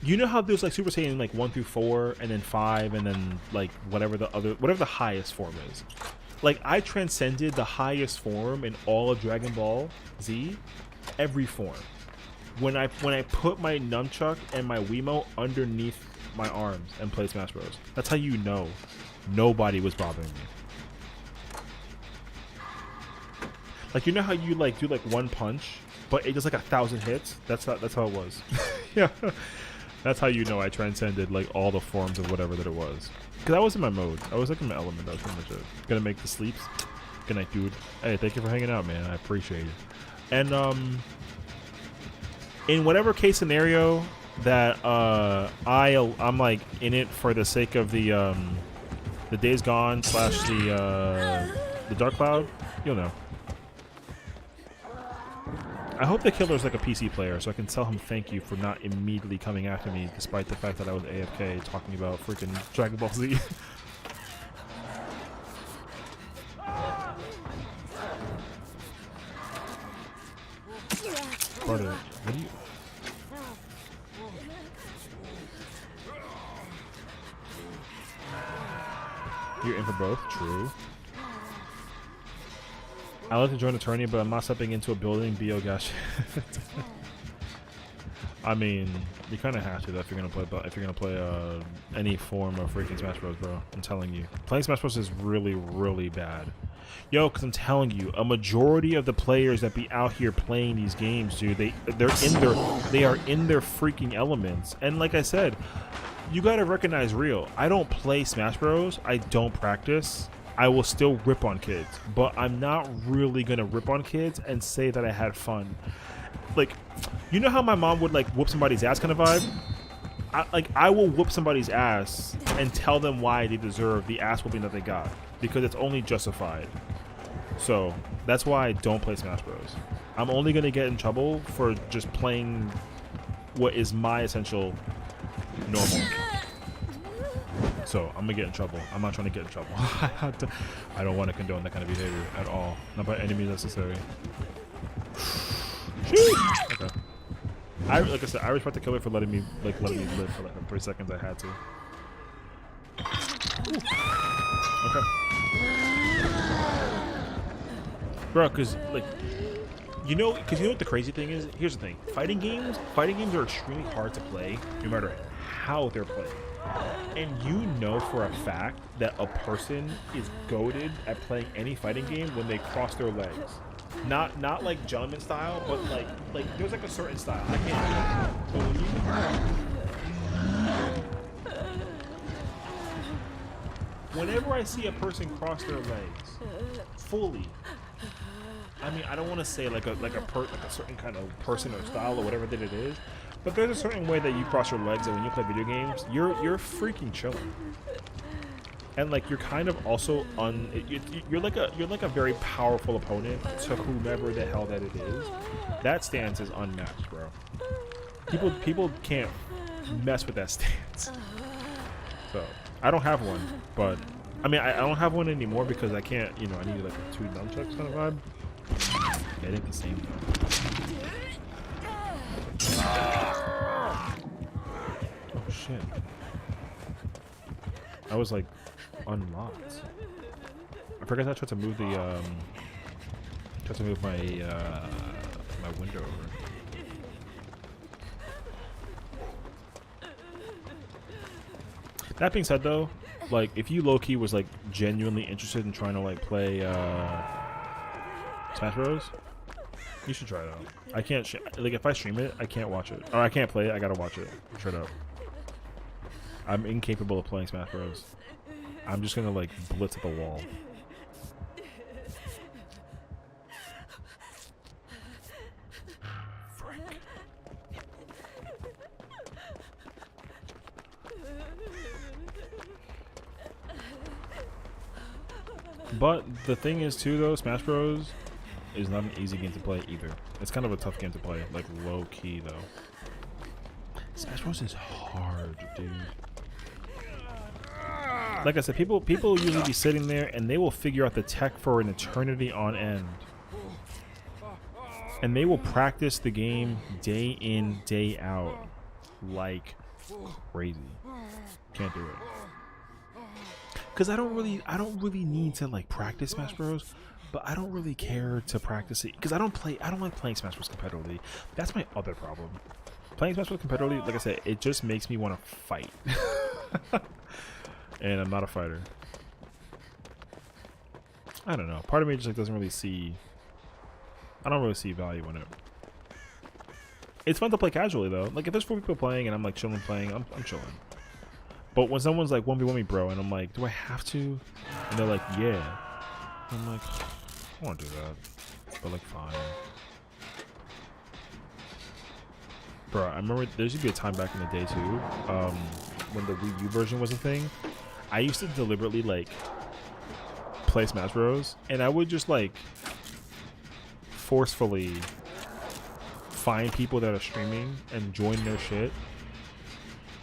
you know how there's like Super Saiyan like 1 through 4 and then 5 and then like whatever the highest form is. Like, I transcended the highest form in all of Dragon Ball Z, every form. When I put my nunchuck and my Wiimote underneath my arms and played Smash Bros. That's how you know nobody was bothering me. Like, you know how you like do like one punch, but it does like 1,000 hits? That's how it was. Yeah. That's how you know I transcended like all the forms of whatever that it was. Because I was in my mode. I was like in my element. That was pretty much it. Gonna make the sleeps. Good night, dude. Hey, thank you for hanging out, man. I appreciate it. And in whatever case scenario that I'm like in it for the sake of the Days Gone / the Dark Cloud, you'll know. I hope the killer's like a PC player, so I can tell him thank you for not immediately coming after me, despite the fact that I was AFK talking about freaking Dragon Ball Z. Carter, what do you... You're in for both? True. I like to join a tourney, but I'm not stepping into a building. Bo, gosh. I mean, you kind of have to though if you're gonna play any form of freaking Smash Bros, bro. I'm telling you, playing Smash Bros is really, really bad. Yo, because I'm telling you, a majority of the players that be out here playing these games, dude, they are in their freaking elements. And like I said, you gotta recognize real. I don't play Smash Bros. I don't practice. I will still rip on kids, but I'm not really gonna rip on kids and say that I had fun. Like, you know how my mom would like whoop somebody's ass kind of vibe? I will whoop somebody's ass and tell them why they deserve the ass whooping that they got, because it's only justified. So that's why I don't play Smash Bros. I'm only gonna get in trouble for just playing what is my essential normal. So I'm gonna get in trouble. I'm not trying to get in trouble. I don't want to condone that kind of behavior at all. Not by any means necessary. Okay. Like I said, I respect the killer for letting me live for like the 3 seconds I had to. Okay. Bro, cause like you know what the crazy thing is? Here's the thing. Fighting games are extremely hard to play no matter how they're played. And you know for a fact that a person is goated at playing any fighting game when they cross their legs. Not like gentleman style, but like there's like a certain style. I can't. So when whenever I see a person cross their legs fully, I mean I don't want to say like a certain kind of person or style or whatever that it is, but there's a certain way that you cross your legs, and when you play video games, you're freaking chilling. And like you're kind of also you're like a very powerful opponent to whomever the hell that it is. That stance is unmatched, bro. People can't mess with that stance. So I don't have one, but I mean I don't have one anymore because I can't. You know, I need like a 2 nunchucks kind of vibe. It ain't the same though. Oh shit! I was like unlocked. I forgot I tried to move the my my window over. That being said though, like if you low-key was like genuinely interested in trying to like play Smash Bros, you should try it out. I can't like if I stream it, I can't watch it. Or I can't play it, I gotta watch it. Straight up. I'm incapable of playing Smash Bros. I'm just gonna like blitz at the wall. Frick. But the thing is too though, Smash Bros is not an easy game to play either. It's kind of a tough game to play, like low key though. Smash Bros is hard, dude. Like I said, people usually be sitting there and they will figure out the tech for an eternity on end. And they will practice the game day in, day out like crazy. Can't do it. Cause I don't really need to like practice Smash Bros, but I don't really care to practice it because I don't like playing Smash Bros competitively. That's my other problem. Playing Smash Bros competitively, like I said, it just makes me want to fight. And I'm not a fighter. I don't know. Part of me just like doesn't really see. I don't really see value in it. It's fun to play casually though. Like if there's 4 people playing and I'm like chilling playing, I'm chilling. But when someone's like 1v1 me, bro, and I'm like, do I have to? And they're like, yeah. I'm like, I won't do that. But like, fine. Bro, I remember there used to be a time back in the day too, when the Wii U version was a thing. I used to deliberately like play Smash Bros. And I would just like forcefully find people that are streaming and join their shit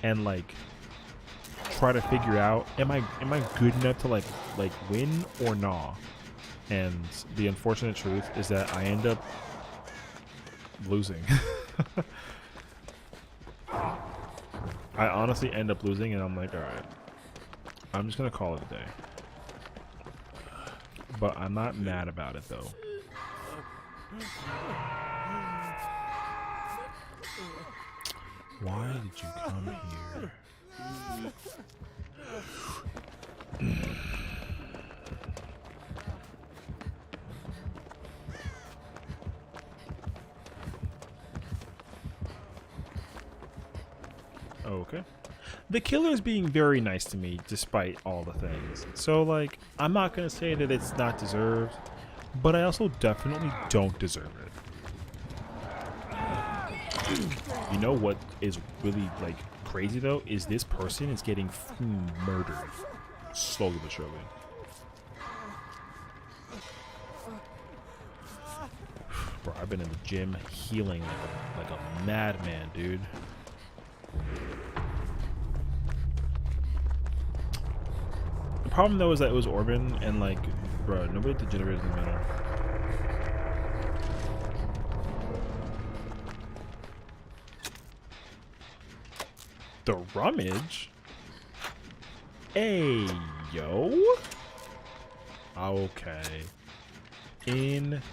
and like try to figure out am I good enough to like win or nah. And the unfortunate truth is that I end up losing. I honestly end up losing and I'm like, alright, I'm just gonna call it a day. But I'm not mad about it though. Why did you come here? Okay. the killer's being very nice to me despite all the things. So like, I'm not gonna say that it's not deserved, but I also definitely don't deserve it. You know what is really like crazy though is this person is getting murdered slowly but surely. Bro, I've been in the gym healing like a madman, dude. The problem though is that it was Orban and like, bro, nobody degenerated in the middle. The rummage? Hey, yo. Okay. Interesting.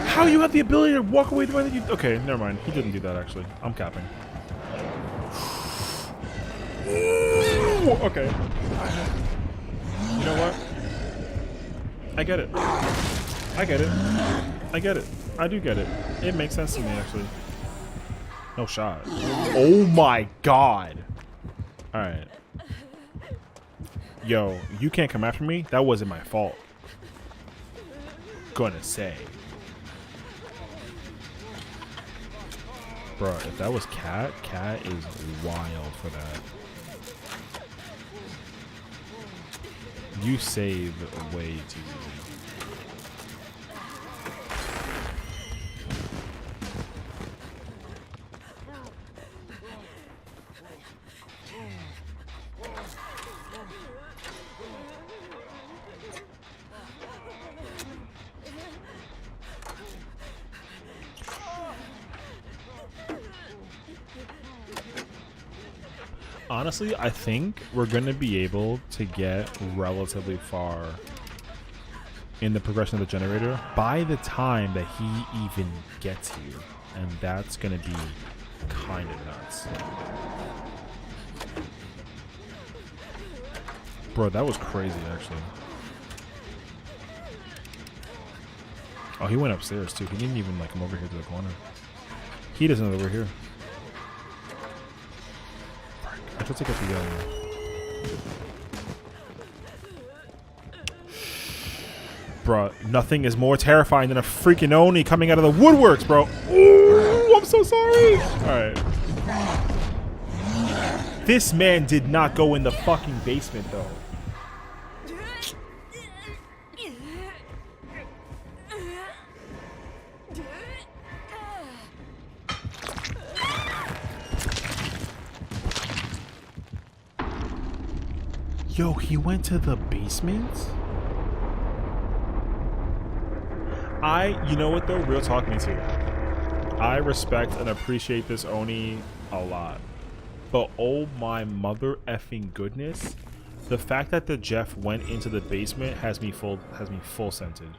How you have the ability to walk away the way that you... Okay, never mind. He didn't do that, actually. I'm capping. Ooh, okay. You know what? I get it. I get it. I get it. I do get it. It makes sense to me, actually. No shot. Oh my god. Alright. Yo, you can't come after me? That wasn't my fault. Gonna say. Bro, if that was Cat, Cat is wild for that. You save way too easy. Honestly, I think we're going to be able to get relatively far in the progression of the generator by the time that he even gets here. And that's going to be kind of nuts. Bro, that was crazy, actually. Oh, he went upstairs, too. He didn't even, like, come over here to the corner. He doesn't know that we're here. I tried to get the Bro, nothing is more terrifying than a freaking Oni coming out of the woodworks, bro. Ooh, I'm so sorry. Alright. This man did not go in the fucking basement, though. Yo, he went to the basement? You know what though? Real talk, me too. I respect and appreciate this Oni a lot. But oh my mother effing goodness. The fact that the Jeff went into the basement has me full scented.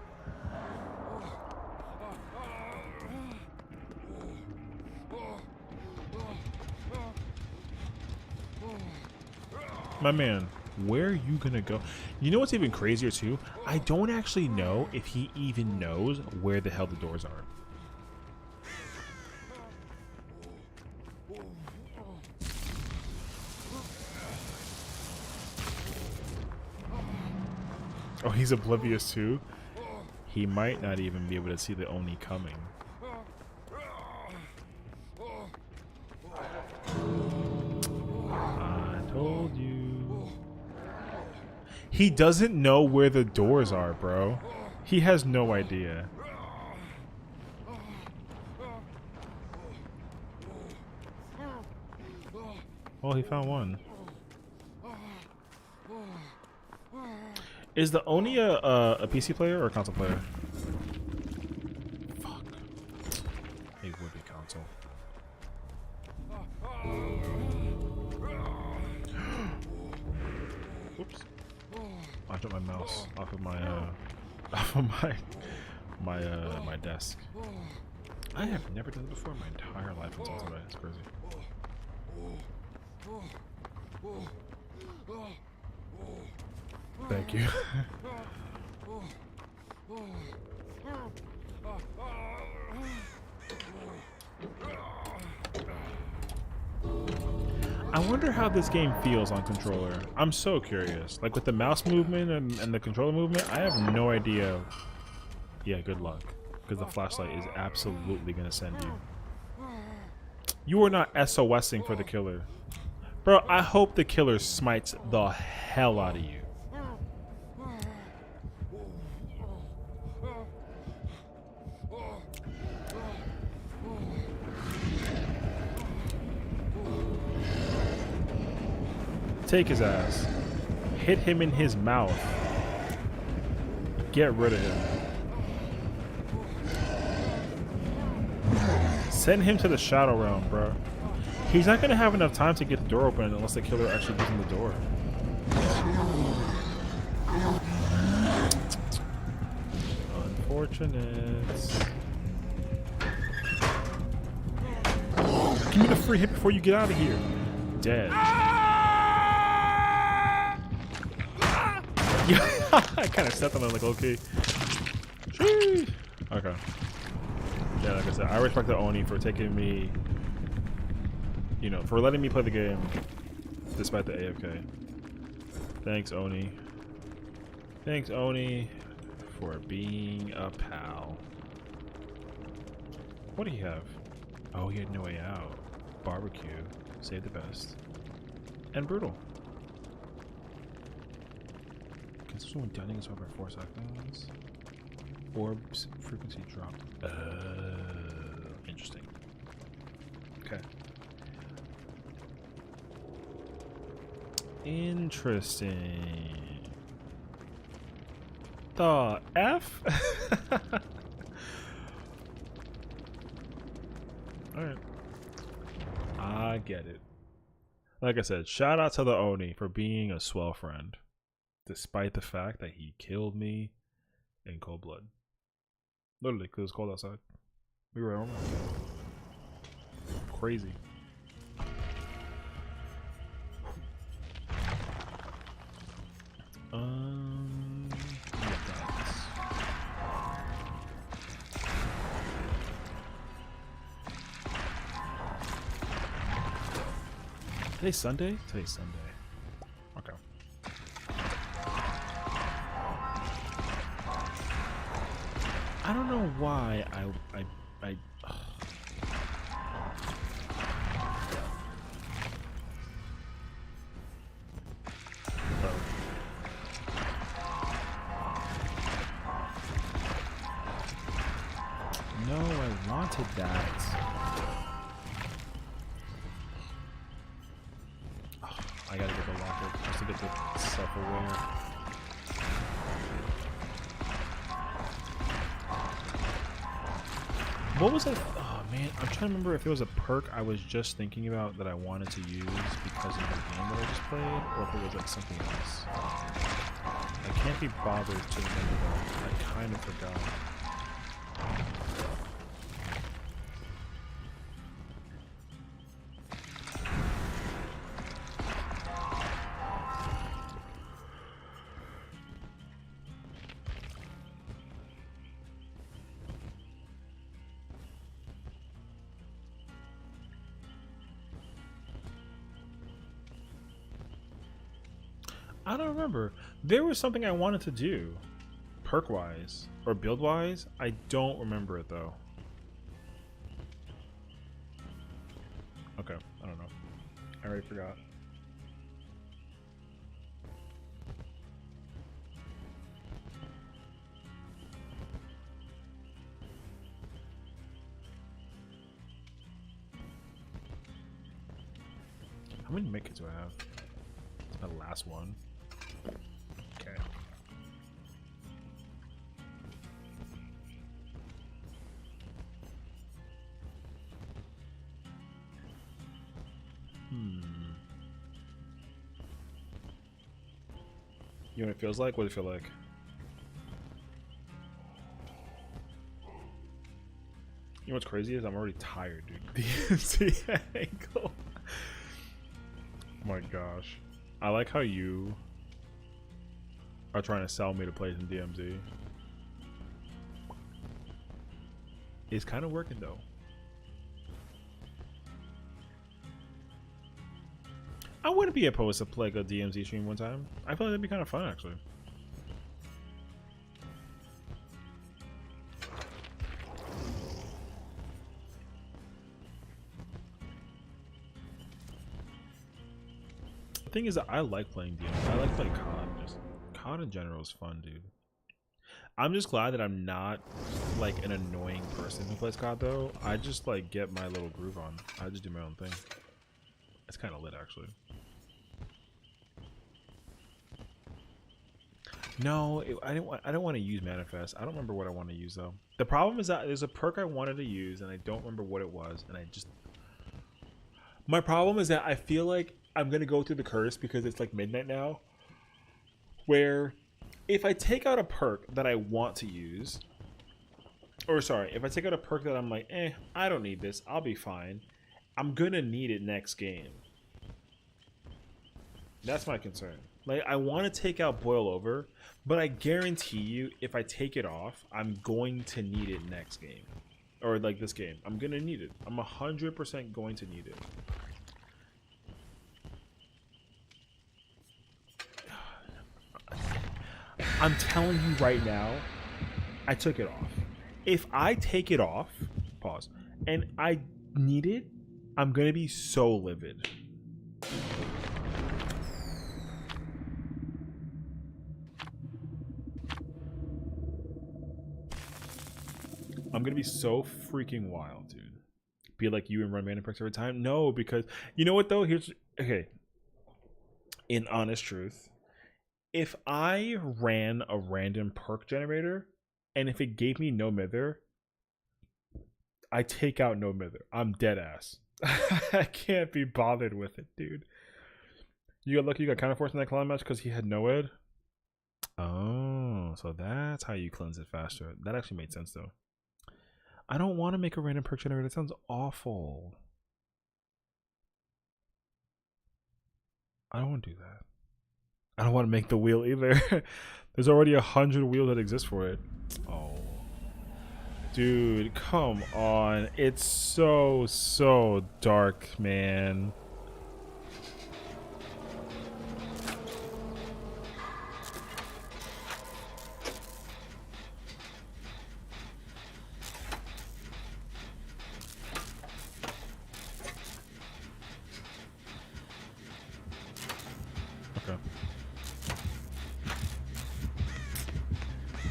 My man, where are you gonna go? You know what's even crazier too? I don't actually know if he even knows where the hell the doors are. Oh, he's oblivious too? He might not even be able to see the Oni coming. I told you. He doesn't know where the doors are, bro. He has no idea. Well, he found one. Is the Oni a PC player or a console player? Fuck. He would be console. Whoops. I dropped my mouse off of my my desk. I have never done it before in my entire life until today. It's crazy. Thank you. I wonder how this game feels on controller. I'm so curious. Like with the mouse movement and the controller movement, I have no idea. Yeah, good luck. Because the flashlight is absolutely going to send you. You are not SOSing for the killer. Bro, I hope the killer smites the hell out of you. Take his ass. Hit him in his mouth. Get rid of him. Send him to the Shadow Realm, bro. He's not gonna have enough time to get the door open unless the killer actually gives him the door. Unfortunate. Give me the free hit before you get out of here. Dead. I kind of stepped on it like, okay. Sheesh. Okay. Yeah, like I said, I respect the Oni for taking me, you know, for letting me play the game despite the AFK. Thanks, Oni. Thanks, Oni, for being a pal. What do you have? Oh, he had no way out. Barbecue. Save the best. And brutal. This one dining is over 4 seconds. Orbs frequency drop. Interesting. Okay. Interesting. The F? Alright. I get it. Like I said, shout out to the Oni for being a swell friend. Despite the fact that he killed me in cold blood. Literally, because it was cold outside. We were home. Crazy. Today's Sunday? Today's Sunday. Okay. I don't know why I No, I wanted that. Oh, I gotta get the locker just to get the self-aware. What was it? Oh man, I'm trying to remember if it was a perk I was just thinking about that I wanted to use because of the game that I just played, or if it was like something else. I can't be bothered to remember that. I kind of forgot. I don't remember. There was something I wanted to do, perk-wise or build-wise. I don't remember it though. Okay, I don't know. I already forgot. How many medkits do I have? It's my last one. Okay. You know what it feels like? What does it feel like? You know what's crazy is I'm already tired, dude. The ankle. my gosh. I like how you are trying to sell me to play some DMZ. It's kind of working though. I wouldn't be opposed to play a DMZ stream one time. I feel like that'd be kind of fun actually. The thing is that I like playing DMZ. I like playing COD. Just COD in general is fun, dude. I'm just glad that I'm not like an annoying person who plays COD though. I just like get my little groove on. I just do my own thing. It's kind of lit actually. No, I don't want to use Manifest. I don't remember what I want to use though. The problem is that there's a perk I wanted to use and I don't remember what it was, and I just. My problem is that I feel like I'm gonna go through the curse because it's like midnight now, where if I take out a perk that I want to use, or sorry, if I take out a perk that I'm like, I don't need this, I'll be fine, I'm gonna need it next game. That's my concern. Like, I want to take out Boil Over, but I guarantee you, if I take it off, I'm going to need it next game. Or, like, this game. I'm going to need it. I'm 100% going to need it. I'm telling you right now, I took it off. If I take it off, pause, and I need it, I'm going to be so livid. I'm gonna be so freaking wild, dude. Be like you and run random perks every time? No, because you know what though? Here's okay. In honest truth, if I ran a random perk generator and if it gave me no mither, I take out no mither. I'm dead ass. I can't be bothered with it, dude. You got lucky you got counterforce in that clown match because he had no ed? Oh, so that's how you cleanse it faster. That actually made sense though. I don't want to make a random perk generator. That sounds awful. I don't want to do that. I don't want to make the wheel either. There's already 100 wheels that exist for it. Oh. Dude, come on. It's so dark, man.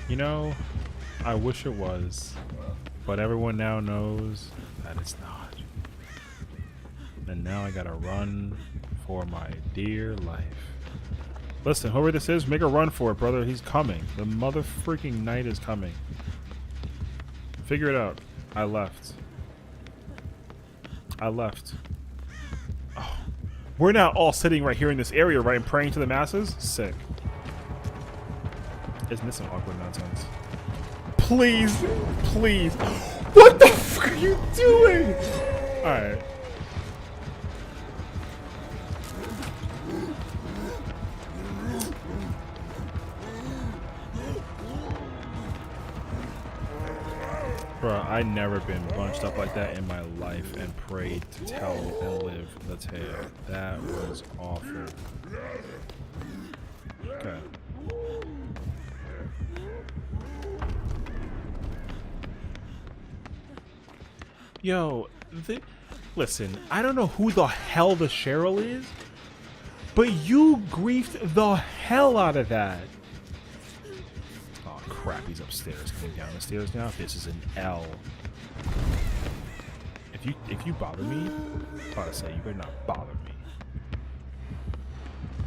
You know, I wish it was, but everyone now knows that it's not. And now I gotta run for my dear life. Listen, whoever this is, make a run for it, brother. He's coming. The mother freaking knight is coming. Figure it out. I left. Oh. We're now all sitting right here in this area, right, and praying to the masses? Sick. Isn't this some awkward nonsense? Please! Please! What the fuck are you doing? Alright. Bruh, I never been bunched up like that in my life and prayed to tell and live the tale. That was awful. Okay. Yo, listen, I don't know who the hell the Cheryl is, but you griefed the hell out of that. Oh crap, he's upstairs, coming down the stairs now. This is an L. If you bother me, I'm about to say you better not bother me.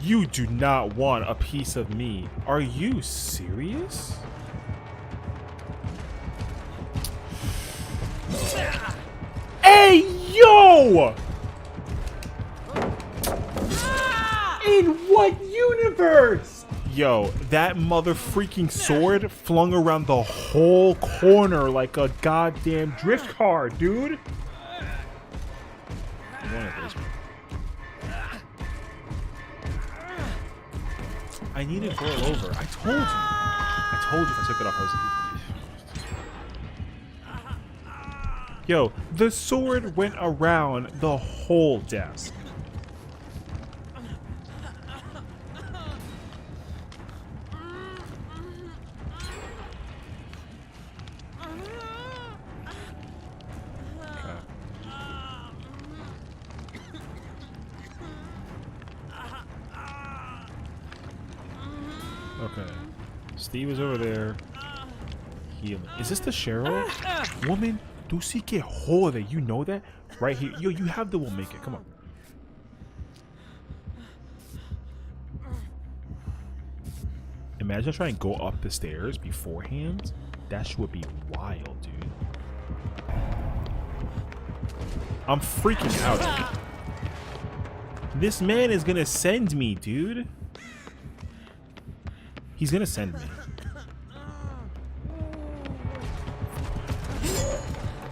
You do not want a piece of me. Are you serious? Hey, yo! In what universe? Yo, that mother freaking sword flung around the whole corner like a goddamn drift car, dude. I need to roll over. I told you. I told you if I took it off, I was... Yo, the sword went around the whole desk. Okay. Steve is over there. Healing. Is this the Cheryl? Woman, do see que jode. You know that? Right here. Yo, you have the will make it. Come on. Imagine trying to go up the stairs beforehand. That shit would be wild, dude. I'm freaking out, dude. This man is gonna send me, dude. He's gonna send me.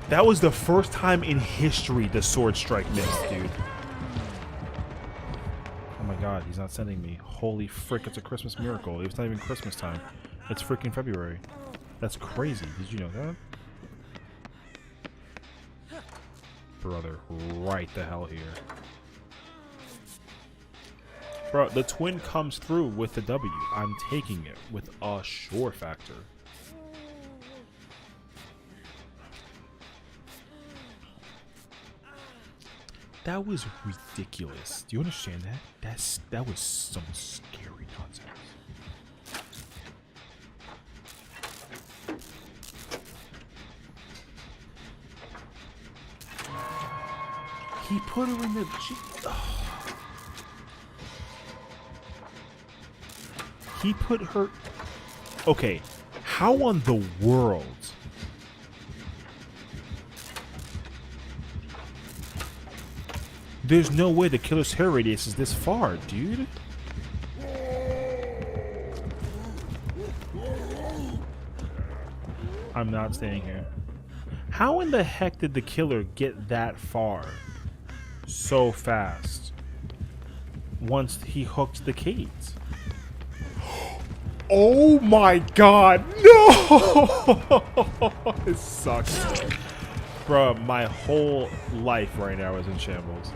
That was the first time in history the sword strike missed, dude. Oh my god, he's not sending me. Holy frick, it's a Christmas miracle. It's not even Christmas time. It's freaking February. That's crazy. Did you know that? Brother, right the hell here. Bro, the twin comes through with the W. I'm taking it with a sure factor. That was ridiculous. Do you understand that? That was some scary nonsense. He put her in the... He put her... Okay, how on the world... There's no way the killer's hair radius is this far, dude. I'm not staying here. How in the heck did the killer get that far so fast once he hooked the Kate? Oh my god, no! This sucks. Bruh, my whole life right now is in shambles.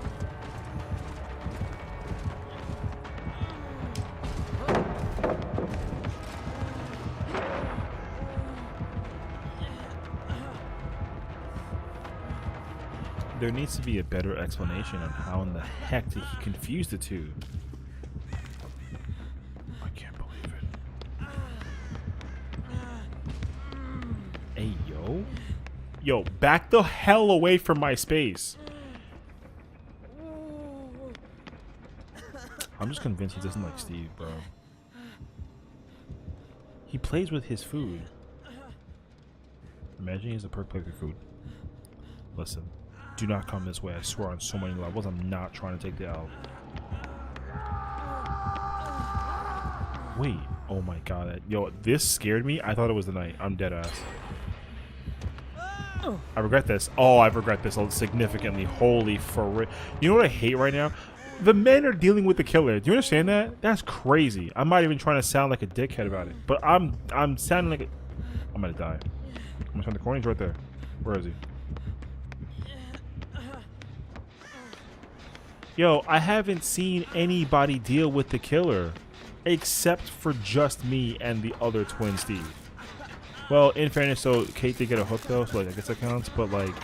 There needs to be a better explanation on how in the heck did he confuse the two. I can't believe it. Hey, yo. Yo, back the hell away from my space. I'm just convinced he doesn't like Steve, bro. He plays with his food. Imagine he has a perk play with your food. Listen. Do not come this way. I swear on so many levels, I'm not trying to take the L. Wait. Oh my god. Yo, this scared me. I thought it was the night. I'm dead ass. I regret this. Oh, I regret this significantly. Holy for... You know what I hate right now? The men are dealing with the killer. Do you understand that? That's crazy. I'm not even trying to sound like a dickhead about it. But I'm sounding like a... I'm gonna die. I'm gonna turn the corner. He's right there. Where is he? Yo, I haven't seen anybody deal with the killer except for just me and the other twin Steve. Well, in fairness, so Kate did get a hook though, so like I guess that counts, but like...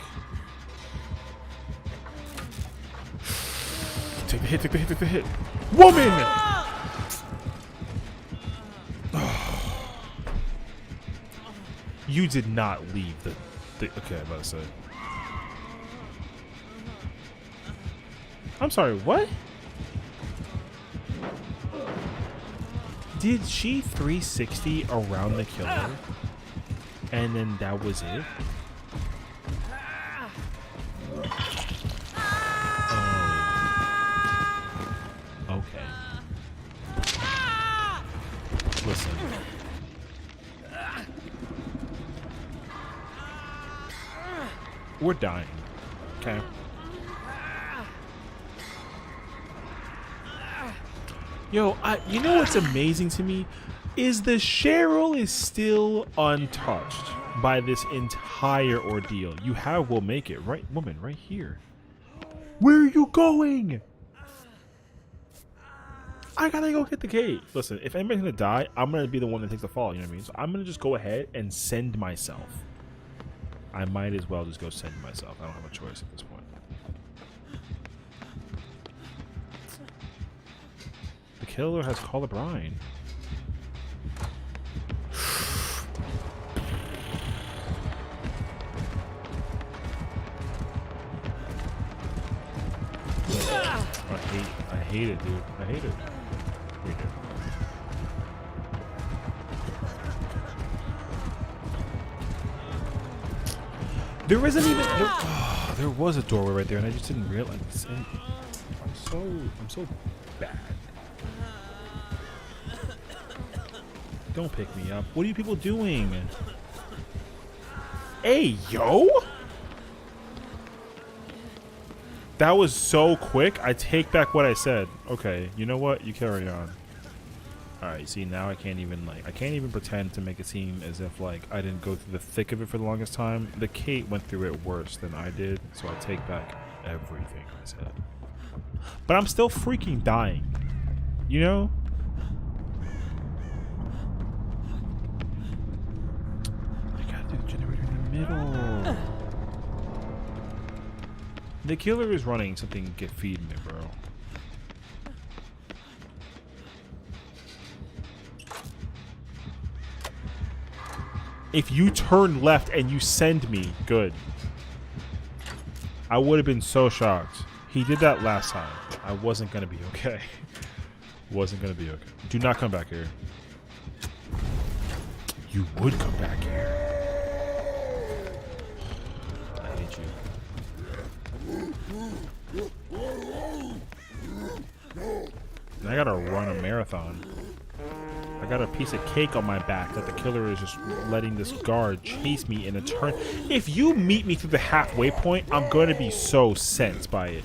Take the hit, take the hit, take the hit. Woman! You did not leave the okay, I'm about to say. I'm sorry, what? Did she 360 around the killer? And then that was it? Oh. Okay. Listen. We're dying. Okay. Yo, you know what's amazing to me is the Cheryl is still untouched by this entire ordeal. You have will make it, right, woman, right here. Where are you going? I gotta go hit the gate. Listen, if anybody's gonna die, I'm gonna be the one that takes the fall. You know what I mean? So I'm gonna just go ahead and send myself. I might as well just go send myself. I don't have a choice at this point. The killer has called a brine. I hate it, dude. I hate it. There isn't even. There was a doorway right there, and I just didn't realize. I'm so bad. Don't pick me up. What are you people doing? Hey, yo! That was so quick. I take back what I said. Okay, you know what? You carry on. Alright, see, now I can't even pretend to make it seem as if, like, I didn't go through the thick of it for the longest time. The Kate went through it worse than I did, so I take back everything I said. But I'm still freaking dying. You know? I gotta do the generator in the middle. The killer is running something. Get feed me, bro. If you turn left and you send me, good. I would have been so shocked. He did that last time. I wasn't gonna be okay. Wasn't gonna be okay. Do not come back here. You would come back here. I hate you. And I gotta run a marathon. I got a piece of cake on my back that the killer is just letting this guard chase me in a turn. If you meet me through the halfway point, I'm going to be so sensed by it.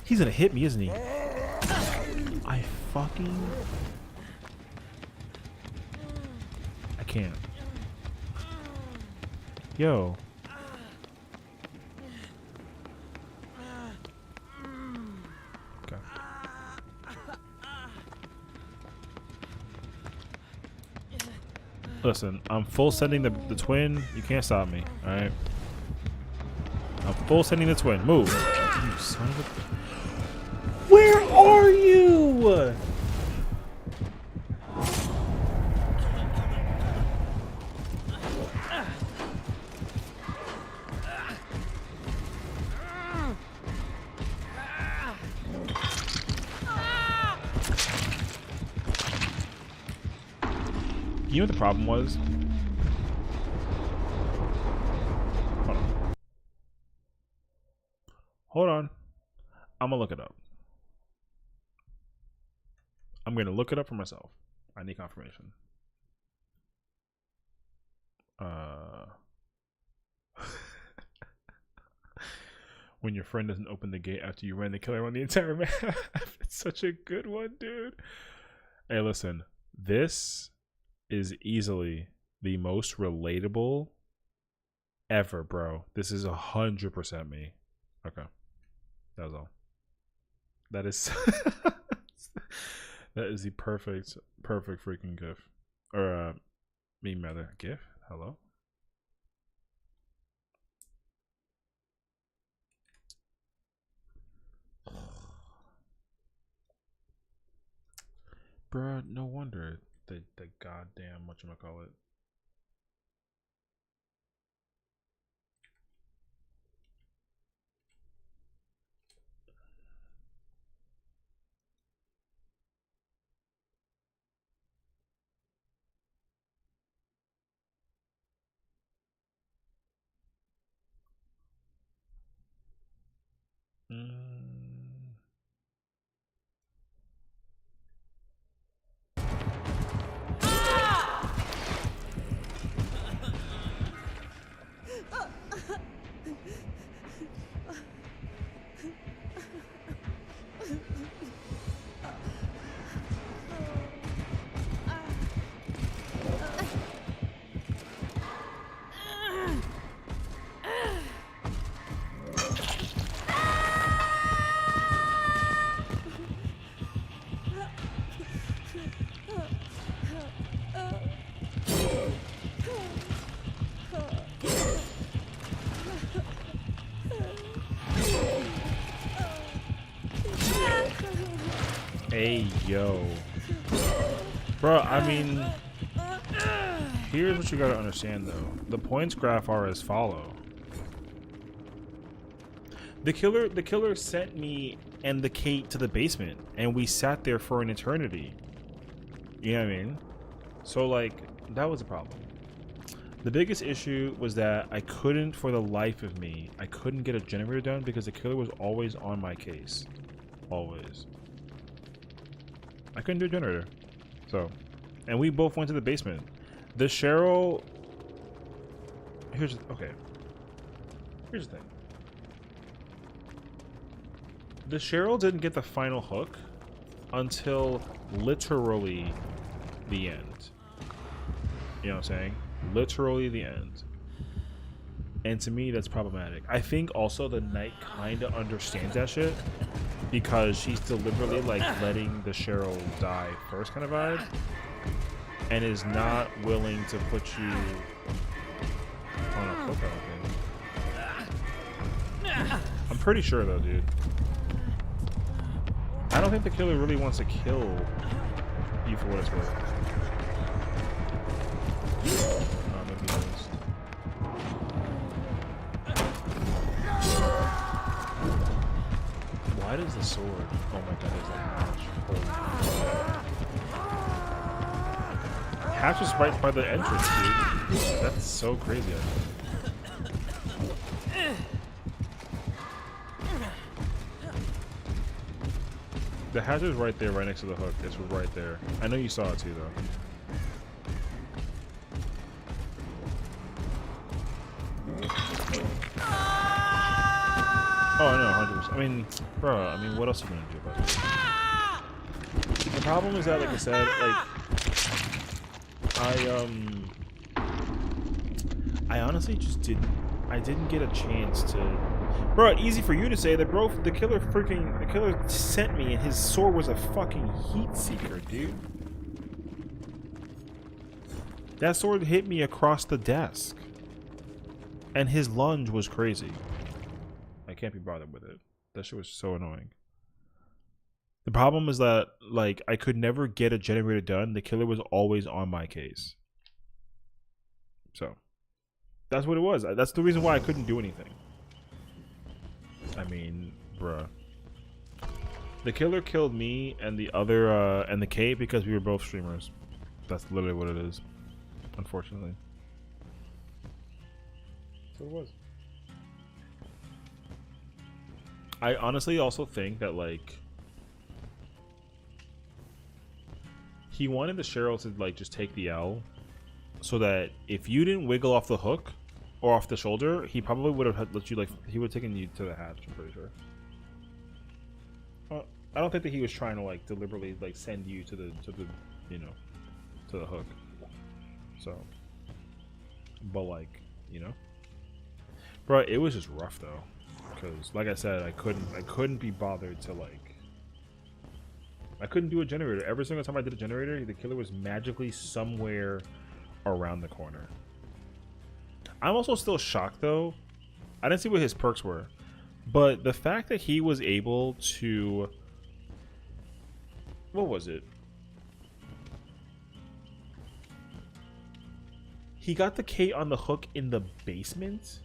He's going to hit me, isn't he? I can't. Yo. Okay. Listen, I'm full sending the twin. You can't stop me, alright? I'm full sending the twin. Move. You son of a... Where are you? You know what the problem was? Hold on. I'm gonna look it up. I'm gonna look it up for myself. I need confirmation. When your friend doesn't open the gate after you ran the killer on the entire map. It's such a good one, dude. Hey, listen. This is easily the most relatable ever, bro. This is 100% me. Okay. That was all. That is that is the perfect freaking gif. Or meme rather. Gif? Hello? Bruh, no wonder the goddamn whatchamacallit. Hey, yo. Bro, I mean, here's what you gotta understand, though. The points graph are as follow. The killer sent me and the Kate to the basement, and we sat there for an eternity. You know what I mean? So, like, that was a problem. The biggest issue was that I couldn't, for the life of me, I couldn't get a generator done because the killer was always on my case. Always. I couldn't do a generator. So, and we both went to the basement. The Cheryl... Here's the thing. The Cheryl didn't get the final hook until literally the end. You know what I'm saying? Literally the end. And to me, that's problematic. I think also the Knight kind of understands that shit because she's deliberately like letting the Cheryl die first kind of vibe and is not willing to put you on a hook, I don't think. I'm pretty sure though, dude. I don't think the killer really wants to kill you for what it's worth. Maybe he does. Why does the sword? Oh my god, there's a hatch. Hatch is right by the entrance, dude. That's so crazy. The hatch is right there, right next to the hook. It's right there. I know you saw it too, though. Oh, I know, 100%. I mean, bro, what else are you gonna do about it? The problem is that, like I said, I honestly just didn't get a chance to. Bro, easy for you to say that, bro. The killer sent me, and his sword was a fucking heat seeker, dude. That sword hit me across the desk, and his lunge was crazy. I can't be bothered with it. That shit was so annoying. The problem is that, like, I could never get a generator done. The killer was always on my case. So, that's what it was. That's the reason why I couldn't do anything. I mean, bruh. The killer killed me and the other, and the Kate because we were both streamers. That's literally what it is. Unfortunately. That's what it was. I honestly also think that, like, he wanted the Cheryl to, like, just take the L so that if you didn't wiggle off the hook or off the shoulder, he probably would have let you, like, he would have taken you to the hatch, I'm pretty sure. I don't think that he was trying to, like, deliberately, like, send you to the, you know, to the hook. So, but, like, you know, bro, it was just rough though. Because, like I said, I couldn't be bothered to, like, I couldn't do a generator. Every single time I did a generator, the killer was magically somewhere around the corner. I'm also still shocked, though. I didn't see what his perks were. But the fact that he was able to... What was it? He got the Kate on the hook in the basement?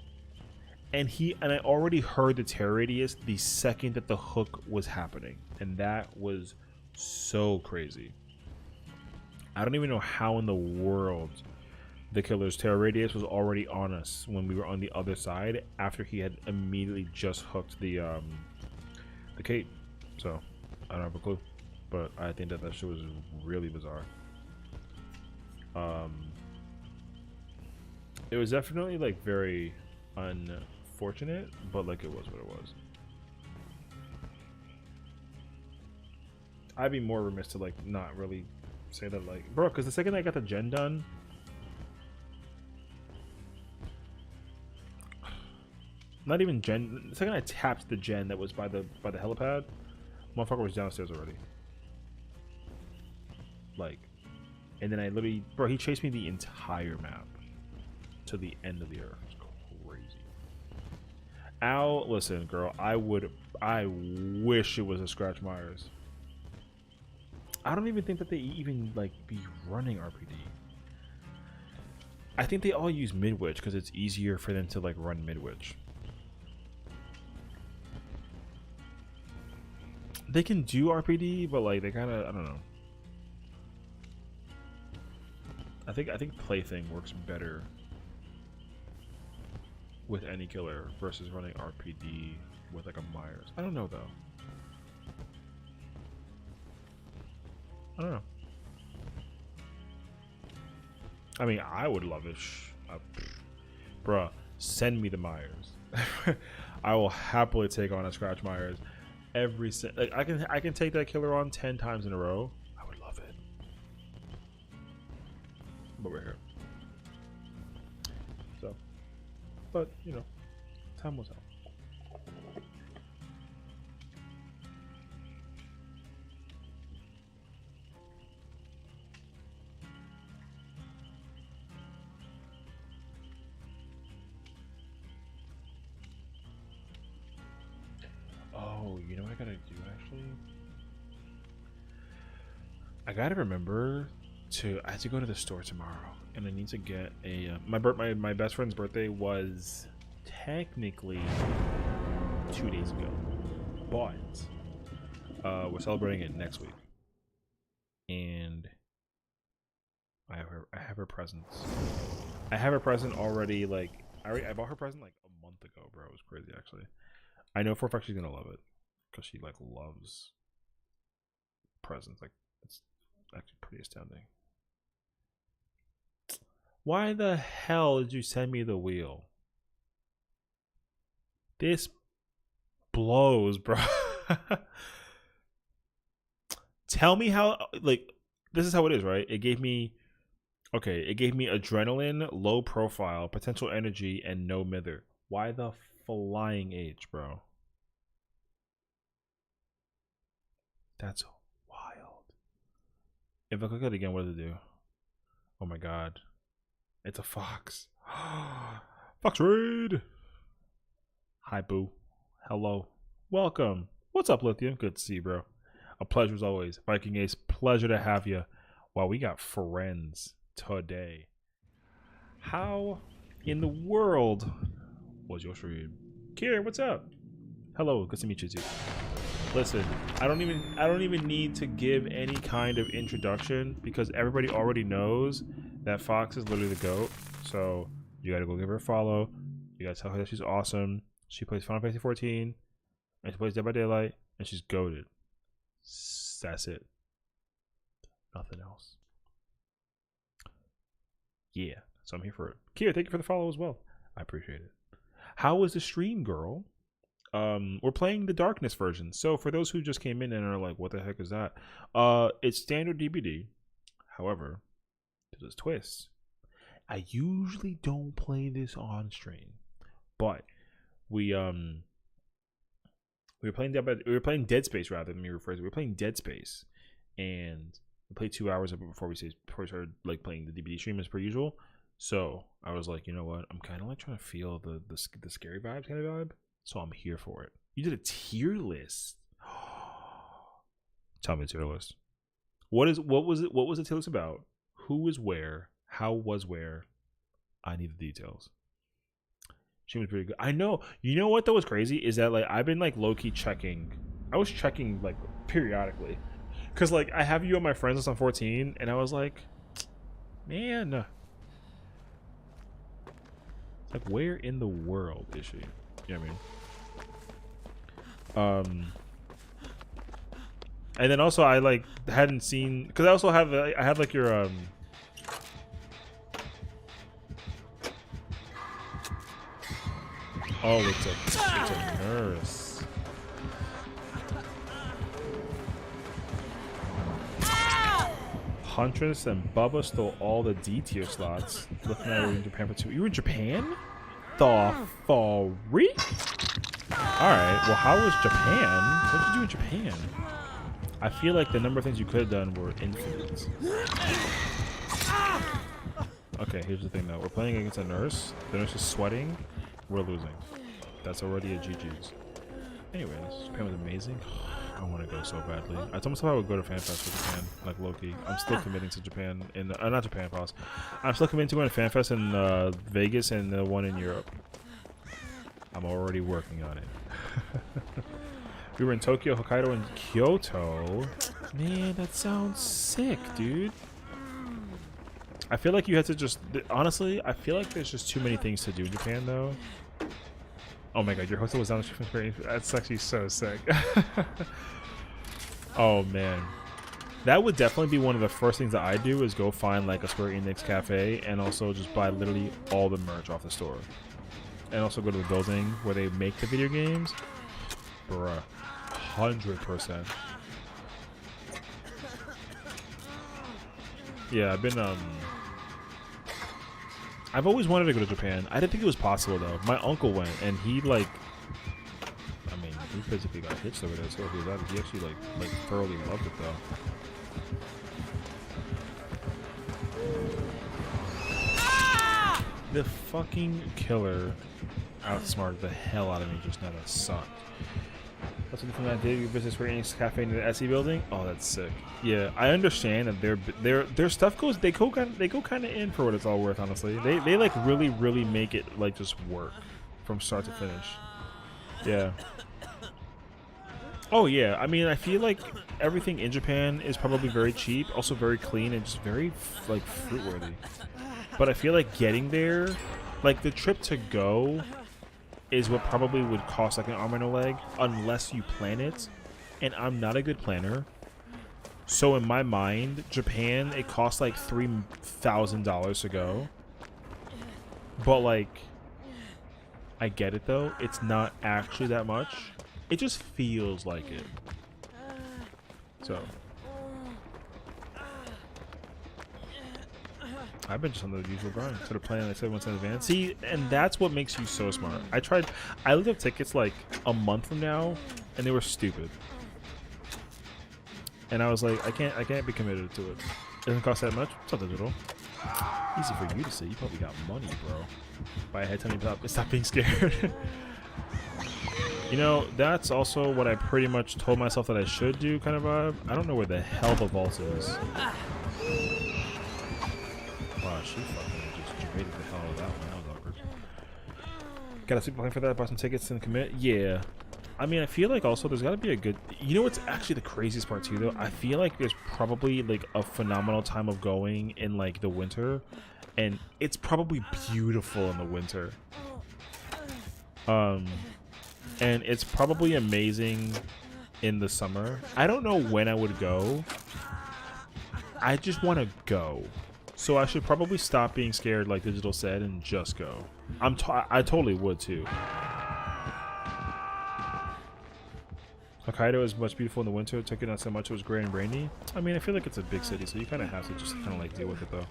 And I already heard the terror radius the second that the hook was happening. And that was so crazy. I don't even know how in the world the killer's terror radius was already on us when we were on the other side after he had immediately just hooked the Kate. So, I don't have a clue. But I think that shit was really bizarre. It was definitely, like, very unfortunate, but, like, it was what it was. I'd be more remiss to, like, not really say that, like, bro, because the second I got the gen done, not even gen, the second I tapped the gen that was by the helipad, motherfucker was downstairs already. Like, and then I literally, bro, he chased me the entire map to the end of the earth. It's crazy. Al, listen, girl, I wish it was a Scratch Myers. I don't even think that they even like be running RPD. I think they all use mid-witch because it's easier for them to like run mid-witch. They can do RPD, but like they kind of, I don't know. I think Plaything works better with any killer versus running RPD with like a Myers. I don't know though. I don't know. I mean, I would love it. Bruh, send me the Myers. I will happily take on a Scratch Myers every like I can take that killer on 10 times in a row. I would love it. But we're here. So, but you know, time will tell. Oh, you know what I gotta do actually? I gotta remember to. I have to go to the store tomorrow, and I need to get a. My best friend's birthday was technically 2 days ago, but we're celebrating it next week, and I have her presents. I have her present already. Like I bought her present like a month ago, bro. It was crazy actually. I know for a fact she's gonna love it because she like loves presents. Like it's actually pretty astounding. Why the hell did you send me the wheel? This blows, bro. Tell me how. Like this is how it is, right? It gave me. Okay, it gave me adrenaline, low profile, potential energy, and no mither. Why the flying H, bro? That's wild. If I click it again, what does it do? Oh my god. It's a fox. Fox raid! Hi, boo. Hello. Welcome. What's up, Lithium? Good to see you, bro. A pleasure as always. Viking Ace, pleasure to have you. Wow, we got friends today. How in the world was your stream? Kier, what's up? Hello, good to meet you too. Listen, I don't even need to give any kind of introduction because everybody already knows that Fox is literally the GOAT. So you gotta go give her a follow. You gotta tell her that she's awesome. She plays Final Fantasy 14 and she plays Dead by Daylight and she's goated. That's it. Nothing else. Yeah, so I'm here for it. Kier, thank you for the follow as well. I appreciate it. How was the stream, girl? We're playing the Darkness version. So for those who just came in and are like, what the heck is that? It's standard DBD. However, there's a twist. I usually don't play this on stream, but we were playing Dead Space rather than me rephrase it. We were playing Dead Space, and we played 2 hours of it before we started like playing the DBD stream as per usual. So I was like, you know what? I'm kind of like trying to feel the scary vibes kind of vibe. So I'm here for it. You did a tier list. Tell me the tier list. What was the tier list about? Who was where? How was where? I need the details. She was pretty good. I know. You know what though was crazy is that like I've been like low key checking. I was checking like periodically, cause like I have you on my friends list on 14, and I was like, man, like where in the world is she? You know what I mean? And then also I like hadn't seen because I also have I have like your oh it's a nurse. Huntress and Bubba stole all the D tier slots. Looking at in Japan for 2. You were in Japan? The freak? Alright, well how was Japan? What did you do in Japan? I feel like the number of things you could have done were infinite. Okay, here's the thing though. We're playing against a nurse. The nurse is sweating. We're losing. That's already a GG's. Anyways, Japan was amazing. I want to go so badly. I told myself I would go to FanFest for Japan, like Loki. I'm still committing to Japan in not Japan, pause. I'm still committing to going to FanFest in Vegas and the one in Europe. I'm already working on it. We were in Tokyo, Hokkaido, and Kyoto. Man, that sounds sick, dude. I feel like you had to just... Honestly, I feel like there's just too many things to do in Japan, though. Oh my god, your hotel was down the street from Square Enix. That's actually so sick. Oh, man. That would definitely be one of the first things that I do is go find, like, a Square Enix cafe and also just buy literally all the merch off the store. And also go to the building where they make the video games. Bruh. 100%. Yeah, I've always wanted to go to Japan. I didn't think it was possible though. My uncle went and he like, I mean, he physically got hitched over there, so he actually like thoroughly loved it though. The fucking killer outsmarted the hell out of me just now. That sucked. That's what from that day we visit Square Enix cafe in the SE building. Oh, that's sick. Yeah, I understand that their stuff goes they go kind of in for what it's all worth. Honestly, they like really make it like just work from start to finish. Yeah. Oh yeah, I mean I feel like everything in Japan is probably very cheap, also very clean and just very like fruit worthy. But I feel like getting there, like the trip to go, is what probably would cost like an arm and a leg unless you plan it, and I'm not a good planner. So in my mind, Japan, it costs like $3,000 to go, but like I get it though, it's not actually that much, it just feels like it. So I've been just on the usual grind, sort of planning like 7 months in advance. See, and that's what makes you so smart. I looked up tickets like a month from now, and they were stupid. And I was like, I can't be committed to it. It doesn't cost that much. It's not digital. Easy for you to see. You probably got money, bro. Buy a head, tell me stop being scared. You know, that's also what I pretty much told myself that I should do, kind of vibe. I don't know where the hell the vault is. Wow, she fucking just debated the hell out of that one. That was awkward. Got a super plan for that? Buy some tickets and commit? Yeah. I mean, I feel like also there's got to be a good... You know what's actually the craziest part too, though? I feel like there's probably like a phenomenal time of going in like the winter. And it's probably beautiful in the winter. And it's probably amazing in the summer. I don't know when I would go. I just want to go. So I should probably stop being scared like Digital said and just go. I totally would too. Hokkaido is much beautiful in the winter. Tokyo not so much. It was gray and rainy. I mean, I feel like it's a big city, so you kind of have to just kind of like deal with it though.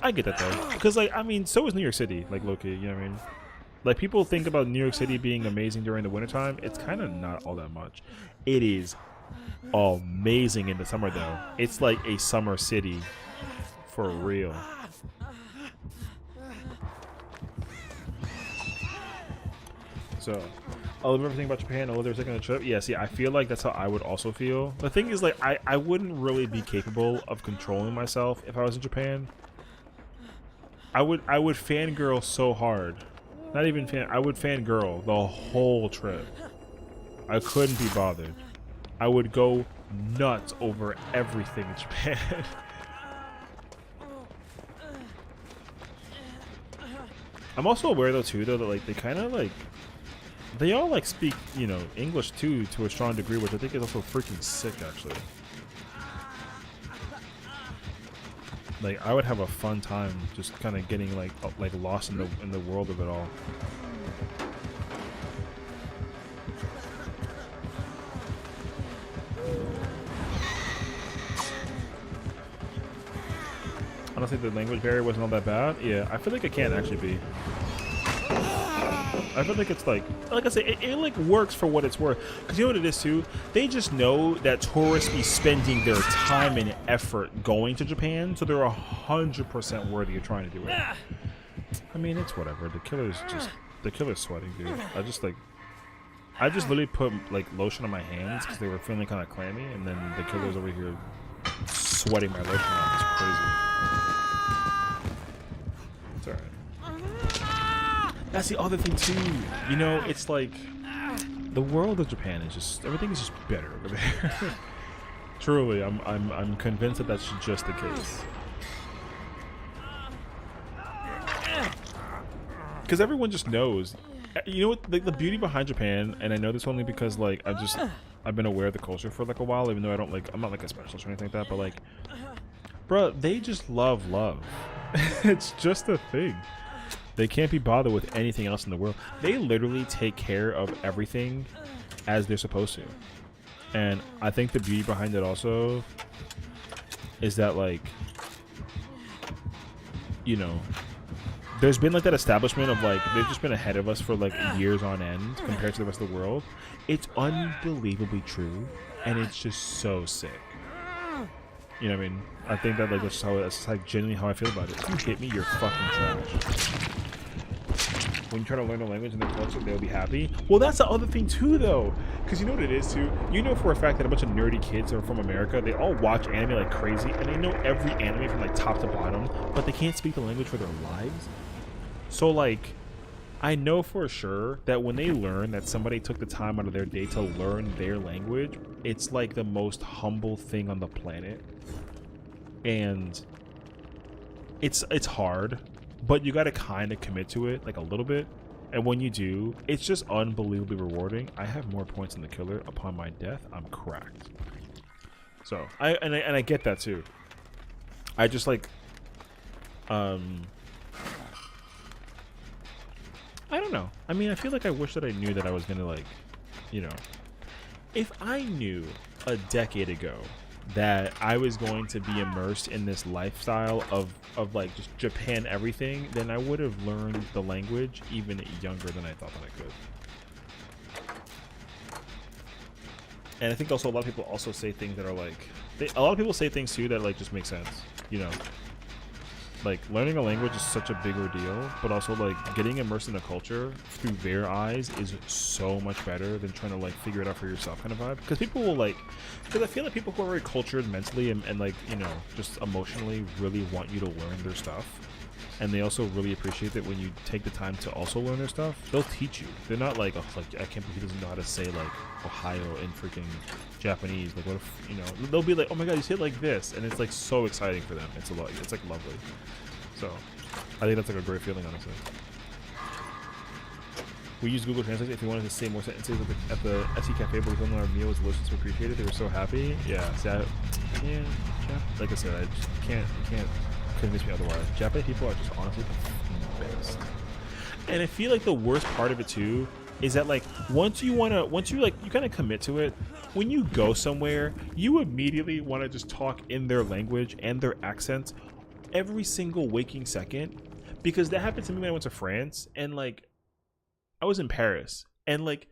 I get that though, because like I mean, so is New York City, like low-key, you know what I mean? Like people think about New York City being amazing during the wintertime. It's kind of not all that much. It is amazing in the summer though. It's like a summer city for real. So I love everything about Japan. I love they're taking a trip. Yeah, see, I feel like that's how I would also feel. The thing is, like, I wouldn't really be capable of controlling myself if I was in Japan. I would fangirl so hard. Not even I would fangirl the whole trip. I couldn't be bothered. I would go nuts over everything in Japan. I'm also aware though too, though, that like they kind of like they all like speak, you know, English too to a strong degree, which I think is also freaking sick actually. Like I would have a fun time just kind of getting like lost in the world of it all. Honestly, the language barrier wasn't all that bad. Yeah, I feel like it can't actually be. I feel like it's like I say, it like works for what it's worth. Because you know what it is too? They just know that tourists be spending their time and effort going to Japan, so they're 100% worthy of trying to do it. I mean, it's whatever. The killer's sweating, dude. I just like, I just literally put like lotion on my hands because they were feeling kind of clammy, and then the killer's over here sweating my lotion off. It's crazy. It's alright. That's the other thing too. You know, it's like the world of Japan is just everything is just better over there. Truly, I'm convinced that that's just the case. Because everyone just knows. You know what, the beauty behind Japan, and I know this only because like I've been aware of the culture for like a while, even though I'm not like a specialist or anything like that, but like, bro, they just love it's just a thing. They can't be bothered with anything else in the world. They literally take care of everything as they're supposed to. And I think the beauty behind it also is that, like, you know, there's been like that establishment of like they've just been ahead of us for like years on end compared to the rest of the world. It's unbelievably true, and it's just so sick. You know what I mean? I think that like that's like genuinely how I feel about it. If you hit me, you're fucking trash. When you try to learn a language in their culture, they'll be happy. Well, that's the other thing too, though, because you know what it is too. You know for a fact that a bunch of nerdy kids are from America. They all watch anime like crazy, and they know every anime from like top to bottom, but they can't speak the language for their lives. So like, I know for sure that when they learn that somebody took the time out of their day to learn their language, it's like the most humble thing on the planet. And it's hard, but you got to kind of commit to it like a little bit. And when you do, it's just unbelievably rewarding. I have more points than the killer. Upon my death, I'm cracked. So I get that too. I just like I don't know. I mean, I feel like I wish that I knew that I was gonna, like, you know, if I knew a decade ago that I was going to be immersed in this lifestyle of like just Japan everything, then I would have learned the language even younger than I thought that I could. And I think also a lot of people also say things that are like, a lot of people say things too that like just make sense, you know. Like, learning a language is such a big ordeal, but also, like, getting immersed in the culture through their eyes is so much better than trying to, like, figure it out for yourself kind of vibe. Because people will, like, because I feel like people who are very cultured mentally and, like, you know, just emotionally really want you to learn their stuff. And they also really appreciate that when you take the time to also learn their stuff, they'll teach you. They're not like, oh, like, I can't believe he doesn't know how to say, like, Ohio in freaking Japanese. Like, what if, you know, they'll be like, oh my god, you say it like this. And it's, like, so exciting for them. It's like, lovely. So, I think that's, like, a great feeling, honestly. We used Google Translate if you wanted to say more sentences at the SE Cafe, but we told them our meal was delicious and appreciated. They were so happy. Yeah, see, like I said, I just can't convince me otherwise. Japanese people are just honestly the best. And I feel like the worst part of it too is that, like, once you kind of commit to it, when you go somewhere, you immediately want to just talk in their language and their accents every single waking second. Because that happened to me when I went to France, and like I was in Paris, and like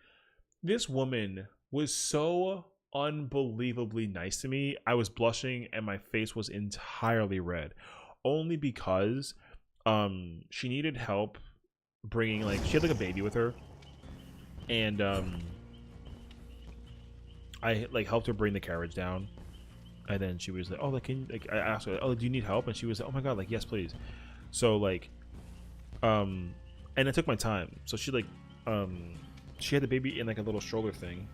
this woman was so unbelievably nice to me. I was blushing and my face was entirely red. Only because she needed help bringing, like, she had like a baby with her, and I like helped her bring the carriage down, and then she was like, oh, like, I asked her, oh, do you need help? And she was like, oh my god, like, yes please. So like and I took my time. So she like she had the baby in like a little stroller thing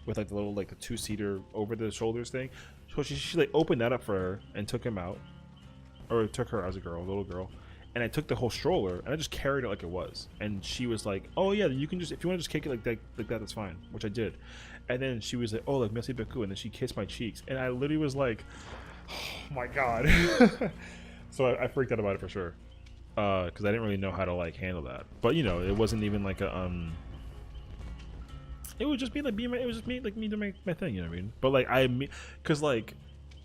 with like the little, like, the 2-seater over the shoulders thing. So she like opened that up for her and took him out. Or took her as a little girl, and I took the whole stroller and I just carried it like it was. And she was like, "Oh yeah, you can just, if you want to just kick it like that, that's fine." Which I did. And then she was like, "Oh, like, merci beaucoup," and then she kissed my cheeks, and I literally was like, "Oh my god!" So I freaked out about it for sure, because I didn't really know how to like handle that. But you know, it wasn't even like a It would just be like it was just me doing my thing. You know what I mean? But like because like.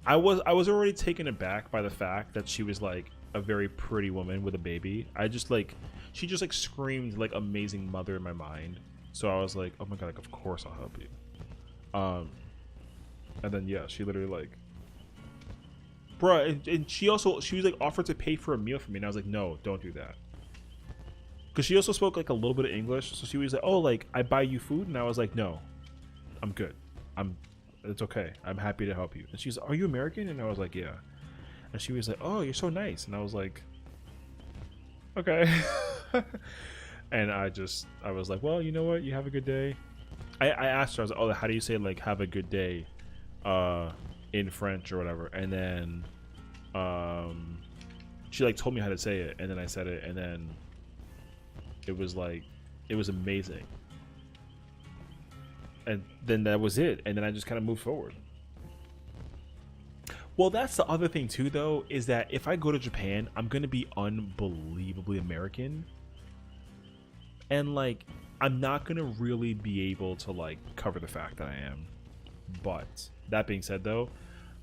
I was already taken aback by the fact that she was like a very pretty woman with a baby. I just like, she just like screamed like amazing mother in my mind. So I was like, oh my god, like, of course I'll help you. And then yeah, she literally like, bruh, and she was like offered to pay for a meal for me, and I was like, no, don't do that. because she also spoke like a little bit of English, so she was like, "Oh, like I buy you food," and I was like, "No, I'm good. It's okay. I'm happy to help you." And she's, "Are you American?" And I was like, "Yeah." And she was like, "Oh, you're so nice," and I was like, "Okay." And I was like, "Well, you know what? You have a good day." I asked her, I was like, "Oh, how do you say like have a good day in French or whatever?" And then she like told me how to say it, and then I said it, and then it was amazing. And then that was it, and then I just kind of moved forward. Well, that's the other thing too, though, is that if I go to Japan, I'm gonna be unbelievably American, and like I'm not gonna really be able to like cover the fact that I am. But that being said, though,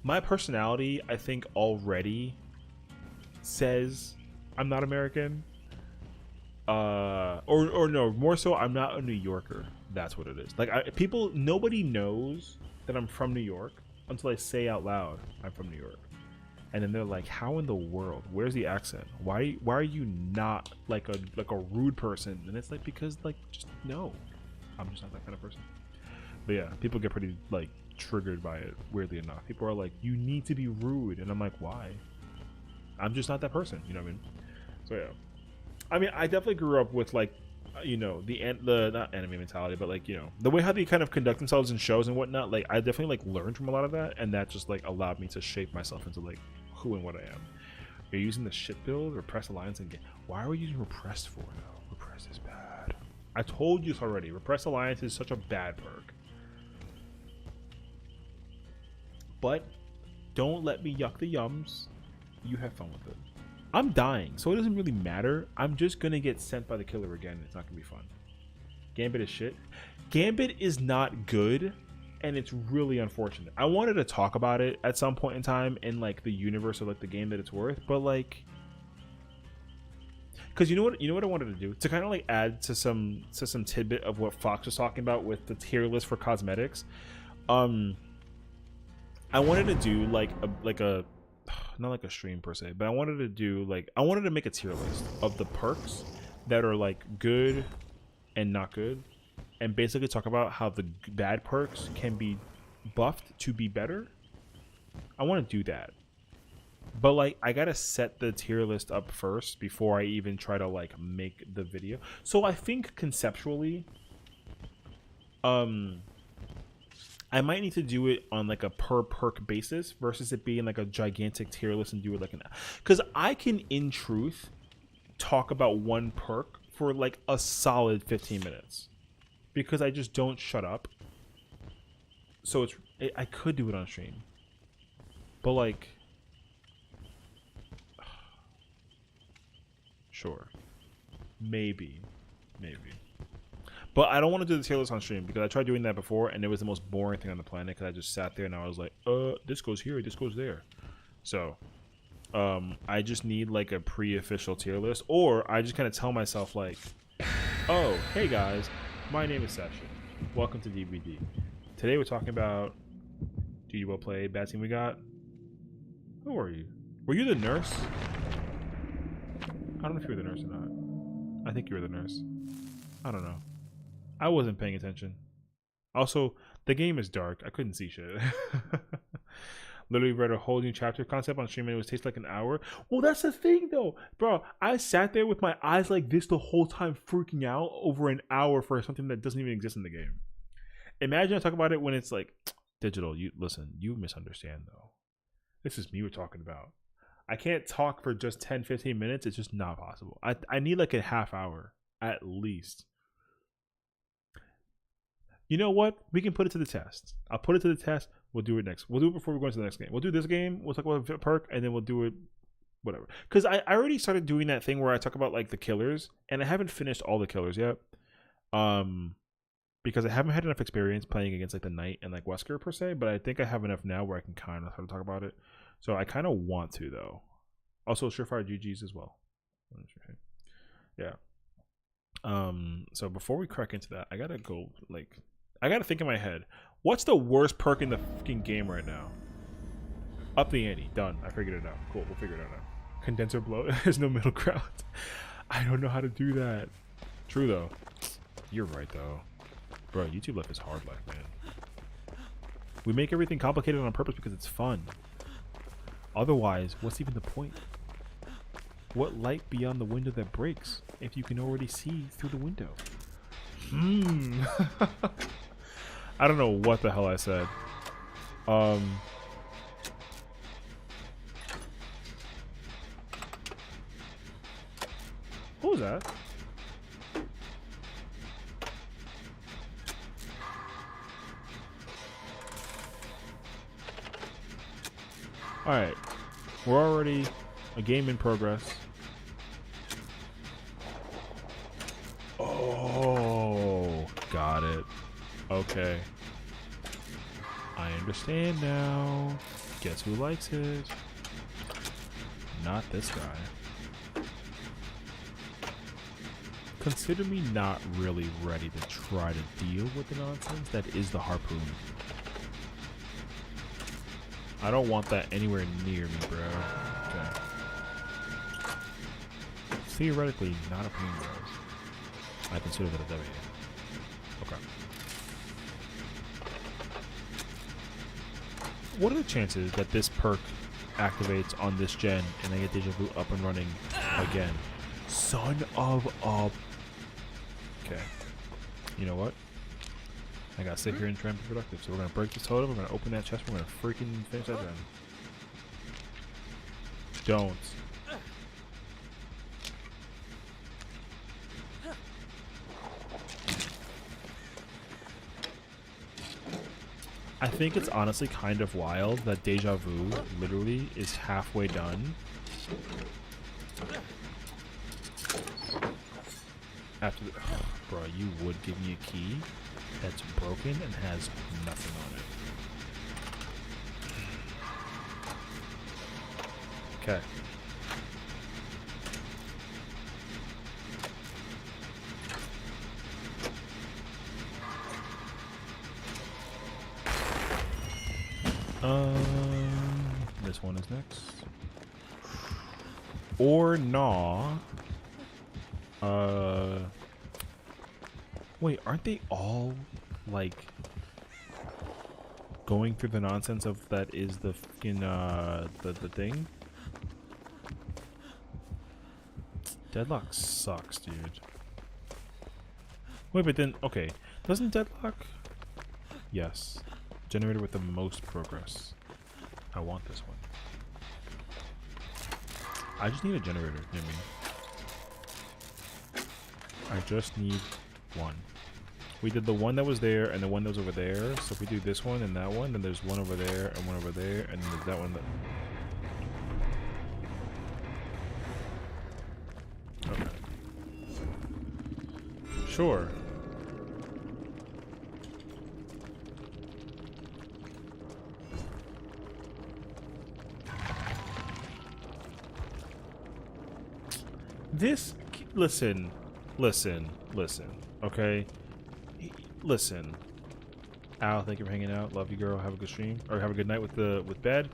my personality, I think, already says I'm not American. Or no, more so, I'm not a New Yorker. That's what it is. Like, nobody knows that I'm from New York until I say out loud I'm from New York, and then they're like, "How in the world? Where's the accent? Why are you not like a rude person?" And it's like, because like, just no, I'm just not that kind of person. But yeah, people get pretty like triggered by it. Weirdly enough, people are like, "You need to be rude," and I'm like, "Why? I'm just not that person." You know what I mean? So yeah. I mean, I definitely grew up with like, you know, the not anime mentality, but like, you know, the way how they kind of conduct themselves in shows and whatnot. Like, I definitely like learned from a lot of that, and that just like allowed me to shape myself into like who and what I am. You're using the shit build, repress alliance, and why are we using repress for though? Repress is bad. I told you this already. Repress alliance is such a bad perk. But don't let me yuck the yums. You have fun with it. I'm dying, so it doesn't really matter. I'm just gonna get sent by the killer again. It's not gonna be fun. Gambit is shit. Gambit is not good, and it's really unfortunate. I wanted to talk about it at some point in time in like the universe of like the game that it's worth, but like, because you know what I wanted to do to kind of like add to some tidbit of what Fox was talking about with the tier list for cosmetics. I wanted to do like a not like a stream per se, but I wanted to make a tier list of the perks that are like good and not good, and basically talk about how the bad perks can be buffed to be better. I want to do that, but like I gotta set the tier list up first before I even try to like make the video. So I think conceptually, I might need to do it on like a per perk basis versus it being like a gigantic tier list and do it like an, because I can in truth talk about one perk for like a solid 15 minutes because I just don't shut up. So I could do it on stream, but like, sure, maybe. But I don't want to do the tier list on stream because I tried doing that before and it was the most boring thing on the planet because I just sat there and I was like, this goes here, this goes there. So I just need like a pre-official tier list, or I just kind of tell myself like, oh, hey guys, my name is Session. Welcome to DVD. Today we're talking about do you well played, bad team we got. Who are you? Were you the nurse? I don't know if you were the nurse or not. I think you were the nurse. I don't know. I wasn't paying attention. Also, the game is dark. I couldn't see shit. Literally read a whole new chapter concept on stream and it was takes like an hour. Well, that's the thing though. Bro, I sat there with my eyes like this the whole time freaking out over an hour for something that doesn't even exist in the game. Imagine I talk about it when it's like digital. You misunderstand though. This is me we're talking about. I can't talk for just 10-15 minutes. It's just not possible. I need like a half hour at least. You know what? We can put it to the test. I'll put it to the test. We'll do it next. We'll do it before we go into the next game. We'll do this game. We'll talk about the perk, and then we'll do it whatever. Because I already started doing that thing where I talk about like the killers, and I haven't finished all the killers yet. Because I haven't had enough experience playing against like the Knight and like Wesker per se, but I think I have enough now where I can kind of start to talk about it. So I kind of want to though. Also, Surefire GGs as well. Yeah. So before we crack into that, I gotta go like. I gotta think in my head, what's the worst perk in the fucking game right now? Up the ante. Done. I figured it out. Cool. We'll figure it out now. Condenser blow. There's no middle ground. I don't know how to do that. True though. You're right though. Bro, YouTube life is hard life, man. We make everything complicated on purpose because it's fun. Otherwise, what's even the point? What light beyond the window that breaks if you can already see through the window? I don't know what the hell I said. What was that? Alright. We're already a game in progress. Oh, got it. Okay. I understand now. Guess who likes it? Not this guy. Consider me not really ready to try to deal with the nonsense that is the harpoon. I don't want that anywhere near me, bro. Okay. Theoretically, not a pain, bros. I consider that a W. Okay. What are the chances that this perk activates on this gen and I get Deja Vu up and running again? Son of a... Okay. You know what? I gotta sit here and try and be productive. So we're gonna break this totem, we're gonna open that chest, we're gonna freaking finish that gen. Don't. I think it's honestly kind of wild that Deja Vu literally is halfway done. After the, bro, you would give me a key that's broken and has nothing on it. Okay. This one is next. Or nah. Wait, aren't they all like going through the nonsense of that is the fucking the thing? Deadlock sucks, dude. Wait, but then okay, doesn't Deadlock? Yes. Generator with the most progress. I want this one. I just need a generator near me. I just need one. We did the one that was there and the one that was over there. So if we do this one and that one, then there's one over there and one over there, and then there's that one that... Okay. Sure. This, listen, okay? Listen. Al, thank you for hanging out. Love you, girl. Have a good stream. Or have a good night with bed.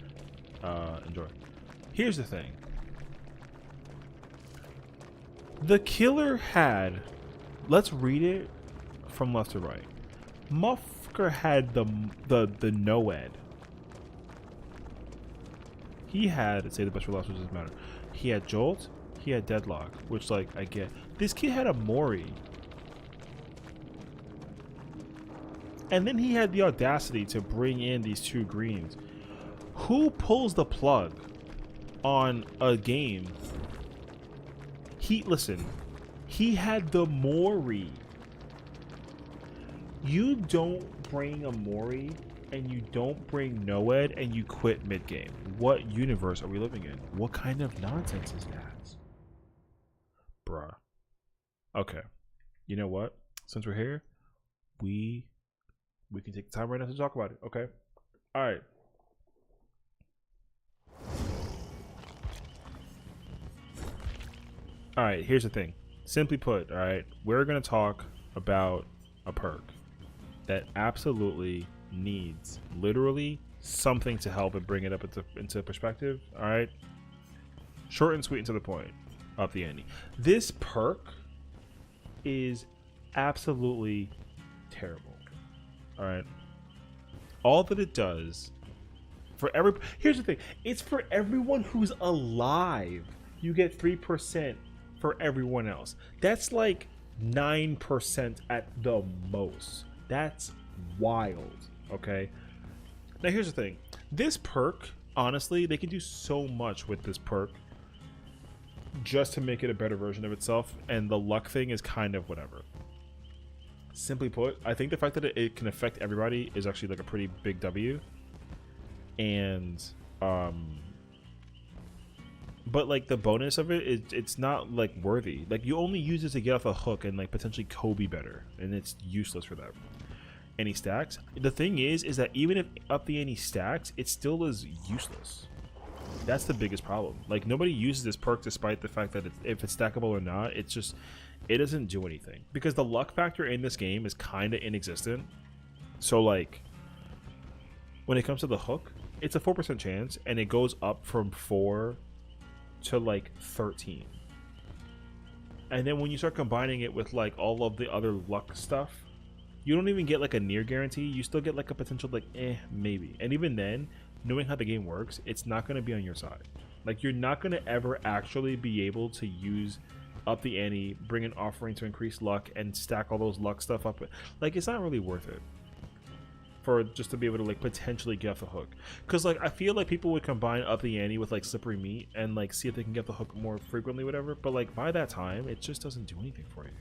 Enjoy. Here's the thing. The killer had, let's read it from left to right. Motherfucker had the Noed. He had, say the best for last, which doesn't matter. He had Jolt. He had Deadlock, which, like, I get. This kid had a Mori. And then he had the audacity to bring in these two greens. Who pulls the plug on a game? Listen, he had the Mori. You don't bring a Mori and you don't bring Noed and you quit mid-game. What universe are we living in? What kind of nonsense is that? Bruh. Okay. You know what? Since we're here, we can take the time right now to talk about it. Okay. All right. All right. Here's the thing. Simply put, all right, we're gonna talk about a perk that absolutely needs literally something to help and bring it up into perspective. All right. Short and sweet and to the point. up the ante. This perk is absolutely terrible. All right. All that it does for here's the thing. It's for everyone who's alive. You get 3% for everyone else. That's like 9% at the most. That's wild. Okay. Now here's the thing. This perk, honestly, they can do so much with this perk just to make it a better version of itself, and the luck thing is kind of whatever. Simply put, I think the fact that it can affect everybody is actually like a pretty big W. And but like the bonus of it's not like worthy. Like you only use it to get off a hook and like potentially Kobe better, and it's useless for that. Any stacks. The thing is that even if up the ante stacks, it still is useless. That's the biggest problem. Like nobody uses this perk despite the fact that if it's stackable or not, it's just it doesn't do anything because the luck factor in this game is kind of inexistent. So like when it comes to the hook, it's a 4% chance, and it goes up from 4 to like 13. And then when you start combining it with like all of the other luck stuff, you don't even get like a near guarantee. You still get like a potential like maybe. And even then, knowing how the game works, it's not going to be on your side. Like you're not going to ever actually be able to use up the ante, bring an offering to increase luck, and stack all those luck stuff up. Like it's not really worth it for just to be able to like potentially get off the hook. Because like I feel like people would combine up the ante with like slippery meat and like see if they can get the hook more frequently, whatever. But like by that time, it just doesn't do anything for you.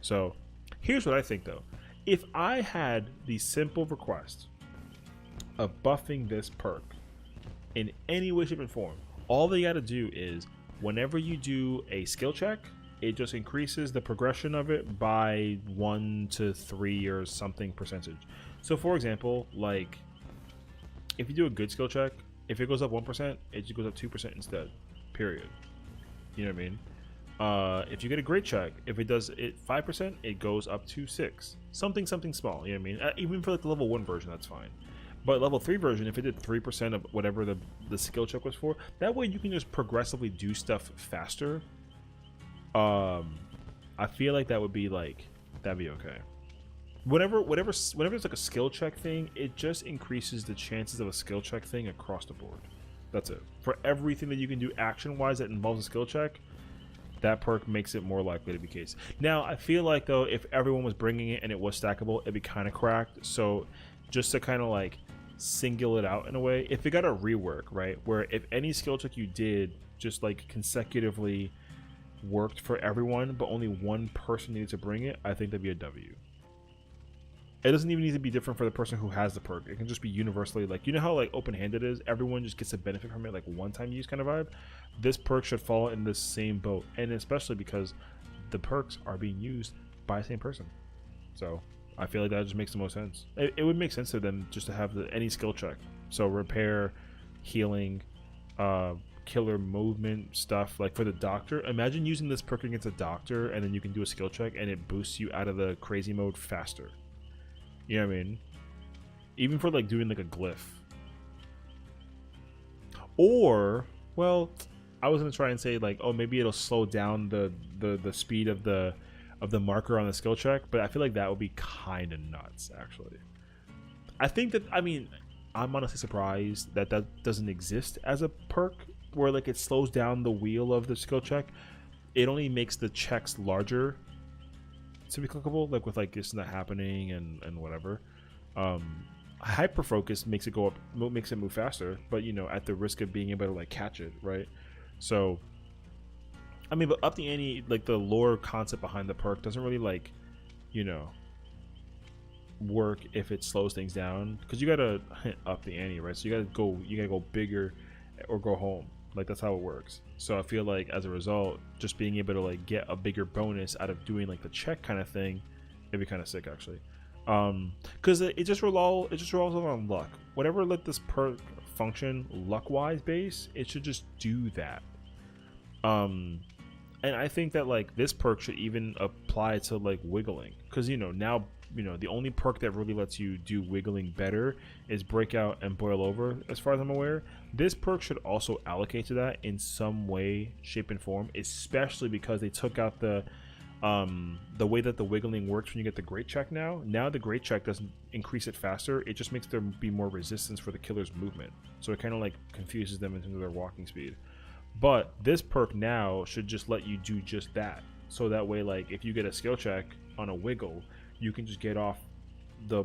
So here's what I think though. If I had the simple request of buffing this perk in any way, shape, and form, all they got to do is whenever you do a skill check, it just increases the progression of it by 1 to 3 or something percentage. So for example, like if you do a good skill check, if it goes up 1%, it just goes up 2% instead, period. You know what I mean? If you get a great check, if it does it 5%, it goes up to 6, something small. You know what I mean? Even for like the level 1 version, that's fine. But level 3 version, if it did 3% of whatever the skill check was for, that way you can just progressively do stuff faster. I feel like that would be like that'd be okay. Whenever it's like a skill check thing, it just increases the chances of a skill check thing across the board. That's it. For everything that you can do action wise that involves a skill check, that perk makes it more likely to be case. Now I feel like though, if everyone was bringing it and it was stackable, it'd be kind of cracked. So just to kind of like single it out in a way, if it got a rework, right, where if any skill check you did just like consecutively worked for everyone but only one person needed to bring it, I think that'd be a W. It doesn't even need to be different for the person who has the perk. It can just be universally, like, you know how like open-handed is, everyone just gets a benefit from it, like one-time use kind of vibe. This perk should fall in the same boat, and especially because the perks are being used by the same person. So I feel like that just makes the most sense. It would make sense to them just to have any skill check. So repair, healing, killer movement stuff. Like for the doctor, imagine using this perk against a doctor, and then you can do a skill check, and it boosts you out of the crazy mode faster. You know what I mean? Even for like doing like a glyph. Or, well, I was gonna try and say like, oh, maybe it'll slow down the speed of the marker on the skill check, but I feel like that would be kind of nuts, actually. I think that, I mean, I'm honestly surprised that doesn't exist as a perk where like it slows down the wheel of the skill check. It only makes the checks larger to be clickable, like with like this not happening and whatever. Hyper focus makes it go up, makes it move faster, but you know, at the risk of being able to like catch it, right? So I mean, but up the ante, like the lore concept behind the perk doesn't really like, you know, work if it slows things down, because you gotta up the ante, right? So you gotta go bigger or go home. Like that's how it works. So I feel like as a result, just being able to like get a bigger bonus out of doing like the check kind of thing, it'd be kind of sick actually. Because it just revolves on luck. Whatever let this perk function luck wise base, it should just do that. And I think that like this perk should even apply to like wiggling, because you know, now you know, the only perk that really lets you do wiggling better is breakout and boil over, as far as I'm aware. This perk should also allocate to that in some way, shape, and form, especially because they took out the way that the wiggling works when you get the great check now. Now the great check doesn't increase it faster, it just makes there be more resistance for the killer's movement. So it kind of like confuses them in terms of their walking speed. But this perk now should just let you do just that. So that way, like, if you get a skill check on a wiggle, you can just get off the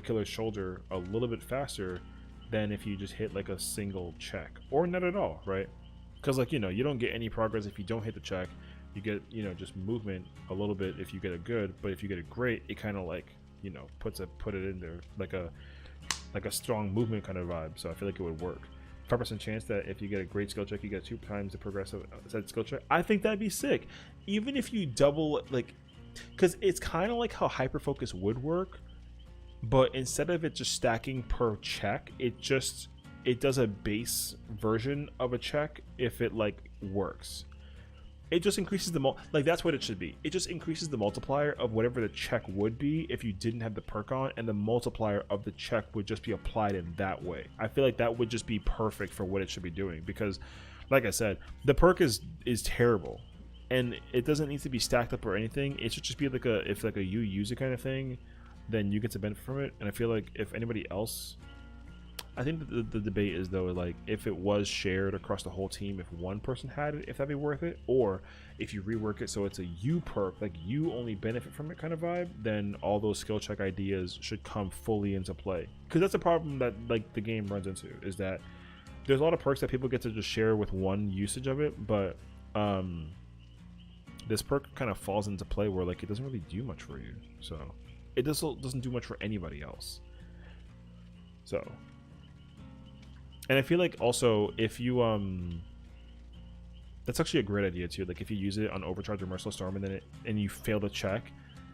killer's shoulder a little bit faster than if you just hit like a single check, or not at all, right? Because, like, you know, you don't get any progress if you don't hit the check. You get, you know, just movement a little bit if you get a good, but if you get a great, it kind of like, you know, put it in there like a strong movement kind of vibe. So I feel like it would work. 5% chance that if you get a great skill check, you get 2 times the progressive said skill check. I think that'd be sick. Even if you double, like, because it's kind of like how hyper focus would work, but instead of it just stacking per check, it does a base version of a check if it like works. It just increases the like, that's what it should be. It just increases the multiplier of whatever the check would be if you didn't have the perk on, and the multiplier of the check would just be applied in that way. I feel like that would just be perfect for what it should be doing, because like I said, the perk is terrible, and it doesn't need to be stacked up or anything. It should just be like if you use it kind of thing, then you get to benefit from it. And I feel like if anybody else, I think the debate is, though, like, if it was shared across the whole team, if one person had it, if that'd be worth it, or if you rework it so it's a you perk, like you only benefit from it kind of vibe, then all those skill check ideas should come fully into play. Because that's a problem that, like, the game runs into, is that there's a lot of perks that people get to just share with one usage of it, but this perk kind of falls into play where, like, it doesn't really do much for you, so it doesn't do much for anybody else. So, and I feel like also, if you that's actually a great idea too. Like, if you use it on Overcharge or Merciless Storm and you fail to check,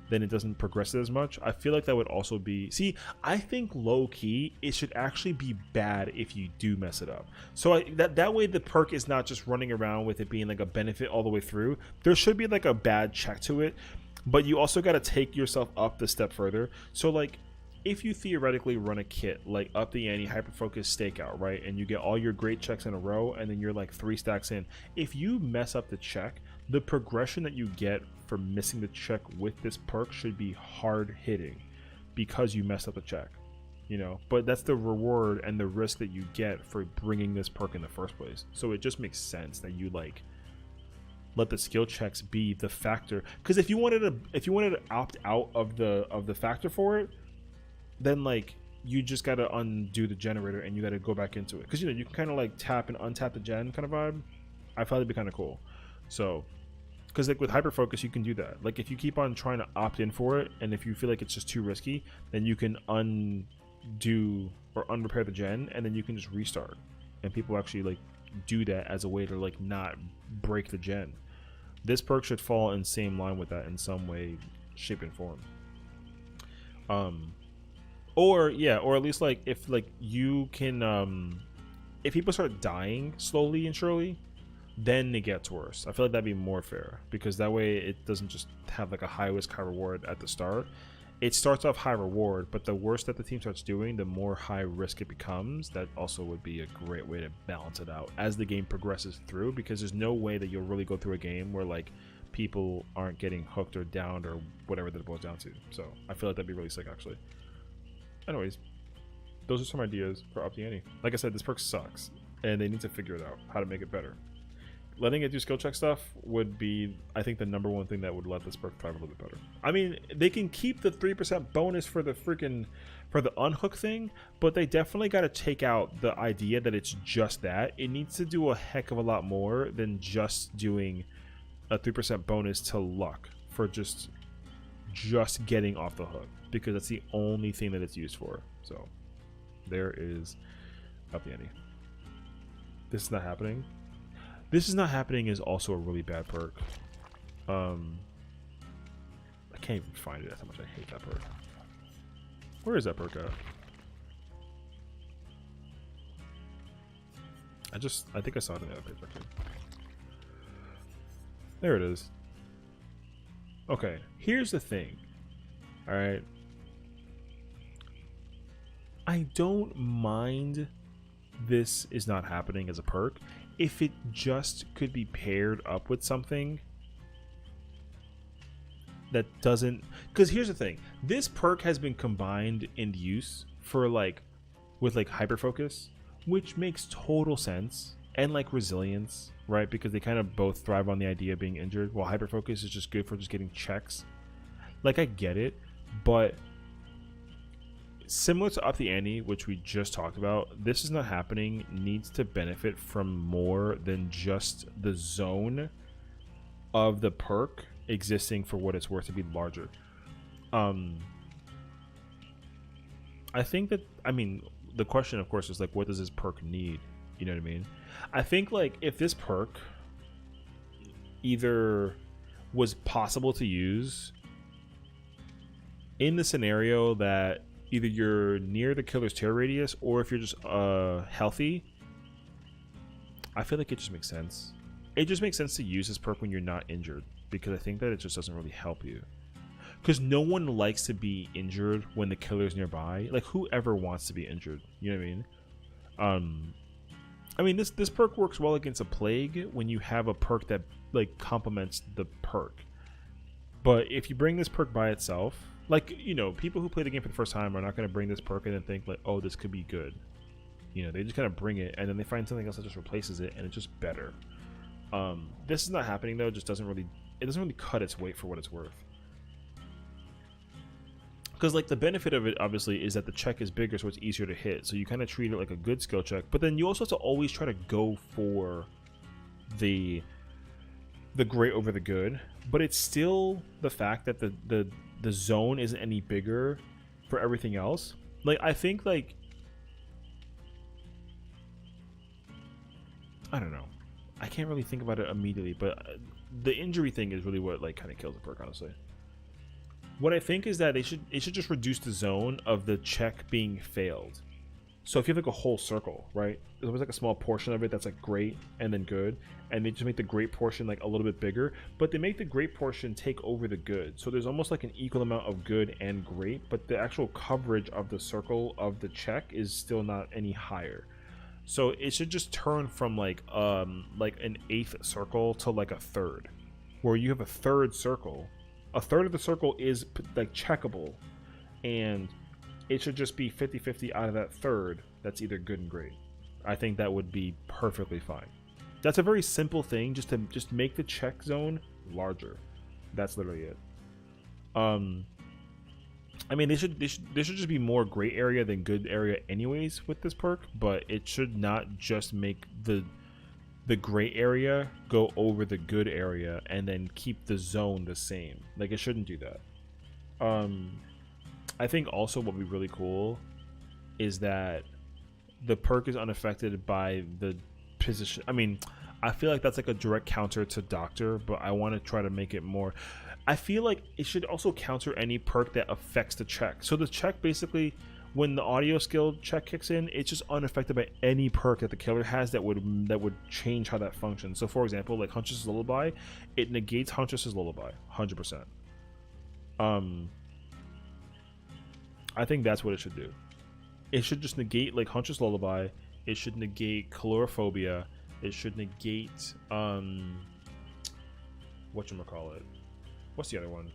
then it doesn't progress it as much. I feel like that would also be, see, I think low key it should actually be bad if you do mess it up. So that way the perk is not just running around with it being like a benefit all the way through. There should be like a bad check to it, but you also got to take yourself up the step further. So, like, if you theoretically run a kit like Up the Ante, Hyper Focus, Stakeout, right, and you get all your great checks in a row, and then you're like 3 stacks in, if you mess up the check, the progression that you get for missing the check with this perk should be hard hitting because you messed up the check, you know. But that's the reward and the risk that you get for bringing this perk in the first place. So it just makes sense that you, like, let the skill checks be the factor. Because if you wanted to opt out of the factor for it, then, like, you just gotta undo the generator and you gotta go back into it, because, you know, you can kind of like tap and untap the gen kind of vibe. I thought it'd be kind of cool. So, because, like, with hyper focus you can do that. Like, if you keep on trying to opt in for it, and if you feel like it's just too risky, then you can undo or unrepair the gen, and then you can just restart, and people actually, like, do that as a way to, like, not break the gen. This perk should fall in same line with that in some way, shape, and form. Or at least, like, if, like, you can, if people start dying slowly and surely, then it gets worse. I feel like that'd be more fair, because that way it doesn't just have like a high risk, high reward at the start. It starts off high reward, but the worse that the team starts doing, the more high risk it becomes. That also would be a great way to balance it out as the game progresses through, because there's no way that you'll really go through a game where, like, people aren't getting hooked or downed or whatever that it boils down to. So I feel like that'd be really sick, actually. Anyways, those are some ideas for Up the Ante. Like I said, this perk sucks, and they need to figure it out, how to make it better. Letting it do skill check stuff would be, I think, the number one thing that would let this perk thrive a little bit better. I mean, they can keep the 3% bonus for the unhook thing, but they definitely got to take out the idea that it's just that. It needs to do a heck of a lot more than just doing a 3% bonus to luck for just getting off the hook, because that's the only thing that it's used for. So there is Up the Ante. This is not happening. This is not happening is also a really bad perk. I can't even find it. That's how much I hate that perk. Where is that perk at? I think I saw it in the other page actually. There it is. Okay, here's the thing. Alright, I don't mind this is not happening as a perk if it just could be paired up with something that doesn't, because here's the thing, this perk has been combined in use for like with like hyper focus, which makes total sense, and like resilience, right? Because they kind of both thrive on the idea of being injured, while hyper focus is just good for just getting checks. Like, I get it, but similar to Up the Ante, which we just talked about, this is not happening needs to benefit from more than just the zone of the perk existing for what it's worth to be larger. I think that, I mean, the question of course is like, what does this perk need? You know what I mean? I think like if this perk either was possible to use in the scenario that either you're near the killer's tear radius or if you're just healthy, I feel like it just makes sense. It just makes sense to use this perk when you're not injured, because I think that it just doesn't really help you. Because no one likes to be injured when the killer's nearby. Like, whoever wants to be injured? You know what I mean? I mean, this perk works well against a plague when you have a perk that like complements the perk. But if you bring this perk by itself, like, you know, people who play the game for the first time are not going to bring this perk and then think like, oh, this could be good. You know, they just kind of bring it and then they find something else that just replaces it and it's just better. This is not happening though. It just doesn't really cut its weight for what it's worth. Because like the benefit of it obviously is that the check is bigger, so it's easier to hit. So you kind of treat it like a good skill check, but then you also have to always try to go for the great over the good. But it's still the fact that the zone isn't any bigger for everything else. Like, I think like, I don't know, I can't really think about it immediately, but the injury thing is really what like kind of kills the perk, honestly. What I think is that it should just reduce the zone of the check being failed. So if you have like a whole circle, right? There's always like a small portion of it that's like great and then good, and they just make the great portion like a little bit bigger, but they make the great portion take over the good. So there's almost like an equal amount of good and great, but the actual coverage of the circle of the check is still not any higher. So it should just turn from like an eighth circle to like a third, where you have a third circle. A third of the circle is like checkable, and it should just be 50-50 out of that third that's either good and great. I think that would be perfectly fine. That's a very simple thing, just to make the check zone larger. That's literally it. I mean, there should just be more gray area than good area anyways with this perk, but it should not just make the gray area go over the good area and then keep the zone the same. Like, it shouldn't do that. I think also what would be really cool is that the perk is unaffected by the position. I mean, I feel like that's like a direct counter to Doctor, but I want to try to make it more. I feel like it should also counter any perk that affects the check. So the check basically, when the audio skill check kicks in, it's just unaffected by any perk that the killer has that would change how that functions. So for example, like Huntress's Lullaby, it negates Huntress's Lullaby 100%. I think that's what it should do. It should just negate like Huntress Lullaby. It should negate Calorophobia. It should negate whatchamacallit. What's the other one?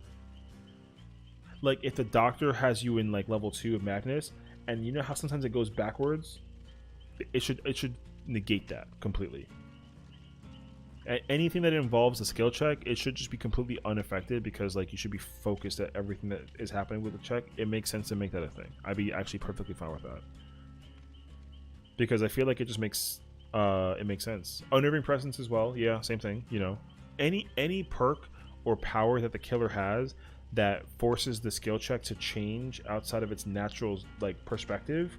Like, if the Doctor has you in like level 2 of Magnus, and you know how sometimes it goes backwards, it should negate that completely. Anything that involves a skill check, it should just be completely unaffected, because like you should be focused at everything that is happening with the check. It makes sense to make that a thing. I'd be actually perfectly fine with that, because I feel like it just makes it makes sense. Unnerving Presence as well, yeah, same thing. You know, any perk or power that the killer has that forces the skill check to change outside of its natural like perspective,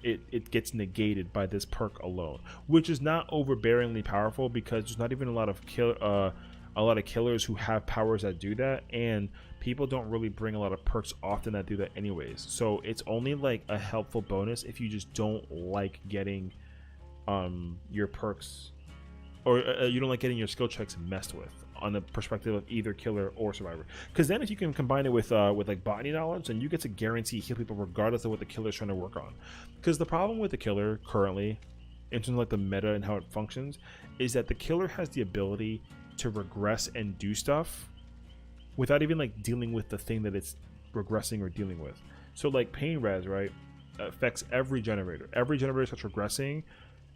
it gets negated by this perk alone, which is not overbearingly powerful, because there's not even a lot of killers who have powers that do that, and people don't really bring a lot of perks often that do that anyways. So it's only like a helpful bonus if you just don't like getting your perks or you don't like getting your skill checks messed with on the perspective of either killer or survivor. Because then if you can combine it with like botany knowledge, then you get to guarantee heal people regardless of what the killer is trying to work on. Because the problem with the killer currently, in terms of like the meta and how it functions, is that the killer has the ability to regress and do stuff without even like dealing with the thing that it's regressing or dealing with. So like pain res, right, affects every generator. Every generator starts regressing,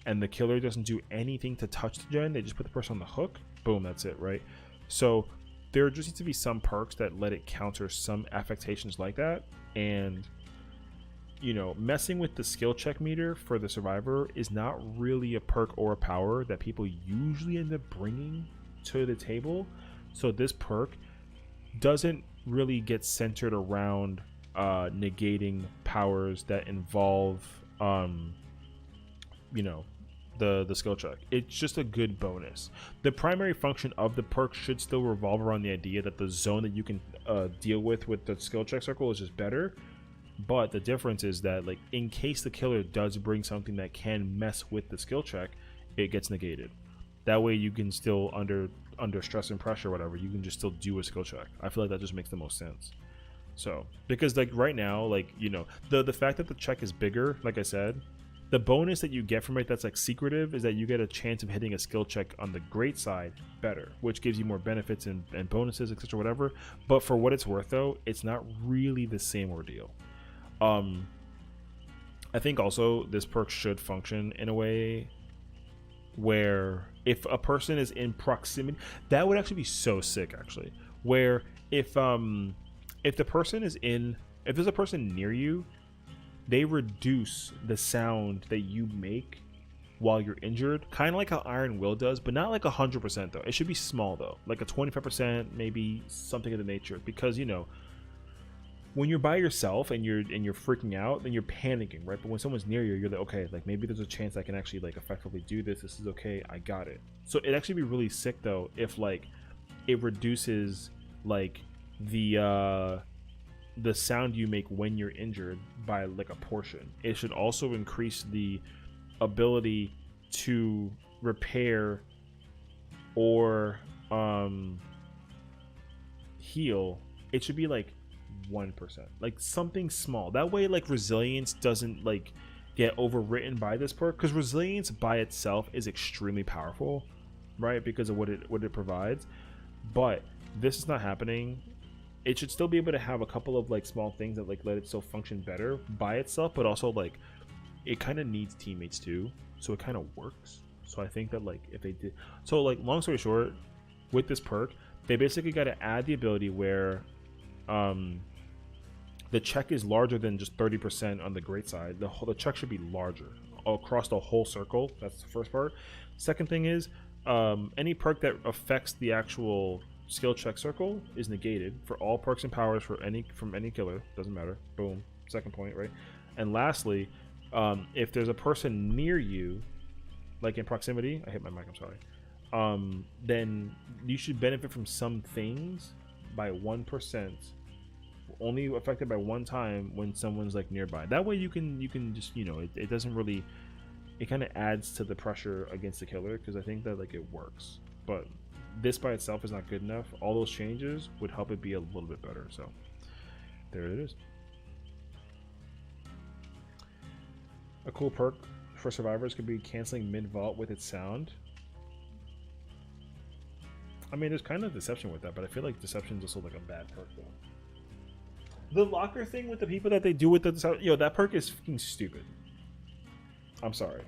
and the killer doesn't do anything to touch the gen. They just put the person on the hook. Boom, that's it, right? So there just needs to be some perks that let it counter some affectations like that. And you know, messing with the skill check meter for the survivor is not really a perk or a power that people usually end up bringing to the table. So this perk doesn't really get centered around negating powers that involve you know, the skill check. It's just a good bonus. The primary function of the perk should still revolve around the idea that the zone that you can deal with the skill check circle is just better. But the difference is that, like, in case the killer does bring something that can mess with the skill check, it gets negated. That way you can still, under stress and pressure or whatever, you can just still do a skill check. I feel like that just makes the most sense. So, because like right now, like, you know, the fact that the check is bigger, like I said, the bonus that you get from it that's like secretive is that you get a chance of hitting a skill check on the great side better, which gives you more benefits and bonuses, etc., whatever. But for what it's worth, though, it's not really the same ordeal. I think also this perk should function in a way where if a person is in proximity, that would actually be so sick, actually, where if the person is in, if there's a person near you, they reduce the sound that you make while you're injured, kind of like how Iron Will does, but not like 100% though. It should be small though, like a 25%, maybe something of the nature, because you know, when you're by yourself and you're freaking out, then you're panicking, right? But when someone's near you, you're like, okay, like maybe there's a chance I can actually like effectively do this. This is okay. I got it. So it'd actually be really sick though if like it reduces like the sound you make when you're injured by like a portion. It should also increase the ability to repair or heal. It should be like 1%, like something small. That way like resilience doesn't like get overwritten by this perk, because resilience by itself is extremely powerful, right, because of what it provides. But this is not happening. It should still be able to have a couple of like small things that like let it still function better by itself, but also like it kind of needs teammates too, so it kind of works. So I think that like if they did, so like long story short, with this perk they basically got to add the ability where the check is larger than just 30% on the great side. The check should be larger across the whole circle. That's the first part. Second thing is any perk that affects the actual skill check circle is negated for all perks and powers from any killer. Doesn't matter. Boom. Second point, right? And lastly, if there's a person near you, like in proximity, I hit my mic, I'm sorry, then you should benefit from some things by 1%, only affected by one time when someone's like nearby. That way you can just, you know, it doesn't really, it kind of adds to the pressure against the killer, because I think that like it works. But this by itself is not good enough. All those changes would help it be a little bit better. So there it is. A cool perk for survivors could be canceling mid-vault with its sound. I mean, there's kind of deception with that, but I feel like deception is also like a bad perk though. The locker thing with the people that they do with the, yo, that perk is fucking stupid. I'm sorry.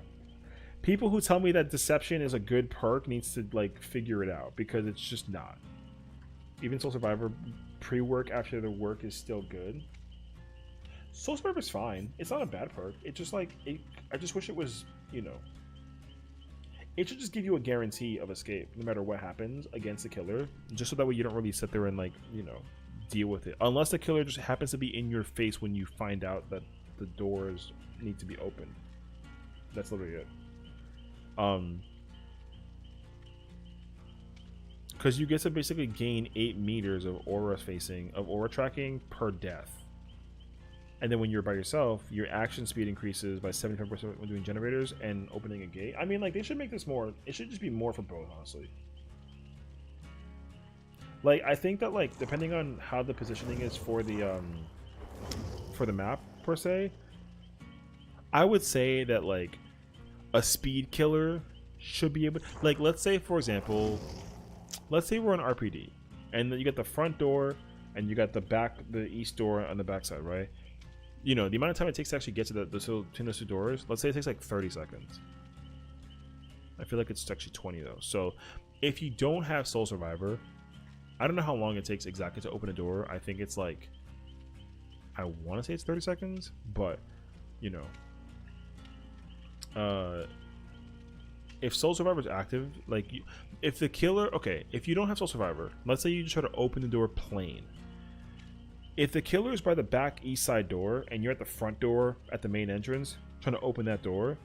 People who tell me that deception is a good perk needs to like figure it out, because it's just not. Even Soul Survivor pre-work after the work is still good. Soul Survivor's fine. It's not a bad perk. It's just like I just wish it was, you know, it should just give you a guarantee of escape no matter what happens against the killer, just so that way you don't really sit there and like, you know, deal with it, unless the killer just happens to be in your face when you find out that the doors need to be opened. That's literally it. Because you get to basically gain 8 meters of aura tracking per death, And then when you're by yourself, your action speed increases by 75% when doing generators and opening a gate. I mean, like, they should make this more. It should just be more for both, honestly. Like, I think that, like, depending on how the positioning is for the map per se, I would say that, like, a speed killer should be able, like, let's say, for example, let's say we're on RPD, and then you got the front door and you got the east door on the backside, right? You know, the amount of time it takes to actually get to between those two doors, let's say it takes like 30 seconds. I feel like it's actually 20 though. So if you don't have Soul Survivor, I don't know how long it takes exactly to open a door. I think it's like, I want to say it's 30 seconds, but you know, if Soul Survivor is active, like, if the killer, okay, if you don't have Soul Survivor, let's say you just try to open the door plain. If the killer is by the back east side door and you're at the front door at the main entrance trying to open that door,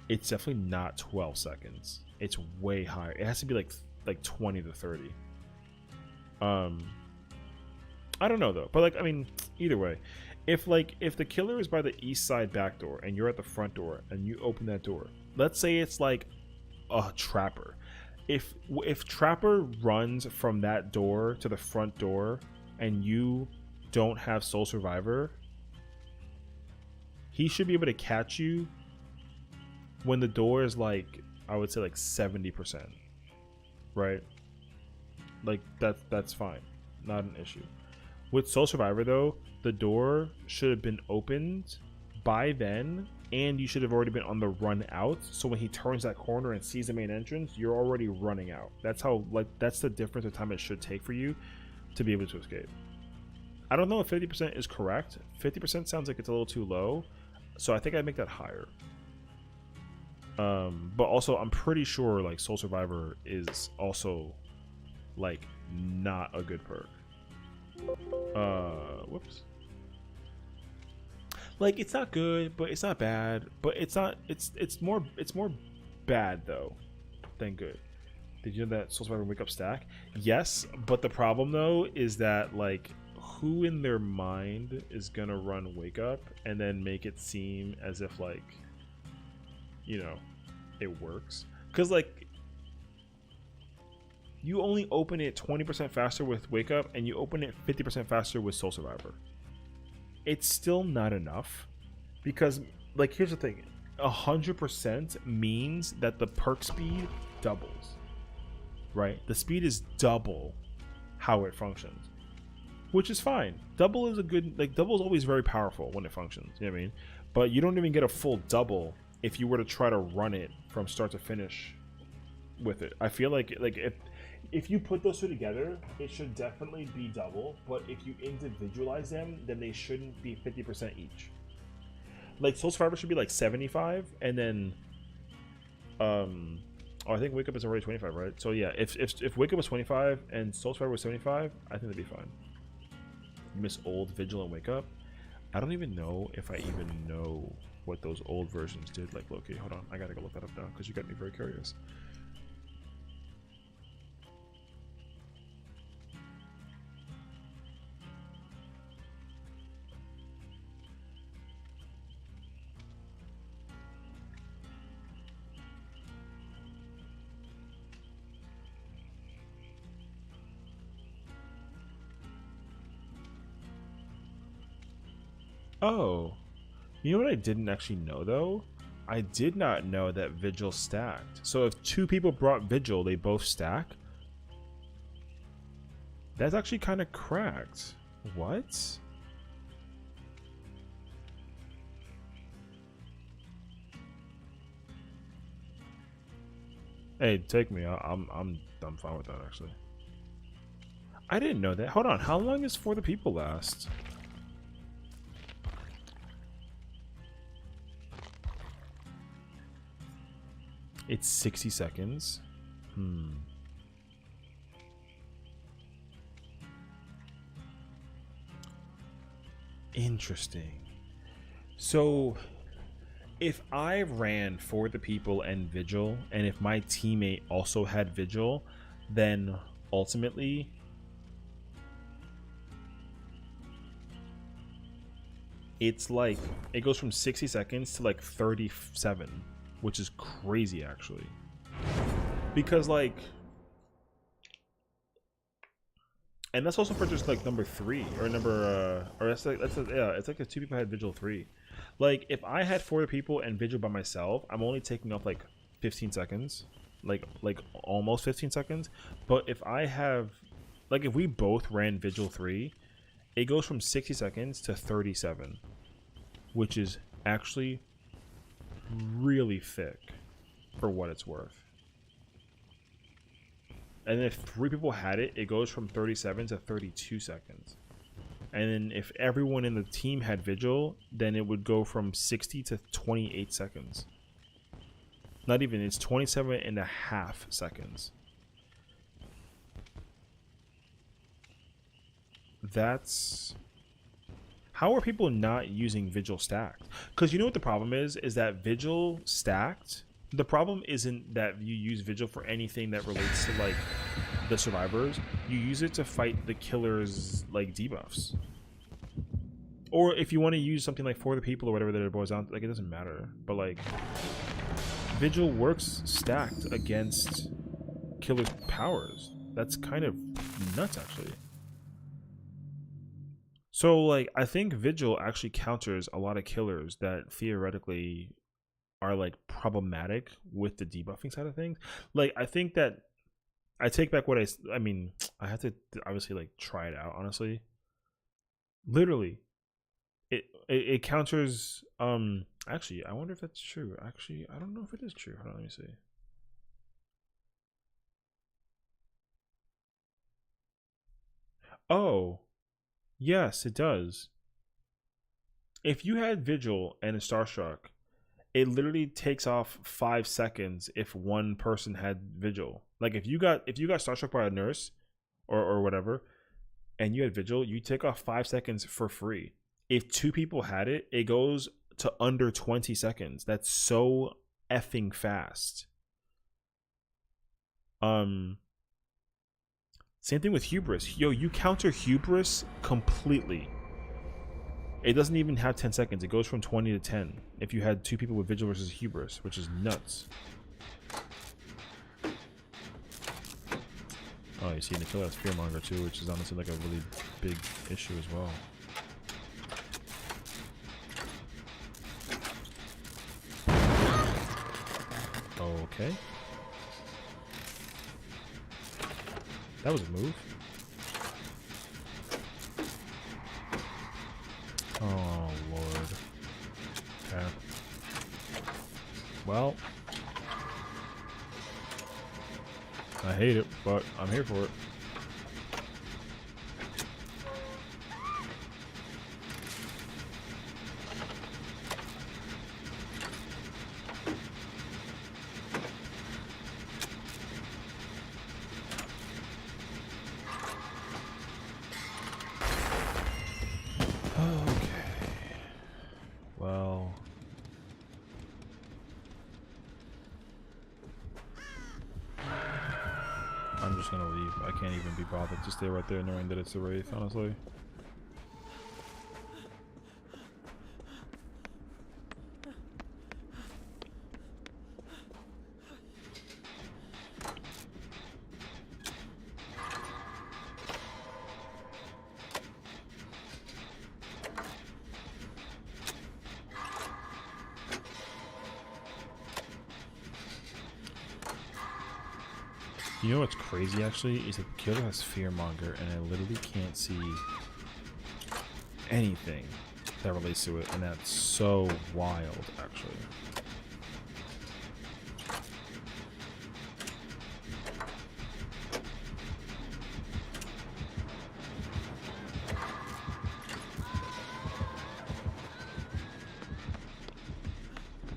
it's definitely not 12 seconds. It's way higher. It has to be like 20 to 30. I don't know though, but like, I mean, either way, if the killer is by the east side back door and you're at the front door and you open that door, let's say it's like a trapper. If Trapper runs from that door to the front door and you don't have Soul Survivor, he should be able to catch you when the door is like, I would say like 70%, right? Like that's fine, not an issue. With Soul Survivor though, the door should have been opened by then, and you should have already been on the run out. So when he turns that corner and sees the main entrance, you're already running out. That's how, like, that's the difference of time it should take for you to be able to escape. I don't know if 50% is correct. 50% sounds like it's a little too low, so I think I'd make that higher. But also, I'm pretty sure like Soul Survivor is also like not a good perk. Whoops. Like, it's not good, but it's not bad. But it's not. It's more bad though than good. Did you know that Soul Survivor wake up stack? Yes, but the problem though is that, like, who in their mind is gonna run wake up and then make it seem as if, like, you know, it works? Because, like, you only open it 20% faster with wake up and you open it 50% faster with Soul Survivor. It's still not enough, because, like, here's the thing, 100% means that the perk speed doubles, right? The speed is double how it functions, which is fine. Double is a good, like, double is always very powerful when it functions, you know what I mean? But you don't even get a full double if you were to try to run it from start to finish with it. I feel like if you put those two together, it should definitely be double, but if you individualize them, then they shouldn't be 50% each. Like, Soul Survivor should be like 75, and then oh, I think Wake Up is already 25, right? So yeah, if Wake Up was 25 and Soul Survivor was 75, I think that'd be fine. Miss Old, Vigil, and Wake Up. I don't even know if I even know what those old versions did. Like, Loki, hold on, I gotta go look that up now because you got me very curious. Oh, you know what I didn't actually know though? I did not know that Vigil stacked. So if two people brought Vigil, they both stack? That's actually kind of cracked. What? Hey, take me. I'm fine with that actually. I didn't know that. Hold on. How long is For the People last? It's 60 seconds. Interesting. So if I ran For the People and Vigil, and if my teammate also had Vigil, then ultimately it's like it goes from 60 seconds to like 37, which is crazy actually. Because like, and that's also for just like number 3 or number or yeah, it's like the 2 people had Vigil 3. Like if I had 4 people and Vigil by myself, I'm only taking up like 15 seconds, like almost 15 seconds. But if I have, like if we both ran Vigil 3, it goes from 60 seconds to 37, which is actually really thick for what it's worth. And if 3 people had it, it goes from 37 to 32 seconds. And then if everyone in the team had Vigil, then it would go from 60 to 28 seconds. Not even, it's 27.5 seconds. That's... How are people not using Vigil stacked? Because you know what the problem is that Vigil stacked, the problem isn't that you use Vigil for anything that relates to like the survivors. You use it to fight the killers like debuffs. Or if you want to use something like for the people or whatever that it boils down to, like it doesn't matter. But like Vigil works stacked against killers' powers. That's kind of nuts actually. So like I think Vigil actually counters a lot of killers that theoretically are like problematic with the debuffing side of things. Like I think that I take back what I mean, I have to obviously like try it out honestly. Literally it counters actually I wonder if that's true. Actually, I don't know if it is true. Hold on, let me see. Oh, yes, it does. If you had Vigil and a Starstruck, it literally takes off 5 seconds if one person had Vigil. Like if you got Starstruck by a nurse or whatever, and you had Vigil, you take off 5 seconds for free. If 2 people had it, it goes to under 20 seconds. That's so effing fast. Same thing with Hubris. Yo, you counter Hubris completely. It doesn't even have 10 seconds. It goes from 20 to 10 if you had 2 people with Vigil versus Hubris, which is nuts. Oh, you see, Nicola has Fearmonger too, which is honestly like a really big issue as well. Okay. That was a move. Oh, Lord. Okay. Well, I hate it, but I'm here for it. I'm just gonna leave. I can't even be bothered to stay right there knowing that it's a Wraith, honestly. You know what's crazy actually is that the killer has Fearmonger and I literally can't see anything that relates to it, and that's so wild actually.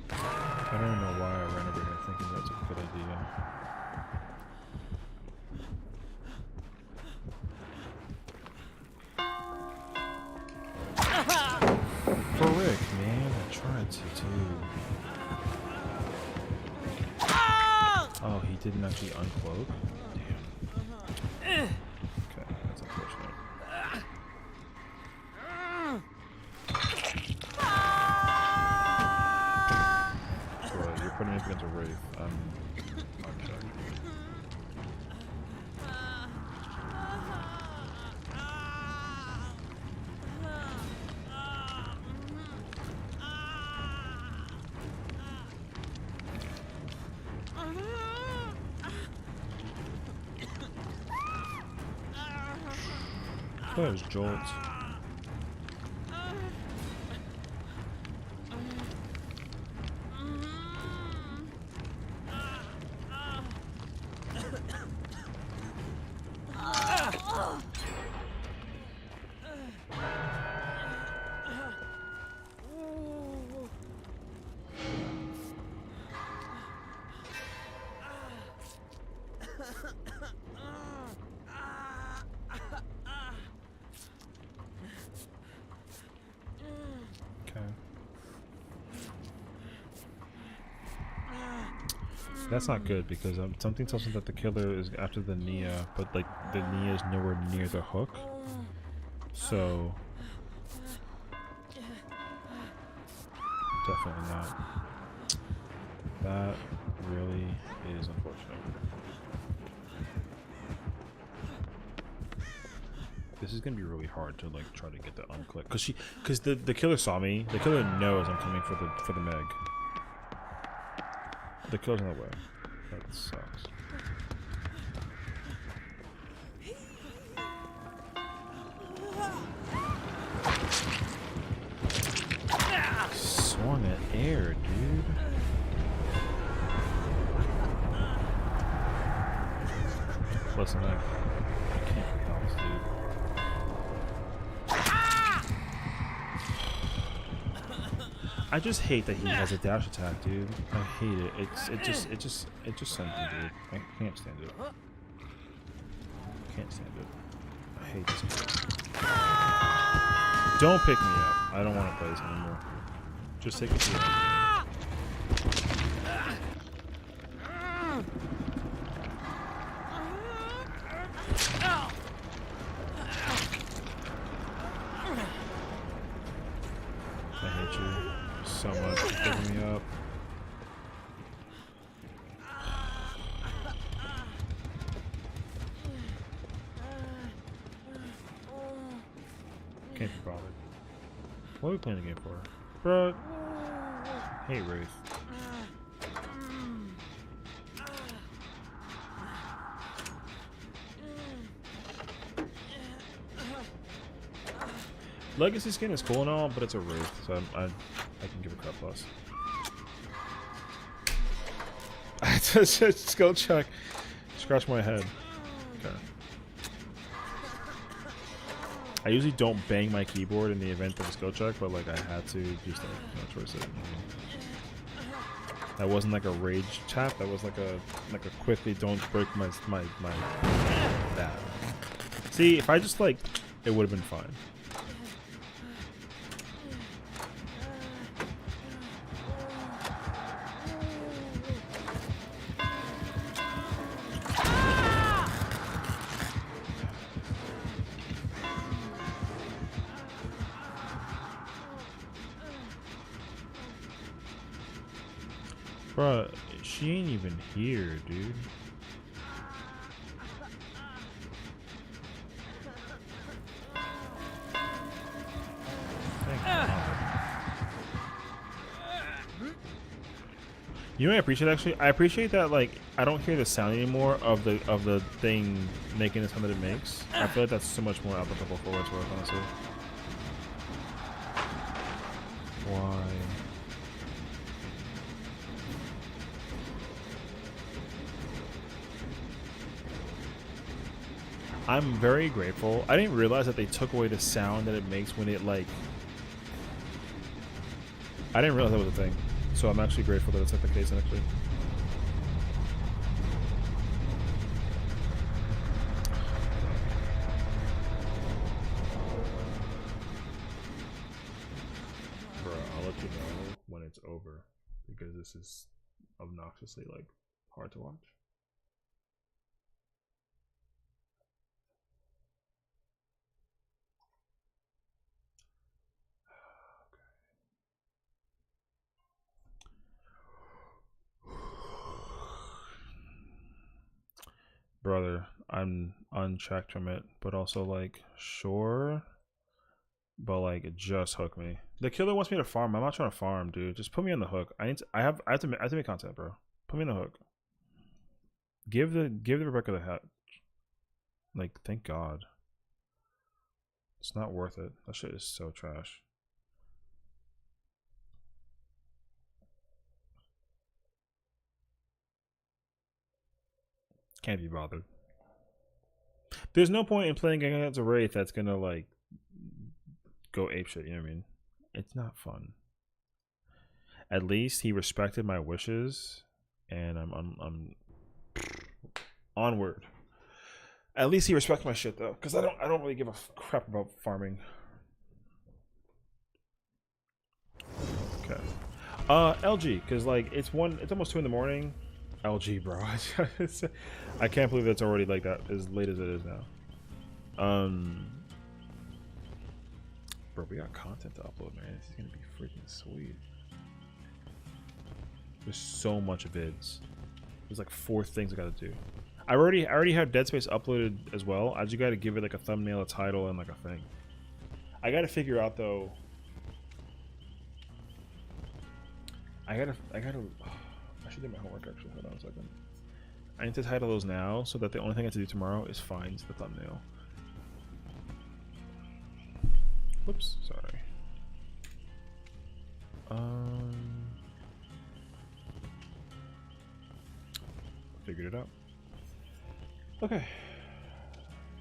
I don't even know why I ran over here thinking that's a good idea. Frick, man, I tried to too. Oh, he didn't actually uncloak? Damn. Okay, that's unfortunate. That was Jolt. That's not good because something tells me that the killer is after the Nia, but like the Nia is nowhere near the hook. So definitely not. That really is unfortunate. This is gonna be really hard to like try to get the unclick because the killer saw me. The killer knows I'm coming for the Meg. The killer's in the way. That sucks. Swung at air, dude. Listen, I can't help this, dude. I just hate that he has a dash attack, dude. I hate it. It just sends me, dude. I can't stand it. Can't stand it. I hate this guy. Don't pick me up. I don't want to play this anymore. Just take it to the end. I hate you so much for picking me up. Can't be bothered. What are we playing the game for? Bro. Hey, Wraith. Legacy skin is cool and all, but it's a Wraith, so I can give a crap plus. Skill check. Scratch my head. Okay. I usually don't bang my keyboard in the event of a skill check, but like I had to, just like no choice. That wasn't like a rage tap. That was like a quickly don't break my that. See, if I just like, it would have been fine. Bruh, she ain't even here, dude. Thank God. You know what I appreciate actually? I appreciate that like I don't hear the sound anymore of the thing making the sound that it makes. I feel like that's so much more applicable for what's worth, honestly. Why? I'm very grateful. I didn't realize that they took away the sound that it makes when it like... I didn't realize that was a thing. So I'm actually grateful that it's like the case actually. Bro, I'll let you know when it's over. Because this is obnoxiously like hard to watch. Brother, I'm unchecked from it, but also like sure, but like just hook me. The killer wants me to farm. I'm not trying to farm, dude. Just put me on the hook. I have to make content, bro. Put me on the hook. Give the Rebecca the hat. Like, thank God. It's not worth it. That shit is so trash. Can't be bothered. There's no point in playing against a Wraith that's gonna like go apeshit, you know what I mean? It's not fun. At least he respected my wishes, and I'm onward. At least he respects my shit though, because I don't really give a crap about farming. Okay. LG, because like it's almost 2 in the morning. LG, bro. I can't believe it's already like that as late as it is now. Bro, we got content to upload, man. This is gonna be freaking sweet. There's so much vids. There's like 4 things I gotta do. I already have Dead Space uploaded as well. I just gotta give it like a thumbnail, a title, and like a thing. I gotta figure out though. I should do my homework actually. Hold on a second. I need to title those now so that the only thing I have to do tomorrow is find the thumbnail. Whoops, sorry. Figured it out. Okay.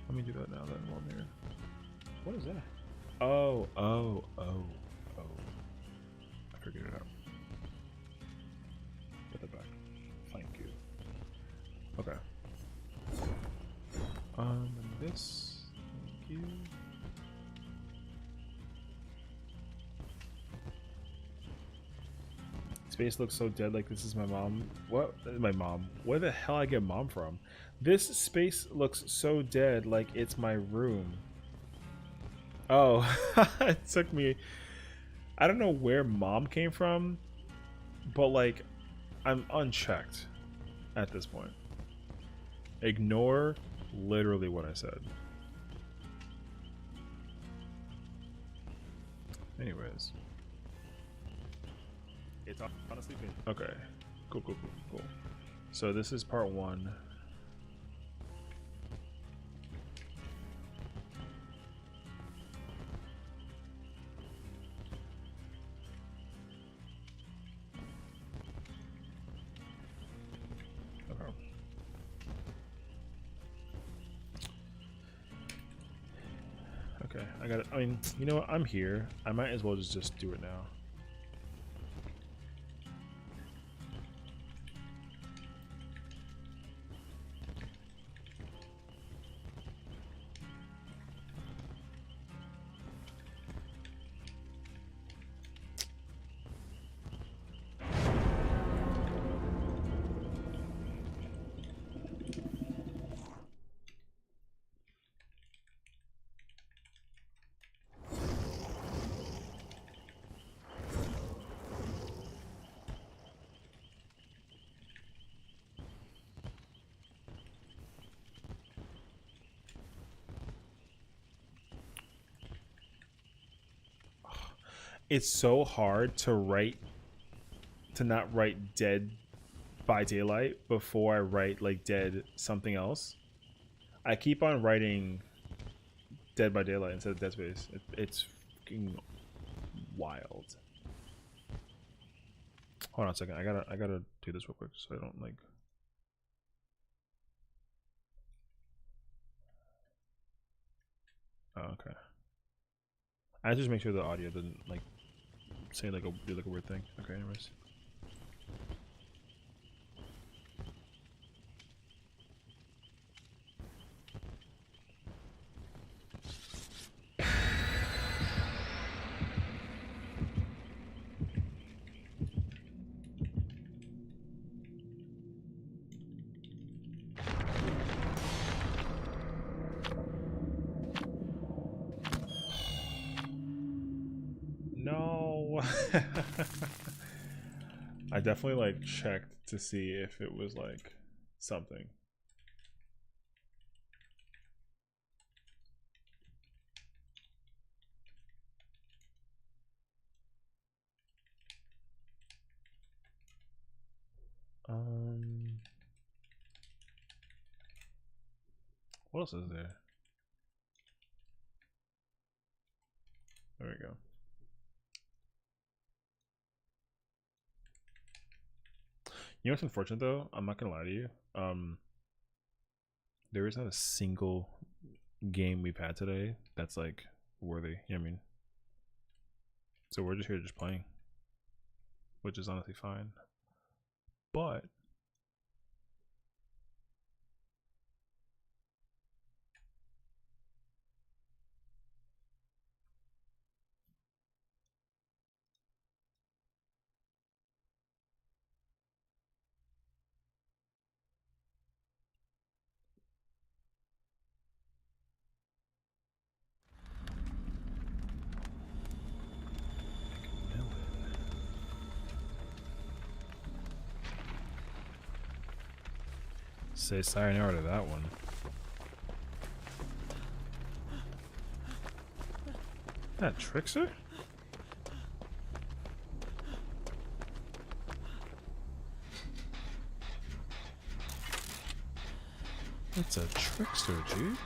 Let me do that now then while I'm here. What is that? Oh. I figured it out. Put that back. Thank you. Okay. And this. Thank you. Space looks so dead, like this is my mom. What? My mom. Where the hell I get mom from? This space looks so dead, like it's my room. Oh, it took me... I don't know where mom came from, but like, I'm unchecked at this point. Ignore literally what I said. Anyways. It's honestly been okay. Cool. So this is part 1. Okay, I got it. I mean, you know what? I'm here. I might as well just do it now. It's so hard to not write Dead by Daylight before I write like Dead something else. I keep on writing Dead by Daylight instead of Dead Space. It's fucking wild. Hold on a second. I gotta do this real quick so I don't like. Oh, okay. I just make sure the audio doesn't like say like do like a weird thing. Okay, anyways. No. I definitely like checked to see if it was like something. What else is there? There we go. You know what's unfortunate though? I'm not gonna lie to you. There is not a single game we've had today that's like worthy. You know what I mean? So we're just here just playing, which is honestly fine. But say sayonara to that one. That trickster? It's a trickster, dude.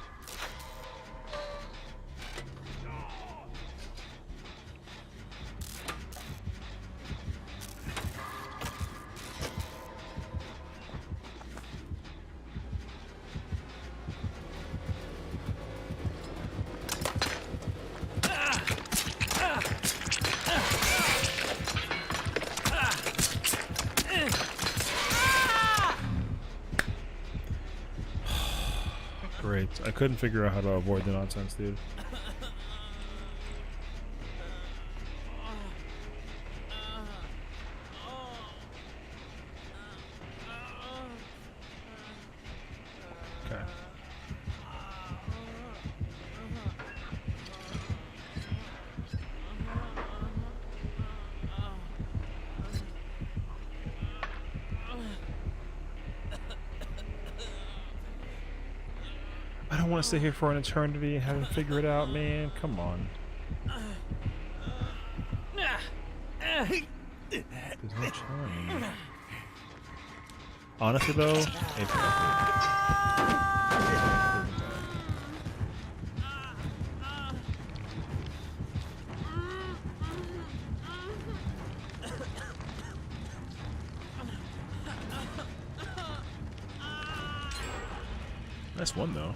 Great. I couldn't figure out how to avoid the nonsense, dude. Okay. I don't want to stay here for an eternity and haven't figured it out, man. Come on. There's no challenge. Honestly, though, if nice one though.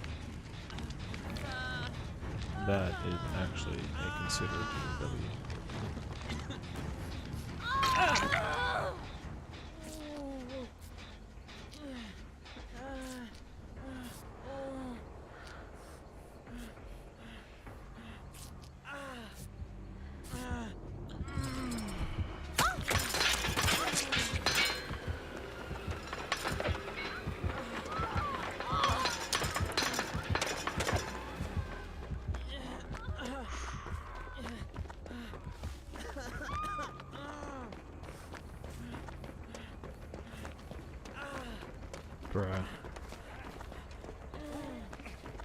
That is actually a considered W. Bruh.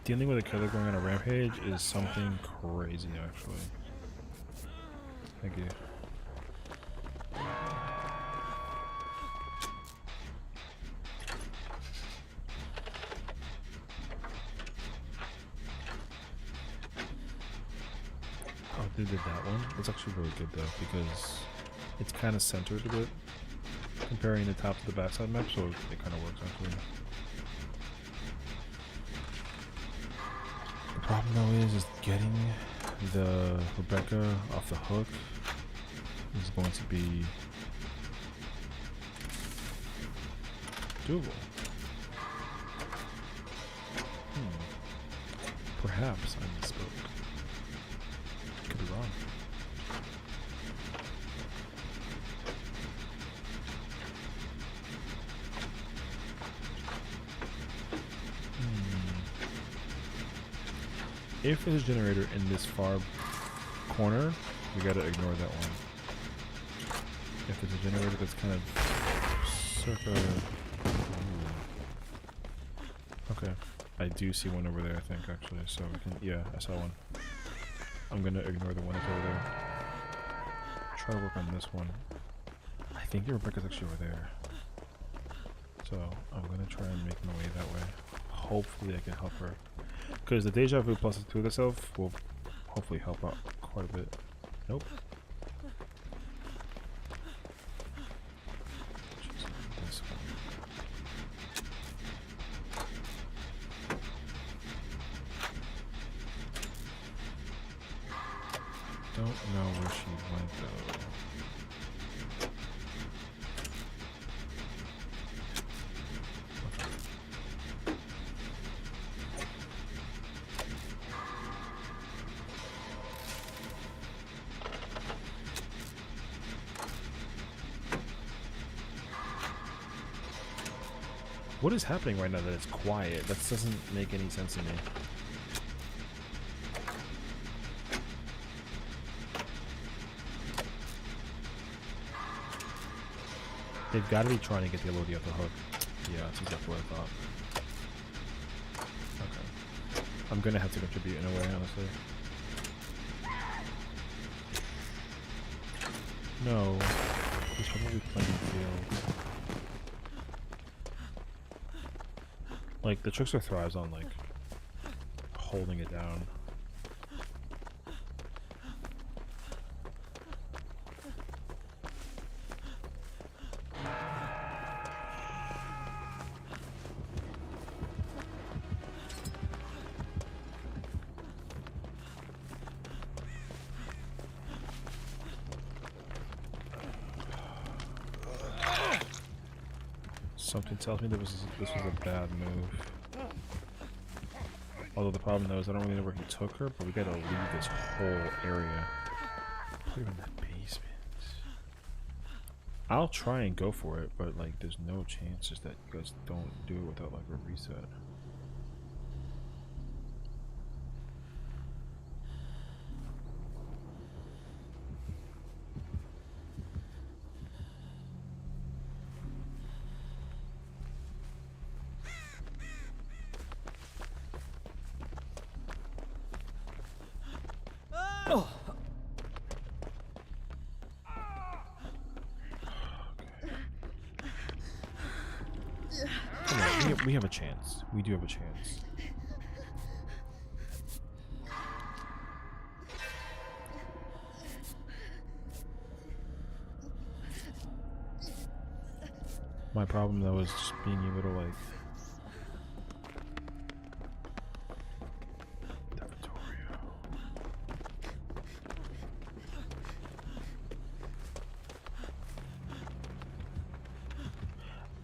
Dealing with a killer going on a rampage is something crazy, actually. Thank you. Oh, they did that one. It's actually really good though, because it's kind of centered a bit, comparing the top to the backside map, so it kind of works actually. The problem though is getting the Rebecca off the hook is going to be doable. Perhaps I misspoke. Could be wrong. If there's a generator in this far corner, we gotta ignore that one. If there's a generator that's kind of circa... Okay. I do see one over there, I think, actually. So we can... Yeah, I saw one. I'm gonna ignore the one that's over there. Try to work on this one. I think the Rebecca's actually over there. So I'm gonna try and make my way that way. Hopefully I can help her. Because the deja vu plus the two of itself will hopefully help out quite a bit. Nope. This one. Don't know where she went though. What is happening right now that it's quiet? That doesn't make any sense to me. They've got to be trying to get the Elodie off the hook. Yeah, that's exactly what I thought. Okay. I'm gonna have to contribute in a way, honestly. No. He's probably playing field. Like, the Trickster thrives on, like, holding it down. Something tells me this was a bad move. Although the problem though is I don't really know where he took her, but we gotta leave this whole area. Put him in that basement. I'll try and go for it, but like there's no chances that you guys don't do it without like a reset. We have a chance. We do have a chance. My problem though is just being able to like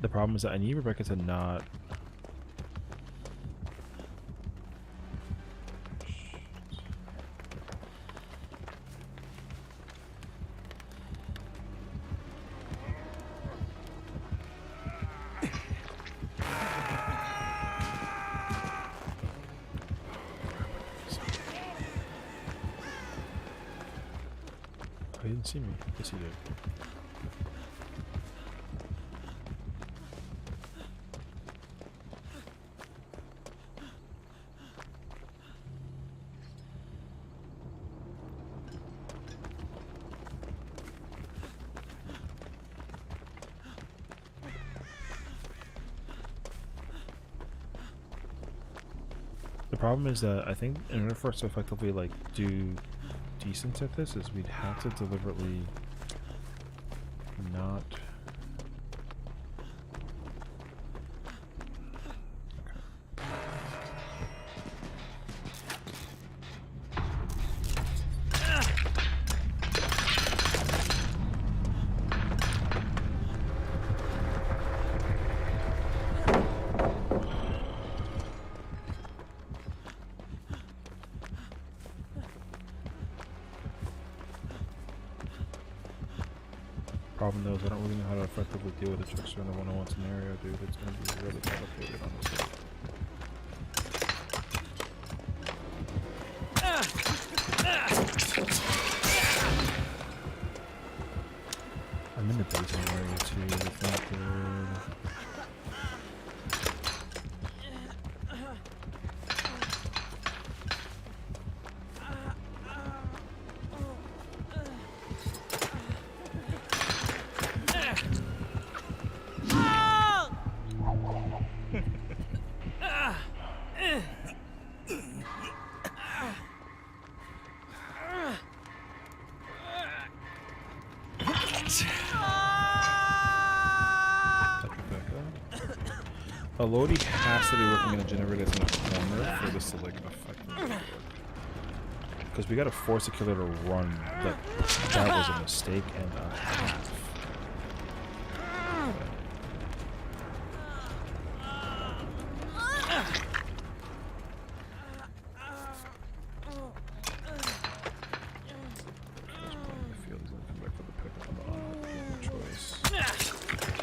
the problem is that I need Rebecca to not. Oh, he didn't see me. Yes, he did. The problem is that I think in order for us to effectively like do decent at this is we'd have to deliberately not. Problem though is I don't really know how to effectively deal with the Trickster in a one-on-one scenario, dude. It's gonna be really complicated, honestly. I'm in the basement area too. It's not good. A Lodi has to be working in a generator that's in a corner for this to like effectively work. Because we gotta force the killer to run. That was a mistake and a half.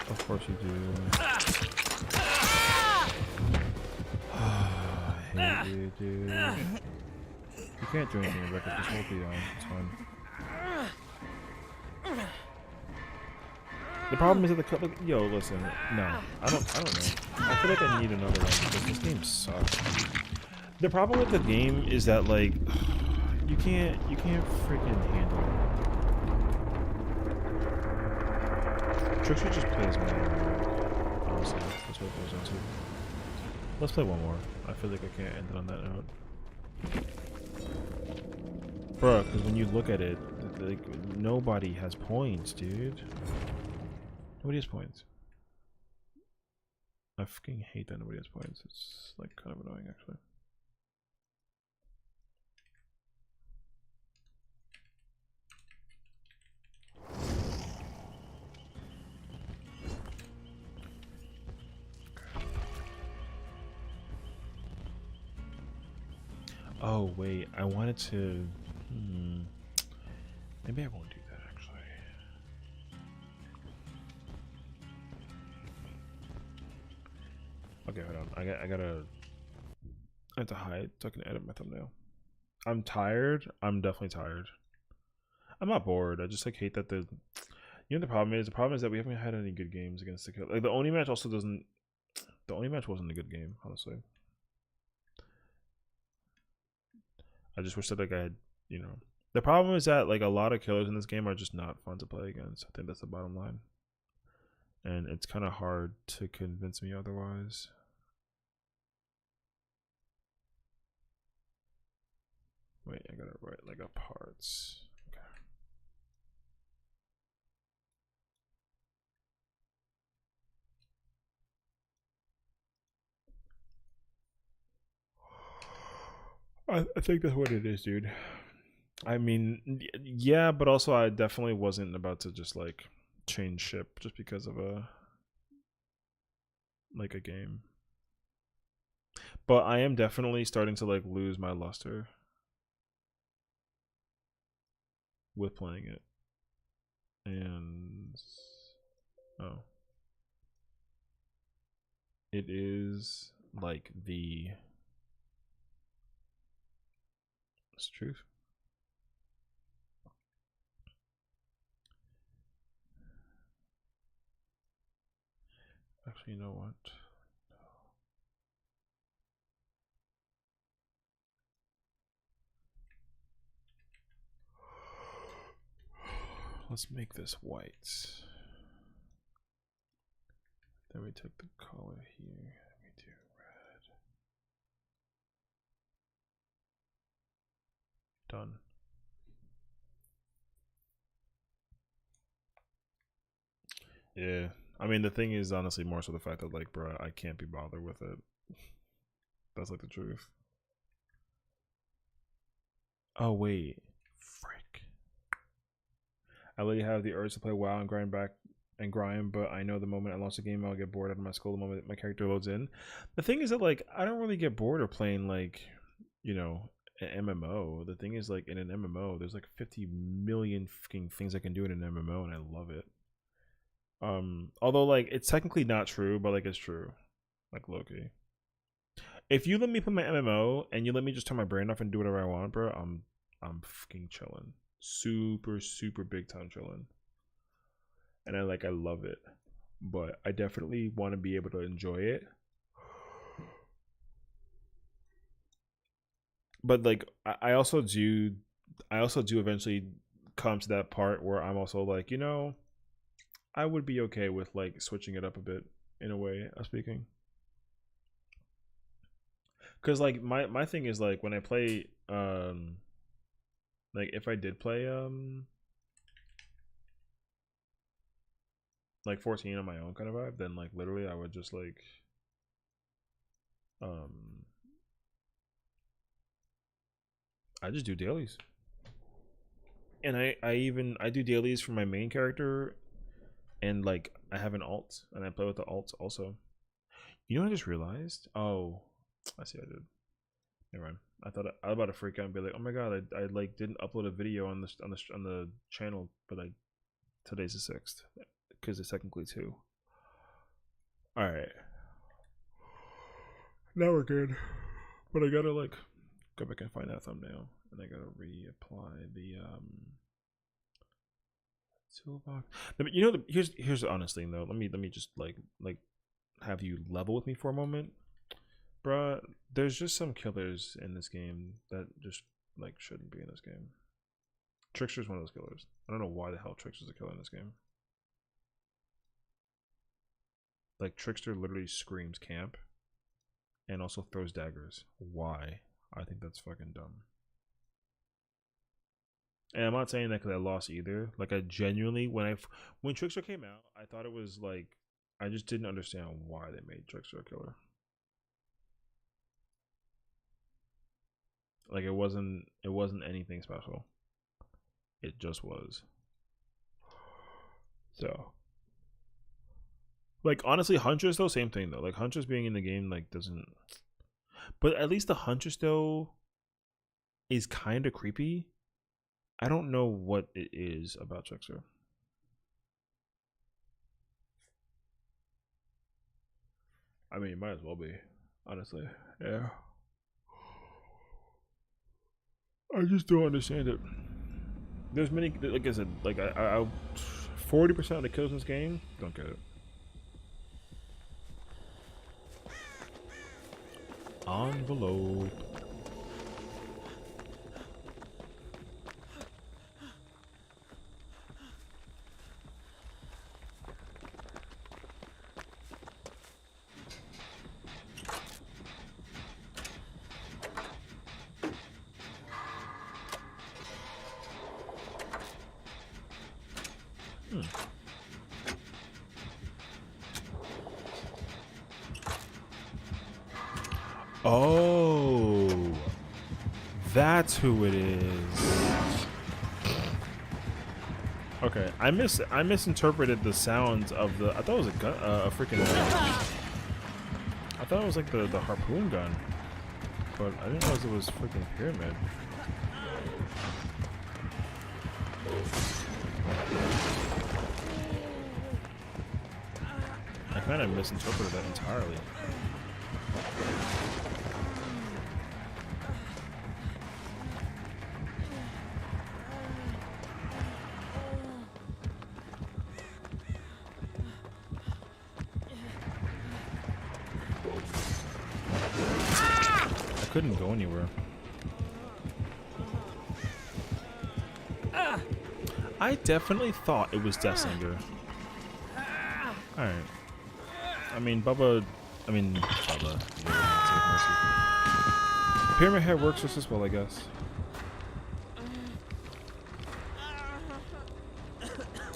Of course you do. I hate you, dude. You can't do anything, Rebecca. Just hold the it's fine. The problem is that the yo, listen, no, I don't know. I feel like I need another one because this game sucks. The problem with the game is that like you can't freaking handle it. Trickster just plays me. Honestly, that's what it goes into. Let's play one more. I feel like I can't end it on that note. Bruh, because when you look at it, like, nobody has points, dude. Nobody has points. I fucking hate that nobody has points. It's, like, kind of annoying, actually. Oh, wait. I wanted to... Maybe I won't do that, actually. Okay, hold on. I have to hide so I can edit my thumbnail. I'm tired. I'm definitely tired. I'm not bored. I just, like, hate that the... You know the problem is? The problem is that we haven't had any good games against the killer. Like, the Oni match also doesn't... The Oni match wasn't a good game, honestly. I just wish that like I had, you know. The problem is that like a lot of killers in this game are just not fun to play against. I think that's the bottom line. And it's kind of hard to convince me otherwise. Wait, I gotta write like a parts. Okay. I think that's what it is, dude. I mean, yeah, but also I definitely wasn't about to just like change ship just because of a game. But I am definitely starting to like lose my luster with playing it. And oh, it is like it's truth. Actually, you know what? Let's make this white. Then we took the color here. We do red. Done. Yeah. I mean, the thing is honestly more so the fact that like, bro, I can't be bothered with it. That's like the truth. Oh wait, frick. I really have the urge to play WoW and grind, but I know the moment I launch the game, I'll get bored out of my skull the moment my character loads in. The thing is that like, I don't really get bored of playing like, you know, an MMO. The thing is like in an MMO, there's like 50 million fucking things I can do in an MMO, and I love it. Although like it's technically not true, but like it's true. Like Loki. If you let me play my MMO and you let me just turn my brain off and do whatever I want, bro, I'm fucking chilling. Super, super big time chilling. And I love it. But I definitely want to be able to enjoy it. But like I also do eventually come to that part where I'm also like, you know, I would be okay with like switching it up a bit in a way of speaking. Cause like my thing is like when I play like if I did play like 14 on my own kind of vibe, then like literally I would just like I just do dailies, and I do dailies for my main character, and like I have an alt, and I play with the alts also. You know what I just realized? Oh, I see. I did. Never mind. I thought I was about to freak out and be like, "Oh my god, I like didn't upload a video on the channel, but today's the 6th because it's technically 2." All right, now we're good, but I gotta like go back and find that thumbnail, and I gotta reapply the toolbox. You know, here's the honest thing though. Let me just like have you level with me for a moment. Bruh, there's just some killers in this game that just like shouldn't be in this game. Trickster's one of those killers. I don't know why the hell Trickster's a killer in this game. Like Trickster literally screams camp and also throws daggers. Why? I think that's fucking dumb. And I'm not saying that because I lost either. Like I genuinely, when Trickster came out, I thought it was like, I just didn't understand why they made Trickster a killer. Like it wasn't anything special. It just was. So like honestly, Huntress though, same thing though. Like Huntress being in the game like doesn't, but at least the Huntress though is kind of creepy. I don't know what it is about Trickster. I mean, it might as well be, honestly. Yeah. I just don't understand it. There's many, like I said, like I 40% of the kills in this game, don't get it. Envelope. Oh, that's who it is. Okay, I misinterpreted the sounds of the. I thought it was a gun, a freaking. I thought it was like the harpoon gun, but I didn't realize it was freaking pyramid. I kind of misinterpreted that entirely. I couldn't go anywhere. I definitely thought it was Deathsinger. Alright. I mean, Bubba. Pyramid Head works just as well, I guess.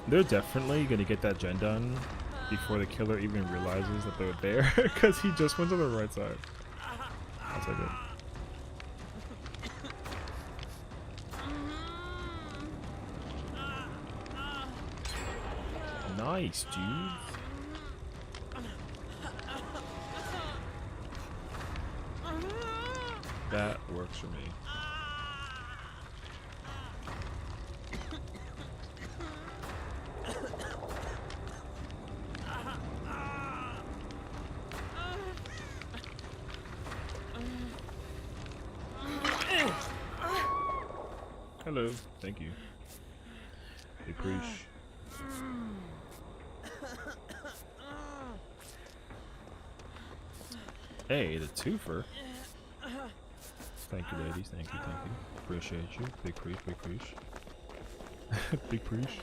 They're definitely gonna get that gen done before the killer even realizes that they're there, because he just went to the right side. I'll take it. Nice, dude. That works for me. Hello, thank you. Hey, Preach. Hey, the twofer. Thank you, ladies. Thank you. Appreciate you. Big Preach, Big Preach. Big Preach.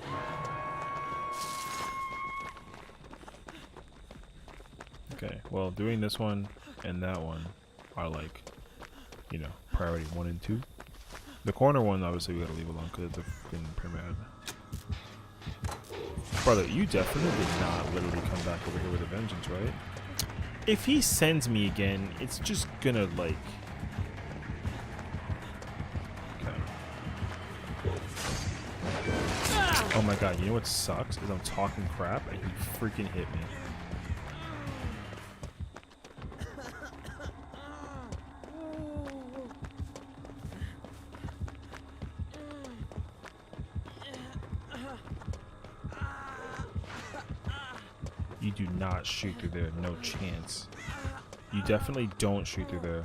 Okay, well, doing this one and that one are like, you know, priority 1 and 2. The corner one, obviously, we gotta leave alone because it's a freaking pyramid. Brother, you definitely did not literally come back over here with a vengeance, right? If he sends me again, it's just gonna like. Okay. Oh my god! You know what sucks is I'm talking crap and he freaking hit me. You do not shoot through there, no chance. You definitely don't shoot through there.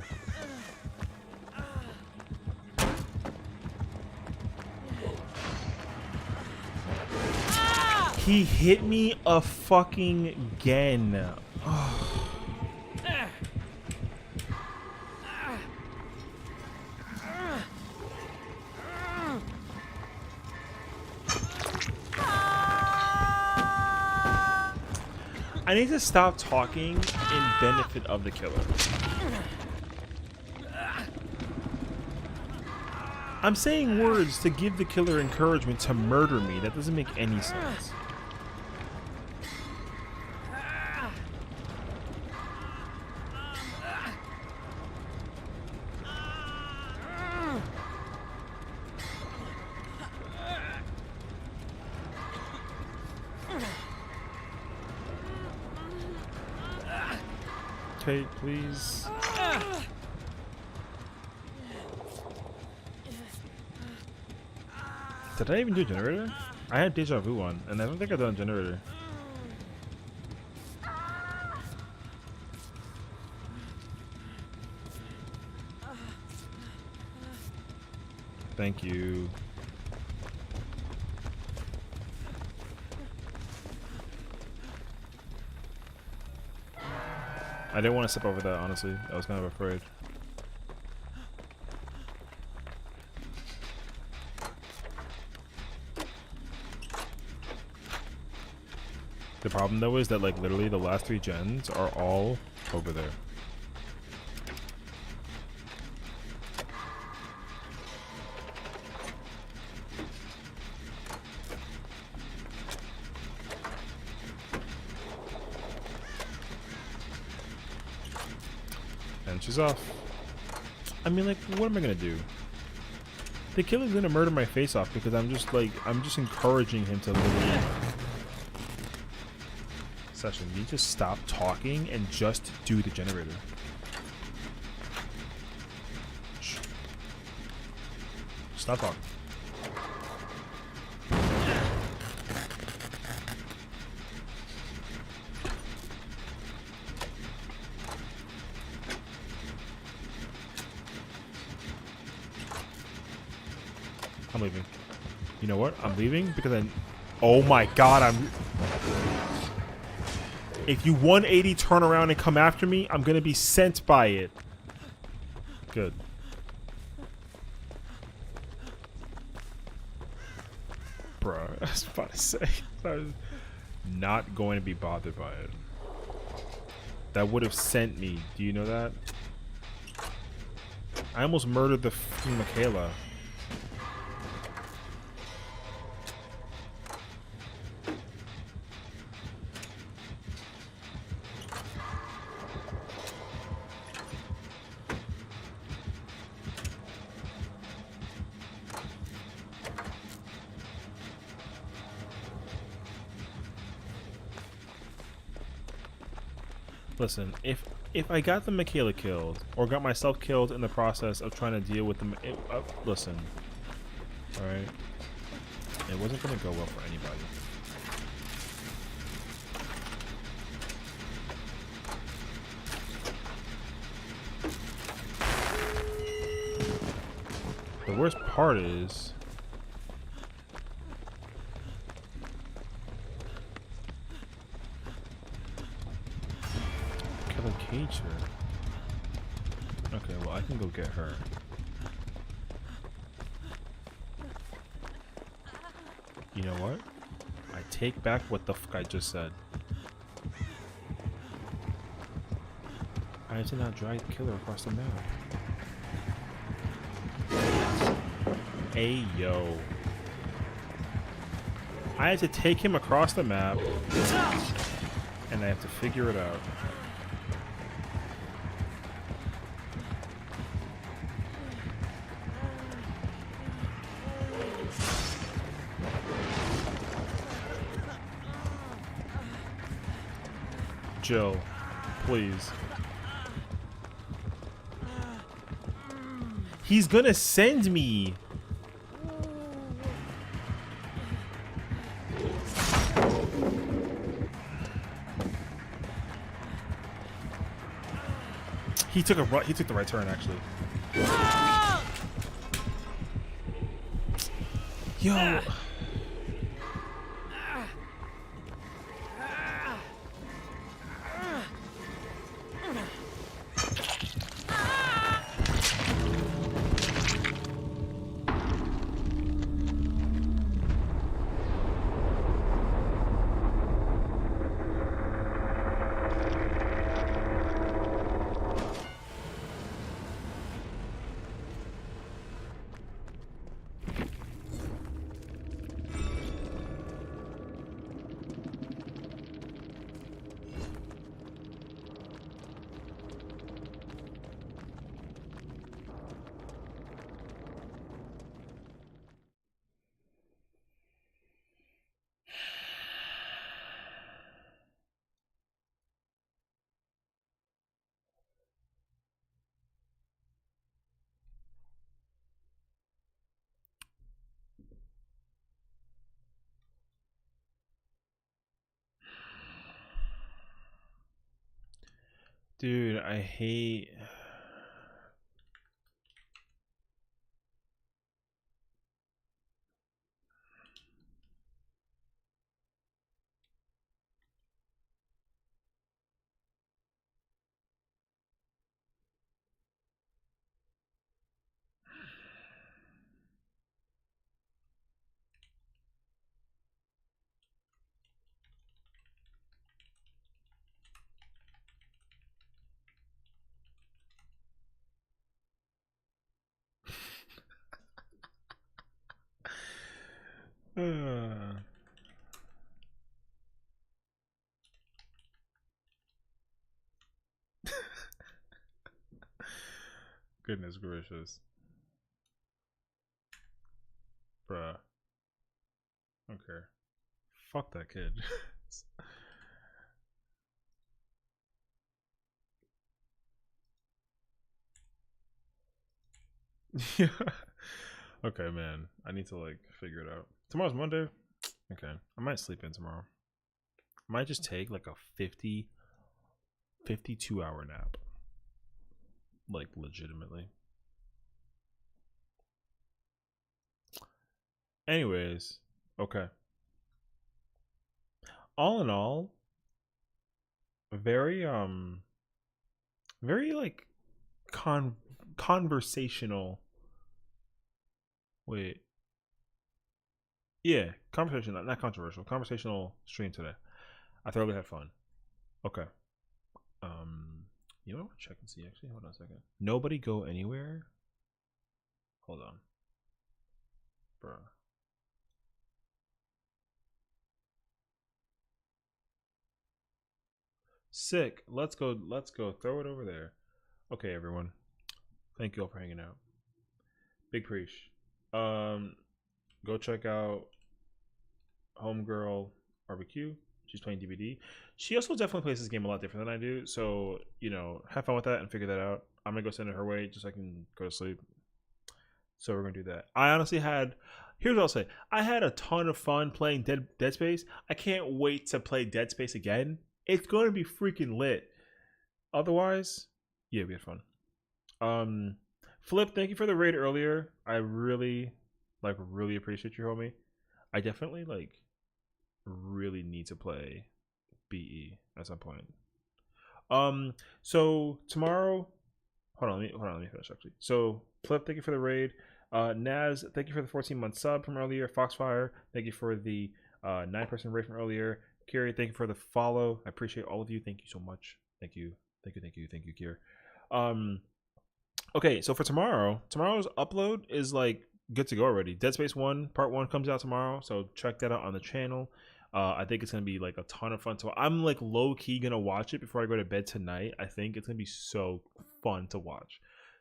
He hit me a fucking again. Oh. I need to stop talking in benefit of the killer. I'm saying words to give the killer encouragement to murder me. That doesn't make any sense. Okay, please. Did I even do generator? I had deja vu on, and I don't think I've done generator. Thank you. I didn't want to step over that, honestly. I was kind of afraid. The problem though is that like literally the last 3 gens are all over there. And she's off. I mean, like, what am I gonna do? The killer's gonna murder my face off because I'm just encouraging him to literally. Session, you just stop talking and just do the generator. Shh. Stop talking. I'm leaving. You know what? I'm leaving because I. Oh my god! If you 180 turn around and come after me, I'm gonna be sent by it. Good. Bruh, I was about to say. I was not going to be bothered by it. That would have sent me. Do you know that? I almost murdered the f***ing Michaela. Listen, if I got the Michaela killed or got myself killed in the process of trying to deal with them, listen, all right, it wasn't gonna go well for anybody. The worst part is. Cage her. Okay, well I can go get her. You know what? I take back what the fuck I just said. I did not drag the killer across the map. Hey yo. I had to take him across the map and I have to figure it out. Jill, please. He's gonna send me. He took the right turn actually. Yo. Dude, I hate. Goodness gracious. Bruh. Okay. Fuck that kid. Yeah. Okay, man. I need to like figure it out. Tomorrow's Monday. Okay. I might sleep in tomorrow. I might just take like a 52-hour nap. Like legitimately. Anyways, okay. All in all, very very like conversational. Wait. Yeah, conversational, not controversial. Conversational stream today. I thoroughly had fun. Okay. You know what? Check and see actually. Hold on a second. Nobody go anywhere. Hold on. Bruh. Sick. Let's go. Let's go. Throw it over there. Okay, everyone. Thank you all for hanging out. Big preach. Go check out Homegirl Barbecue. She's playing DVD. She also definitely plays this game a lot different than I do. So, you know, have fun with that and figure that out. I'm going to go send it her way just so I can go to sleep. So we're going to do that. I honestly had, here's what I'll say. I had a ton of fun playing Dead Space. I can't wait to play Dead Space again. It's going to be freaking lit. Otherwise, yeah, we had fun. Flip, thank you for the raid earlier. I really appreciate you, homie. I definitely really need to play BE at some point. So tomorrow, hold on, let me finish actually. So Flip, thank you for the raid. Naz, thank you for the 14-month sub from earlier. Foxfire, thank you for the 9-person raid from earlier. Kiri, thank you for the follow. I appreciate all of you. Thank you so much. Thank you, Kiri. Okay, so for tomorrow's upload is like good to go already. Dead Space 1 Part 1 comes out tomorrow, so check that out on the channel. I think it's gonna be like a ton of fun. So I'm like low key gonna watch it before I go to bed tonight. I think it's gonna be so fun to watch.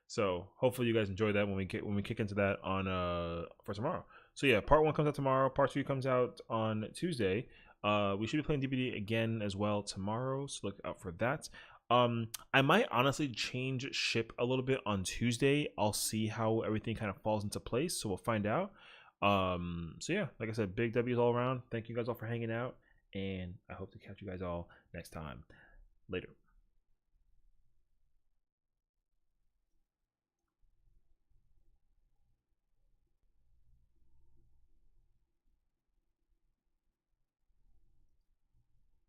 So hopefully you guys enjoy that when we kick into that on for tomorrow. So yeah, Part 1 comes out tomorrow. Part 2 comes out on Tuesday. We should be playing DBD again as well tomorrow, so look out for that. I might honestly change ship a little bit on Tuesday. I'll see how everything kind of falls into place, so we'll find out. So yeah, like I said, big W's all around. Thank you guys all for hanging out, and I hope to catch you guys all next time. Later.